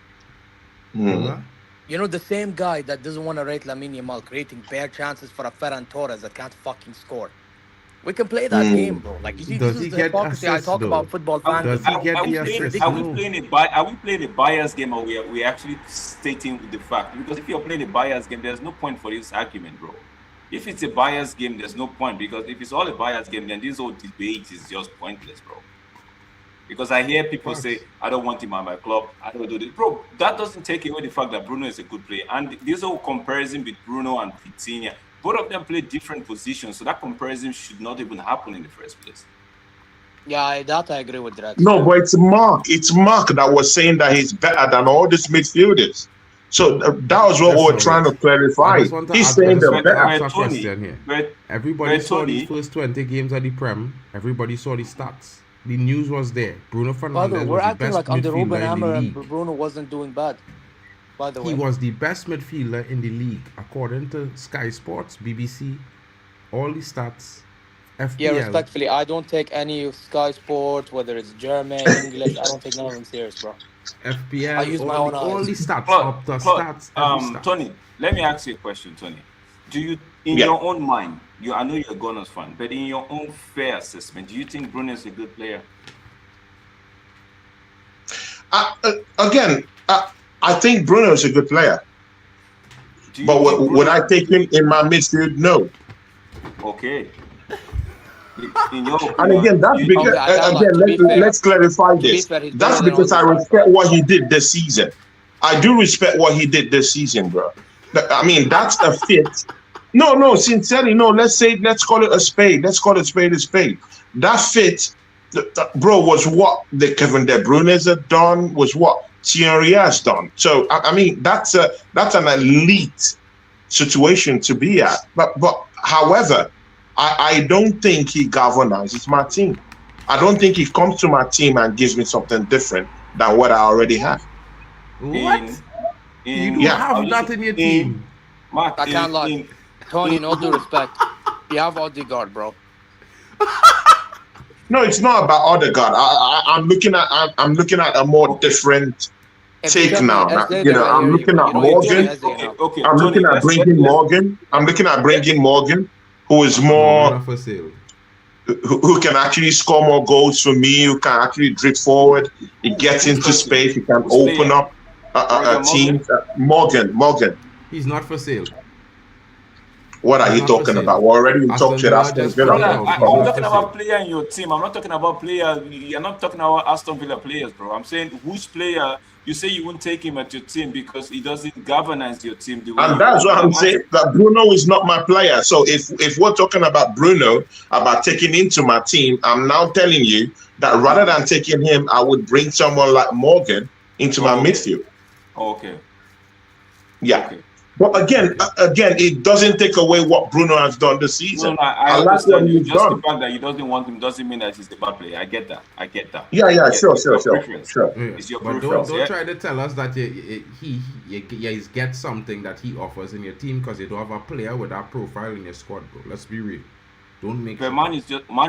H: Mhm.
J: You know, the same guy that doesn't want to rate Lamine Yamal creating bare chances for a Ferran Torres that can't fucking score. We can play that game, bro. Like, you see,
B: Does
J: this
B: he
J: is the
B: get
J: hypocrisy I
B: assists,
J: talk
B: though?
J: about football
K: Are,
J: fans.
B: Does he get
K: are we
B: the
K: playing,
B: assist?
K: are we
B: No.
K: playing are we playing a bias game, or we actually stating the fact? Because if you're playing a bias game, there's no point for this argument, bro. If it's a bias game, there's no point, because if it's all a bias game, then this whole debate is just pointless, bro. Because I hear people say, I don't want him at my club, I don't do this. Bro, that doesn't take away the fact that Bruno is a good player. And this whole comparison with Bruno and Vitinha, both of them play different positions, so that comparison should not even happen in the first place.
J: Yeah, that I agree with that.
H: No, but it's Mark. It's Mark that was saying that he's better than all these midfielders. So that was what we were trying to clarify. He's saying they're better.
B: ask a question here. Everybody saw
K: Tony,
B: the first 20 games of the Prem. Everybody saw the stats. The news was there. Bruno
J: By the
B: Fernandes
J: way, we're
B: was the
J: acting
B: best
J: like under Ruben
B: midfielder in the
J: Ammer
B: league.
J: and Bruno wasn't doing bad. By the way,
B: He was the best midfielder in the league, according to Sky Sports, BBC, all the stats, FPL.
J: yeah, respectfully, I don't take any of Sky Sports, whether it's German, English. I don't take none of them serious, bro.
B: FPL,
J: I use my own
B: all
J: eyes.
B: the stats,
K: Claude,
B: up the
K: Claude,
B: stats, every stat.
K: Tony, let me ask you a question, Tony. Do you, in
H: Yeah.
K: your own mind, I know you're a Gunners fan, but in your own fair assessment, do you think Bruno is a good player?
H: Again, I think Bruno is a good player.
K: Do you
H: But
K: think
H: would I take him in my midfield? No.
K: Okay. In your
H: And
K: opinion,
H: again, that's because
J: Okay, I can't lie.
H: again,
J: To be fair-
H: let's clarify
J: to be
H: this.
J: fair, he's
H: That's
J: better than
H: because I
J: all these
H: respect
J: guys.
H: what he did this season. I do respect what he did this season, bro. I mean, that's a fit. No, sincerely, no. Let's call it a spade. Let's call it a spade. That fit, bro, was what the Kevin De Bruyne's had done, was what Thierry has done. So I mean, that's an elite situation to be at. But however, I don't think he galvanizes my team. I don't think he comes to my team and gives me something different than what I already have.
B: What? You don't
H: Yeah.
B: have that in your team.
K: Mark,
J: I can't lie. Tony, no due respect. You have Odegaard, bro.
H: No, it's not about Odegaard. I'm looking at a more different
J: If you
H: take
J: tell me
H: now.
J: Eze,
H: You know,
J: then I
H: I'm
J: hear
H: looking
J: you.
H: at
J: You know, you
H: Morgan.
J: tell me Eze now.
K: Okay,
H: I'm looking at bringing Morgan. I'm looking at bringing Morgan, who is more,
B: Not for sale.
H: who can actually score more goals for me, who can actually drift forward. He gets into space. He can open up a team. Morgan.
B: He's not for sale.
H: What are you
B: Not for
H: talking
B: sale.
H: about? We already
B: Aston
H: talked shit.
B: Villa
H: Aston
B: just
H: Villa.
B: put it
K: I'm
B: out.
H: Yeah.
K: talking about player in your team. I'm not talking about player. You're not talking about Aston Villa players, bro. I'm saying which player you say you won't take him at your team because he doesn't galvanize your team the way.
H: And that's what I'm saying. That Bruno is not my player. So if we're talking about Bruno, about taking into my team, I'm now telling you that rather than taking him, I would bring someone like Morgan into my midfield.
K: Okay.
H: Yeah.
K: Okay.
H: But again, it doesn't take away what Bruno has done this season.
K: No, I
H: like what
K: understand you.
H: he's
K: Just
H: done.
K: the fact that he doesn't want him doesn't mean that he's a bad player. I get that.
H: Yeah, sure.
K: It's your preference.
B: Yeah.
K: It's your
B: But
K: preference.
B: don't
K: Yeah?
B: try to tell us that he get something that he offers in your team because you don't have a player with that profile in your squad, bro. Let's be real. Don't make.
K: But man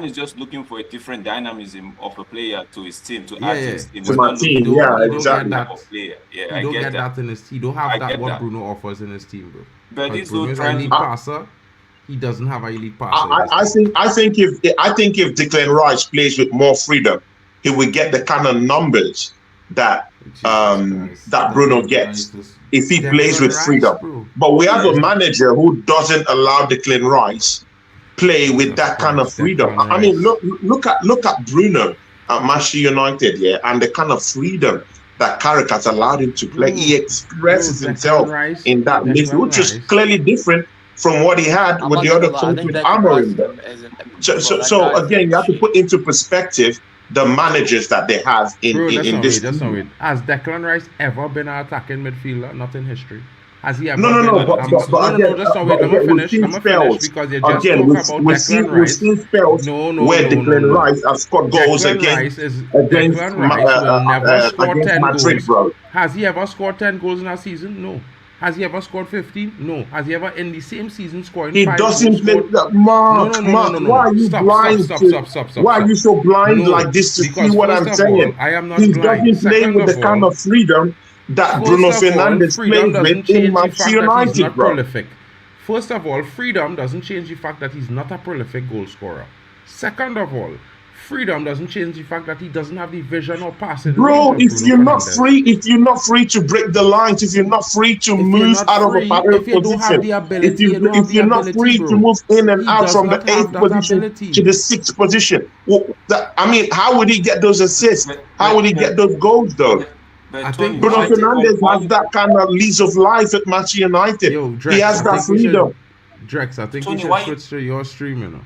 K: is just looking for a different dynamism of a player to his team to add to his team.
H: To
K: He's
H: my
K: not
H: team,
K: looking
H: yeah,
K: for a
H: exactly.
K: type of player. Yeah,
B: He don't
K: I get that.
B: in his. He don't have
K: I
B: that
K: get
B: what
K: that.
B: Bruno offers in his team, bro.
K: But
B: Because
K: he's
B: Bruno
K: not
B: is an
K: trying
B: elite
K: to.
B: passer. He doesn't have an elite passer.
H: I think if Declan Rice plays with more freedom, he will get the kind of numbers that that Bruno gets if he plays with freedom. But we have a manager who doesn't allow Declan Rice play with that kind of freedom. I mean, look at Bruno at Manchester United, yeah, and the kind of freedom that Carrick has allowed him to play. He expresses himself in that midfield, which is clearly different from what he had with the other coach with Amorim. So again, you have to put into perspective the managers that they have in this.
B: That's not it. Has Declan Rice ever been an attacking midfielder? Not in history. Has he ever
H: No,
B: been?
H: but again,
B: That's not it.
H: but
B: Let me
H: again,
B: finish.
H: we've seen spells.
B: Because you just
H: Again,
B: talk about
H: we've
B: Declan Rice.
H: seen spells where Declan Rice has scored goals against
B: Declan Rice will never score 10
H: Madrid,
B: goals.
H: bro.
B: Has he ever scored 10 goals in a season? No. Has he ever scored 15? No. Has he ever in the same season scoring 5 goals?
H: He doesn't play. Mark, why are you blind?
B: Stop.
H: Why are you so blind like this to see what I'm saying?
B: I am not
H: he
B: blind.
H: doesn't play with the kind of freedom that Bruno Fernandes plays with in Manchester United, bro.
B: Prolific. First of all, freedom doesn't change the fact that he's not a prolific goal scorer. Second of all, freedom doesn't change the fact that he doesn't have the vision or passing.
H: Bro, if you're not free to break the lines, if you're not free to move out of a parallel position, if you're not free to move in and out from the 8th position to the 6th position, how would he get those assists? How would he get those goals, though?
K: I
H: think Bruno Fernandes has that kind of lease of life at Manchester United. He has that freedom.
B: Drex, I think
K: Tony,
B: you should switch to your stream, you know.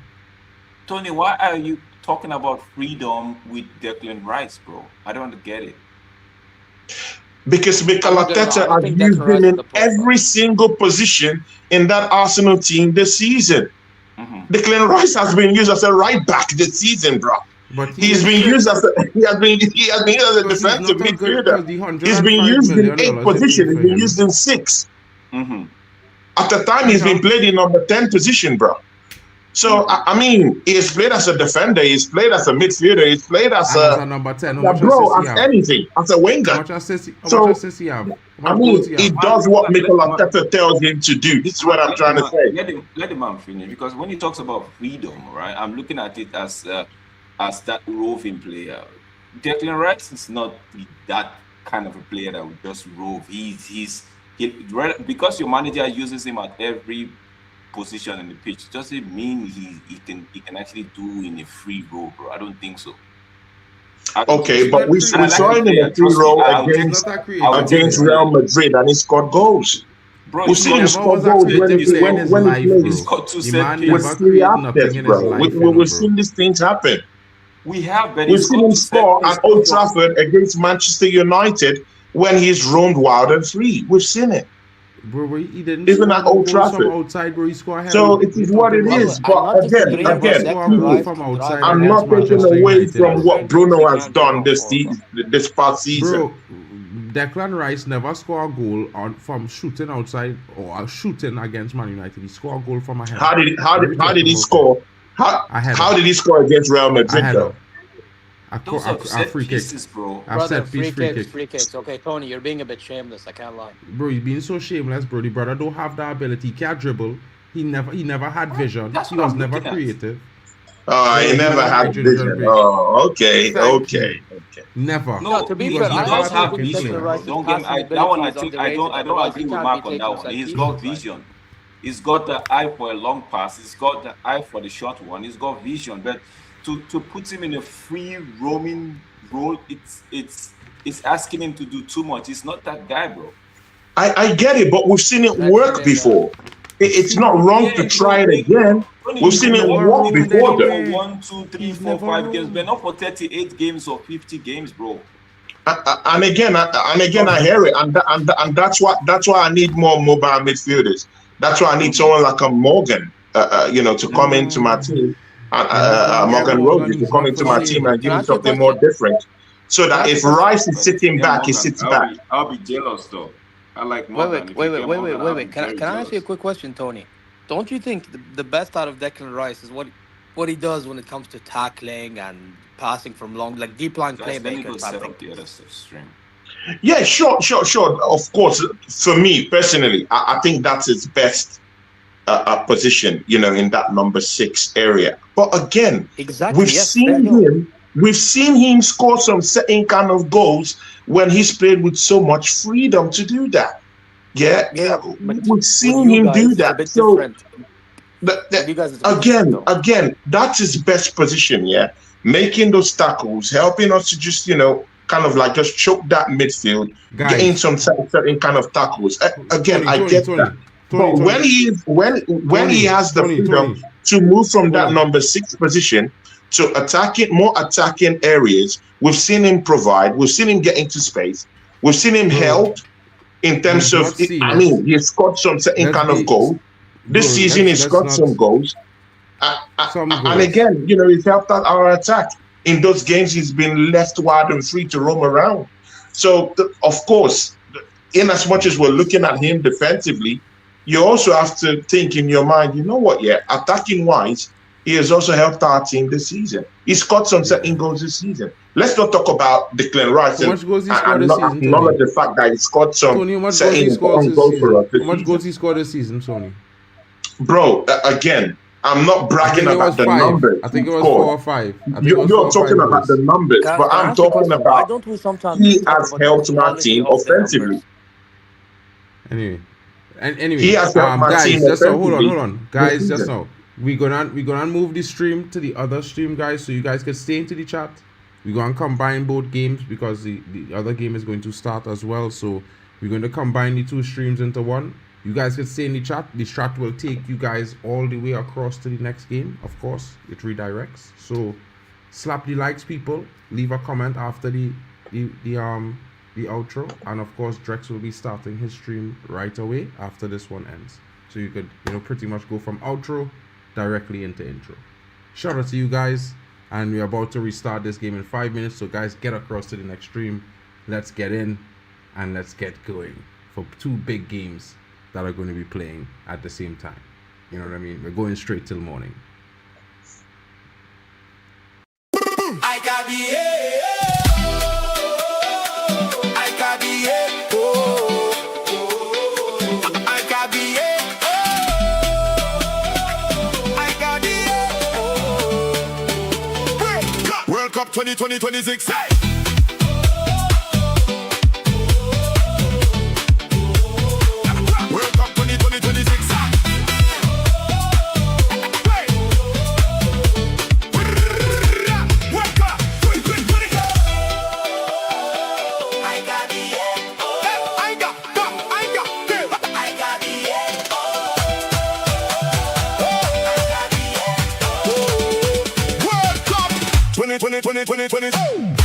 K: Tony, why are you talking about freedom with Declan Rice, bro? I don't get it.
H: Because Mikel Arteta has used him in every single position in that Arsenal team this season. Declan Rice has been used as a right back this season, bro.
B: But
H: he's been used as a defensive midfielder. He's been used in 8th position. He's been used in 6. At the time, he's been played in number 10 position, bro. So he's played as a defender. He's played as a midfielder. He's played as a
B: number 10.
H: As anything, as a winger. He does what Mikel Arteta tells him to do. This is what I'm trying to say.
K: Let the man finish, because when he talks about freedom, right? I'm looking at it as that roving player. Declan Rice is not that kind of a player that would just rove. Because your manager uses him at every position in the pitch, doesn't mean he can actually do in a free role, bro. I don't think so.
H: Okay, but we saw him in a free role against Real Madrid, and he scored goals.
K: Bro,
H: we've seen him score goals when he plays.
K: He's got 2 set
H: with 3 aspects, bro. We've seen these things happen. We've seen him score at Old Trafford against Manchester United when he's roamed wild and free. We've seen it.
B: Bro, he didn't
H: even at Old Trafford.
B: Outside, bro, he scored
H: so it is what it is. But again, I'm not taking away from what Bruno has done this past season.
B: Bro, Declan Rice never scored a goal from shooting outside or shooting against Man United. He scored a goal from a header.
H: How did he score? How did he score against Real Madrid though?
K: Those are set pieces, bro.
J: Free kicks. Okay, Tony, you're being a bit shameless. I can't lie.
B: Bro, you're being so shameless, bro. The brother don't have the ability. He can't dribble. He never had vision. He was never creative.
H: He never had vision. Oh, okay.
B: Never.
K: No, to be fair, he does have vision. Don't get that one. I don't agree with Mark on that one. He's got vision. He's got the eye for a long pass. He's got the eye for the short one. He's got vision, but to put him in a free roaming role, it's asking him to do too much. He's not that guy, bro.
H: I get it, but we've seen it work before. It's not wrong to try it again. We've seen it work before, though.
K: 1, 2, 3, 4, 5 games, but not for 38 games or 50 games, bro.
H: And again, I hear it, and that's why I need more mobile midfielders. That's why I need someone like a Morgan, to come into my team. Morgan Rogers to come into my team and give me something more different. So that if Rice is sitting back, he sits back.
K: I'll be jealous though. I like Morgan.
J: Wait. Can I ask you a quick question, Tony? Don't you think the best out of Declan Rice is what he does when it comes to tackling and passing from long, like deep line playmaker type thing?
H: Yeah, sure. Of course, for me personally, I think that's his best position, in that number 6 area. But again, we've seen him score some certain kind of goals when he's played with so much freedom to do that. Yeah, we've seen him do that. So again, that's his best position. Yeah, making those tackles, helping us to just kind of like just choke that midfield, getting some certain kind of tackles. Again, I get that. But when he has the freedom to move from that number 6 position to more attacking areas. We've seen him provide. We've seen him get into space. We've seen him help in terms
B: We've
H: of.
B: not seen
H: I
B: it.
H: mean, he's scored some certain
B: Let's
H: kind of
B: be-
H: goal. This
B: Bro,
H: season, he's
B: let's
H: scored
B: not-
H: some goals.
B: Some
H: And
B: goals.
H: again, you know, he's helped out our attack. In those games, he's been left wide and free to roam around. So, of course, in as much as we're looking at him defensively, you also have to think in your mind, you know what, yeah, attacking wise, he has also helped our team this season. He scored some certain goals this season. Let's not talk about Declan Rice
B: How much goals he scored this
H: not
B: season,
H: acknowledge
B: Tony?
H: the fact that he scored some
B: Tony, how much goals
H: certain
B: he scored
H: important
B: this
H: goals for
B: season?
H: us this
B: How much
H: season.
B: goals he scored this season, Tony?
H: Bro, again, I'm not
B: I
H: bragging
B: think it was
H: about the
B: 5.
H: numbers.
B: I think it
H: he
B: was
H: scored.
B: 4 or 5. I think it
H: You're
B: was 4 or 5
H: talking about the
B: goals.
H: numbers, but
J: Can I
H: I'm
J: ask you a
H: talking
J: question? Why
H: about
J: don't we sometimes
H: he
J: just talk
H: has
J: about the
H: helped my
J: quality
H: team
J: of the
H: offensively.
J: numbers?
B: Anyway, and anyway,
H: He has helped my
B: guys,
H: team
B: just now, hold
H: offensively
B: on, guys,
H: this
B: just
H: season.
B: now. We gonna move the stream to the other stream, guys, so you guys can stay into the chat. We're gonna combine both games because the other game is going to start as well. So we're going to combine the 2 streams into one. You guys can stay in the chat. The chat will take you guys all the way across to the next game. Of course, it redirects. So slap the likes, people. Leave a comment after the outro, and of course Drex will be starting his stream right away after this one ends. So you could, you know, pretty much go from outro directly into intro. Shout out to you guys, and we're about to restart this game in 5 minutes. So guys, get across to the next stream. Let's get in and let's get going for 2 big games that are going to be playing at the same time. You know what I mean? We're going straight till morning.
A: I got the I got the I got the I got the World Cup 2026. World Cup 2026. World Cup 2020.